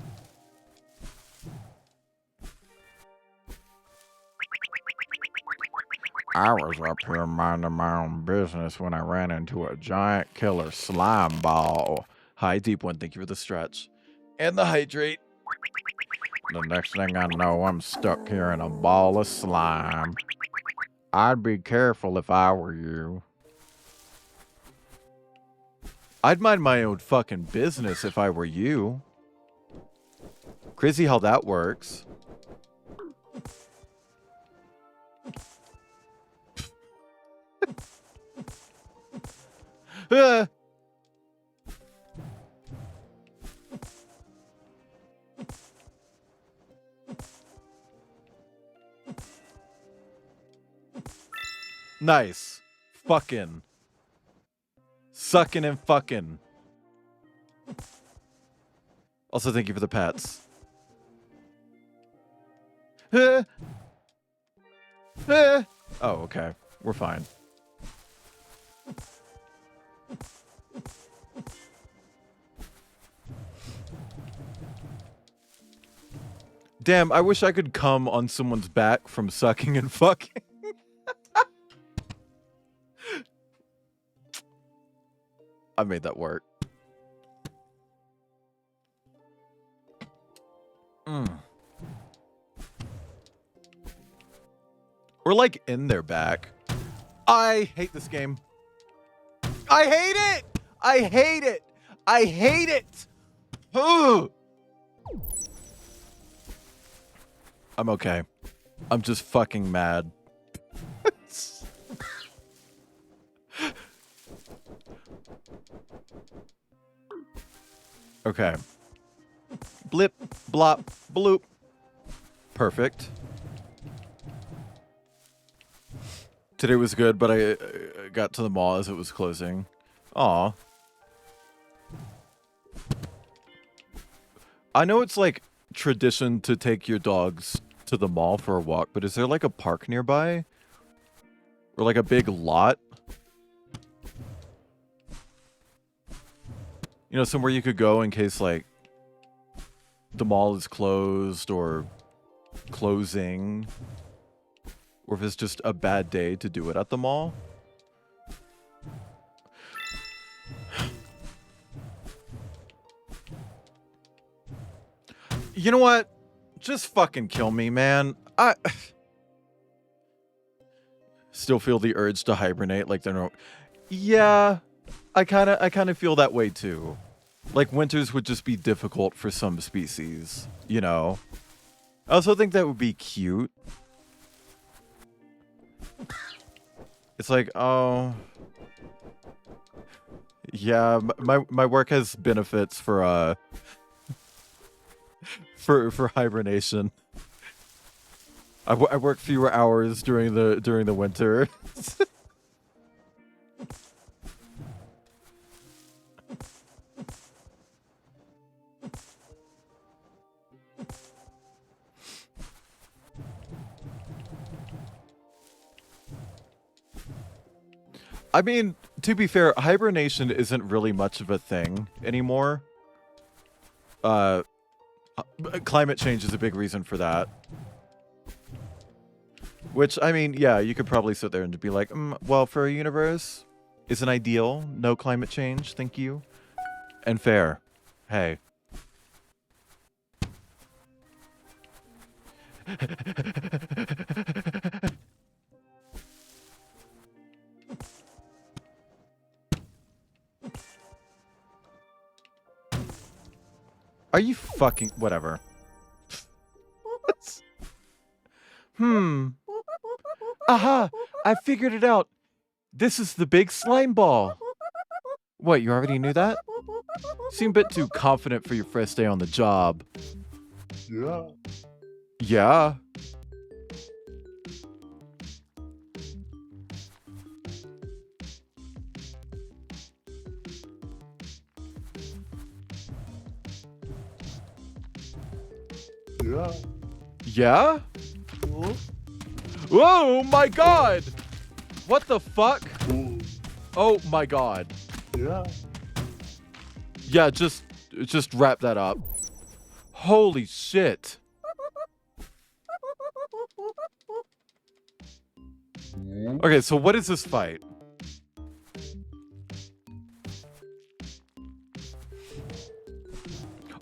I was up here minding my own business when I ran into a giant killer slime ball. Hi, Deep One. Thank you for the stretch. And the hydrate. The next thing I know, I'm stuck here in a ball of slime. I'd be careful if I were you. I'd mind my own fucking business if I were you. Crazy how that works. Nice. Fucking. Sucking and fucking. Also, thank you for the pats. Oh, okay. We're fine. Damn, I wish I could come on someone's back from sucking and fucking. I made that work. We're like in their back. I hate this game. I hate it! I hate it! I hate it! Ugh. I'm okay. I'm just fucking mad. Okay. Blip, blop, bloop. Perfect. Today was good, but I got to the mall as it was closing. Aw. I know it's like tradition to take your dogs to the mall for a walk, but is there like a park nearby? Or like a big lot? You know, somewhere you could go in case like the mall is closed or closing. Or if it's just a bad day to do it at the mall. You know what? Just fucking kill me, man. I still feel the urge to hibernate like they're no. Yeah, I kind of feel that way too. Like winters would just be difficult for some species, you know. I also think that would be cute. It's like, oh, yeah, my work has benefits for for hibernation. I work fewer hours during the winter. I mean, to be fair, hibernation isn't really much of a thing anymore. Climate change is a big reason for that. Which, I mean, yeah, you could probably sit there and be like, well, for a universe, isn't ideal. No climate change, thank you. And fair. Hey. Are you fucking... Whatever. Aha! I figured it out. This is the big slime ball. What, you already knew that? Seem a bit too confident for your first day on the job. Yeah. Yeah. Yeah. Yeah. Yeah? Oh my god! What the fuck? Oh my god. Yeah. Yeah, just wrap that up. Holy shit. Okay, so what is this fight?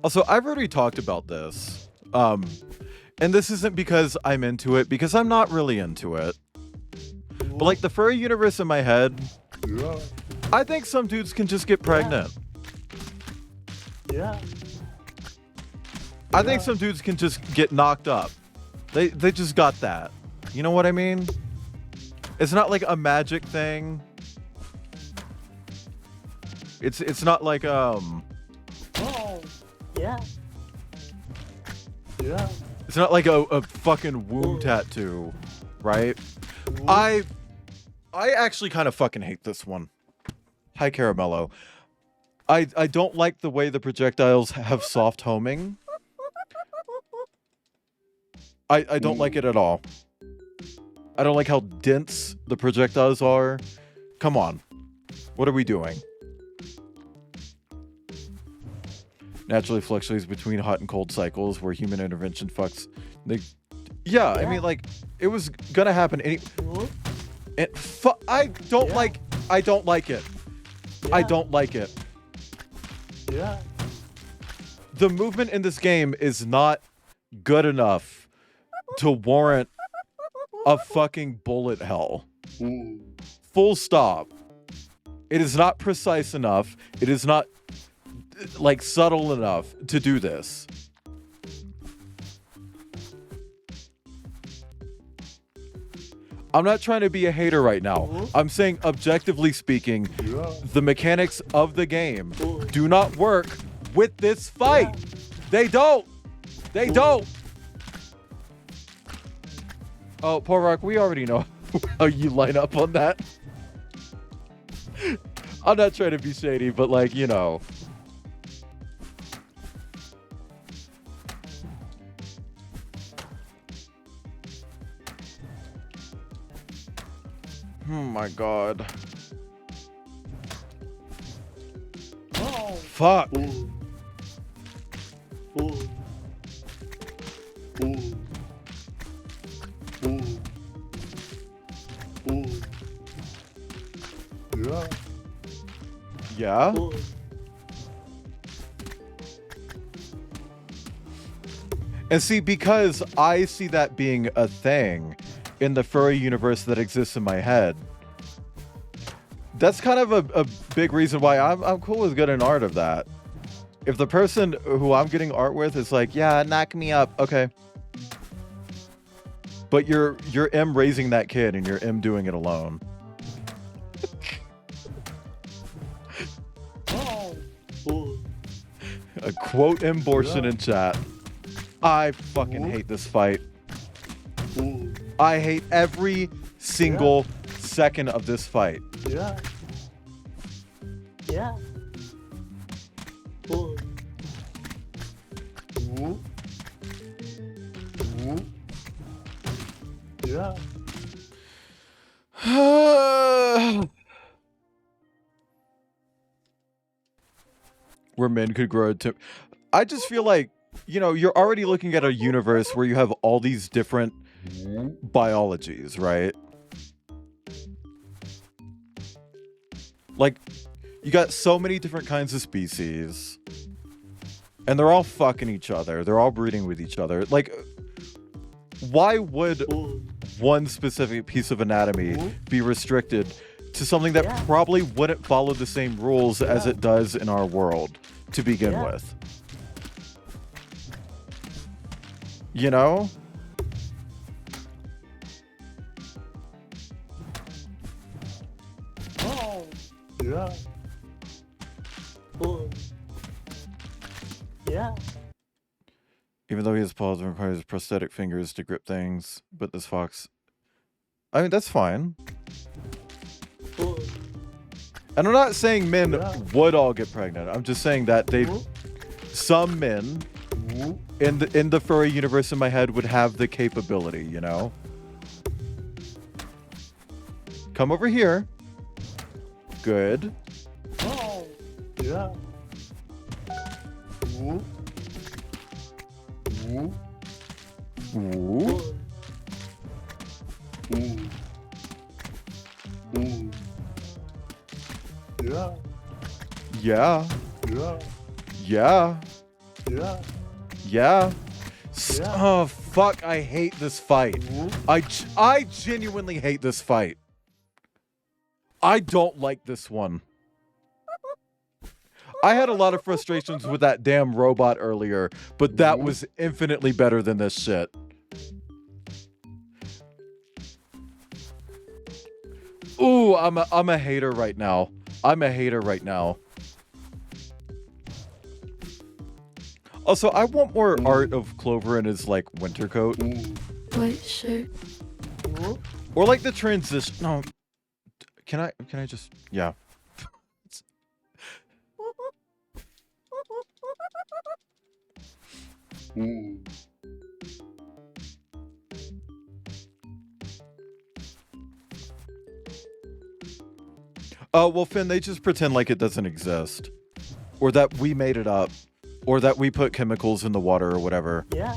Also, I've already talked about this. And this isn't because I'm into it, because I'm not really into it. But like the furry universe in my head, Yeah. I think some dudes can just get pregnant. Yeah. I think some dudes can just get knocked up. They just got that. You know what I mean? It's not like a magic thing. It's not like Oh. Yeah. Yeah. it's not like a fucking womb tattoo, right? I actually kind of fucking hate this one. Hi Caramello. I don't like the way the projectiles have soft homing. I don't like it at all. I don't like how dense the projectiles are. Come on. What are we doing? Naturally fluctuates between hot and cold cycles where human intervention fucks. Yeah, I mean, like, it was gonna happen any. I don't like it. I don't like it. Yeah. The movement in this game is not good enough to warrant a fucking bullet hell. Full stop. It is not precise enough. It is not like subtle enough to do this. I'm not trying to be a hater right now. I'm saying objectively speaking, the mechanics of the game do not work with this fight. They don't. They don't. Oh, Porrock, we already know how you line up on that. I'm not trying to be shady, but like, you know. Oh my god. Fuck. Yeah. Yeah? And see, because I see that being a thing in the furry universe that exists in my head, that's kind of a big reason why I'm cool with getting art of that. If the person who I'm getting art with is like, yeah, knock me up, okay. But you're M raising that kid and you're M doing it alone. A quote abortion in chat. I fucking hate this fight. I hate every single second of this fight. Yeah. Yeah. Yeah. Where men could grow to. I just feel like, you know, you're already looking at a universe where you have all these different biologies, right? Like, you got so many different kinds of species, and they're all fucking each other. They're all breeding with each other. Like, why would one specific piece of anatomy be restricted to something that probably wouldn't follow the same rules as it does in our world to begin with? You know? Yeah. Yeah. Even though he has paws and requires prosthetic fingers to grip things, but this fox... I mean, that's fine. And I'm not saying men would all get pregnant. I'm just saying that some men in the furry universe in my head would have the capability, you know? Come over here. Good. Yeah. Ooh. Yeah. Yeah. Yeah. Yeah. Yeah. Yeah. Yeah. Oh, fuck. I hate this fight. I genuinely hate this fight. I don't like this one. I had a lot of frustrations with that damn robot earlier, but that was infinitely better than this shit. Ooh, I'm a hater right now. I'm a hater right now. Also, I want more art of Clover in his, like, winter coat. White shirt. Or, like, the transition... No. Can I just... Yeah. Oh, well, Finn, they just pretend like it doesn't exist. Or that we made it up. Or that we put chemicals in the water or whatever. Yeah.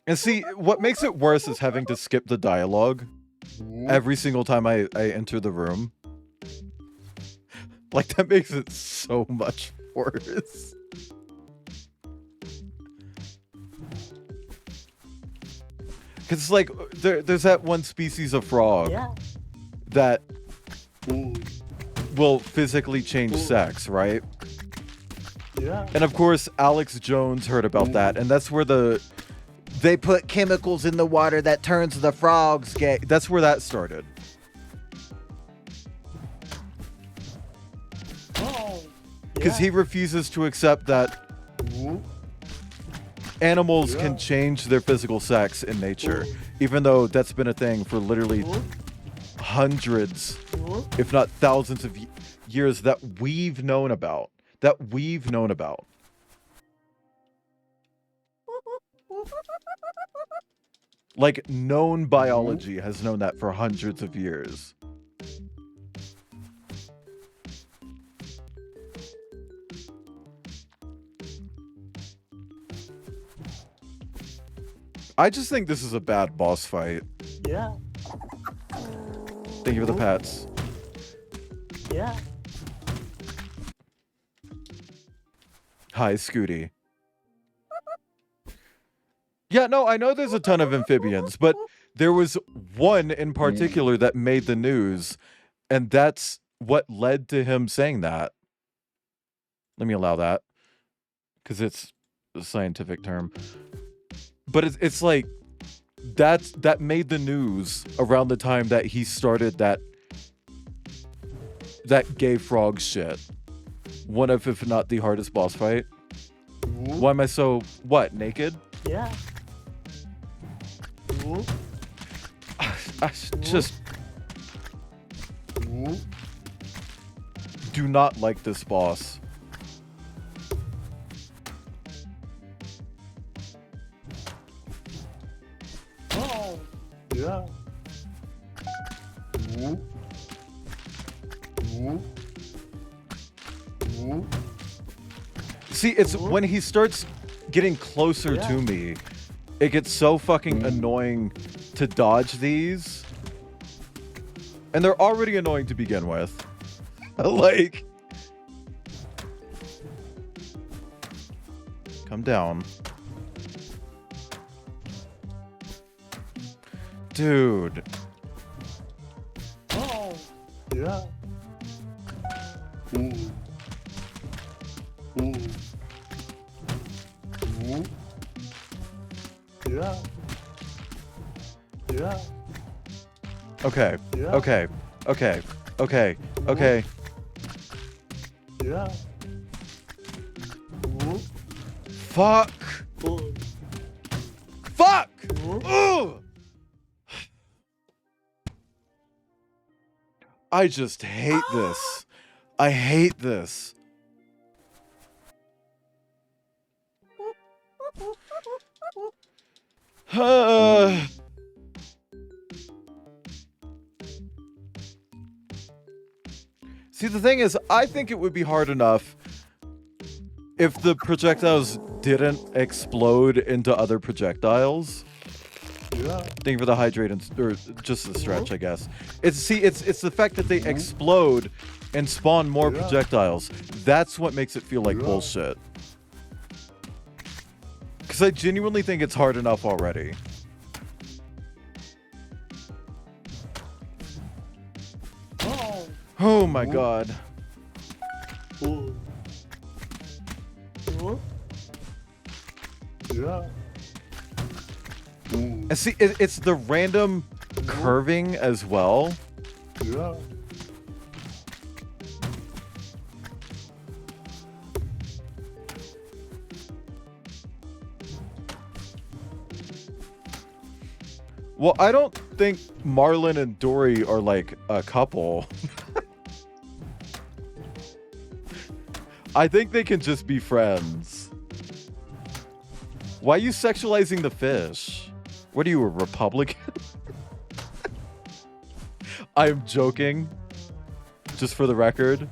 And see, what makes it worse is having to skip the dialogue every single time I enter the room. Like, that makes it so much worse. Because it's like, there's that one species of frog that will physically change sex, right? Yeah. And of course, Alex Jones heard about that, and that's where They put chemicals in the water that turns the frogs gay. that's where that started. Because he refuses to accept that animals can change their physical sex in nature, even though that's been a thing for literally hundreds, if not thousands of years that we've known about. Like, known biology has known that for hundreds of years. I just think this is a bad boss fight. Yeah. Thank you for the pets. Yeah. Hi, Scooty. Yeah, no, I know there's a ton of amphibians, but there was one in particular that made the news, and that's what led to him saying that. Let me allow that, because it's a scientific term. But it's like, that made the news around the time that he started that gay frog shit. One of, if not the hardest boss fight. Why am I so, what, naked? Yeah. I just do not like this boss. Yeah. See, it's when he starts getting closer to me, it gets so fucking annoying to dodge these. And they're already annoying to begin with. Like, come down. Dude. Yeah. Yeah. Yeah. Okay. Yeah. Okay. Okay. Okay. Okay. Yeah. Fuck. Fuck. Ugh. I just hate this. I hate this. See, the thing is, I think it would be hard enough if the projectiles didn't explode into other projectiles. Yeah. Thank you for the hydrate or just the stretch, I guess. It's the fact that they explode and spawn more projectiles. That's what makes it feel like bullshit. Because I genuinely think it's hard enough already. Oh my god. Yeah. And see, it's the random curving as well. Yeah. Well, I don't think Marlon and Dory are like a couple. I think they can just be friends. Why are you sexualizing the fish? What are you, a Republican? I'm joking. Just for the record.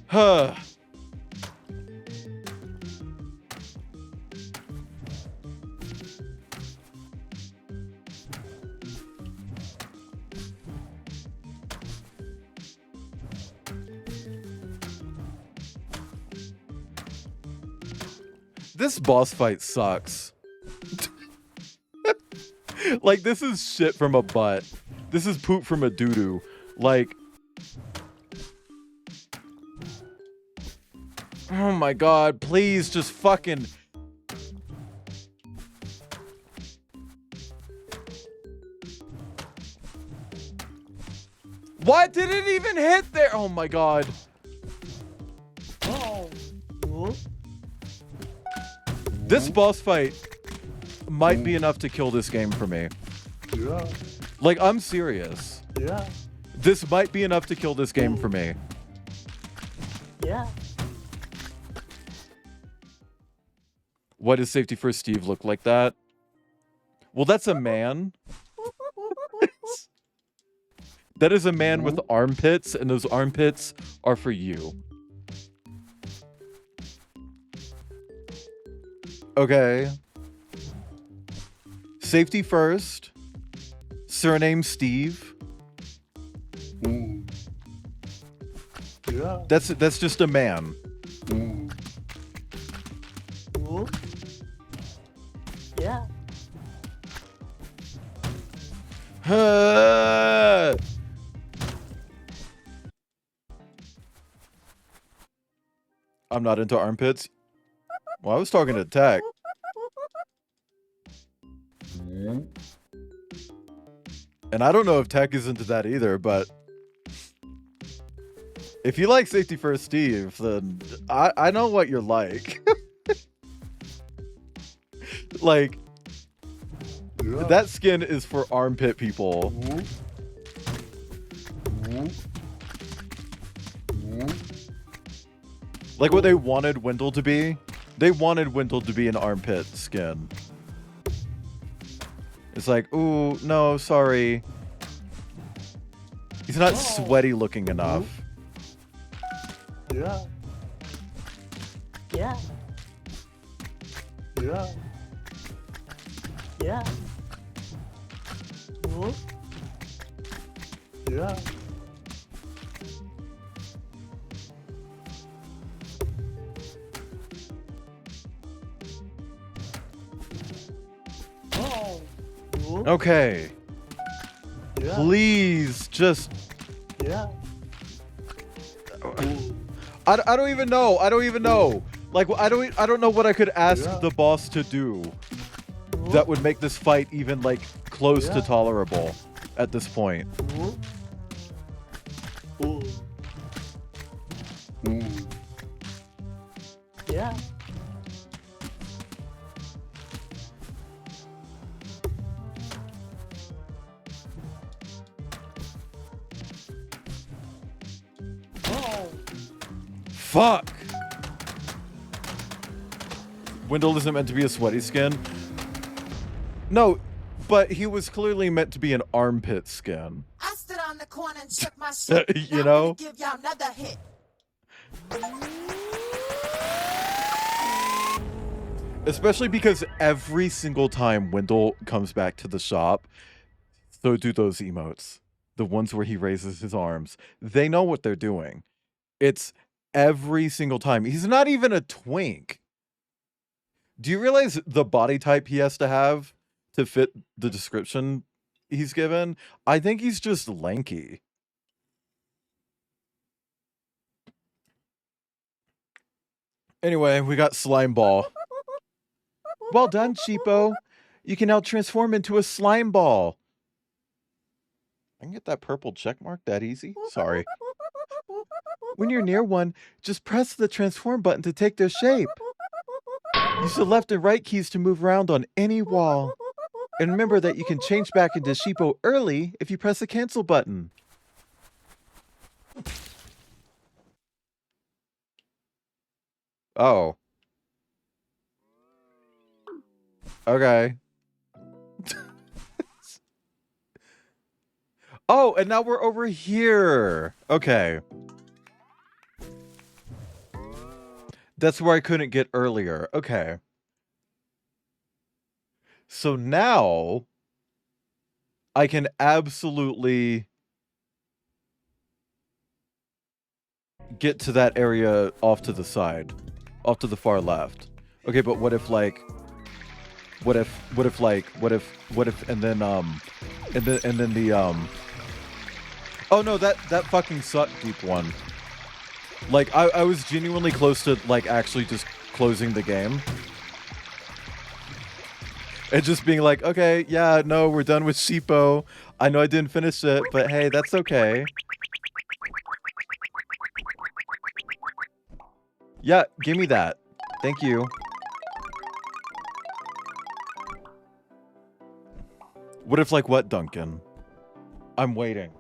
Huh. This boss fight sucks. Like, this is shit from a butt. This is poop from a doo-doo. Like... Oh my god, please just fucking... What? Did it even hit there? Oh my god. This boss fight might be enough to kill this game for me. Yeah. Like, I'm serious. Yeah. This might be enough to kill this game for me. Yeah. Why does Safety First Steve look like that? Well, that's a man. That is a man with armpits, and those armpits are for you. Okay. Safety First. Surname Steve. Yeah. That's just a man. Yeah. I'm not into armpits. Well, I was talking to Tech. And I don't know if Tech is into that either, but if you like Safety First Steve, then I know what you're like. Like, that skin is for armpit people. Like what they wanted Wendell to be. They wanted Wendell to be an armpit skin. It's like, ooh, no, sorry. He's not sweaty looking enough. Yeah. Yeah. Yeah. Yeah. Yeah. Okay. Yeah. Please, just... Yeah. I don't even know. I don't even know. Like, I don't know what I could ask the boss to do that would make this fight even, like, close to Yeah. tolerable at this point. Yeah. Fuck! Wendell isn't meant to be a sweaty skin. No, but he was clearly meant to be an armpit skin. I stood on the corner and shook my shit. You Now I'm know? gonna give y'all another hit. Especially because every single time Wendell comes back to the shop, so do those emotes. The ones where he raises his arms. They know what they're doing. It's every single time. He's not even a twink. Do you realize the body type he has to have to fit the description he's given? I think he's just lanky. Anyway, we got Slime Ball. Well done, Sheepo. You can now transform into a slime ball. I can get that purple check mark that easy? Sorry. When you're near one, just press the transform button to take their shape. Use the left and right keys to move around on any wall. And remember that you can change back into Sheepo early if you press the cancel button. Oh. Okay. Oh, and now we're over here. Okay. That's where I couldn't get earlier. Okay. So now I can absolutely get to that area off to the side, off to the far left. Okay, but what if like, what if, and then oh no, that fucking sucked, deep one. Like, I was genuinely close to, like, actually just closing the game. And just being like, okay, yeah, no, we're done with Sheepo. I know I didn't finish it, but hey, that's okay. Yeah, give me that. Thank you. What if, like, what, Duncan? I'm waiting.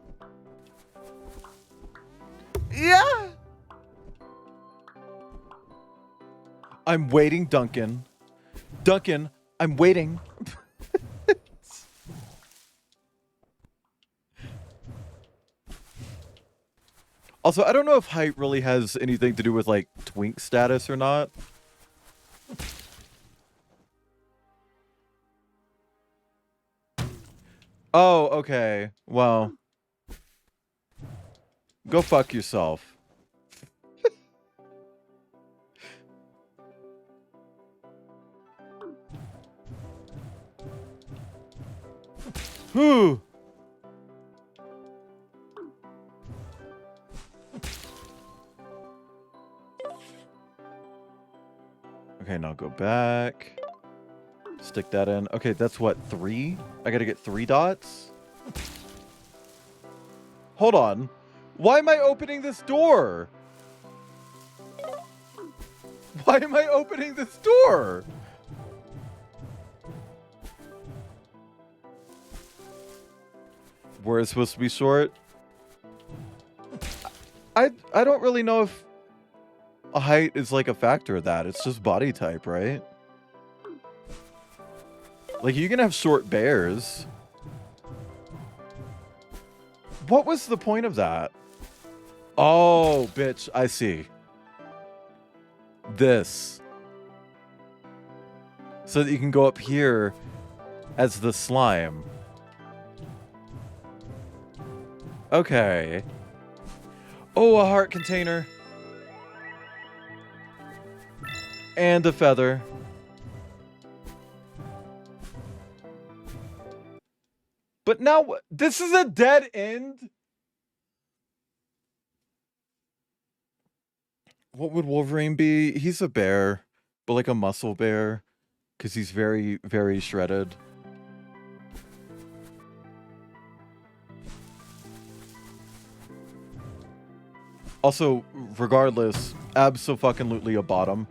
Yeah! I'm waiting, Duncan. Duncan, I'm waiting. Also, I don't know if height really has anything to do with, like, twink status or not. Oh, okay. Well. Go fuck yourself. Whew. Okay, now go back. Stick that in. Okay, that's what, 3? I gotta get 3 dots? Hold on. Why am I opening this door? Why am I opening this door? Where it's supposed to be short? I don't really know if a height is like a factor of that. It's just body type, right? Like, you can have short bears. What was the point of that? Oh, bitch, I see. This. So that you can go up here as the slime. Okay. Oh, a heart container. And a feather. But now, this is a dead end? What would Wolverine be? He's a bear, but like a muscle bear, because he's very, very shredded. Also, regardless, abso-fucking-lutely a bottom.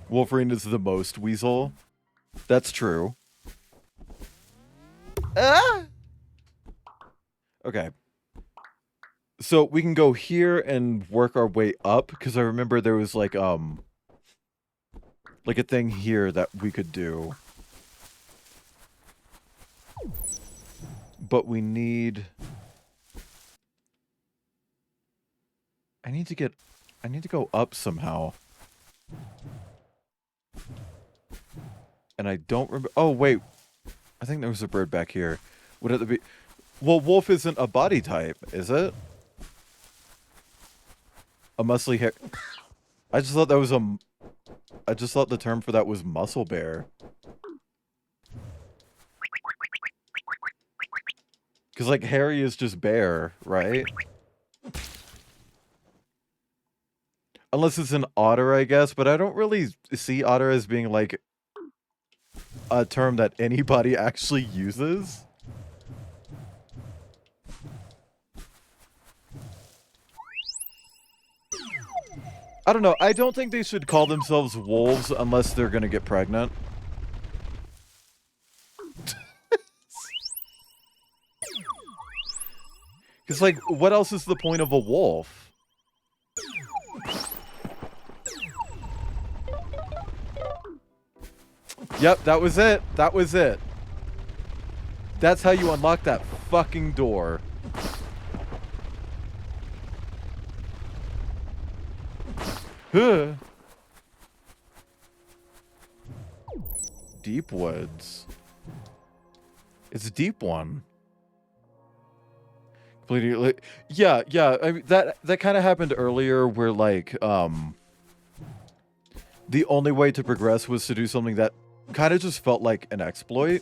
Wolverine is the most weasel. That's true. Ah! Okay. So we can go here and work our way up, because I remember there was like a thing here that we could do. But we need... I need to go up somehow. And I don't remember... Oh, wait. I think there was a bird back here. Would it be... Well, wolf isn't a body type, is it? A muscly hair... I just thought that was a... I just thought the term for that was muscle bear. Because, like, hairy is just bear, right? Unless it's an otter, I guess, but I don't really see otter as being, like, a term that anybody actually uses. I don't know. I don't think they should call themselves wolves unless they're gonna get pregnant. Because, like, what else is the point of a wolf? Yep, that was it. That was it. That's how you unlock that fucking door. Huh. Deep woods. It's a deep one. Completely. Yeah. I mean, that kind of happened earlier, where like the only way to progress was to do something that kind of just felt like an exploit.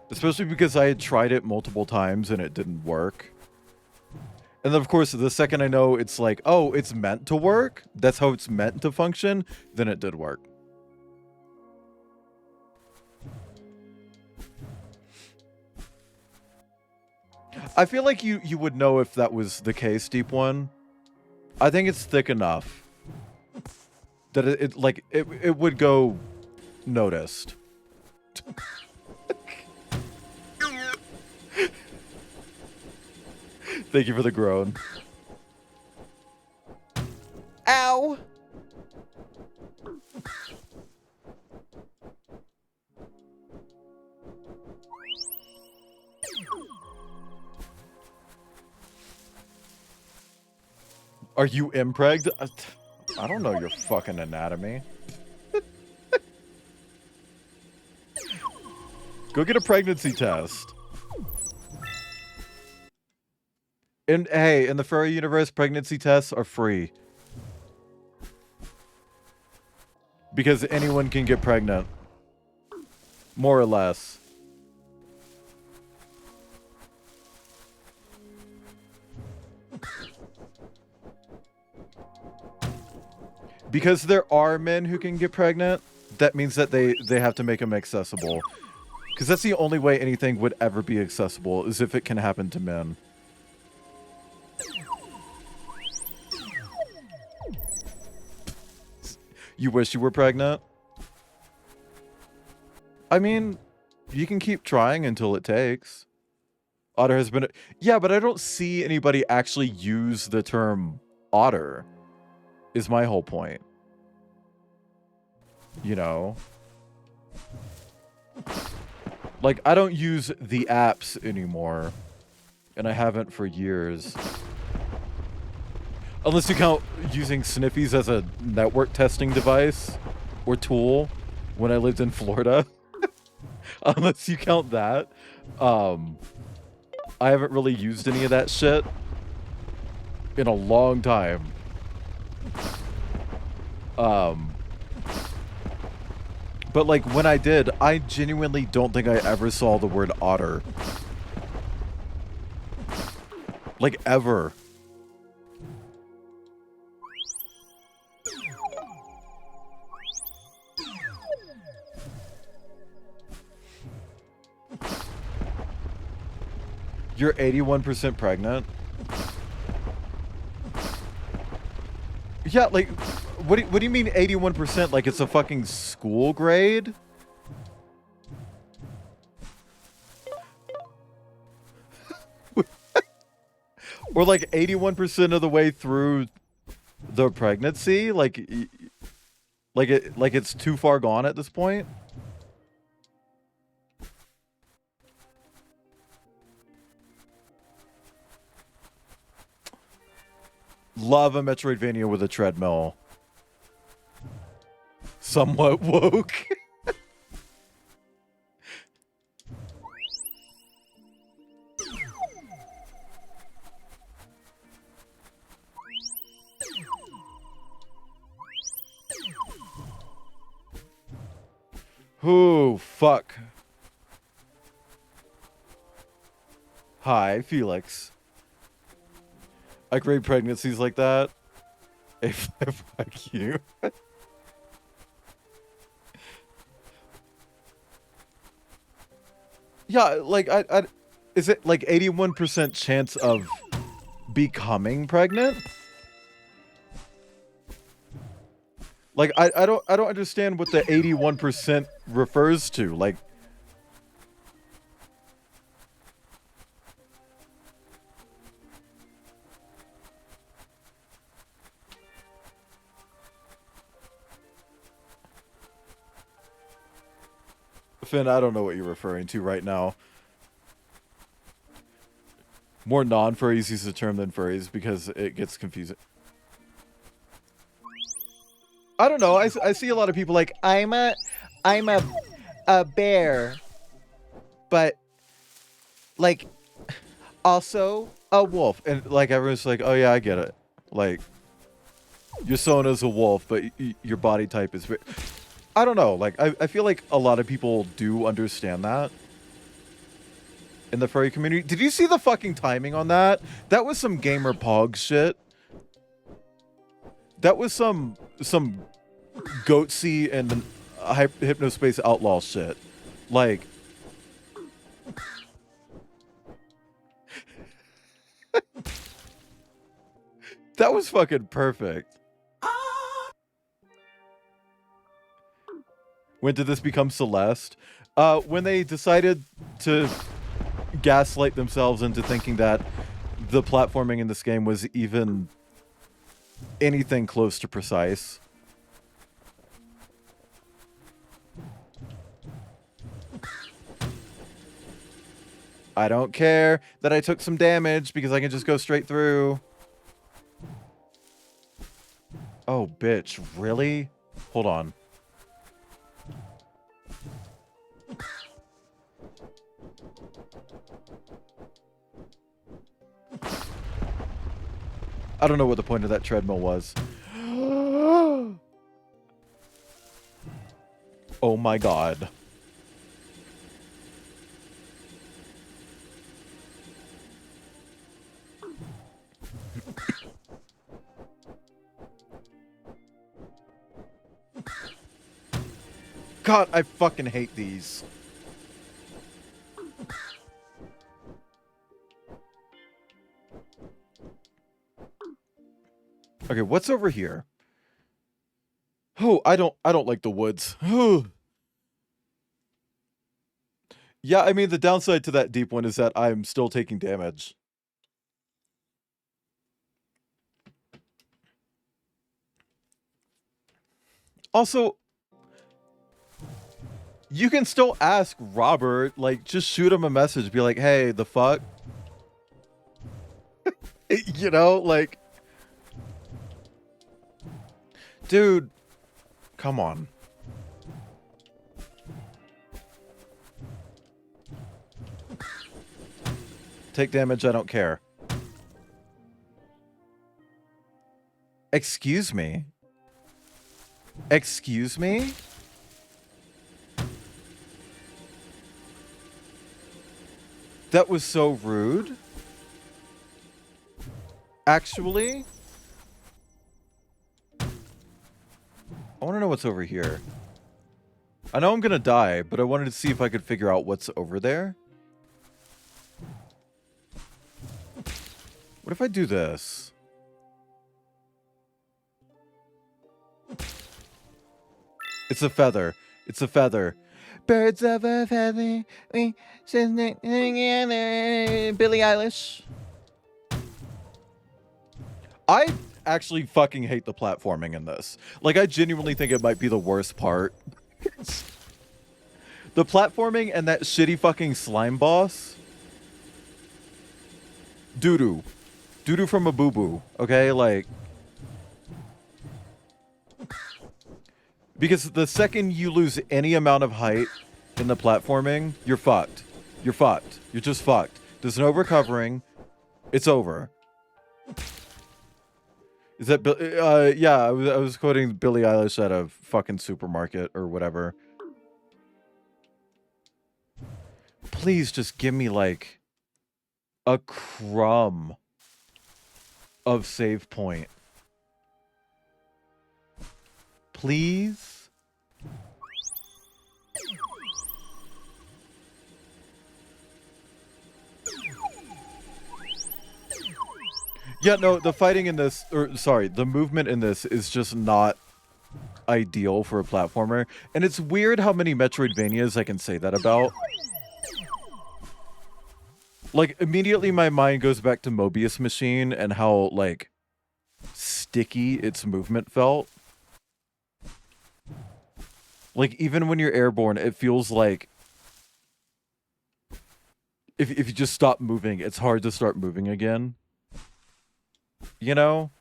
Especially because I had tried it multiple times and it didn't work. And then, of course, the second I know it's like, oh, it's meant to work, that's how it's meant to function, then it did work. I feel like you would know if that was the case, Deep One. I think it's thick enough that it would go noticed. Thank you for the groan. Ow! Are you impregged? I don't know your fucking anatomy. Go get a pregnancy test. And hey, in the furry universe, pregnancy tests are free. Because anyone can get pregnant. More or less. Because there are men who can get pregnant, that means that they have to make them accessible. Because that's the only way anything would ever be accessible, is if it can happen to men. You wish you were pregnant? I mean, you can keep trying until it takes. Otter has been... Yeah, but I don't see anybody actually use the term otter, is my whole point. You know? Like, I don't use the apps anymore. And I haven't for years. Unless you count using Sniffies as a network testing device or tool when I lived in Florida. Unless you count that. I haven't really used any of that shit in a long time. But like when I did, I genuinely don't think I ever saw the word otter. Like ever. You're 81% pregnant? Yeah, like, what do you mean 81%? Like it's a fucking school grade? Or like 81% of the way through the pregnancy? Like it's too far gone at this point? Love a Metroidvania with a treadmill. Somewhat woke. Ooh, fuck. Hi, Felix. I grade pregnancies like that. Fuck you. Yeah, like is it like 81% chance of becoming pregnant? Like I don't understand what the 81% refers to. Like Finn, I don't know what you're referring to right now. More non-furries use the term than furries because it gets confusing. I don't know. I see a lot of people like, I'm a bear, but like also a wolf, and like everyone's like, oh yeah, I get it. Like your Sona's a wolf, but your body type is. I don't know. Like I feel like a lot of people do understand that in the furry community. Did you see the fucking timing on that? That was some gamer pog shit. That was some Goatsy and Hypnospace Outlaw shit. Like that was fucking perfect. When did this become Celeste? When they decided to gaslight themselves into thinking that the platforming in this game was even anything close to precise. I don't care that I took some damage because I can just go straight through. Oh, bitch. Really? Hold on. I don't know what the point of that treadmill was. Oh my god. God, I fucking hate these. Okay, what's over here? Oh, I don't like the woods. Yeah, I mean, the downside to that deep one is that I'm still taking damage. Also, you can still ask Robert, like, just shoot him a message, be like, hey, the fuck? You know, like... Dude, come on. Take damage, I don't care. Excuse me? Excuse me? That was so rude. Actually? I want to know what's over here. I know I'm gonna die, but I wanted to see if I could figure out what's over there. What if I do this? It's a feather. It's a feather. Birds of a feather, we sing together. Billie Eilish. I actually fucking hate the platforming in this. Like, I genuinely think it might be the worst part. The platforming and that shitty fucking slime boss. Doo-doo. Doo-doo from a boo-boo. Okay, like... Because the second you lose any amount of height in the platforming, you're fucked. You're fucked. You're just fucked. There's no recovering. It's over. Is that yeah, I was quoting Billie Eilish at a fucking supermarket or whatever. Please just give me like a crumb of save point. Please? Yeah, no, the fighting in this, or sorry, the movement in this is just not ideal for a platformer. And it's weird how many Metroidvanias I can say that about. Like, immediately my mind goes back to Mobius Machine and how, like, sticky its movement felt. Like, even when you're airborne, it feels like if you just stop moving, it's hard to start moving again. You know?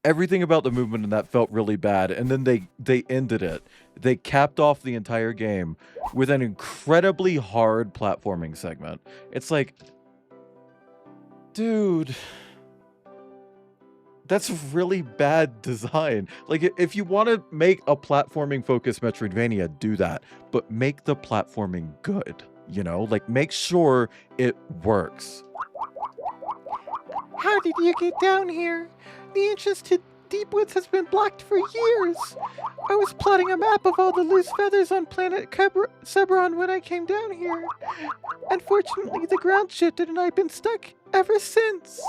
Everything about the movement in that felt really bad, and then they ended it. They capped off the entire game with an incredibly hard platforming segment. It's like, dude, that's really bad design. Like, if you want to make a platforming-focused Metroidvania, do that. But make the platforming good, you know? Like, make sure it works. How did you get down here? The entrance to Deep Woods has been blocked for years. I was plotting a map of all the loose feathers on planet Sebron when I came down here. Unfortunately, the ground shifted and I've been stuck ever since.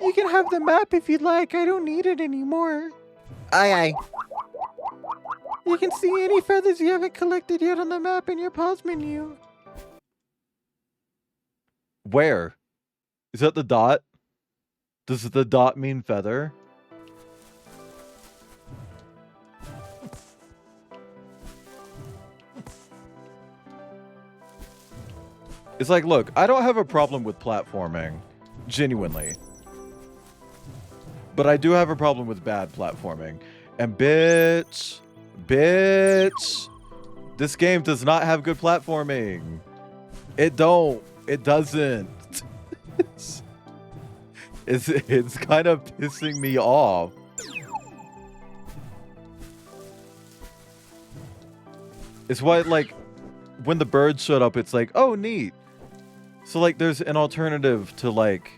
You can have the map if you'd like. I don't need it anymore. Aye, aye. You can see any feathers you haven't collected yet on the map in your pause menu. Where? Is that the dot? Does the dot mean feather? It's like, look, I don't have a problem with platforming. Genuinely. But I do have a problem with bad platforming. And bitch, this game does not have good platforming. It don't. It doesn't. It's kind of pissing me off. It's why, like, when the birds showed up, it's like, oh, neat. So, like, there's an alternative to, like,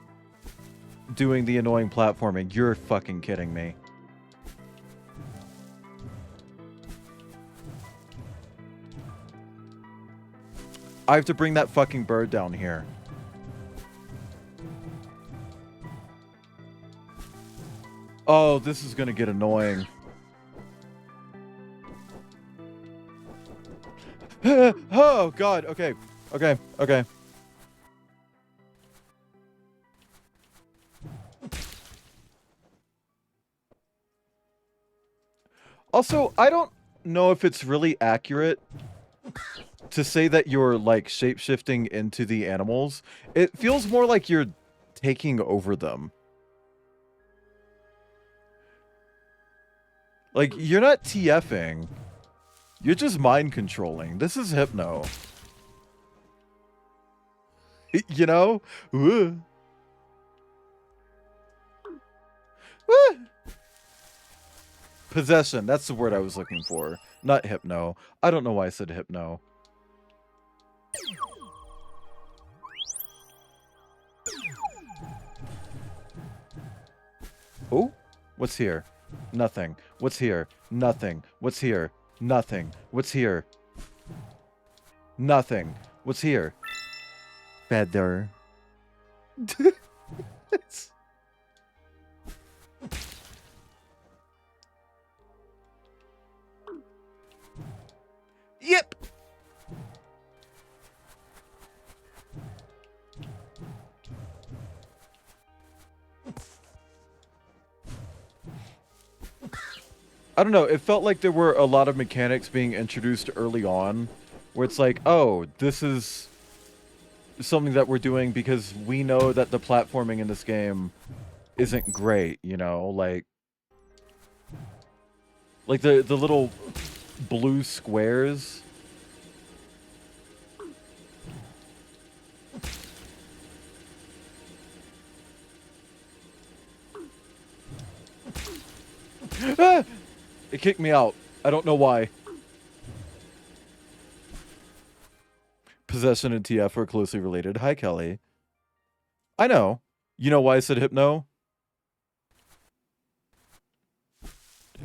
doing the annoying platforming. You're fucking kidding me. I have to bring that fucking bird down here. Oh, this is gonna get annoying. Oh, God. Okay. Okay. Okay. Also, I don't know if it's really accurate to say that you're, like, shape-shifting into the animals. It feels more like you're taking over them. Like, you're not TFing. You're just mind controlling. This is Hypno. You know? Ooh. Woo. Possession. That's the word I was looking for. Not Hypno. I don't know why I said Hypno. Oh? What's here? Nothing. What's here? Nothing. What's here? Nothing. What's here? Nothing. What's here? Feather. Yep. I don't know, it felt like there were a lot of mechanics being introduced early on, where it's like, oh, this is something that we're doing because we know that the platforming in this game isn't great, you know? Like the little blue squares. Ah! It kicked me out. I don't know why. Possession and TF are closely related. Hi, Kelly. I know. You know why I said hypno?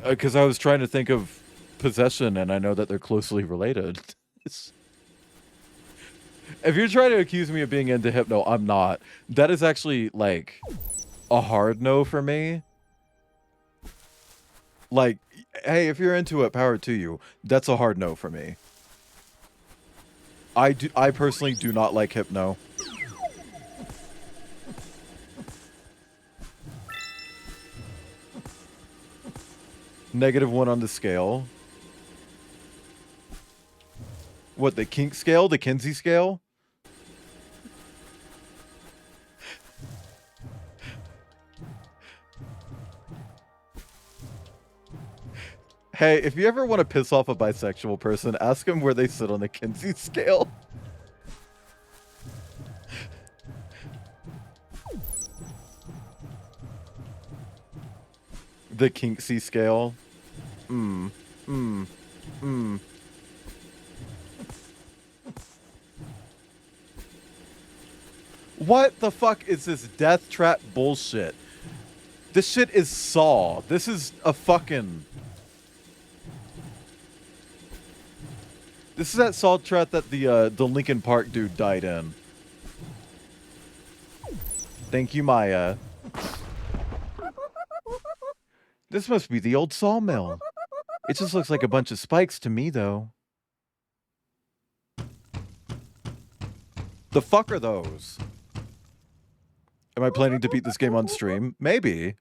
Because I was trying to think of possession, and I know that they're closely related. If you're trying to accuse me of being into hypno, I'm not. That is actually, like, a hard no for me. Like, hey, if you're into it, power to you. That's a hard no for me. I personally do not like hypno. -1 on the scale. What, the kink scale? The Kinsey scale? Hey, if you ever want to piss off a bisexual person, ask them where they sit on the Kinsey scale. The Kinksy scale. What the fuck is this death trap bullshit? This shit is Saw. This is a fucking... This is that Saw trap that the Linkin Park dude died in. Thank you, Maya. This must be the old sawmill. It just looks like a bunch of spikes to me, though. The fuck are those? Am I planning to beat this game on stream? Maybe.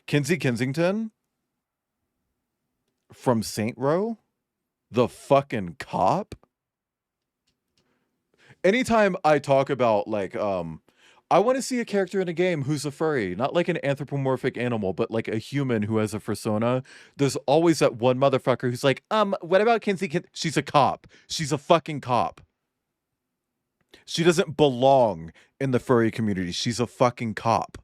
Kinsey Kensington? From Saint Row? The fucking cop? Anytime I talk about, like, I want to see a character in a game who's a furry, not like an anthropomorphic animal, but like a human who has a persona. There's always that one motherfucker who's like, what about Kinsey? She's a cop. She's a fucking cop. She doesn't belong in the furry community. She's a fucking cop.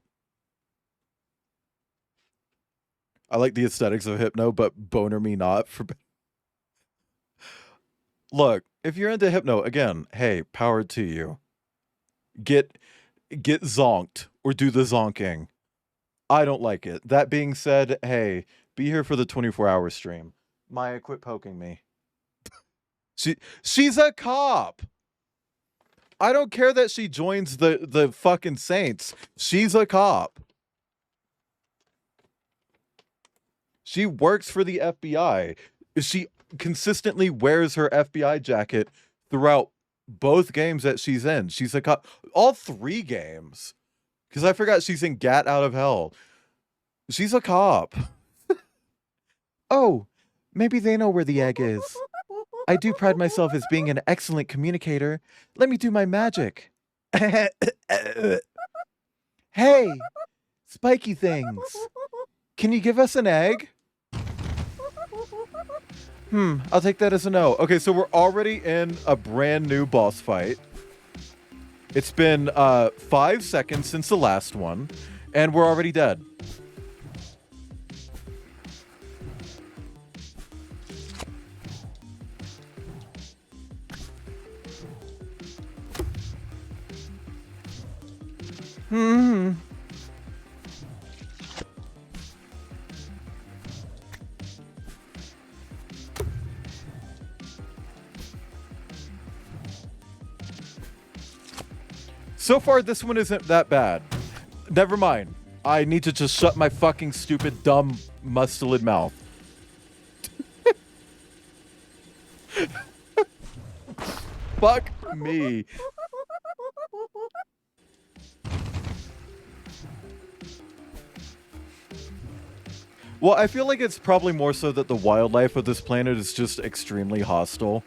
I like the aesthetics of Hypno, but boner me not. Look, if you're into Hypno, again, hey, power to you. Get zonked or do the zonking. I don't like it. That being said, hey, be here for the 24-hour stream. Maya, quit poking me. She's a cop. I don't care that she joins the fucking Saints. She's a cop. She works for the FBI. She consistently wears her FBI jacket throughout both games that she's in. She's a cop. All 3 games. Because I forgot she's in Gat Out of Hell. She's a cop. Oh, maybe they know where the egg is. I do pride myself as being an excellent communicator. Let me do my magic. Hey, spiky things. Can you give us an egg? I'll take that as a no. Okay, so we're already in a brand new boss fight. It's been 5 seconds since the last one, and we're already dead. So far, this one isn't that bad. Never mind. I need to just shut my fucking stupid, dumb, mustelid mouth. Fuck me. Well, I feel like it's probably more so that the wildlife of this planet is just extremely hostile.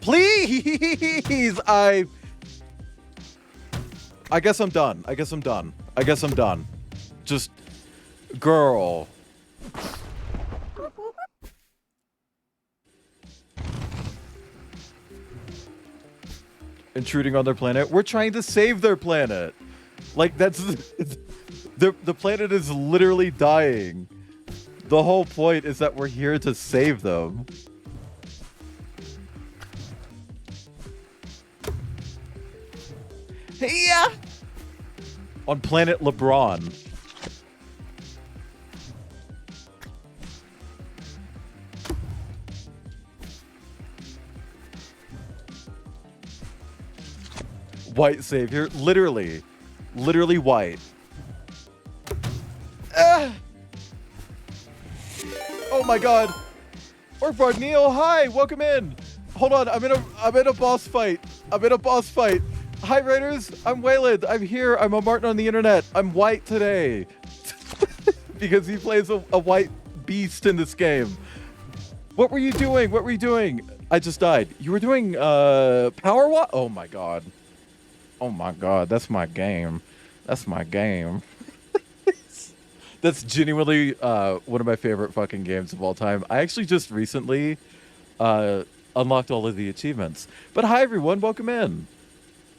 Please! I guess I'm done. I guess I'm done. I guess I'm done. Just... Girl. Intruding on their planet. We're trying to save their planet. Like, that's... The planet is literally dying. The whole point is that we're here to save them. Yeah. On planet LeBron. White savior, literally white. Oh my god. Orkbard Neil, hi, welcome in. Hold on, I'm in a boss fight. Hi Raiders, I'm Wayland. I'm here. I'm a Martin on the internet. I'm white today. Because he plays a white beast in this game. What were you doing? I just died. You were doing power what? Oh my god. That's my game. That's genuinely one of my favorite fucking games of all time. I actually just recently unlocked all of the achievements. But hi everyone, welcome in.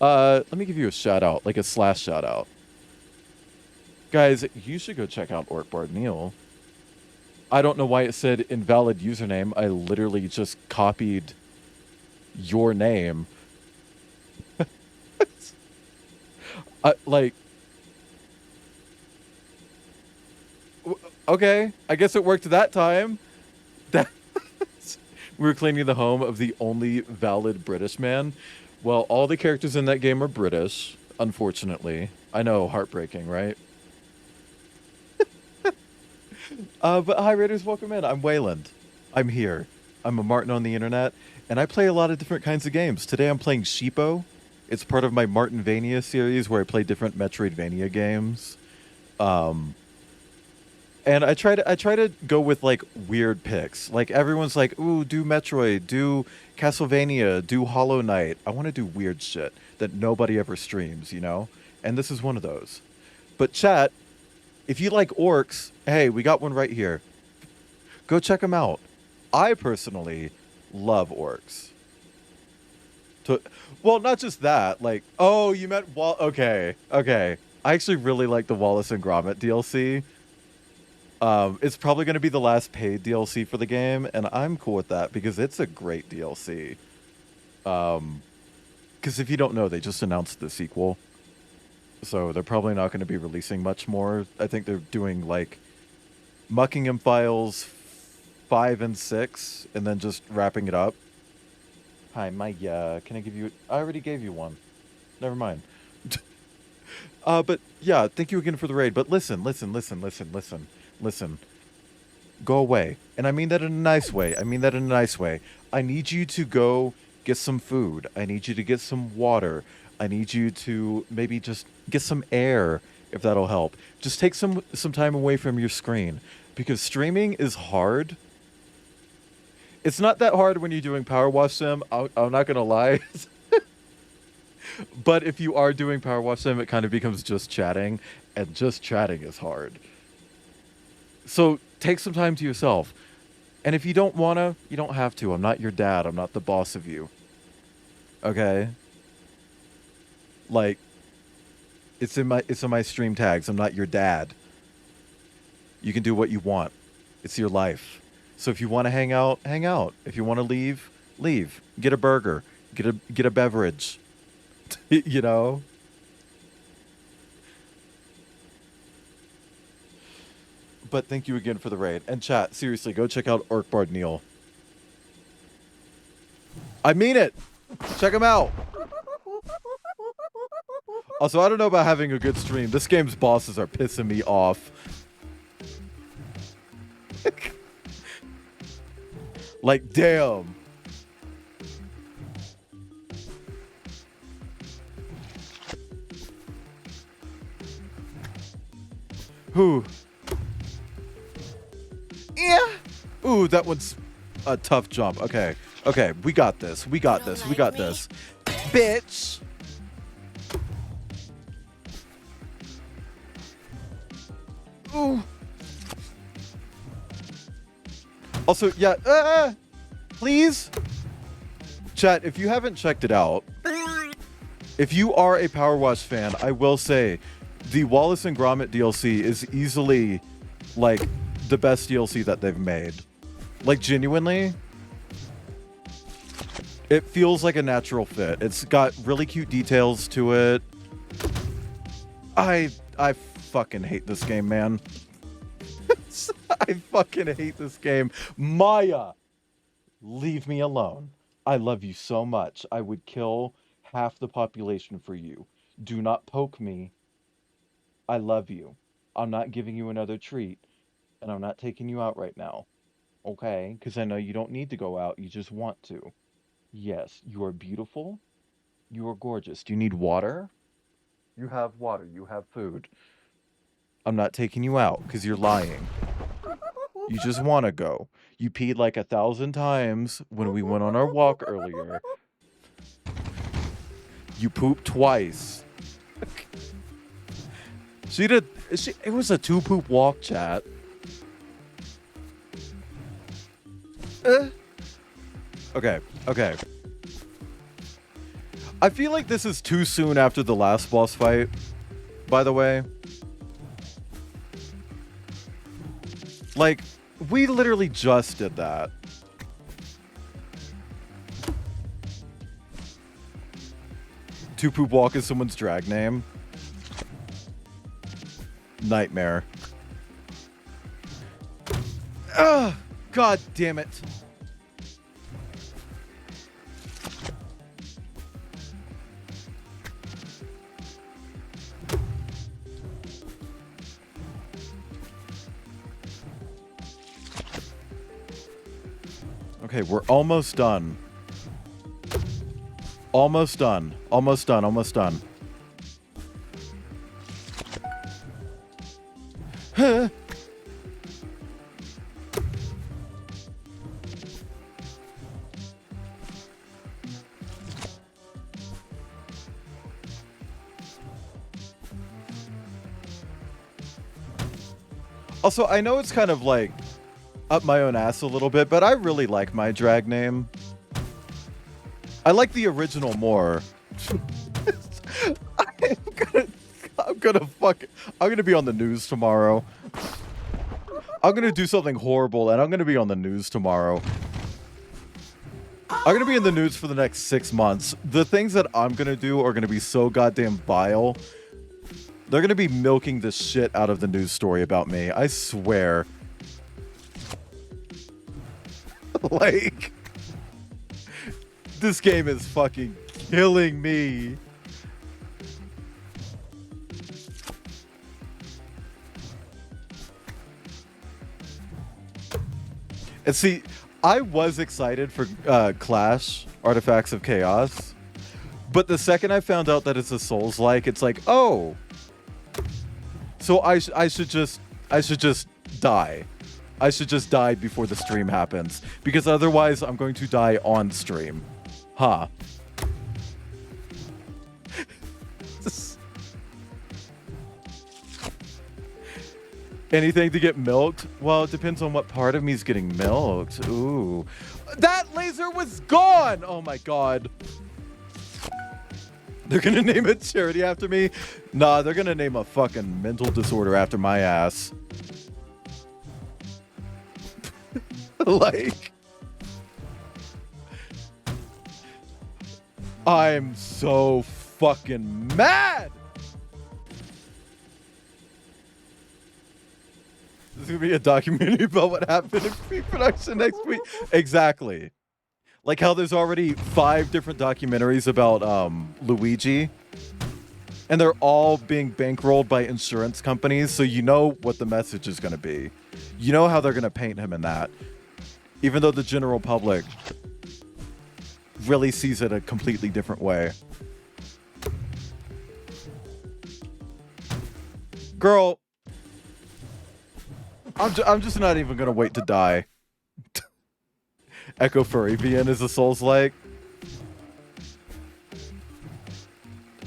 Let me give you a shout out, like a slash shout out. Guys, you should go check out Orkbard Neil. I don't know why it said invalid username. I literally just copied your name. Okay, I guess it worked that time. We were cleaning the home of the only valid British man. Well, all the characters in that game are British, unfortunately. I know, heartbreaking, right? But hi, Raiders, welcome in. I'm Wayland. I'm here. I'm a Martin on the internet, and I play a lot of different kinds of games. Today I'm playing Sheepo. It's part of my Martinvania series where I play different Metroidvania games. And I try to go with like weird picks. Like everyone's like, "Ooh, do Metroid, do Castlevania, do Hollow Knight." I want to do weird shit that nobody ever streams, you know? And this is one of those. But chat, if you like orcs, hey, we got one right here. Go check them out. I personally love orcs. Well, not just that. Like, oh, you meant okay. I actually really like the Wallace and Gromit DLC. It's probably going to be the last paid DLC for the game, and I'm cool with that because it's a great DLC. Because if you don't know, they just announced the sequel. So they're probably not going to be releasing much more. I think they're doing, like, Muckingham Files 5 and 6, and then just wrapping it up. Hi, can I give you... I already gave you one. Never mind. But, yeah, thank you again for the raid. But listen. Go away. And I mean that in a nice way. I need you to go get some food. I need you to get some water. I need you to maybe just get some air, if that'll help. Just take some time away from your screen. Because streaming is hard. It's not that hard when you're doing Power Wash Sim. I'm not going to lie. But if you are doing Power Wash Sim, it kind of becomes just chatting. And just chatting is hard. So take some time to yourself. And if you don't want to, you don't have to. I'm not your dad. I'm not the boss of you. Okay? Like, it's in my stream tags. I'm not your dad. You can do what you want. It's your life. So if you want to hang out, hang out. If you want to leave, leave. Get a burger. Get a beverage. You know? but thank you again for the raid. And chat, seriously, go check out Orkbard Neil. I mean it. Check him out. Also, I don't know about having a good stream. This game's bosses are pissing me off. Like, damn. Whew. Yeah. Ooh, that one's a tough jump. Okay. Okay, we got this. We got this. We got this. Bitch. Ooh. Also, yeah, please. Chat, if you haven't checked it out, if you are a Power Wash fan, I will say the Wallace and Gromit DLC is easily, like, the best DLC that they've made. Like, genuinely, it feels like a natural fit. It's got really cute details to it. I fucking hate this game, man. I fucking hate this game. Maya, leave me alone. I love you so much. I would kill half the population for you. Do not poke me. I love you. I'm not giving you another treat, and I'm not taking you out right now. Okay? Because I know you don't need to go out. You just want to. Yes, you are beautiful. You are gorgeous. Do you need water? You have water. You have food. I'm not taking you out because you're lying. You just want to go. You peed like 1,000 times when we went on our walk earlier. You pooped twice. It was a 2-poop walk, chat. Okay. I feel like this is too soon after the last boss fight, by the way. Like, we literally just did that. Two Poop Walk is someone's drag name. Nightmare. Ugh! God damn it. Okay, we're almost done. Almost done. Almost done. Almost done. Huh? Also, I know it's kind of like up my own ass a little bit, but I really like my drag name. I like the original more. I'm gonna be on the news tomorrow. I'm gonna do something horrible and I'm gonna be on the news tomorrow. I'm gonna be in the news for the next 6 months. The things that I'm gonna do are gonna be so goddamn vile. They're gonna be milking the shit out of the news story about me. I swear. Like, this game is fucking killing me. And see, I was excited for Clash Artifacts of Chaos, but the second I found out that it's a Souls-like, it's like, oh, so I should just die. I should just die before the stream happens, because otherwise I'm going to die on stream. Huh. Anything to get milked? Well, it depends on what part of me is getting milked. Ooh. That laser was gone! Oh my god. They're gonna name a charity after me? Nah, they're gonna name a fucking mental disorder after my ass. Like, I'm so fucking mad. gonna be a documentary about what happened in pre-production next week. Exactly. Like how there's already 5 different documentaries about Luigi, and they're all being bankrolled by insurance companies, so you know what the message is gonna be. You know how they're gonna paint him in that. Even though the general public really sees it a completely different way. Girl, I'm just not even gonna wait to die. Echo Furry VN is a Souls-like.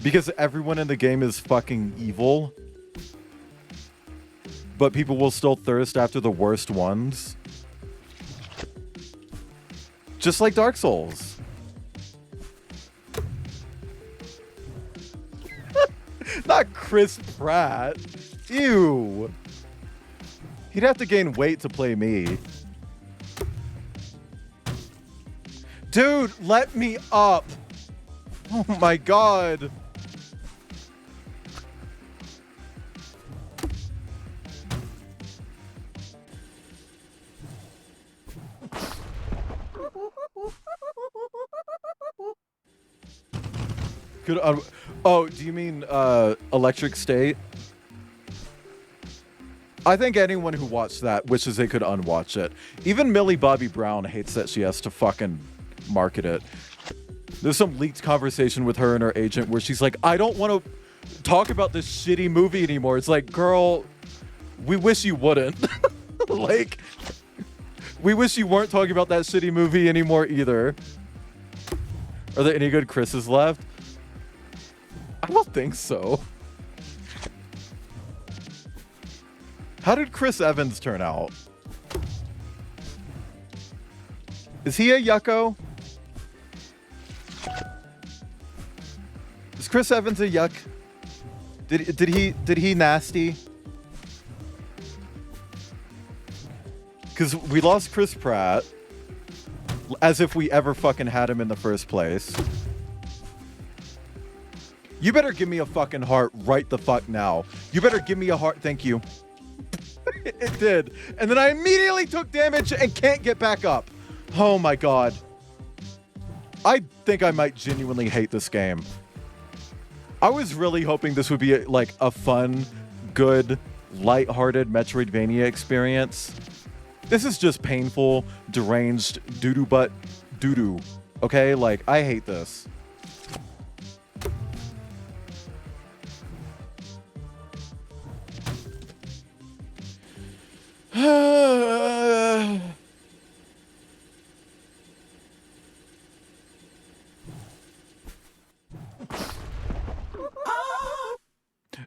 Because everyone in the game is fucking evil. But people will still thirst after the worst ones. Just like Dark Souls. Not Chris Pratt. Ew. He'd have to gain weight to play me. Dude, let me up. Oh my god. Could oh, do you mean Electric State? I think anyone who watched that wishes they could unwatch it. Even Millie Bobby Brown hates that she has to fucking market it. There's some leaked conversation with her and her agent where she's like, I don't want to talk about this shitty movie anymore. It's like, girl, we wish you wouldn't. Like, we wish you weren't talking about that shitty movie anymore either. Are there any good Chris's left? I don't think so. How did Chris Evans turn out? Is he a yucko? Is Chris Evans a yuck? Did he nasty? Because we lost Chris Pratt. As if we ever fucking had him in the first place. You better give me a fucking heart right the fuck now. You better give me a heart. Thank you. It did. And then I immediately took damage and can't get back up. Oh my god. I think I might genuinely hate this game. I was really hoping this would be like a fun, good, lighthearted Metroidvania experience. This is just painful, deranged, doo-doo butt doo-doo. Okay? Like, I hate this.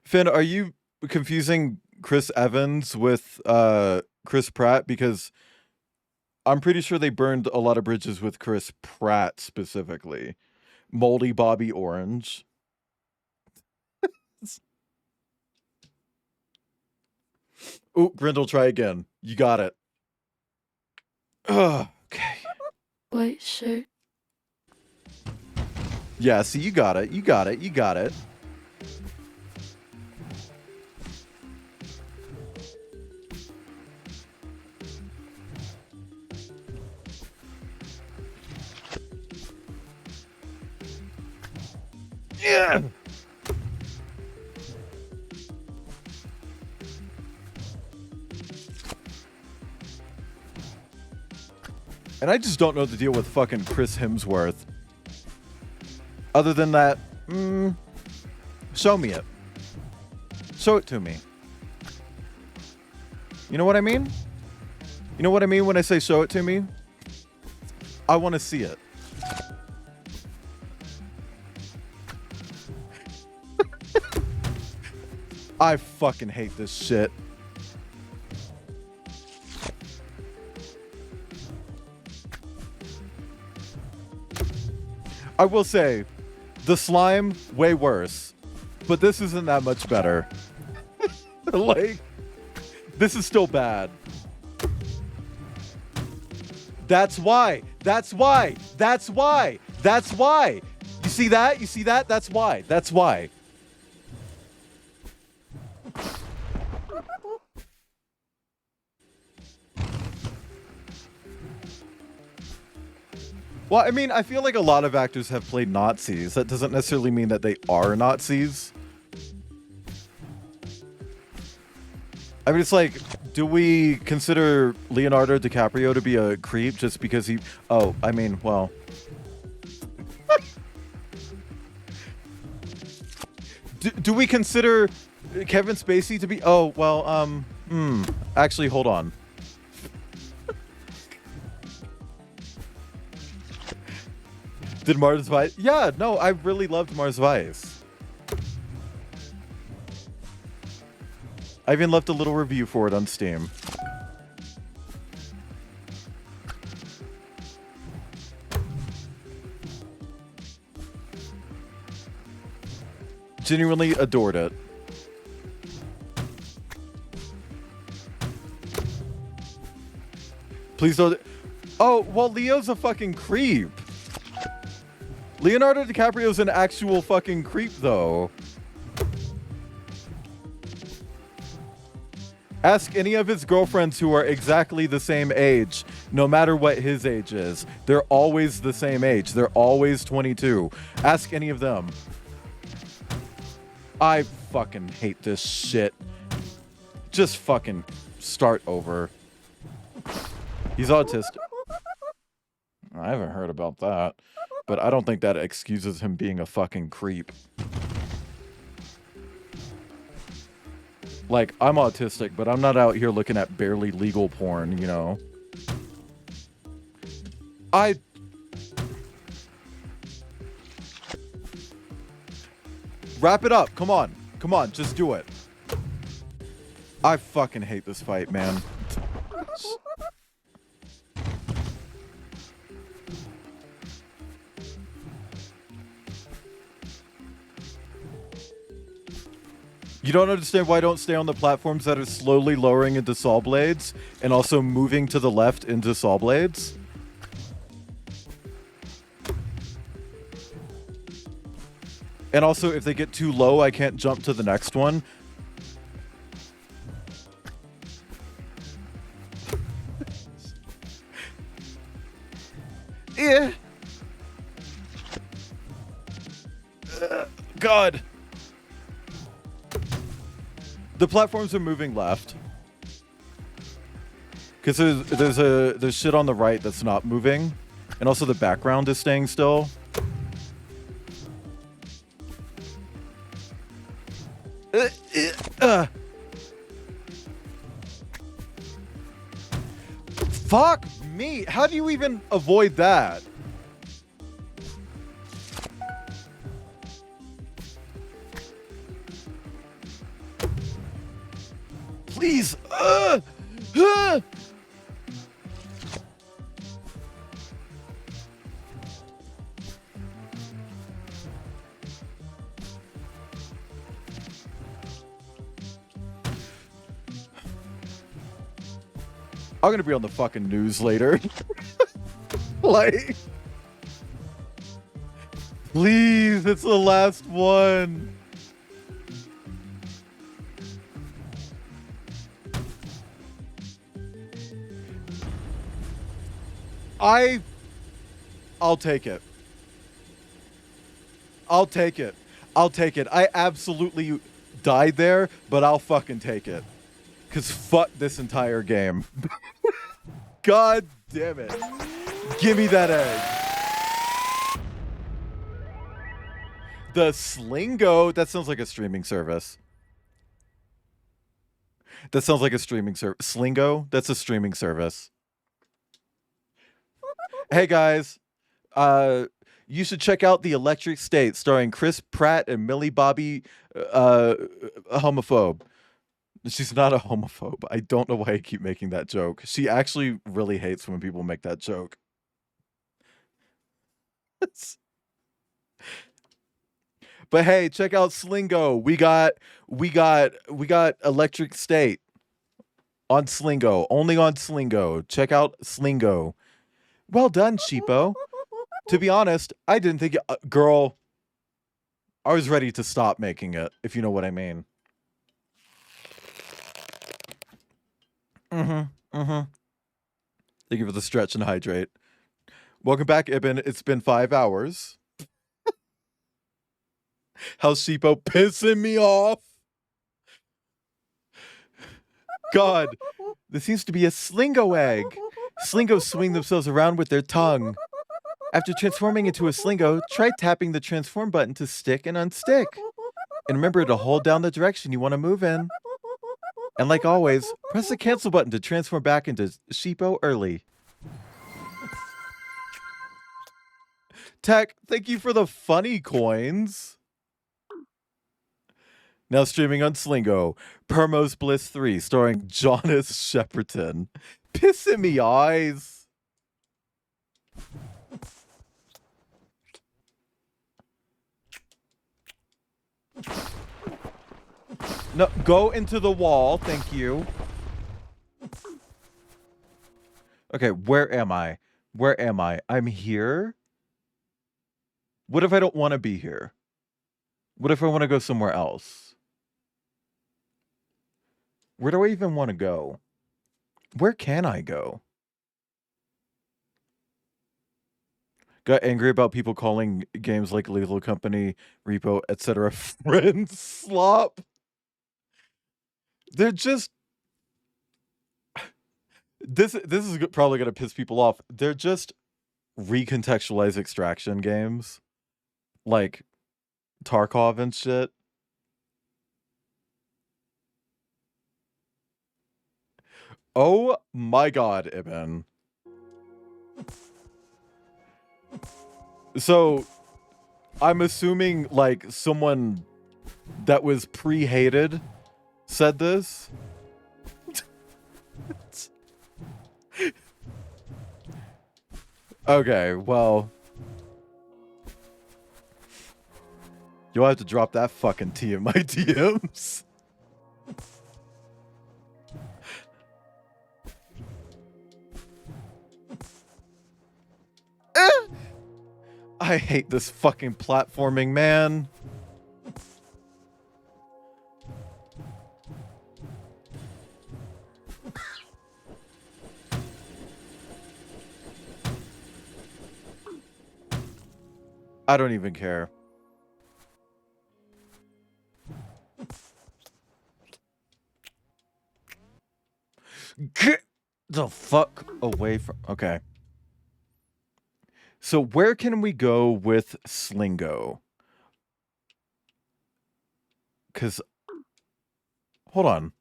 Finn, are you confusing Chris Evans with Chris Pratt? Because I'm pretty sure they burned a lot of bridges with Chris Pratt specifically. Moldy Bobby Orange. Ooh, Grindel, try again. You got it. Ugh, okay. White shirt. Yeah, see, you got it. You got it. You got it. Yeah. And I just don't know the deal with fucking Chris Hemsworth. Other than that, show me it. Show it to me. You know what I mean? You know what I mean when I say show it to me? I want to see it. I fucking hate this shit. I will say, the slime, way worse. But this isn't that much better. Like, this is still bad. That's why. That's why. That's why. That's why. You see that? You see that? That's why. That's why. Well, I mean, I feel like a lot of actors have played Nazis. That doesn't necessarily mean that they are Nazis. I mean, it's like, do we consider Leonardo DiCaprio to be a creep just because he... Oh, I mean, well... do we consider Kevin Spacey to be... Oh, well, actually, hold on. Did Mars Vice? Yeah, no, I really loved Mars Vice. I even left a little review for it on Steam. Genuinely adored it. Please don't... Oh, well, Leo's a fucking creep. Leonardo DiCaprio's an actual fucking creep, though. Ask any of his girlfriends who are exactly the same age, no matter what his age is. They're always the same age. They're always 22. Ask any of them. I fucking hate this shit. Just fucking start over. He's autistic. I haven't heard about that. But I don't think that excuses him being a fucking creep. Like, I'm autistic, but I'm not out here looking at barely legal porn, you know? Wrap it up. Come on. Come on, just do it. I fucking hate this fight, man. You don't understand why I don't stay on the platforms that are slowly lowering into saw blades and also moving to the left into saw blades? And also, if they get too low, I can't jump to the next one. Yeah. God. The platforms are moving left. Because there's shit on the right that's not moving. And also the background is staying still. Fuck me. How do you even avoid that? Please. I'm gonna be on the fucking news later. Like, please, it's the last one. I'll take it. I'll take it. I'll take it. I absolutely died there, but I'll fucking take it. Because fuck this entire game. God damn it. Give me that egg. The Slingo. That sounds like a streaming service. That sounds like a streaming service. Slingo? That's a streaming service. Hey guys. You should check out The Electric State, starring Chris Pratt and Millie Bobby, a homophobe. She's not a homophobe. I don't know why I keep making that joke. She actually really hates when people make that joke. But hey, check out Slingo. We got Electric State on Slingo. Only on Slingo. Check out Slingo. Well done, Sheepo. To be honest, I didn't think... girl, I was ready to stop making it, if you know what I mean. Thank you for the stretch and hydrate. Welcome back, Ibn. It's been 5 hours. How's Sheepo pissing me off? God, this seems to be a Slingo egg. Slingos swing themselves around with their tongue. After transforming into a Slingo, try tapping the transform button to stick and unstick. And remember to hold down the direction you want to move in. And like always, press the cancel button to transform back into Sheepo early. Tech, thank you for the funny coins. Now streaming on Slingo, Permo's Bliss 3, starring Jonas Shepperton. Pissing me eyes. No, go into the wall, thank you. Okay, where am I? Where am I? I'm here? What if I don't want to be here? What if I want to go somewhere else? Where do I even want to go? Where can I go? Got angry about people calling games like Lethal Company, Repo, etc. friend slop. They're just... This is probably going to piss people off. They're just recontextualized extraction games. Like Tarkov and shit. Oh my god, Ibn. So, I'm assuming, like, someone that was pre-hated said this. Okay, well... You'll have to drop that fucking tea in my DMs. I hate this fucking platforming, man. I don't even care. Get the fuck away from... Okay. So where can we go with Slingo? Because... Hold on.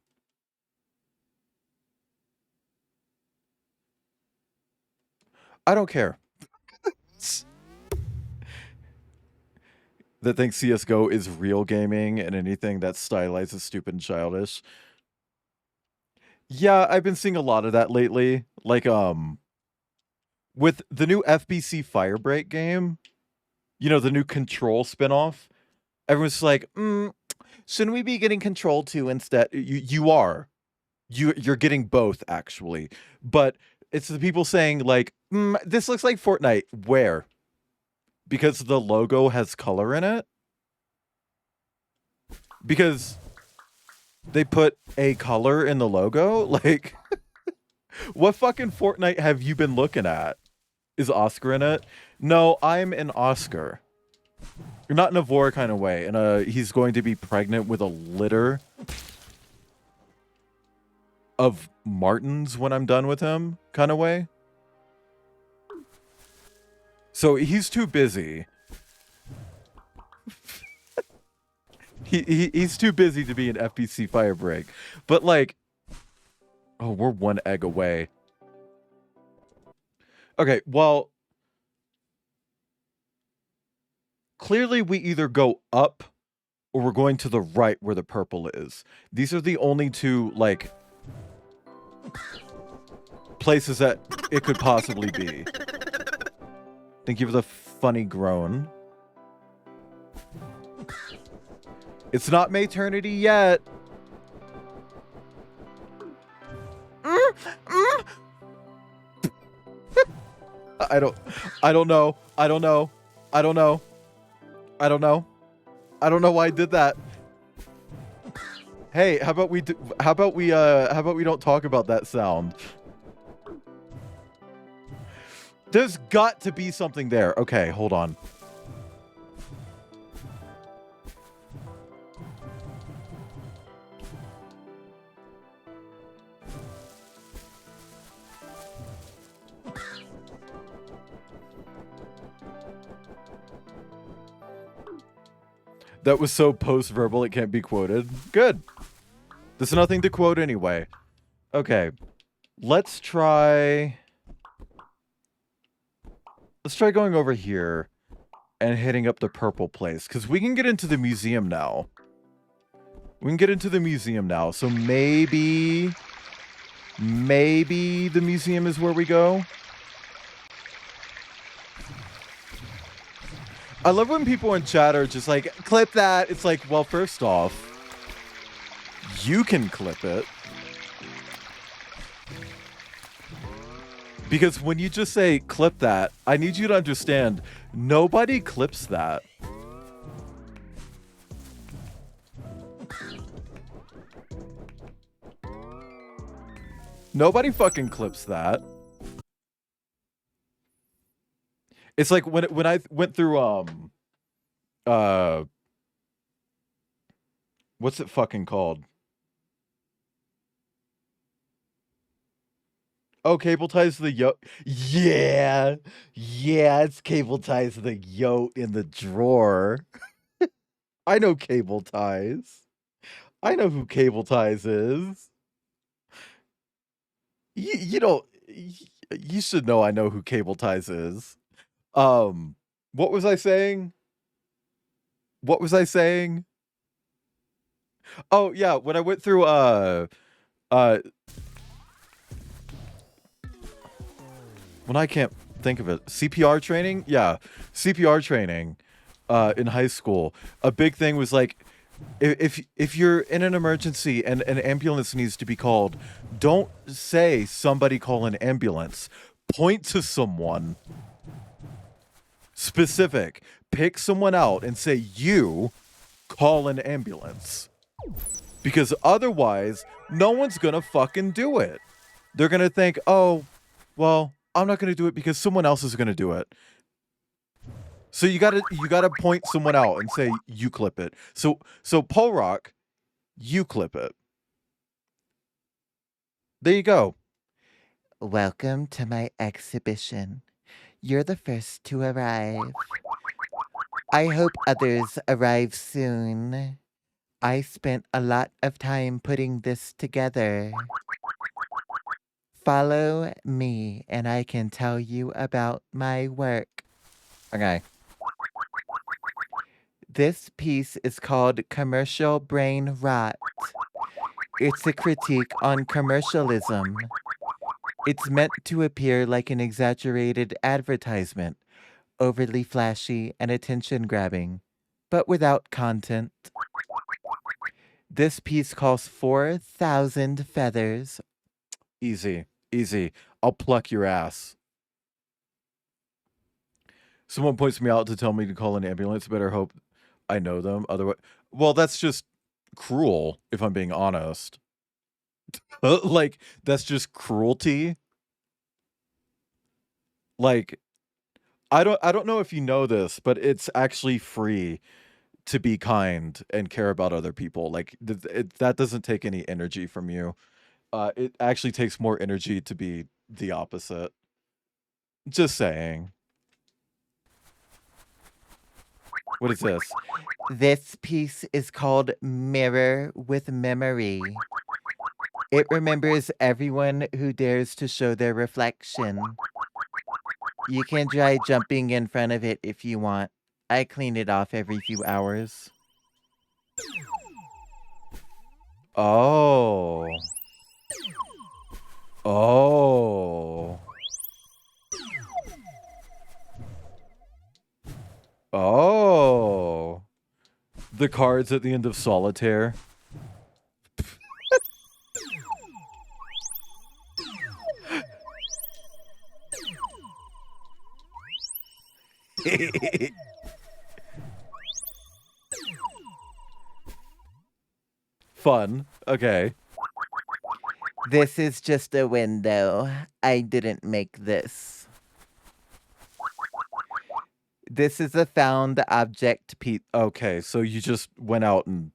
I don't care. That thinks CSGO is real gaming and anything that's stylized is stupid and childish. Yeah, I've been seeing a lot of that lately. Like, with the new FBC Firebreak game, you know, the new Control spinoff, everyone's like, shouldn't we be getting Control 2 instead? You are. You're getting both, actually. But it's the people saying, like, this looks like Fortnite. Where? Because the logo has color in it? Because they put a color in the logo? Like, what fucking Fortnite have you been looking at? Is Oscar in it? No, I'm an Oscar. Not in a Vor kind of way. And he's going to be pregnant with a litter of Martins when I'm done with him kind of way. So he's too busy. He's too busy to be an FBC Firebreak. But like, oh, we're one egg away. Okay, well, clearly we either go up or we're going to the right where the purple is. These are the only two, like, places that it could possibly be. Thank you for the funny groan. It's not Maternity yet. I don't know. I don't know. I don't know. I don't know. I don't know why I did that. Hey, how about we don't talk about that sound? There's got to be something there. Okay, hold on. That was so post-verbal it can't be quoted. Good. There's nothing to quote anyway. Okay. Let's try going over here and hitting up the purple place, because we can get into the museum now. So maybe the museum is where we go. I love when people in chat are just like, clip that. It's like, well, first off, you can clip it. Because when you just say clip that, I need you to understand, nobody clips that. Nobody fucking clips that. It's like when I went through what's it fucking called? Oh, cable ties to the yoke. Yeah. Yeah, it's cable ties to the yoke in the drawer. I know cable ties. I know who cable ties is. You don't you should know I know who cable ties is. What was I saying? Oh, yeah, when I went through when I can't think of it. CPR training? Yeah, CPR training in high school. A big thing was like, if you're in an emergency and an ambulance needs to be called, don't say somebody call an ambulance. Point to someone specific. Pick someone out and say, you call an ambulance. Because otherwise, no one's gonna fucking do it. They're gonna think, oh, well, I'm not gonna do it because someone else is gonna do it. So you gotta point someone out and say you clip it. So Polrock, you clip it. There you go. Welcome to my exhibition. You're the first to arrive. I hope others arrive soon. I spent a lot of time putting this together. Follow me and I can tell you about my work. Okay. This piece is called Commercial Brain Rot. It's a critique on commercialism. It's meant to appear like an exaggerated advertisement, overly flashy and attention-grabbing, but without content. This piece costs 4,000 feathers. Easy. I'll pluck your ass. Someone points me out to tell me to call an ambulance. Better hope I know them. Otherwise, well, that's just cruel, if I'm being honest. Like, that's just cruelty. Like, I don't know if you know this, but it's actually free to be kind and care about other people. Like, that doesn't take any energy from you. It actually takes more energy to be the opposite. Just saying. What is this? This piece is called Mirror with Memory. It remembers everyone who dares to show their reflection. You can try jumping in front of it if you want. I clean it off every few hours. Oh. Oh. Oh. The cards at the end of Solitaire. Fun. Okay. This is just a window. I didn't make this. This is a found object piece. Okay, so you just went out and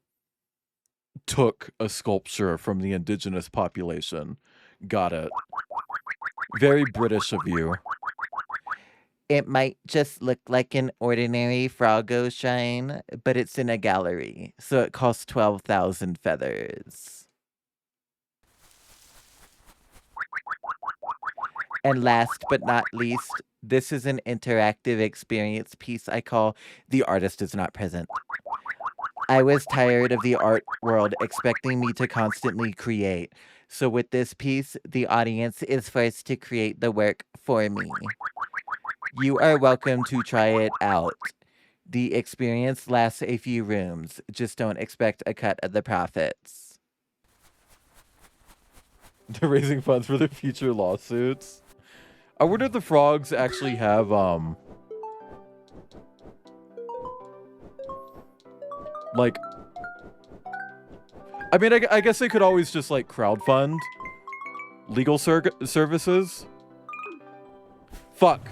took a sculpture from the indigenous population. Got it. Very British of you. It might just look like an ordinary Froggo shrine, but it's in a gallery, so it costs 12,000 feathers. And last but not least, this is an interactive experience piece I call The Artist is Not Present. I was tired of the art world expecting me to constantly create. So with this piece, the audience is forced to create the work for me. You are welcome to try it out. The experience lasts a few rooms. Just don't expect a cut of the profits. They're raising funds for their future lawsuits. I wonder if the frogs actually have, like, I mean, I guess they could always just, like, crowdfund legal services. Fuck.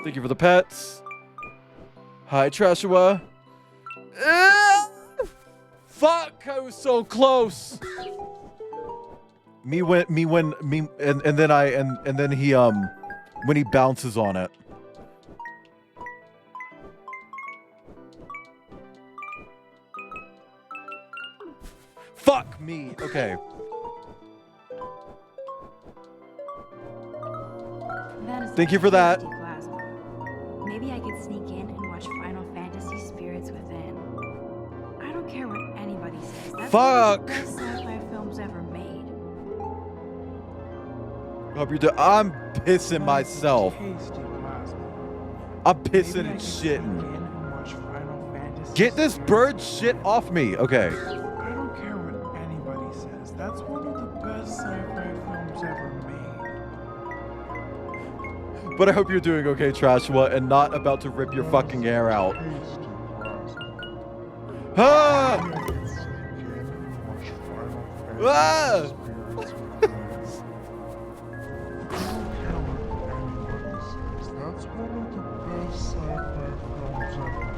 Thank you for the pets. Hi, Trashua. Fuck, I was so close. And then he when he bounces on it. Fuck me. Okay. Thank you for that. Maybe I could sneak in and watch Final Fantasy Spirits Within. I don't care what anybody says. That's one of the best sci-fi films ever made. I'm pissing myself. Tasty plasma. I'm pissing Maybe I and could sneak shitting. in and watch Final Fantasy Get this Spirits bird Within. shit off me. Okay. I don't care what anybody says. That's one of the best sci-fi films ever made. But I hope you're doing okay, Trashua, and not about to rip your fucking hair out. Tasty plasma. Ah! Maybe I could sneak in and watch Final Fantasy Ah! Spirits Within. I don't care what anybody says. That's one of the best sci-fi films ever made.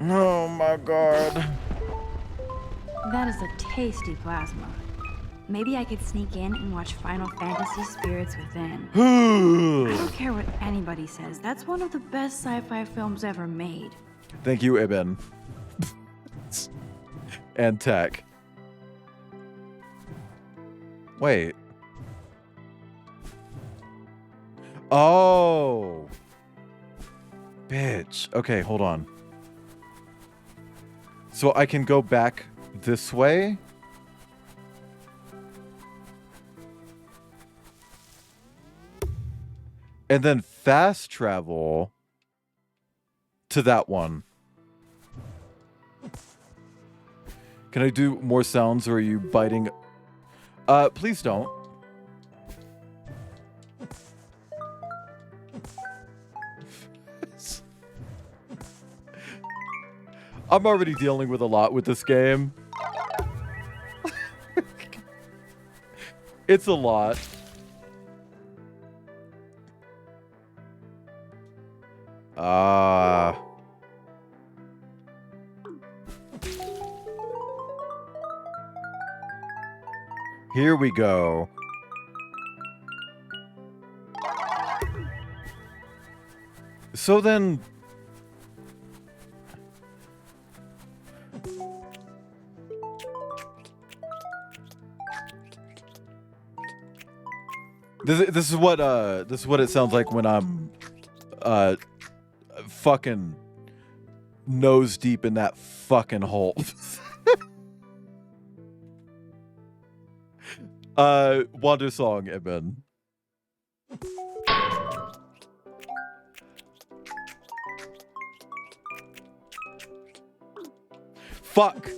Oh my god. That is a tasty plasma. Maybe I could sneak in and watch Final Fantasy Spirits Within. I don't care what anybody says. That's one of the best sci-fi films ever made. Thank you, Ibn. And Tech. Wait. Oh. Bitch. Okay, hold on. So I can go back this way? And then fast travel to that one. Can I do more sounds, or are you biting? Please don't. I'm already dealing with a lot with this game. It's a lot. Here we go. So then... This is what it sounds like when I'm fucking nose deep in that fucking hole. Wander Song, Ibn. Fuck.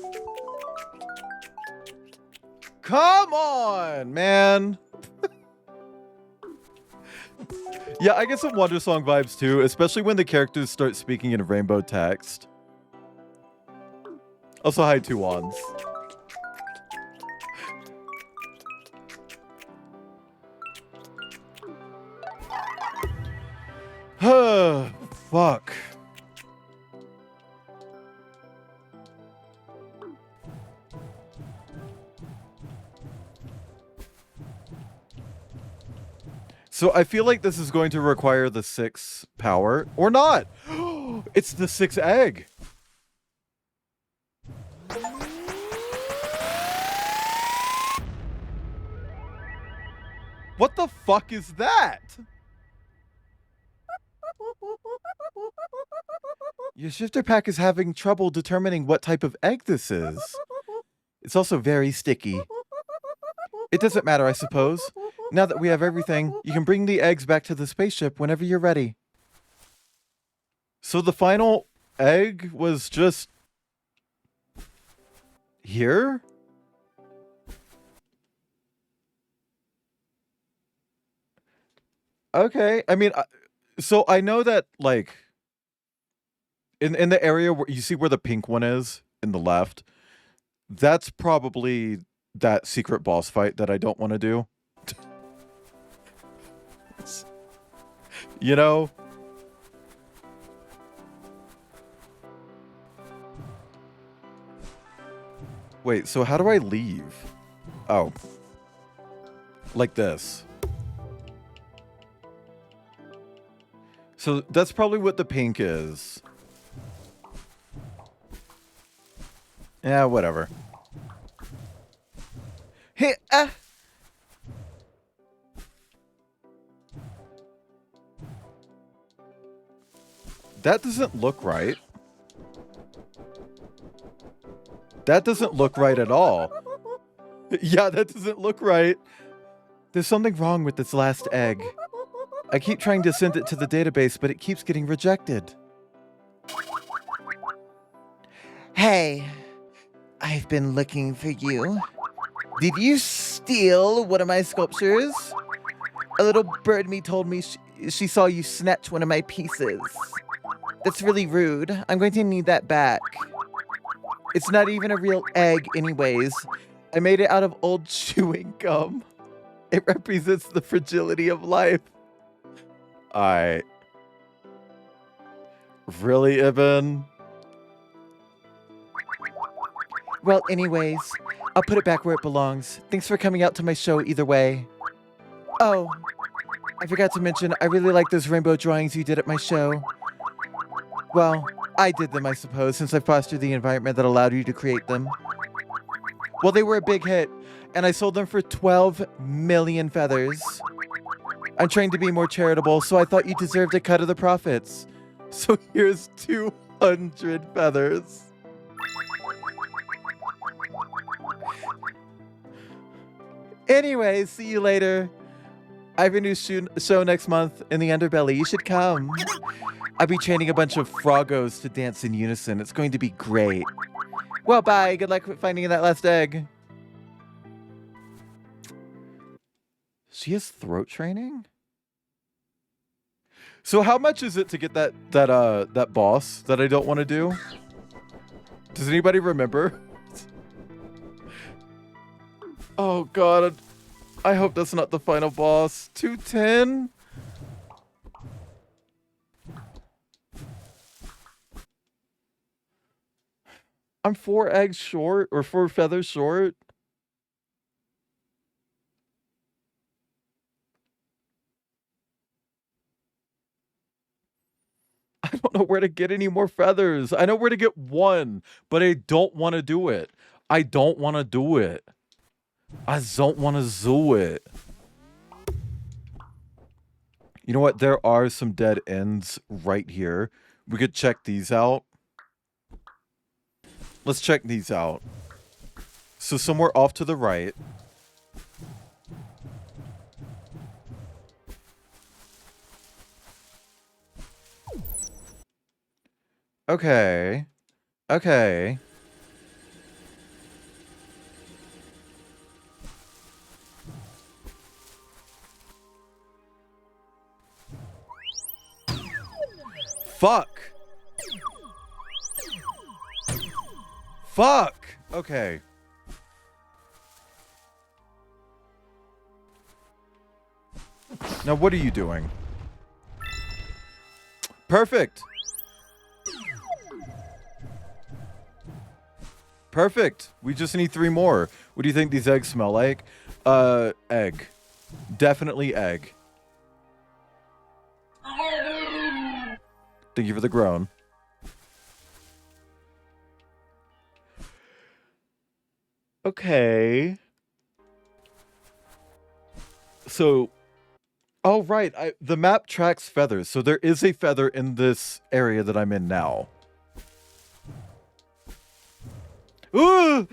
Come on, man. Yeah, I get some Wonder Song vibes too, especially when the characters start speaking in rainbow text. Also, hi, two wands. Fuck. So I feel like this is going to require the 6 power, or not. It's the 6 egg. What the fuck is that? Your shifter pack is having trouble determining what type of egg this is. It's also very sticky. It doesn't matter, I suppose. Now that we have everything, you can bring the eggs back to the spaceship whenever you're ready. So the final egg was just here? Okay. I mean, so I know that, like, in the area where you see where the pink one is in the left, that's probably that secret boss fight that I don't want to do. You know? Wait, so how do I leave? Oh. Like this. So that's probably what the pink is. Yeah, whatever. Hey, That doesn't look right. That doesn't look right at all. Yeah, that doesn't look right. There's something wrong with this last egg. I keep trying to send it to the database, but it keeps getting rejected. Hey, I've been looking for you. Did you steal one of my sculptures? A little bird me told me she saw you snatch one of my pieces. That's really rude. I'm going to need that back. It's not even a real egg anyways. I made it out of old chewing gum. It represents the fragility of life. Alright. Really, Ibn? Well, anyways, I'll put it back where it belongs. Thanks for coming out to my show either way. Oh, I forgot to mention, I really like those rainbow drawings you did at my show. Well, I did them, I suppose, since I fostered the environment that allowed you to create them. Well, they were a big hit, and I sold them for 12 million feathers. I'm trying to be more charitable, so I thought you deserved a cut of the profits. So here's 200 feathers. Anyway, see you later. I have a new show next month in the Underbelly. You should come. I'll be training a bunch of froggos to dance in unison. It's going to be great. Well, bye. Good luck with finding that last egg. She has throat training? So how much is it to get that boss that I don't want to do? Does anybody remember? Oh god. I hope that's not the final boss. 210? I'm 4 eggs short, or 4 feathers short. I don't know where to get any more feathers. I know where to get 1, but I don't want to do it. I don't want to do it. I don't want to do it. You know what? There are some dead ends right here. We could check these out. Let's check these out. So somewhere off to the right. Okay. Okay. Fuck. Fuck! Okay. Now what are you doing? Perfect! Perfect! We just need 3 more. What do you think these eggs smell like? Egg. Definitely egg. Thank you for the groan. Okay. So, oh right, the map tracks feathers, so there is a feather in this area that I'm in now. Ooh!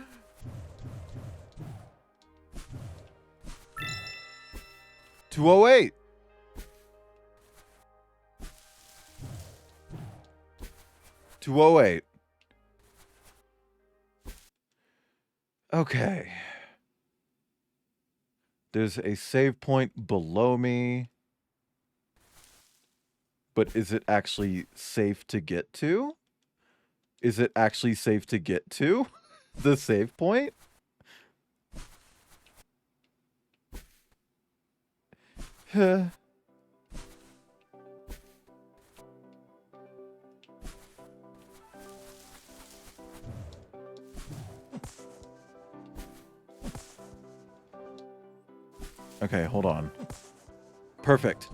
208. Okay. There's a save point below me. But is it actually safe to get to? Is it actually safe to get to the save point? Okay, hold on. Perfect.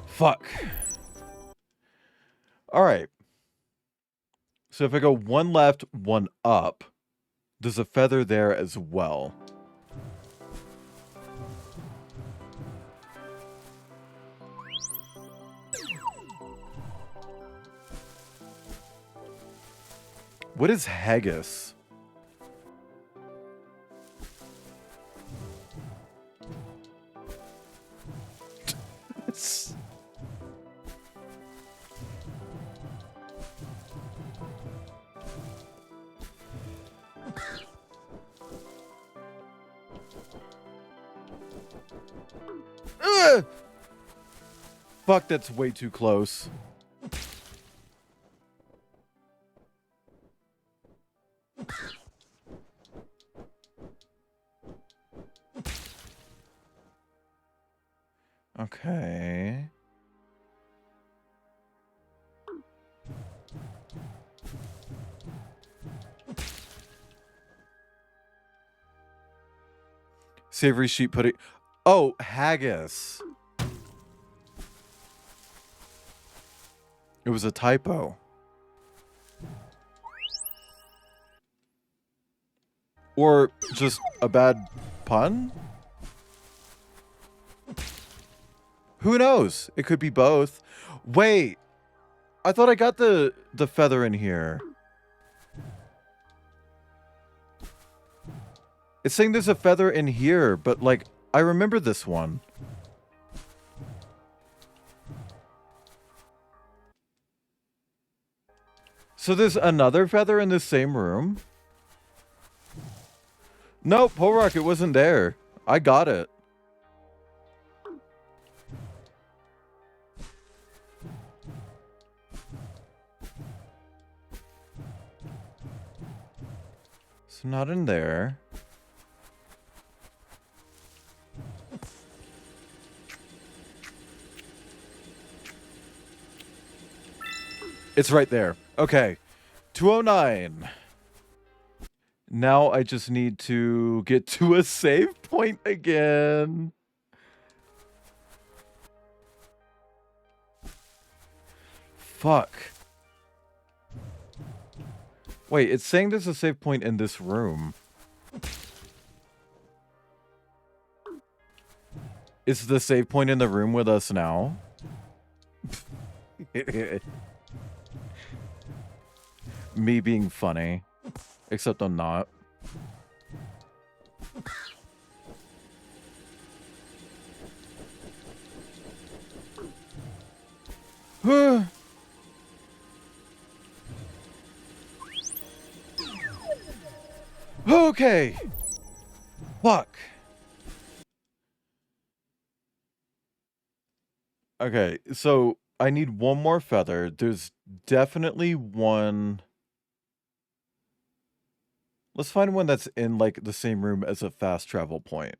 Fuck. All right. So if I go 1 left, 1 up, there's a feather there as well. What is haggis? Ugh! Fuck, that's way too close. Okay. Savory sheep pudding. Oh, haggis. It was a typo. Or just a bad pun? Who knows? It could be both. Wait. I thought I got the feather in here. It's saying there's a feather in here, but like, I remember this one. So there's another feather in the same room? Nope, Polrock, it wasn't there. I got it. It's not in there. It's right there. Okay. 209. Now I just need to get to a save point again. Fuck. Wait, it's saying there's a save point in this room. Is the save point in the room with us now? Me being funny. Except I'm not. Okay. Fuck. Okay, so I need 1 more feather. There's definitely one Let's find one that's in, like, the same room as a fast travel point.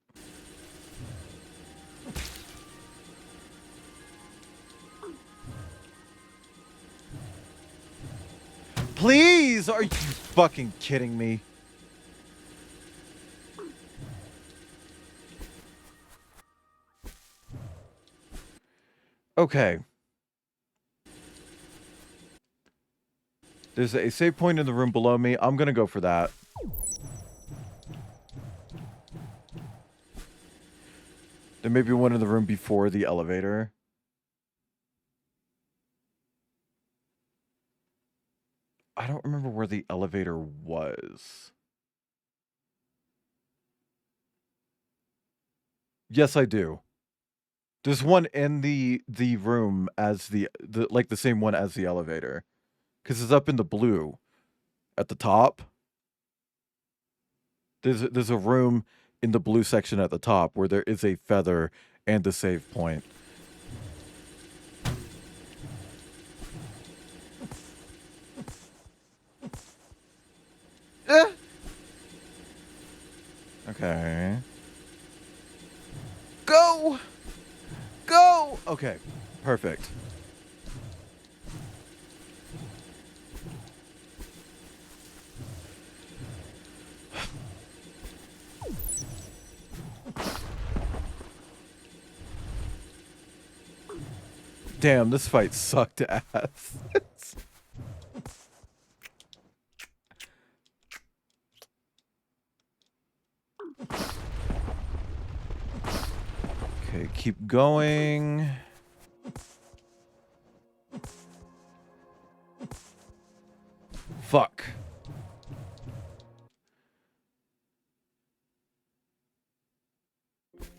Please! Are you fucking kidding me? Okay. There's a save point in the room below me. I'm gonna go for that. There may be one in the room before the elevator. I don't remember where the elevator was. Yes, I do. There's one in the room as the like the same one as the elevator. 'Cause it's up in the blue at the top. There's a room in the blue section at the top where there is a feather and the save point. Okay. Go! Go! Okay. Perfect. Damn, this fight sucked ass. Okay, keep going. Fuck.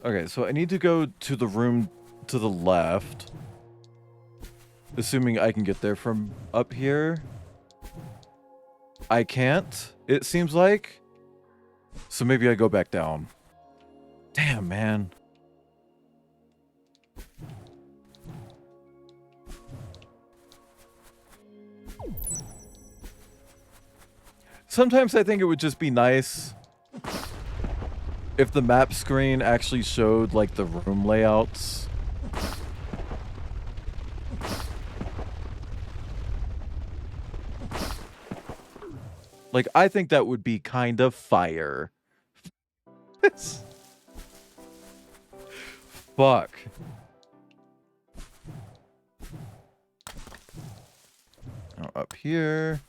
Okay, so I need to go to the room to the left. Assuming I can get there from up here. I can't, it seems like. So maybe I go back down. Damn, man. Sometimes I think it would just be nice if the map screen actually showed, like, the room layouts. Like, I think that would be kind of fire. Fuck. Now up here.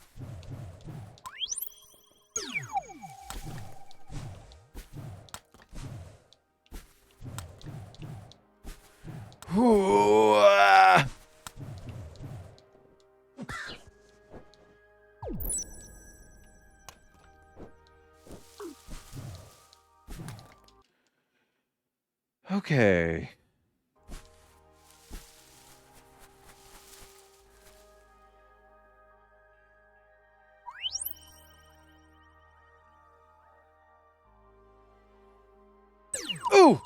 Ooh, ah. Okay. Ooh.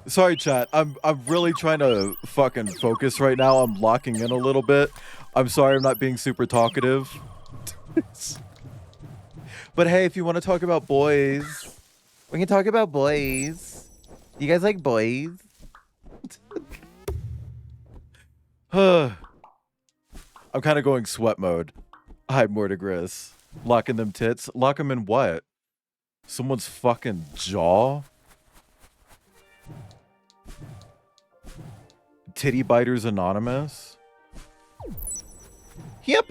Sorry, chat. I'm really trying to fucking focus right now. I'm locking in a little bit. I'm sorry I'm not being super talkative. But hey, if you want to talk about boys, we can talk about boys. You guys like boys? I'm kind of going sweat mode. Hi, Mortigris. Locking them tits. Lock them in what? Someone's fucking jaw? Titty Biters Anonymous? Yep.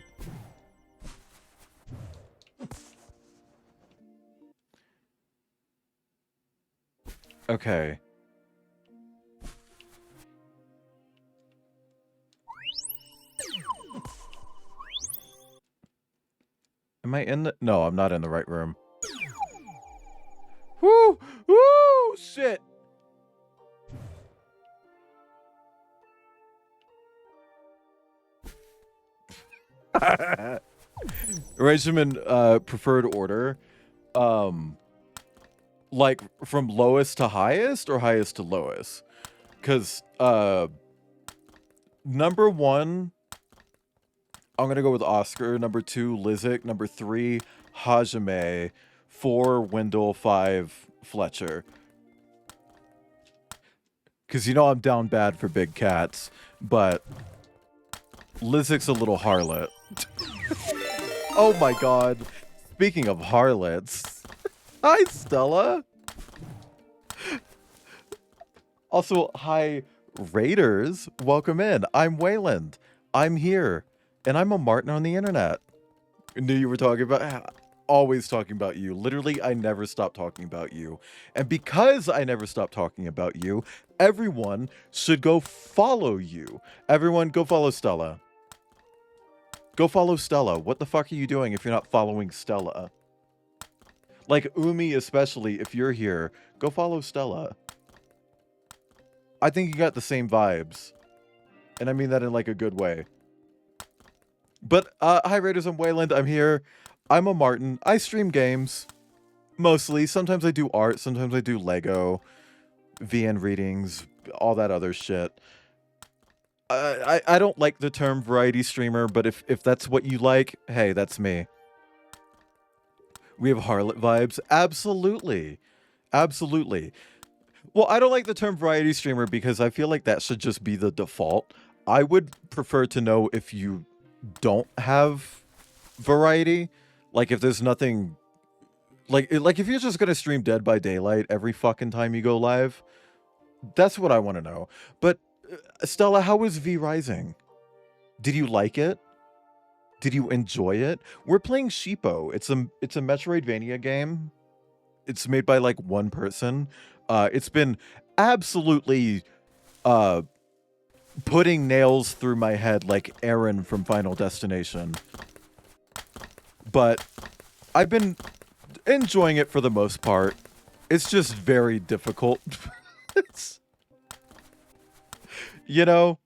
Okay. Am I in the... No, I'm not in the right room. Woo! Woo! Shit! Regimen preferred order. Like from lowest to highest or highest to lowest? Because number one I'm going to go with Oscar. Number 2, Lizik. Number 3, Hajime. 4, Wendell. 5, Fletcher. Because you know I'm down bad for big cats, but Lizik's a little harlot. Oh my god. Speaking of harlots. Hi, Stella. Also, hi, Raiders. Welcome in. I'm Wayland. I'm here. And I'm a Martin on the internet. Knew you were talking about... Always talking about you. Literally, I never stop talking about you. And because I never stop talking about you, everyone should go follow you. Everyone, go follow Stella. Go follow Stella. What the fuck are you doing if you're not following Stella? Like, Umi especially, if you're here, go follow Stella. I think you got the same vibes. And I mean that in, like, a good way. But, hi Raiders, I'm Wayland. I'm here. I'm a Martin. I stream games. Mostly. Sometimes I do art. Sometimes I do Lego. VN readings. All that other shit. I don't like the term variety streamer, but if that's what you like, hey, that's me. We have harlot vibes. Absolutely. Absolutely. Well, I don't like the term variety streamer because I feel like that should just be the default. I would prefer to know if you don't have variety. Like, if there's nothing... Like if you're just gonna stream Dead by Daylight every fucking time you go live, that's what I want to know. But, Stella, how was V Rising? Did you like it? Did you enjoy it? We're playing Sheepo. It's a Metroidvania game. It's made by, like, one person. It's been absolutely putting nails through my head like Aaron from Final Destination. But I've been enjoying it for the most part. It's just very difficult. It's, you know?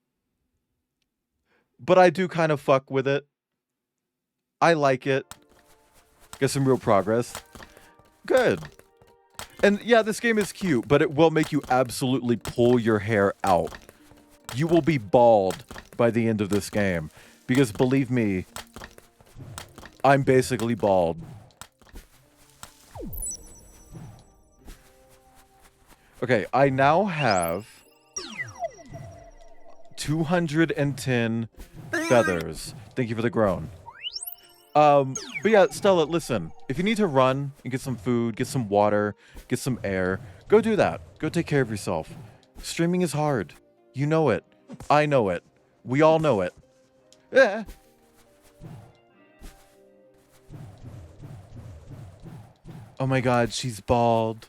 But I do kind of fuck with it. I like it. Get some real progress. Good. And yeah, this game is cute, but it will make you absolutely pull your hair out. You will be bald by the end of this game. Because believe me, I'm basically bald. Okay, I now have 210 feathers. Thank you for the groan. But yeah, Stella, listen. If you need to run and get some food, get some water, get some air, go do that. Go take care of yourself. Streaming is hard. You know it. I know it. We all know it. Yeah. Oh my god, she's bald.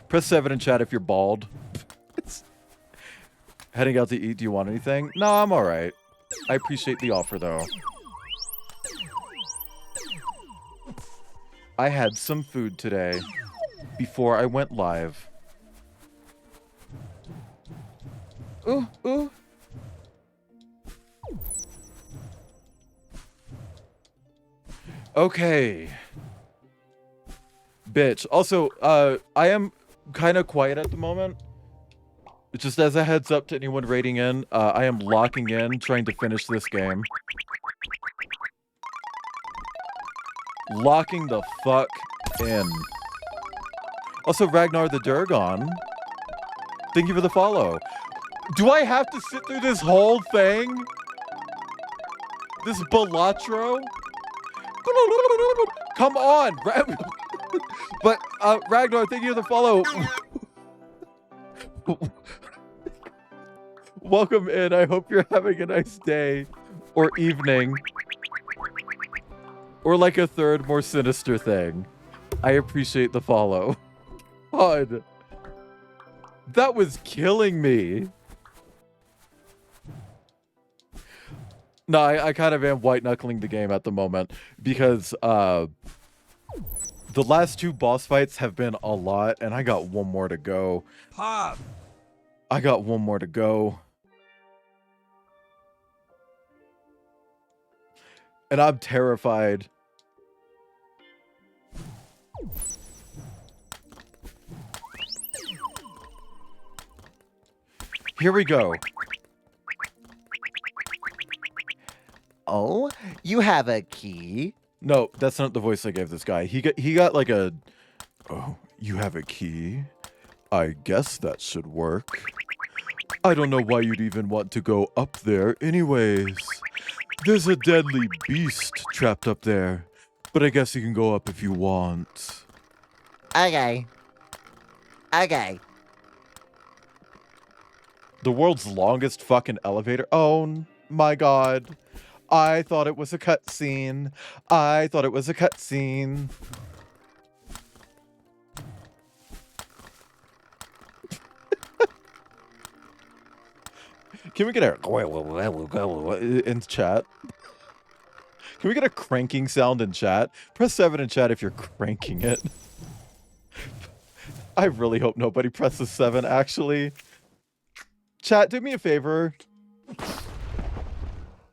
Press 7 in chat if you're bald. Heading out to eat, do you want anything? No, I'm alright. I appreciate the offer, though. I had some food today before I went live. Ooh, ooh. Okay. Bitch. Also, I am kind of quiet at the moment. Just as a heads up to anyone raiding in, I am locking in, trying to finish this game. Locking the fuck in. Also, Ragnar the Durgon, thank you for the follow. Do I have to sit through this whole thing? This Balatro? Come on! But, Ragnar, thank you for the follow. Welcome in. I hope you're having a nice day or evening. Or like a third, more sinister thing. I appreciate the follow. God. That was killing me. No, I kind of am white-knuckling the game at the moment. Because, the last 2 boss fights have been a lot. And I got one more to go. Pop! I got one more to go. And I'm terrified. Here we go. Oh, you have a key? No, that's not the voice I gave this guy. He got like a... Oh, you have a key? I guess that should work. I don't know why you'd even want to go up there anyways. There's a deadly beast trapped up there, but I guess you can go up if you want. Okay. Okay. The world's longest fucking elevator. Oh my god. I thought it was a cutscene. I thought it was a cutscene. Can we get a in chat? Can we get a cranking sound in chat? Press 7 in chat if you're cranking it. I really hope nobody presses 7, actually. Chat, do me a favor.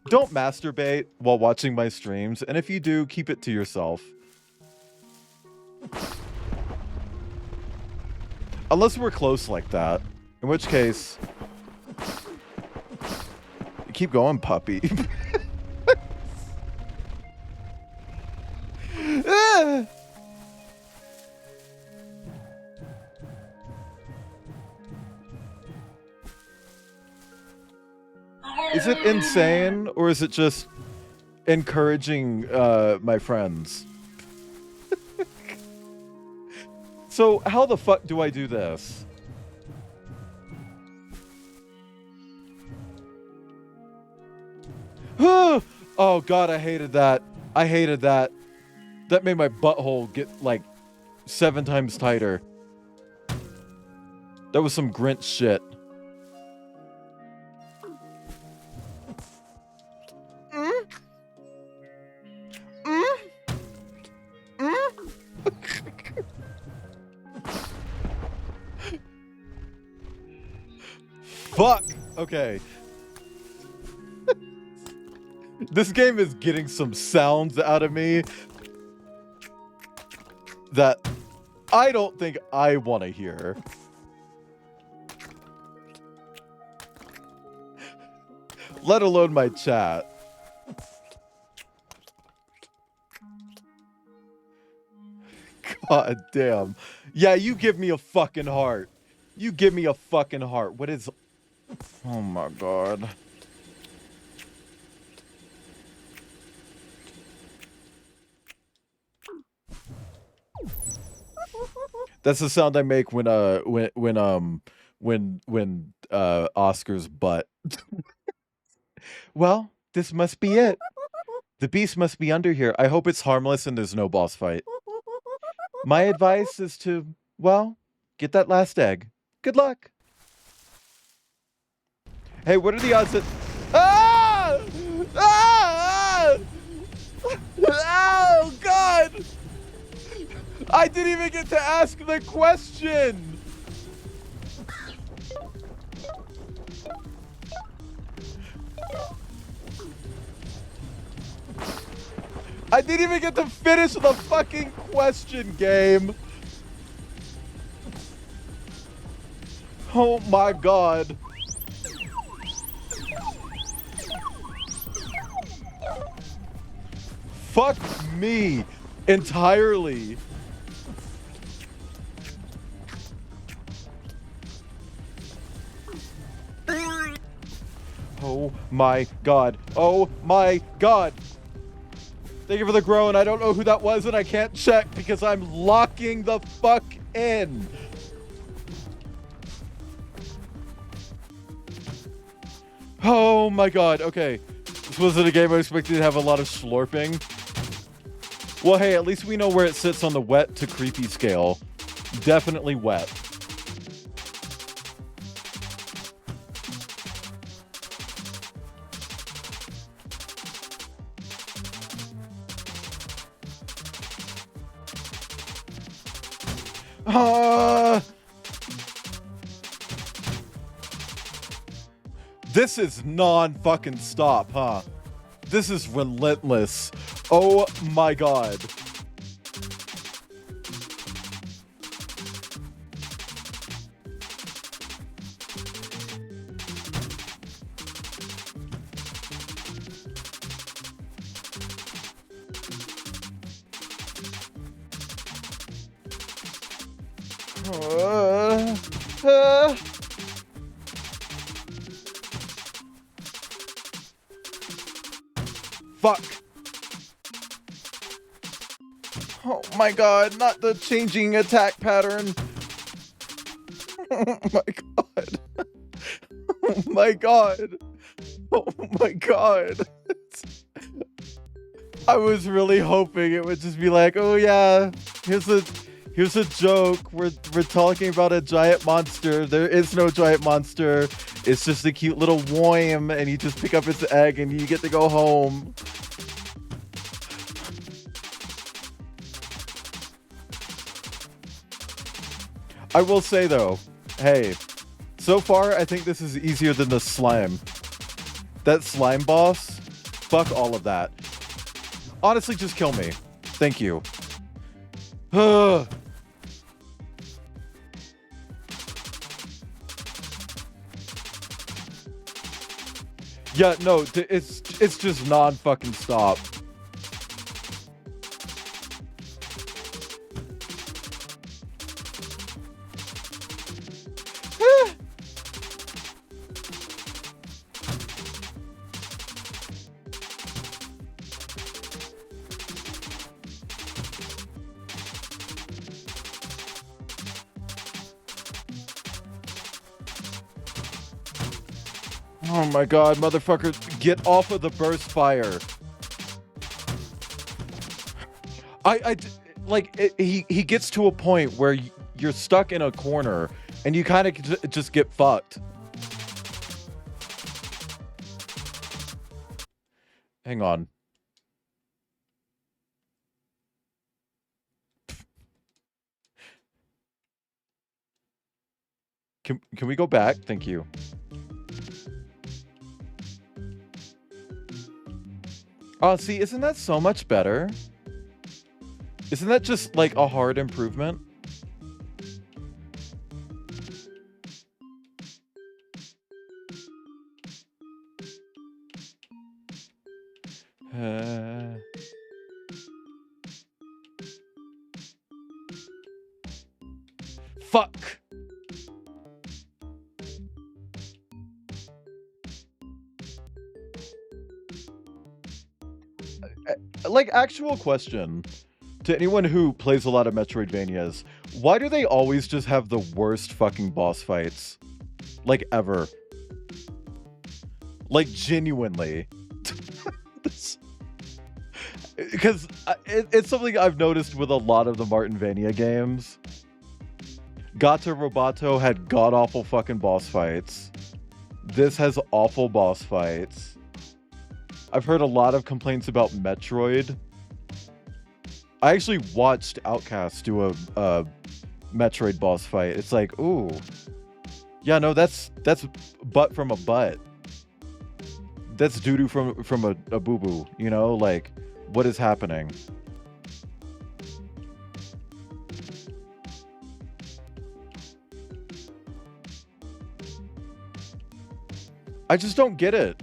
Don't masturbate while watching my streams, and if you do, keep it to yourself. Unless we're close like that. In which case... Keep going, puppy. Is it insane, or is it just encouraging my friends? So, how the fuck do I do this? Oh god, I hated that. I hated that. That made my butthole get, like, 7 times tighter. That was some Grinch shit. Fuck! Okay. This game is getting some sounds out of me that I don't think I want to hear. Let alone my chat. God damn. Yeah, you give me a fucking heart. You give me a fucking heart. What is... Oh my god. That's the sound I make when Oscar's butt. Well, this must be it. The beast must be under here. I hope it's harmless and there's no boss fight. My advice is to, well, get that last egg. Good luck. Hey, what are the odds that... Ah! Ah! Oh, God! I didn't even get to ask the question! I didn't even get to finish the fucking question, game! Oh my god. Fuck me entirely. Oh my god. Oh my god. Thank you for the groan. I don't know who that was and I can't check because I'm locking the fuck in. Oh my god. Okay. This wasn't a game I expected to have a lot of slurping. Well, hey, at least we know where it sits on the wet to creepy scale. Definitely wet. This is non-fucking stop, huh? This is relentless. Oh my god. Uh, uh. Fuck. Oh my god, not the changing attack pattern. Oh my god. Oh my god. Oh my god. I was really hoping it would just be like, oh yeah, here's a joke. We're talking about a giant monster. There is no giant monster. It's just a cute little worm, and you just pick up its egg and you get to go home. I will say though, hey, so far I think this is easier than the slime. That slime boss, fuck all of that. Honestly, just kill me. Thank you. Yeah, no, it's just non-fucking stop. Oh my god, motherfucker, get off of the burst fire. He gets to a point where you're stuck in a corner and you kind of just get fucked. Hang on. Can we go back? Thank you. Oh, see, isn't that so much better? Isn't that just like a hard improvement? Fuck. Like, actual question to anyone who plays a lot of Metroidvanias, why do they always just have the worst fucking boss fights? Like, ever. Like, genuinely. Because it's something I've noticed with a lot of the Martinvania games. Gato Roboto had god-awful fucking boss fights. This has awful boss fights. I've heard a lot of complaints about Metroid. I actually watched Outcast do a Metroid boss fight. It's like, ooh. Yeah, no, that's butt from a butt. That's doo-doo from a boo-boo, you know? Like, what is happening? I just don't get it.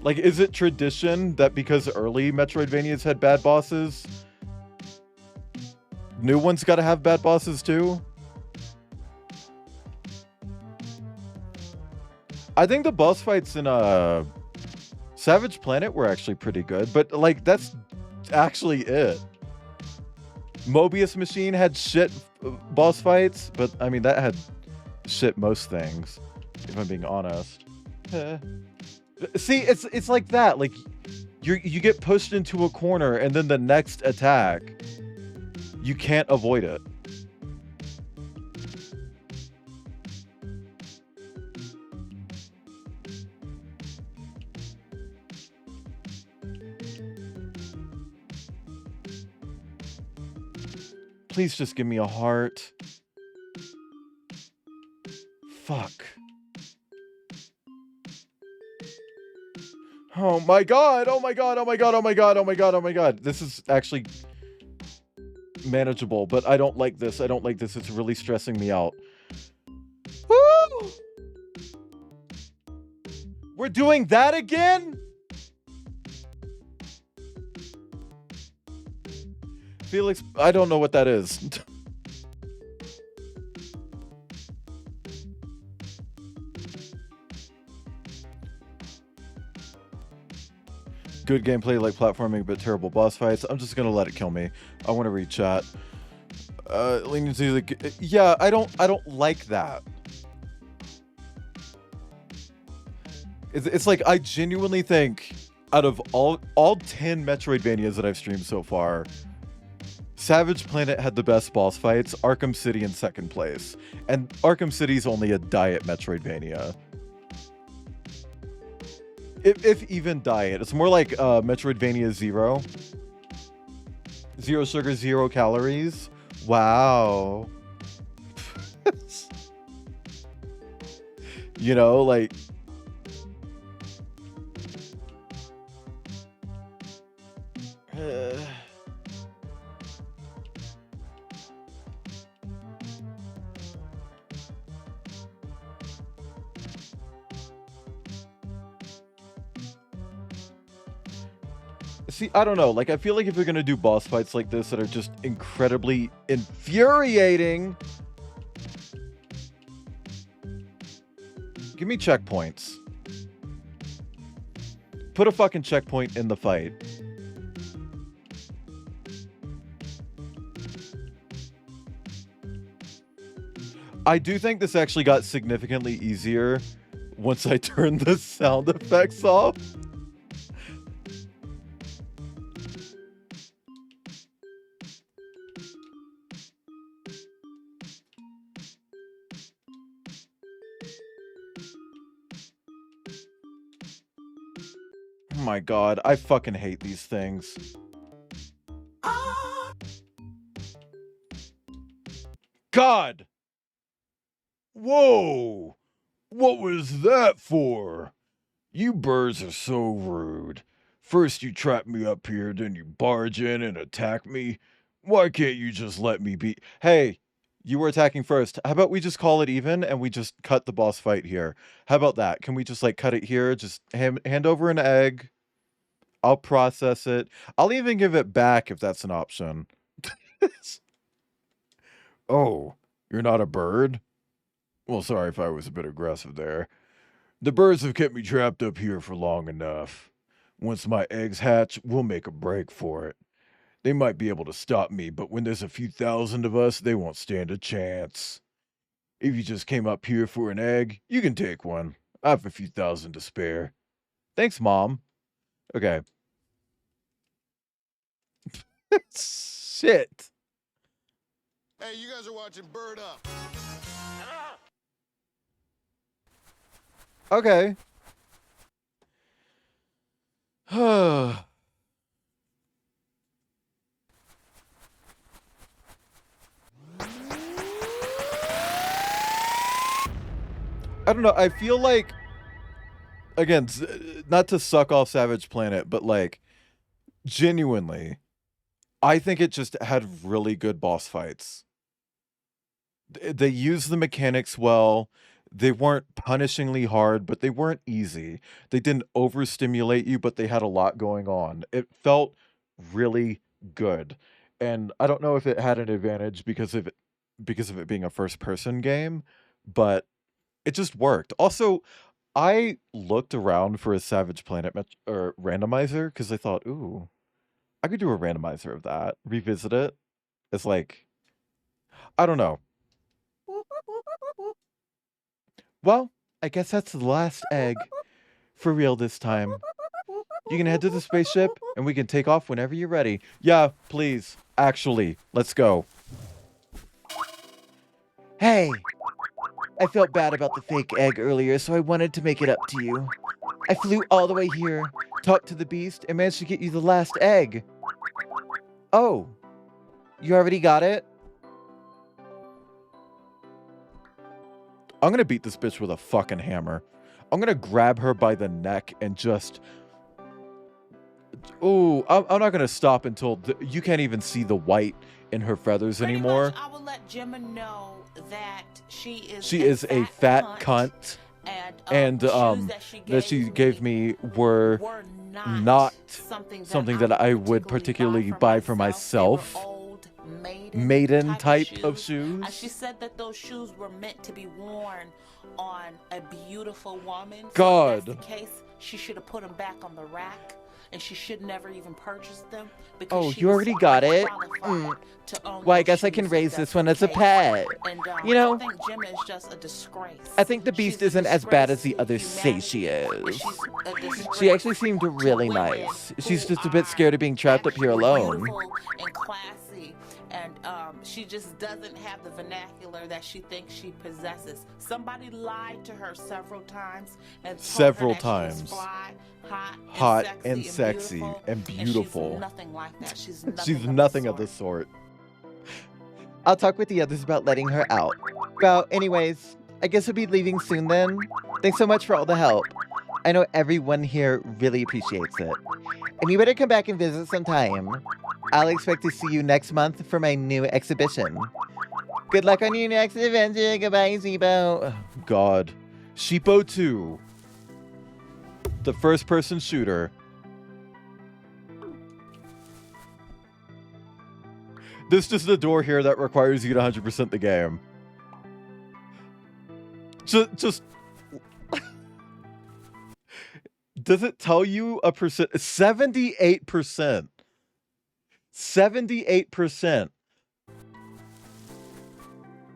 Like, is it tradition that because early Metroidvanias had bad bosses, new ones gotta have bad bosses too? I think the boss fights in Savage Planet were actually pretty good, but like, that's actually it. Mobius Machine had shit boss fights, but I mean, that had shit most things, if I'm being honest. See, it's like that. Like, you get pushed into a corner, and then the next attack, you can't avoid it. Please just give me a heart. Fuck. Oh my god, oh my god, oh my god, oh my god, oh my god, oh my god. This is actually manageable, but I don't like this. I don't like this. It's really stressing me out. Woo! We're doing that again? Felix, I don't know what that is. Good gameplay like platforming, but terrible boss fights. I'm just gonna let it kill me. I want to read chat. Leaning to the yeah, I don't like that. It's like I genuinely think out of all 10 Metroidvanias that I've streamed so far, Savage Planet had the best boss fights, Arkham City in second place. And Arkham City's only a diet Metroidvania. If even diet. It's more like Metroidvania Zero. Zero sugar, 0 calories. Wow. You know, like... See, I don't know. Like, I feel like if you're gonna do boss fights like this that are just incredibly infuriating, give me checkpoints. Put a fucking checkpoint in the fight. I do think this actually got significantly easier once I turned the sound effects off. Oh my god, I fucking hate these things. God! Whoa! What was that for? You birds are so rude. First you trap me up here, then you barge in and attack me. Why can't you just let me be? Hey, you were attacking first. How about we just call it even and we just cut the boss fight here? How about that? Can we just like cut it here? Just hand over an egg. I'll process it. I'll even give it back if that's an option. Oh, you're not a bird? Well, sorry if I was a bit aggressive there. The birds have kept me trapped up here for long enough. Once my eggs hatch, we'll make a break for it. They might be able to stop me, but when there's a few thousand of us, they won't stand a chance. If you just came up here for an egg, you can take one. I have a few thousand to spare. Thanks, Mom. Okay. Shit. Hey, you guys are watching Bird Up. Okay. I don't know. I feel like, again, not to suck off Savage Planet, but like, genuinely, I think it just had really good boss fights. They used the mechanics well. They weren't punishingly hard, but they weren't easy. They didn't overstimulate you, but they had a lot going on. It felt really good. And I don't know if it had an advantage because of it being a first-person game, but it just worked. Also, I looked around for a Savage Planet or randomizer because I thought, ooh, I could do a randomizer of that, revisit it. It's like, I don't know. Well, I guess that's the last egg. For real this time. You can head to the spaceship, and we can take off whenever you're ready. Yeah, please. Actually, let's go. Hey! I felt bad about the fake egg earlier, so I wanted to make it up to you. I flew all the way here, talked to the beast, and managed to get you the last egg. Oh. You already got it? I'm gonna beat this bitch with a fucking hammer. I'm gonna grab her by the neck and just... Ooh, I'm not gonna stop until you can't even see the white in her feathers anymore. Much, I will let Gemma know that she is a fat cunt. And that she gave me were not something that I would particularly buy for myself. Maiden type of shoes. She said that those shoes were meant to be worn on a beautiful woman. God. So if that's the case, she should have put them back on the rack. and she should never even purchase them Oh, because she you was already got it? qualified to own Well, I those guess I can shoes if raise that's this the one as a case. pet. And You know, I think Gemma is just a disgrace. I think the Beast She's a isn't as bad as the disgrace to others say she humanity. is. She's a disgrace She actually seemed really women nice. She's who just a bit are scared of being trapped up here actually alone. beautiful and classy, and she just doesn't have the vernacular that she thinks she possesses. Somebody lied to her several times and told Several her that she times. was fly, Hot hot and sexy and beautiful. she's nothing like that. She's nothing, She's nothing of the sort. I'll talk with the others about letting her out. Well, anyways, I guess we'll be leaving soon then. Thanks so much for all the help. I know everyone here really appreciates it. And you better come back and visit sometime. I'll expect to see you next month for my new exhibition. Good luck on your next adventure. Goodbye, Sheepo. God. Sheepo 2. The first-person shooter. This is the door here that requires you to 100% the game. Just... Does it tell you a percent? 78%. 78%.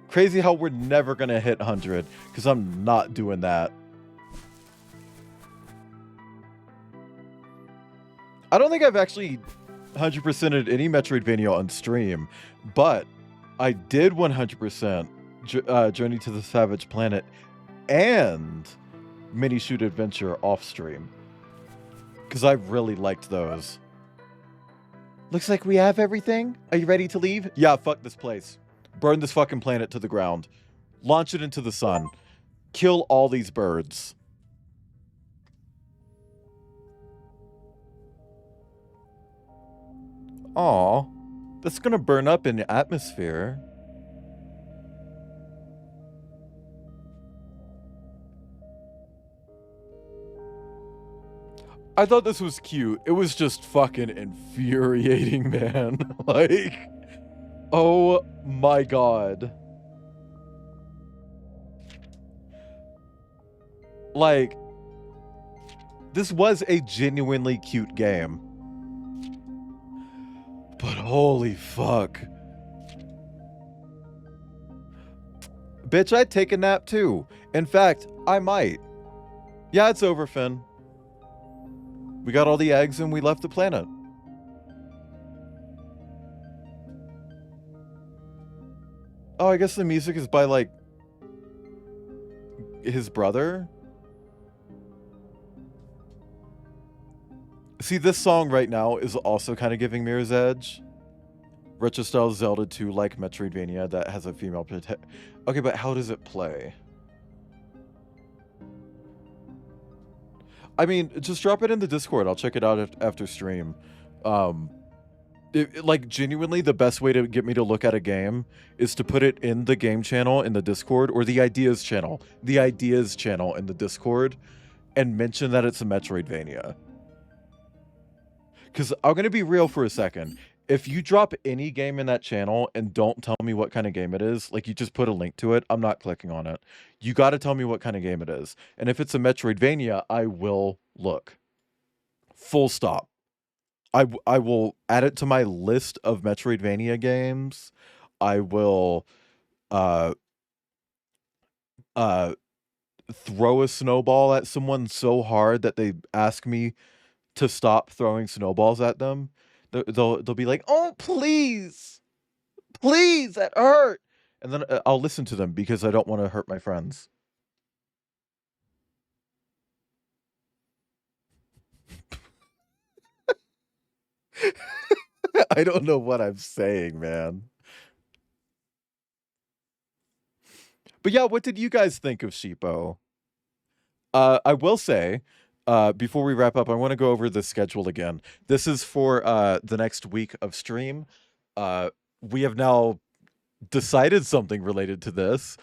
Crazy how we're never going to hit 100, because I'm not doing that. I don't think I've actually 100%ed any Metroidvania on stream, but I did 100% Journey to the Savage Planet and Mini Shoot Adventure off stream, because I really liked those. Looks like we have everything. Are you ready to leave? Yeah, fuck this place. Burn this fucking planet to the ground. Launch it into the sun. Kill all these birds. Aw, that's gonna burn up in the atmosphere. I thought this was cute. It was just fucking infuriating, man. Like, oh my god. Like, this was a genuinely cute game. But holy fuck. Bitch, I'd take a nap too. In fact, I might. Yeah, it's over, Finn. We got all the eggs and we left the planet. Oh, I guess the music is by, like, his brother? See, this song right now is also kind of giving Mirror's Edge. Retro style Zelda 2 like Metroidvania that has a female Okay, but how does it play? I mean, just drop it in the Discord. I'll check it out after stream. Like, genuinely, the best way to get me to look at a game is to put it in the game channel in the Discord, or the ideas channel. The ideas channel in the Discord, and mention that it's a Metroidvania. Because I'm going to be real for a second. If you drop any game in that channel and don't tell me what kind of game it is, like you just put a link to it, I'm not clicking on it. You got to tell me what kind of game it is. And if it's a Metroidvania, I will look. Full stop. I will add it to my list of Metroidvania games. I will throw a snowball at someone so hard that they ask me to stop throwing snowballs at them. They'll be like, "Oh, please, please, that hurt," and then I'll listen to them because I don't want to hurt my friends. I don't know what I'm saying, man. But yeah, what did you guys think of Sheepo? I will say, before we wrap up, I want to go over the schedule again. This is for the next week of stream. We have now decided something related to this.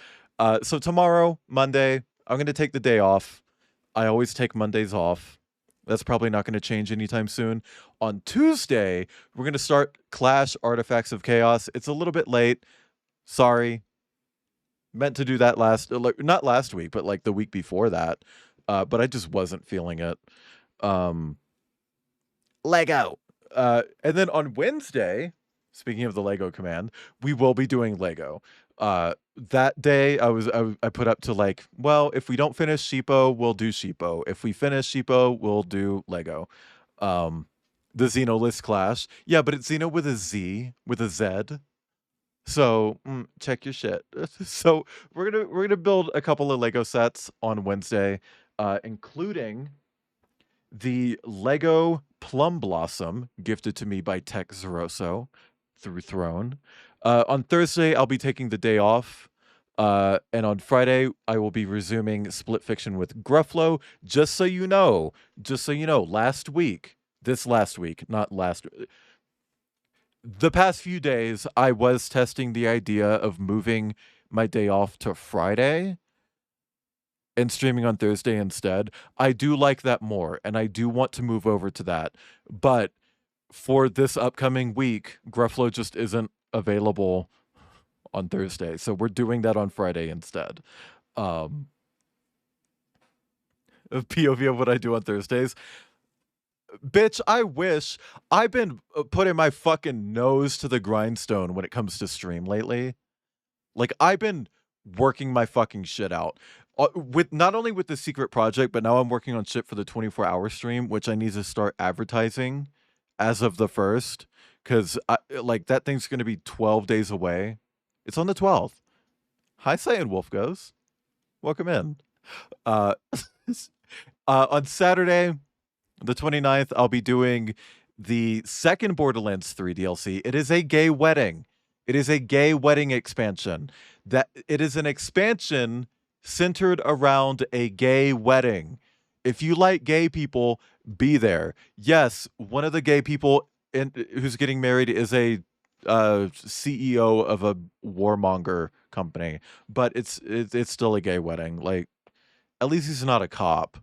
So tomorrow, Monday, I'm going to take the day off. I always take Mondays off. That's probably not going to change anytime soon. On Tuesday, we're going to start Clash Artifacts of Chaos. It's a little bit late. Sorry. Meant to do that not last week, but like the week before that. But I just wasn't feeling it. Lego. And then on Wednesday, speaking of the Lego command, we will be doing Lego. That day I put up to like, well, if we don't finish Sheepo, we'll do Sheepo. If we finish Sheepo, we'll do Lego. The Xeno list clash. Yeah, but it's Xeno with a Z, with a Z. So check your shit. So we're gonna build a couple of Lego sets on Wednesday, including the Lego Plum Blossom gifted to me by Tech Zeroso through Throne. On Thursday, I'll be taking the day off. And on Friday, I will be resuming Split Fiction with Gruffalo. Just so you know, last week, not last, the past few days, I was testing the idea of moving my day off to Friday and streaming on Thursday instead. I do like that more, and I do want to move over to that. But for this upcoming week, Gruffalo just isn't available on Thursday, so we're doing that on Friday instead. A POV of what I do on Thursdays. Bitch, I wish. I've been putting my fucking nose to the grindstone when it comes to stream lately. Like, I've been working my fucking shit out. With not only with the secret project, but now I'm working on shit for the 24-hour stream, which I need to start advertising as of the 1st, because like that thing's going to be 12 days away. It's on the 12th. Hi, Saiyan Wolf Goes. Welcome in. On Saturday, the 29th, I'll be doing the second Borderlands 3 DLC. It is a gay wedding. It is a gay wedding expansion. That it is an expansion centered around a gay wedding. If you like gay people, be there. Yes, one of the gay people who's getting married is a CEO of a warmonger company, but it's still a gay wedding. Like, at least he's not a cop.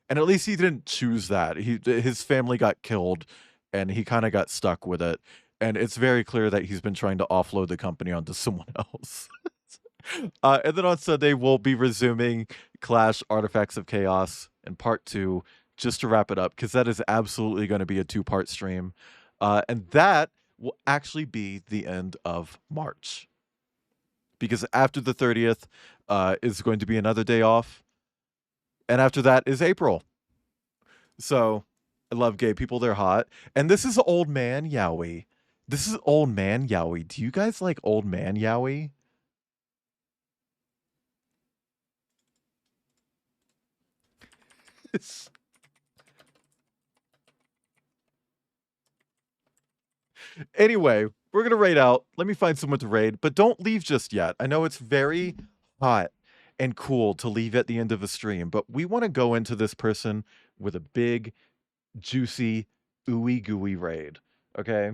And at least he didn't choose that. His family got killed, and he kind of got stuck with it. And it's very clear that he's been trying to offload the company onto someone else. And then on Sunday, we'll be resuming Clash Artifacts of Chaos in part 2, just to wrap it up, because that is absolutely going to be a 2-part stream. And that will actually be the end of March. Because after the 30th is going to be another day off. And after that is April. So I love gay people. They're hot. And this is old man yaoi. This is old man yaoi. Do you guys like old man yaoi? Anyway, we're going to raid out. Let me find someone to raid. But don't leave just yet. I know it's very hot and cool to leave at the end of a stream, but we want to go into this person with a big, juicy, ooey gooey raid. Okay?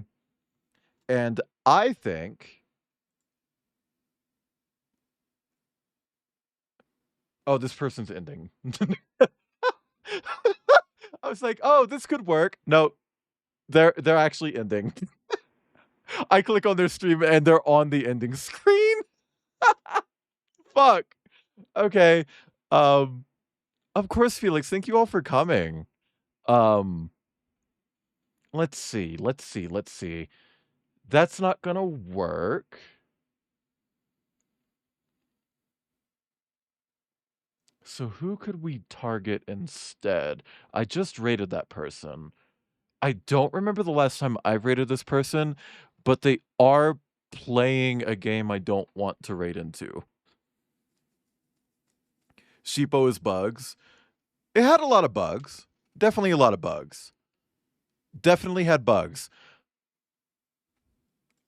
And I think... Oh, this person's ending. I was like, oh, this could work. No, they're actually ending. I click on their stream and they're on the ending screen. Fuck. Okay. Of course, Felix. Thank you all for coming. Let's see. That's not gonna work. So who could we target instead? I just rated that person. I don't remember the last time I rated this person, but they are playing a game I don't want to raid into. Sheepo is bugs. It had a lot of bugs. Definitely a lot of bugs. Definitely had bugs.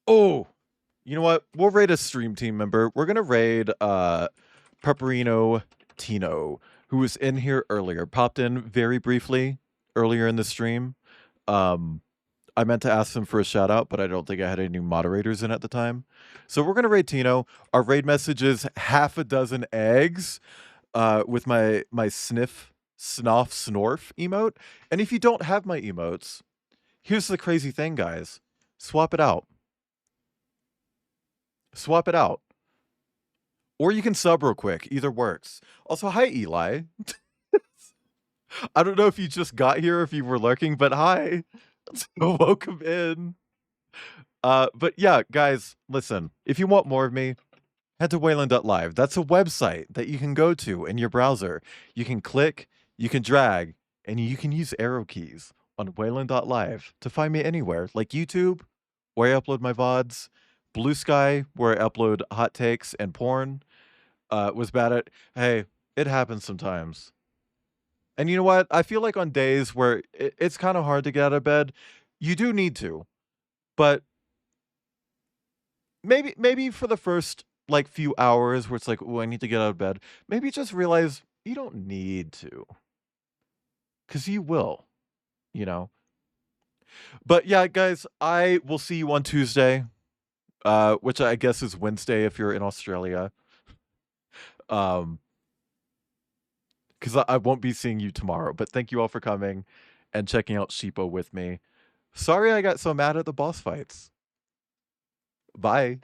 Oh, you know what? We'll raid a stream team member. We're going to raid Pepperino Tino, who was in here earlier. Popped in very briefly earlier in the stream. I meant to ask them for a shout out, but I don't think I had any moderators in at the time. So we're going to raid Tino. Our raid message is half a dozen eggs with my sniff, snoff, snorf emote. And if you don't have my emotes, here's the crazy thing, guys. Swap it out. Swap it out. Or you can sub real quick. Either works. Also, hi, Eli. I don't know if you just got here or if you were lurking, but hi. Welcome in. But yeah, guys, listen, if you want more of me, head to Wayland.live. That's a website that you can go to in your browser. You can click, you can drag, and you can use arrow keys on Wayland.live to find me anywhere, like YouTube, where I upload my VODs, Blue Sky, where I upload hot takes and porn. Was bad at, hey, it happens sometimes. And you know what? I feel like on days where it's kind of hard to get out of bed, you do need to. But maybe for the first like few hours where it's like, oh, I need to get out of bed, maybe just realize you don't need to. Cause you will, you know. But yeah, guys, I will see you on Tuesday, which I guess is Wednesday if you're in Australia. Um, because I won't be seeing you tomorrow. But thank you all for coming and checking out Sheepo with me. Sorry I got so mad at the boss fights. Bye.